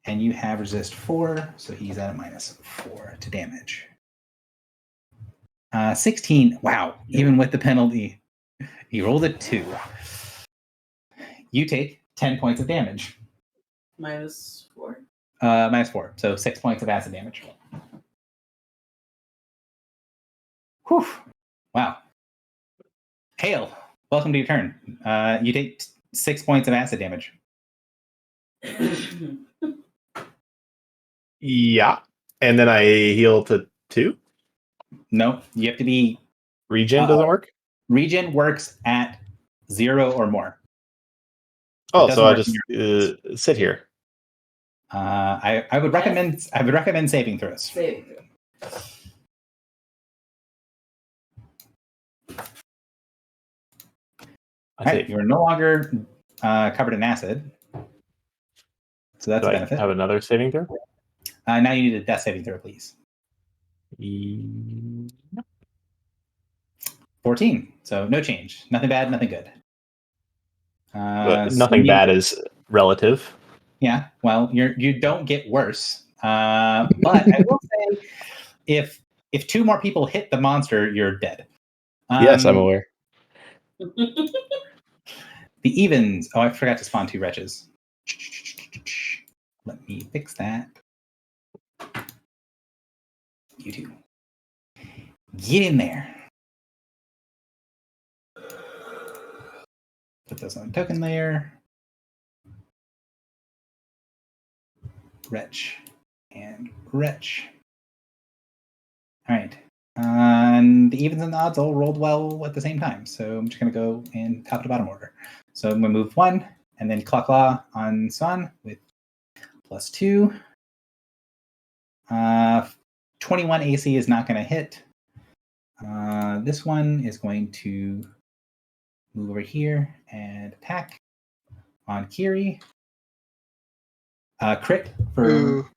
And you have resist 4, so he's at a -4 to damage. 16. Wow, even with the penalty, he rolled a 2. You take 10 points of damage. -4? -4, so 6 points of acid damage. Whew. Wow. Hale, welcome to your turn. You take 6 points of acid damage. Yeah. And then I heal to 2? No, you have to be... Regen doesn't work? Regen works at 0 or more. Oh, so I just sit here. I would recommend saving throws. Saving throw. Right, you're no longer covered in acid. So that's a benefit. I have another saving throw? Now you need a death saving throw, please. 14. So no change. Nothing bad, nothing good. Nothing bad is relative. Yeah, well, you don't get worse. But I will say, if 2 more people hit the monster, you're dead. Yes, I'm aware. The evens. Oh, I forgot to spawn 2 wretches. Let me fix that. You 2. Get in there. Put those on the token layer. Wretch and wretch. All right. And the evens and the odds all rolled well at the same time. So I'm just going to go in top to bottom order. So I'm going to move 1 and then Claw on Sun with +2. 21 AC is not going to hit. This one is going to move over here and attack on Kiri. Crit for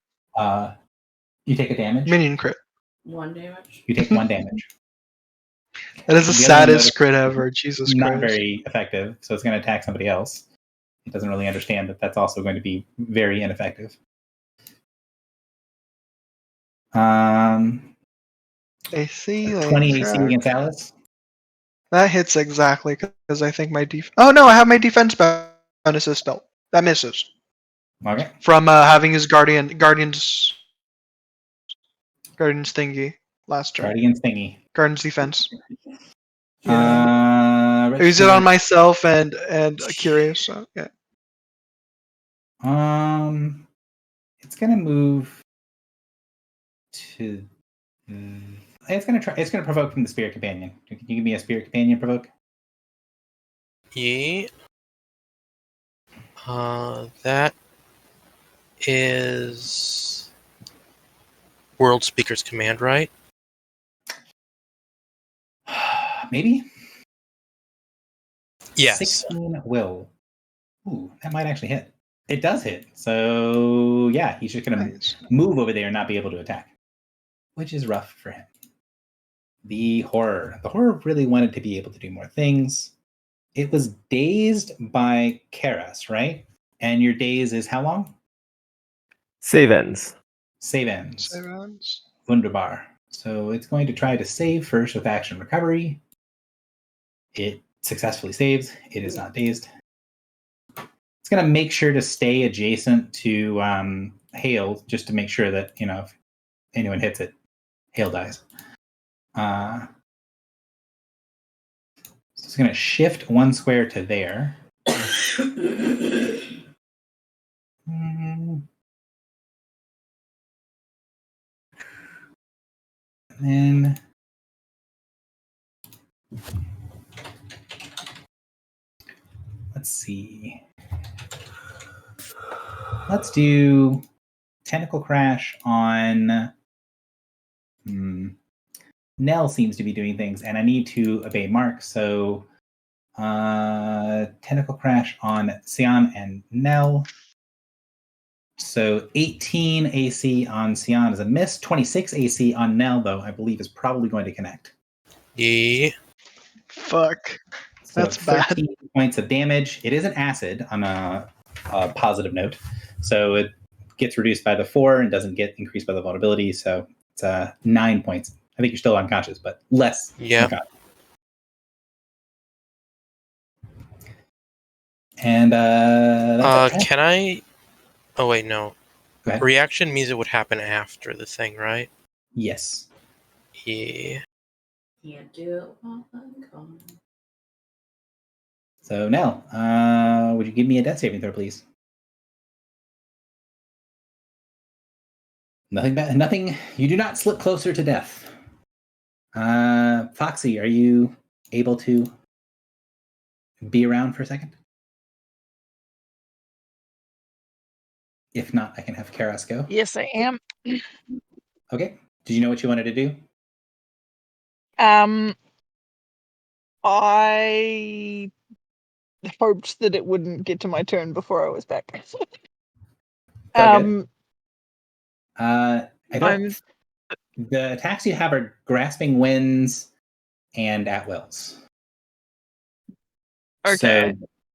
you take a damage. Minion crit. 1 damage. You take 1 damage. That is the saddest crit ever. Jesus Christ. Not very effective, so it's going to attack somebody else. It doesn't really understand that that's also going to be very ineffective. AC 20 AC against Alice. That hits exactly because I think my Oh no, I have my defense bonuses spell. That misses. Okay. From having his guardian's thingy last turn. Guardian's thingy. Guardian's defense. I use it on myself and Curious. So yeah. It's gonna move to. It's gonna try. It's gonna provoke from the Spirit Companion. Can you give me a Spirit Companion provoke? Yeah. That is World Speaker's Command, right? Maybe. Yes. 16 will. Ooh, that might actually hit. It does hit. So yeah, he's just gonna move over there and not be able to attack, which is rough for him. The horror. The horror really wanted to be able to do more things. It was dazed by Karas, right? And your daze is how long? Save ends. Save ends. Save ends. Wunderbar. So it's going to try to save first with action recovery. It successfully saves. It is not dazed. It's going to make sure to stay adjacent to Hail, just to make sure that, if anyone hits it, Hail dies. So it's going to shift 1 square to there. And then let's see. Let's do Tentacle Crash on. Nell seems to be doing things, and I need to obey Mark. So, Tentacle Crash on Sion and Nell. So 18 AC on Sion is a miss. 26 AC on Nell, though, I believe is probably going to connect. Yeah. Fuck. So That's 13 bad. points of damage. It is an acid on a positive note. So it gets reduced by the 4 and doesn't get increased by the vulnerability. So it's 9 points. I think you're still unconscious, but less. Yeah. And can I? Oh wait, no. Go ahead. Reaction means it would happen after the thing, right? Yes. Yeah. Can't do it while I'm gone. So Nell, would you give me a death saving throw, please? Nothing. You do not slip closer to death. Foxy, are you able to be around for a second? If not, I can have Karas go. Yes, I am. Okay. Did you know what you wanted to do? I hoped that it wouldn't get to my turn before I was back. I don't. The attacks you have are grasping winds and at wills. Okay. So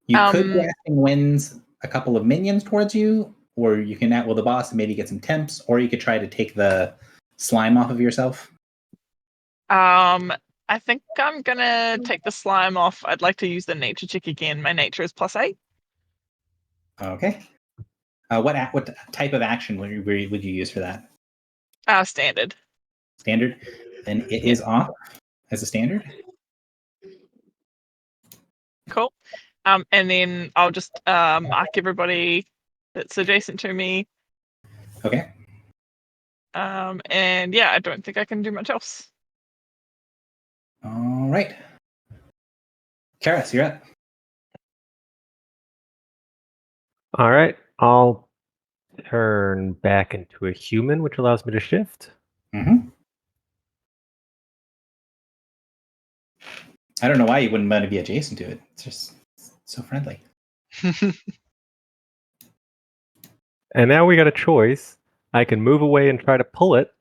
you could grasping winds a couple of minions towards you, or you can at will the boss and maybe get some temps, or you could try to take the slime off of yourself. I think I'm gonna take the slime off. I'd like to use the nature check again. My nature is +8. Okay. What type of action would you use for that? Standard. Standard. Then it is off as a standard. Cool. And then I'll just mark everybody that's adjacent to me. Okay. And yeah, I don't think I can do much else. All right. Karas, you're up. All right. I'll turn back into a human, which allows me to shift. Mm-hmm. I don't know why you wouldn't want to be adjacent to it. It's just so friendly. And now we got a choice. I can move away and try to pull it,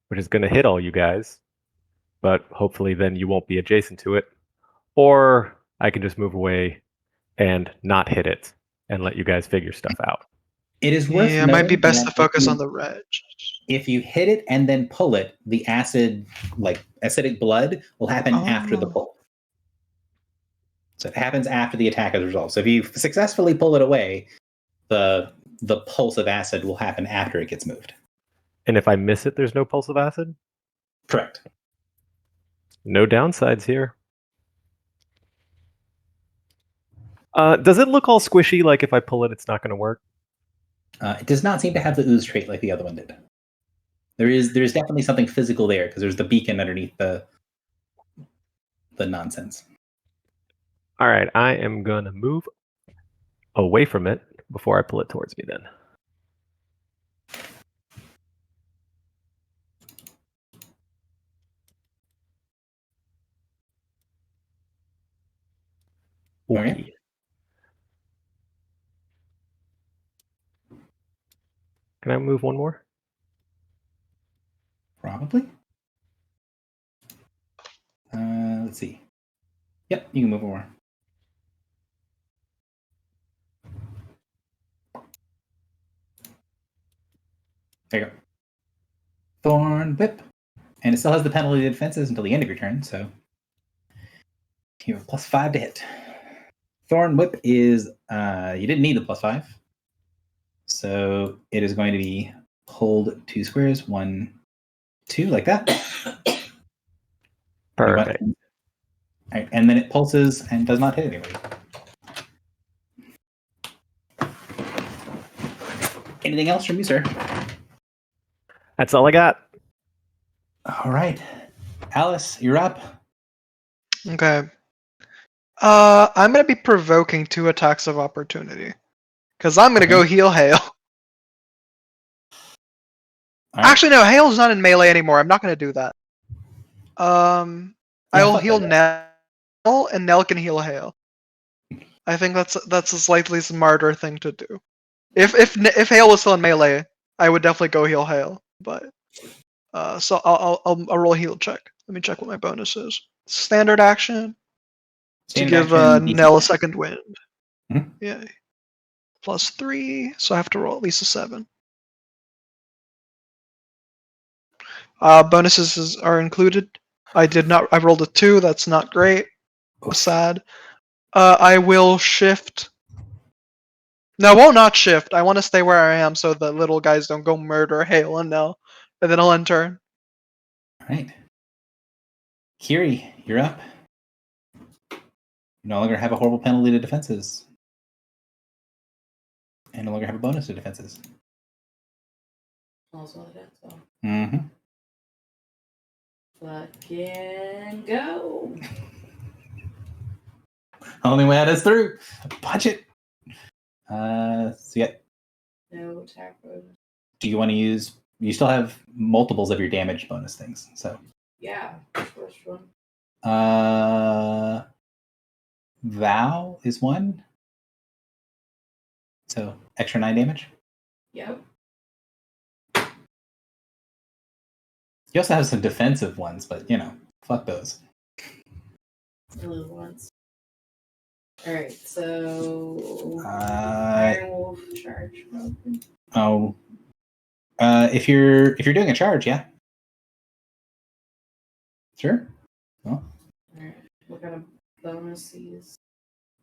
which is going to hit all you guys, but hopefully then you won't be adjacent to it. Or I can just move away and not hit it and let you guys figure stuff out. It is worth it might be best to focus on the reg. If you hit it and then pull it, the acidic blood will happen after the pull. So it happens after the attack is resolved. So if you successfully pull it away, the pulse of acid will happen after it gets moved. And if I miss it, there's no pulse of acid? Correct. No downsides here. Does it look all squishy, like if I pull it, it's not going to work? It does not seem to have the ooze trait like the other one did. there's definitely something physical there because there's the beacon underneath the nonsense. All right, I am gonna move away from it before I pull it towards me. Then. Okay. Can I move one more? Probably. Let's see. Yep, you can move more. There you go. Thorn Whip. And it still has the penalty to defenses until the end of your turn, so you have +5 to hit. Thorn Whip is, you didn't need the +5. So it is going to be pulled 2 squares, 1, 2, like that. Perfect. All right, and then it pulses and does not hit anybody. Anything else from you, sir? That's all I got. All right. Alice, you're up. Okay. I'm gonna be provoking 2 attacks of opportunity. Because I'm gonna go heal Hail. Right. Actually, no, Hail's not in melee anymore. I'm not gonna do that. I'll heal Nell, and Nell can heal Hail. I think that's a slightly smarter thing to do. If Hail was still in melee, I would definitely go heal Hail. But so I'll roll a heal check. Let me check what my bonus is. Standard action. Standard to give action, Nell a second wind. Mhm. Yeah. +3, so I have to roll at least a 7. Bonuses are included. I rolled a 2, that's not great. Sad. I will shift. No, I will not shift. I want to stay where I am so the little guys don't go murder Hail and Nell. And then I'll end turn. All right. Kiri, you're up. You no longer have a horrible penalty to defenses. And no longer have a bonus to defenses. Also, that's all. Mm-hmm. Fucking go. Only way out is through. Punch it. So yeah. No attack bonus. Do you want to use? You still have multiples of your damage bonus things. So. Yeah. First one. Vow is 1. So extra 9 damage. Yep. You also have some defensive ones, but fuck those. The little ones. All right, so Iron Wolf charge. Oh, if you're doing a charge, yeah, sure. Well, all right. What kind of bonus is?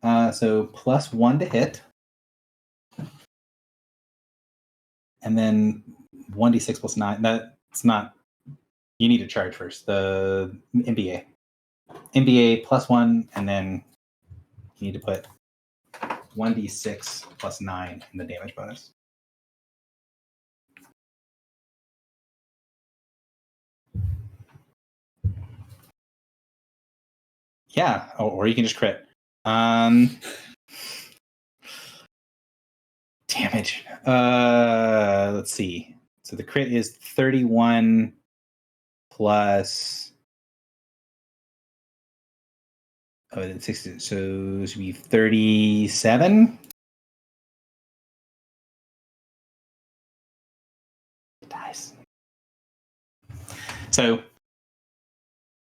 So +1 to hit, and then 1d6 + 9. That's not. You need to charge first. The MBA +1, and then you need to put 1d6 + 9 in the damage bonus. Yeah, or you can just crit. Damage. Let's see. So the crit is 31 plus. Oh, it's 60. So it should be 37. Dice. So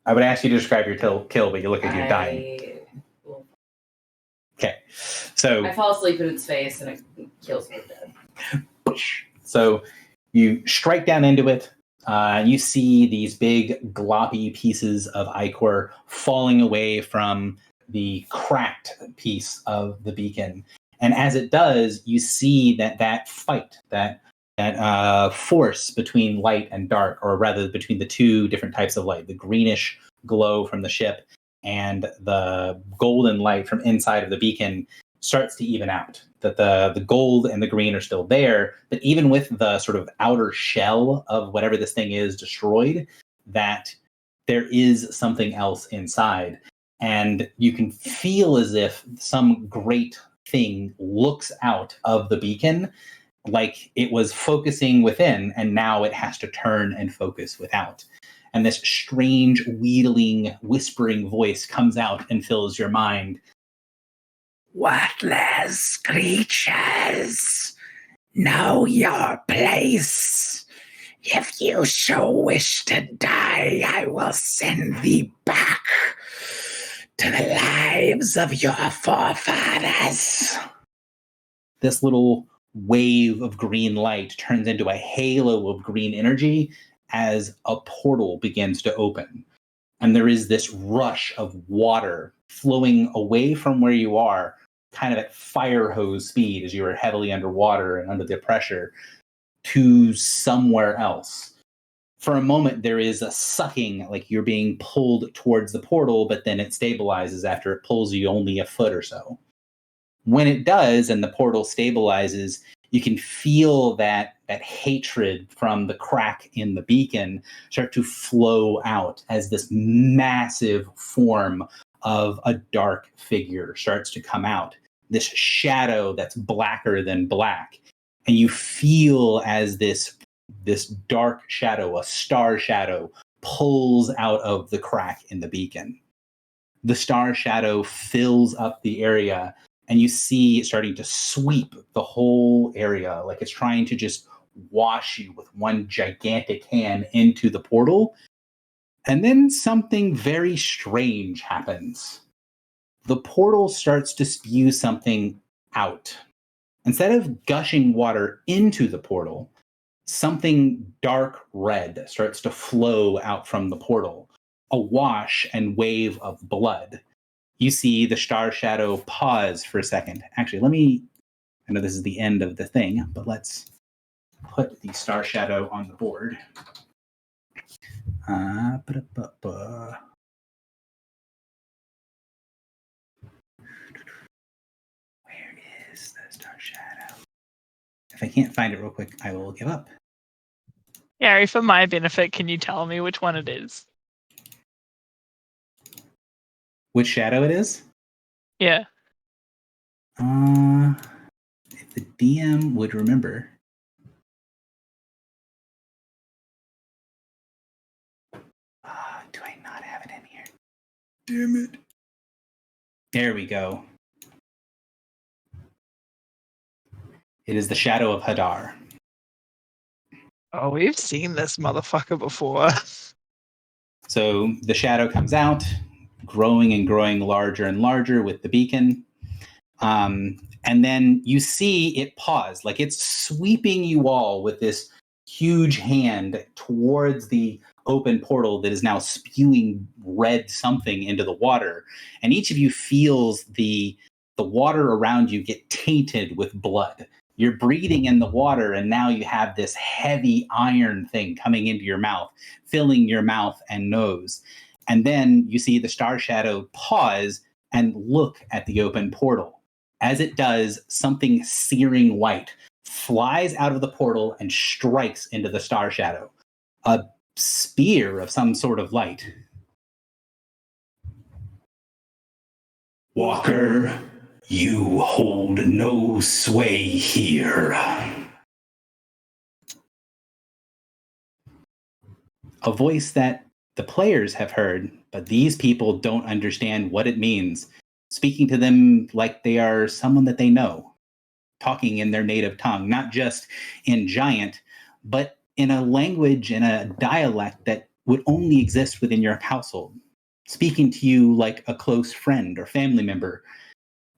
I would ask you to describe your kill, but you look like you're dying. Okay, so I fall asleep in its face and it kills me dead. So you strike down into it. And you see these big gloppy pieces of ichor falling away from the cracked piece of the beacon. And as it does, you see that fight, that force between light and dark, or rather between the 2 different types of light, the greenish glow from the ship and the golden light from inside of the beacon, starts to even out. That the gold and the green are still there, but even with the sort of outer shell of whatever this thing is destroyed, that there is something else inside. And you can feel as if some great thing looks out of the beacon, like it was focusing within, and now it has to turn and focus without. And this strange, wheedling, whispering voice comes out and fills your mind. Worthless creatures, know your place. If you so wish to die, I will send thee back to the lives of your forefathers. This little wave of green light turns into a halo of green energy as a portal begins to open. And there is this rush of water flowing away from where you are, kind of at fire hose speed as you are heavily underwater and under the pressure, to somewhere else. For a moment, there is a sucking, like you're being pulled towards the portal, but then it stabilizes after it pulls you only a foot or so. When it does and the portal stabilizes, you can feel that hatred from the crack in the beacon start to flow out as this massive form of a dark figure starts to come out. This shadow that's blacker than black. And you feel as this dark shadow, a star shadow, pulls out of the crack in the beacon. The star shadow fills up the area, and you see it starting to sweep the whole area, like it's trying to just wash you with one gigantic hand into the portal. And then something very strange happens. The portal starts to spew something out. Instead of gushing water into the portal, something dark red starts to flow out from the portal, a wash and wave of blood. You see the star shadow pause for a second. Actually, I know this is the end of the thing, but let's put the star shadow on the board. Where is the star shadow? If I can't find it real quick, I will give up. Gary, for my benefit, can you tell me which one it is? Which shadow it is? Yeah. If the DM would remember. Do I not have it in here? Damn it. There we go. It is the shadow of Hadar. Oh, we've seen this motherfucker before. So the shadow comes out, growing and growing larger and larger with the beacon. And then you see it pause, like it's sweeping you all with this huge hand towards the open portal that is now spewing red something into the water. And each of you feels the water around you get tainted with blood. You're breathing in the water, and now you have this heavy iron thing coming into your mouth, filling your mouth and nose. And then you see the star shadow pause and look at the open portal. As it does, something searing white flies out of the portal and strikes into the star shadow. A spear of some sort of light. Walker, you hold no sway here. A voice that the players have heard, but these people don't understand what it means. Speaking to them like they are someone that they know, talking in their native tongue, not just in Giant, but in a language, in a dialect that would only exist within your household, speaking to you like a close friend or family member.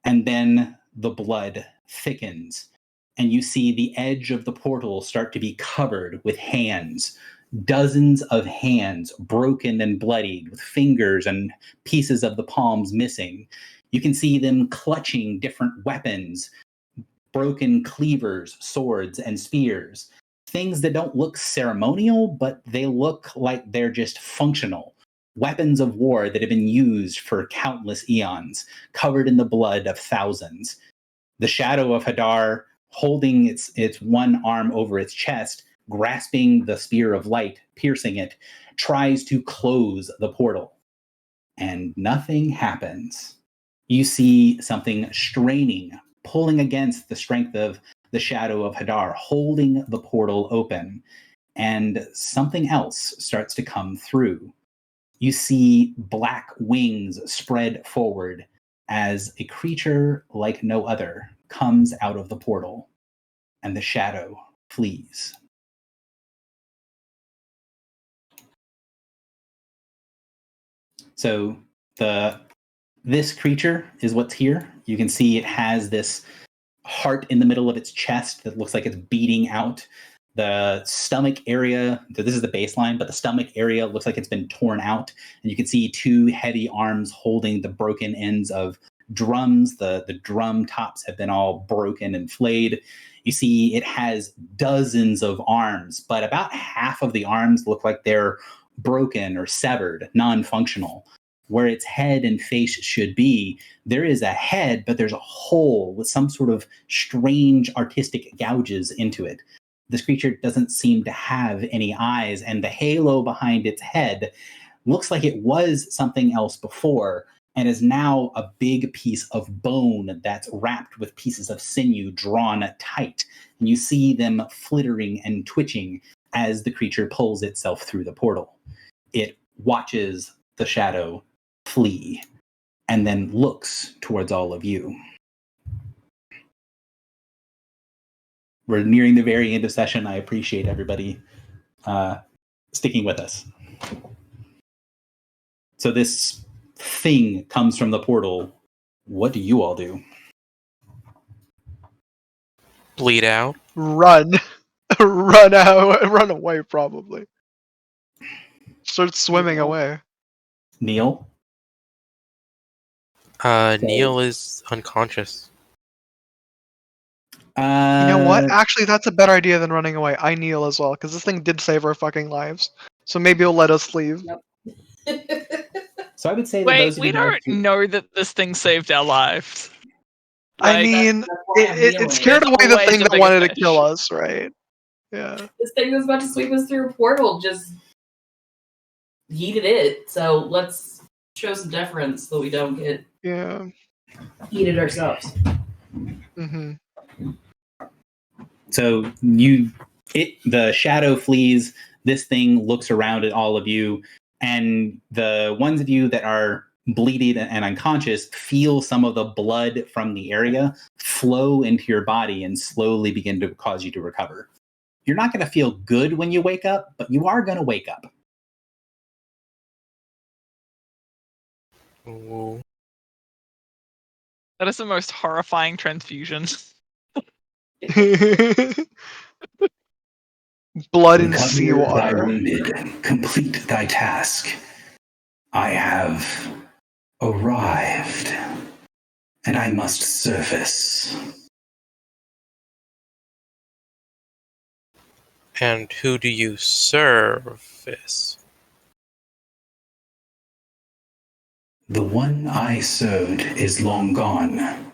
And then the blood thickens, and you see the edge of the portal start to be covered with hands. Dozens of hands, broken and bloodied, with fingers and pieces of the palms missing. You can see them clutching different weapons, broken cleavers, swords, and spears. Things that don't look ceremonial, but they look like they're just functional. Weapons of war that have been used for countless eons, covered in the blood of thousands. The shadow of Hadar, holding its one arm over its chest, grasping the spear of light, piercing it, tries to close the portal. And nothing happens. You see something straining, pulling against the strength of the shadow of Hadar, holding the portal open. And something else starts to come through. You see black wings spread forward as a creature like no other comes out of the portal, and the shadow flees. So this creature is what's here. You can see it has this heart in the middle of its chest that looks like it's beating out. The stomach area, this is the baseline, but the stomach area looks like it's been torn out. And you can see two heavy arms holding the broken ends of drums. The drum tops have been all broken and flayed. You see it has dozens of arms, but about half of the arms look like they're broken or severed, non-functional. Where its head and face should be, there is a head, but there's a hole with some sort of strange artistic gouges into it. This creature doesn't seem to have any eyes, and the halo behind its head looks like it was something else before and is now a big piece of bone that's wrapped with pieces of sinew drawn tight. And you see them flittering and twitching as the creature pulls itself through the portal. It watches the shadow flee and then looks towards all of you. We're nearing the very end of session. I appreciate everybody sticking with us. So this thing comes from the portal. What do you all do? Bleed out. Run. Run out. Run away, probably. Start swimming away. Neil? Neil is unconscious. You know what? Actually, that's a better idea than running away. I kneel as well, because this thing did save our fucking lives. So maybe it'll let us leave. So I would say that Wait, we don't know that this thing saved our lives. I mean, it scared away the thing that wanted to kill us, right? Yeah. This thing that's about to sweep us through a portal just yeeted it. So let's show some deference so we don't get yeeted ourselves. Mm-hmm. So the shadow flees. This thing looks around at all of you, and the ones of you that are bleeding and unconscious feel some of the blood from the area flow into your body and slowly begin to cause you to recover. You're not going to feel good when you wake up, but you are going to wake up. Ooh. That is the most horrifying transfusion. Blood and seawater. Thy wounded, complete thy task. I have arrived, and I must surface. And who do you service? The one I served is long gone,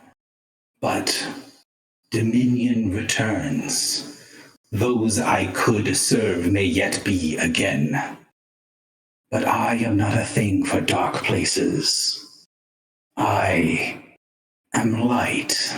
but dominion returns. Those I could serve may yet be again. But I am not a thing for dark places. I am light.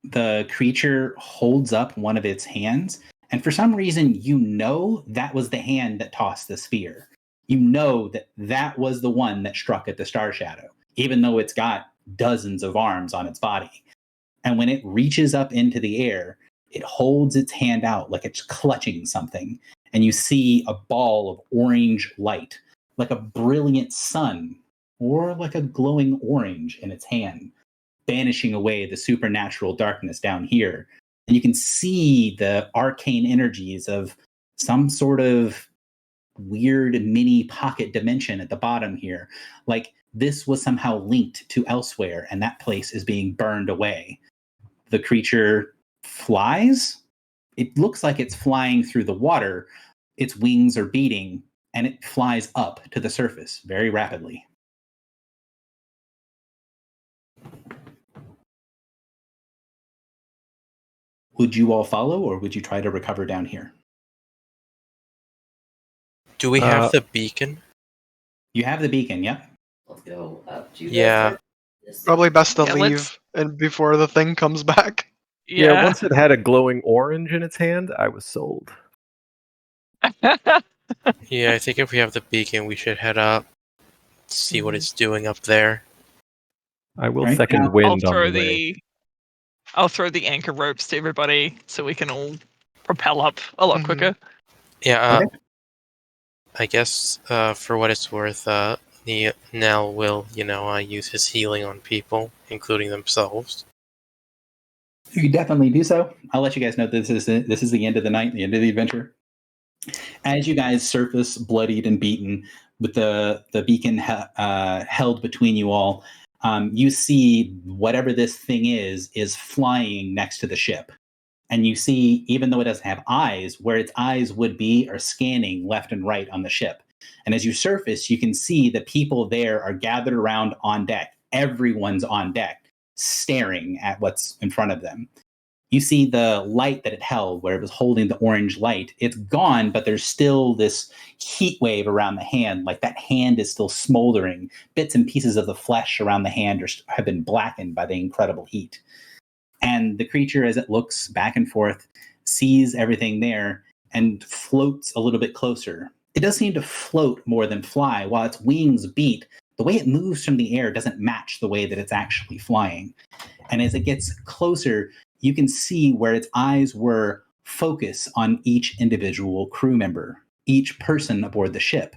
The creature holds up one of its hands, and for some reason, you know that was the hand that tossed the spear. You know that was the one that struck at the Star Shadow, even though it's got dozens of arms on its body. And when it reaches up into the air, it holds its hand out like it's clutching something, and you see a ball of orange light, like a brilliant sun, or like a glowing orange in its hand, banishing away the supernatural darkness down here. And you can see the arcane energies of some sort of weird mini pocket dimension at the bottom here. Like this was somehow linked to elsewhere, and that place is being burned away. The creature flies. It looks like it's flying through the water. Its wings are beating, and it flies up to the surface very rapidly. Would you all follow, or would you try to recover down here? Do we have the beacon? You have the beacon, yep. Let's go up. Do you Yeah. Probably best to leave and before the thing comes back. Yeah, once it had a glowing orange in its hand, I was sold. Yeah, I think if we have the beacon, we should head up, see what it's doing up there. I will second wind on the way. I'll throw the anchor ropes to everybody so we can all propel up a lot quicker. Yeah, I guess for what it's worth, Nell will, use his healing on people, including themselves. You can definitely do so. I'll let you guys know that this is the end of the night, the end of the adventure. As you guys surface, bloodied and beaten, with the beacon held between you all, you see whatever this thing is flying next to the ship. And you see, even though it doesn't have eyes, where its eyes would be are scanning left and right on the ship. And as you surface, you can see the people there are gathered around on deck. Everyone's on deck, staring at what's in front of them. You see the light that it held, where it was holding the orange light. It's gone, but there's still this heat wave around the hand, like that hand is still smoldering. Bits and pieces of the flesh around the hand have been blackened by the incredible heat. And the creature, as it looks back and forth, sees everything there and floats a little bit closer. It does seem to float more than fly. While its wings beat, the way it moves from the air doesn't match the way that it's actually flying. And as it gets closer, you can see where its eyes were focus on each individual crew member, each person aboard the ship.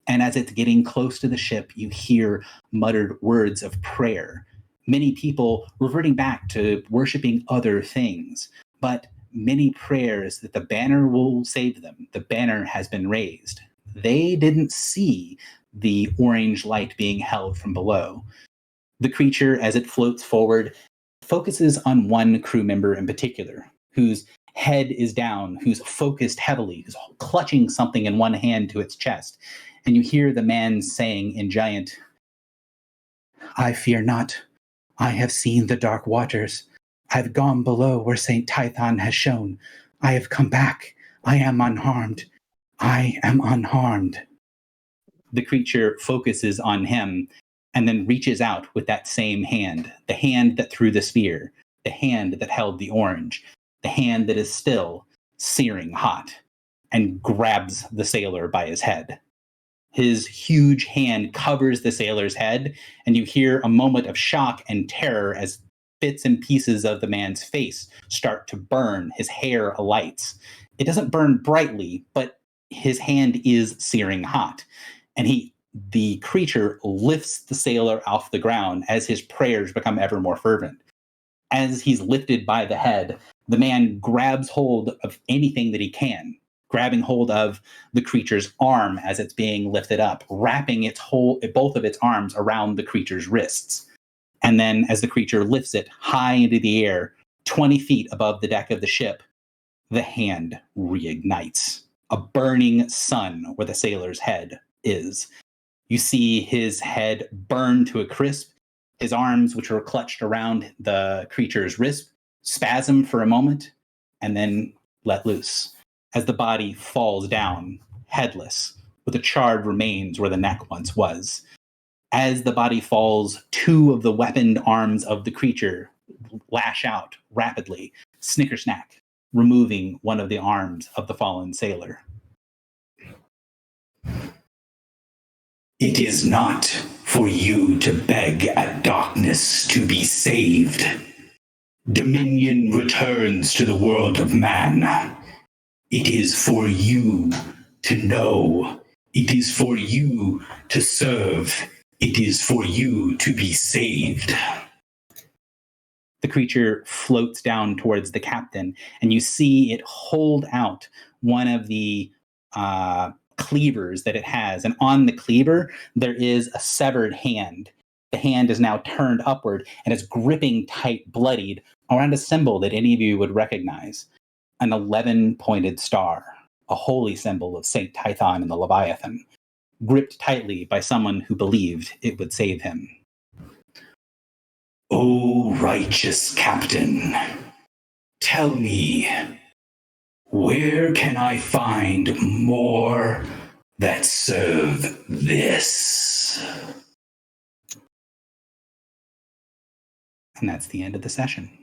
And as it's getting close to the ship, you hear muttered words of prayer. Many people reverting back to worshiping other things, but many prayers that the banner will save them. The banner has been raised. They didn't see the orange light being held from below. The creature, as it floats forward, focuses on one crew member in particular, whose head is down, who's focused heavily, who's clutching something in one hand to its chest. And you hear the man saying in giant, "I fear not. I have seen the dark waters. I've gone below where St. Tython has shown. I have come back. I am unharmed. I am unharmed." The creature focuses on him and then reaches out with that same hand, the hand that threw the spear, the hand that held the orange, the hand that is still searing hot, and grabs the sailor by his head. His huge hand covers the sailor's head, and you hear a moment of shock and terror as bits and pieces of the man's face start to burn. His hair alights. It doesn't burn brightly, but his hand is searing hot. And the creature lifts the sailor off the ground as his prayers become ever more fervent. As he's lifted by the head, the man grabs hold of anything that he can, grabbing hold of the creature's arm as it's being lifted up, wrapping both of its arms around the creature's wrists. And then as the creature lifts it high into the air, 20 feet above the deck of the ship, the hand reignites. A burning sun where the sailor's head is. You see his head burn to a crisp, his arms, which were clutched around the creature's wrist, spasm for a moment, and then let loose as the body falls down, headless, with the charred remains where the neck once was. As the body falls, two of the weaponed arms of the creature lash out rapidly, snicker-snack, removing one of the arms of the fallen sailor. It is not for you to beg at darkness to be saved. Dominion returns to the world of man. It is for you to know. It is for you to serve. It is for you to be saved. The creature floats down towards the captain, and you see it hold out one of the cleavers that it has. And on the cleaver, there is a severed hand. The hand is now turned upward and is gripping tight, bloodied, around a symbol that any of you would recognize. An 11-pointed star, a holy symbol of St. Tython and the Leviathan, gripped tightly by someone who believed it would save him. O righteous captain, Tell me, where can I find more that serve this? And that's the end of the session.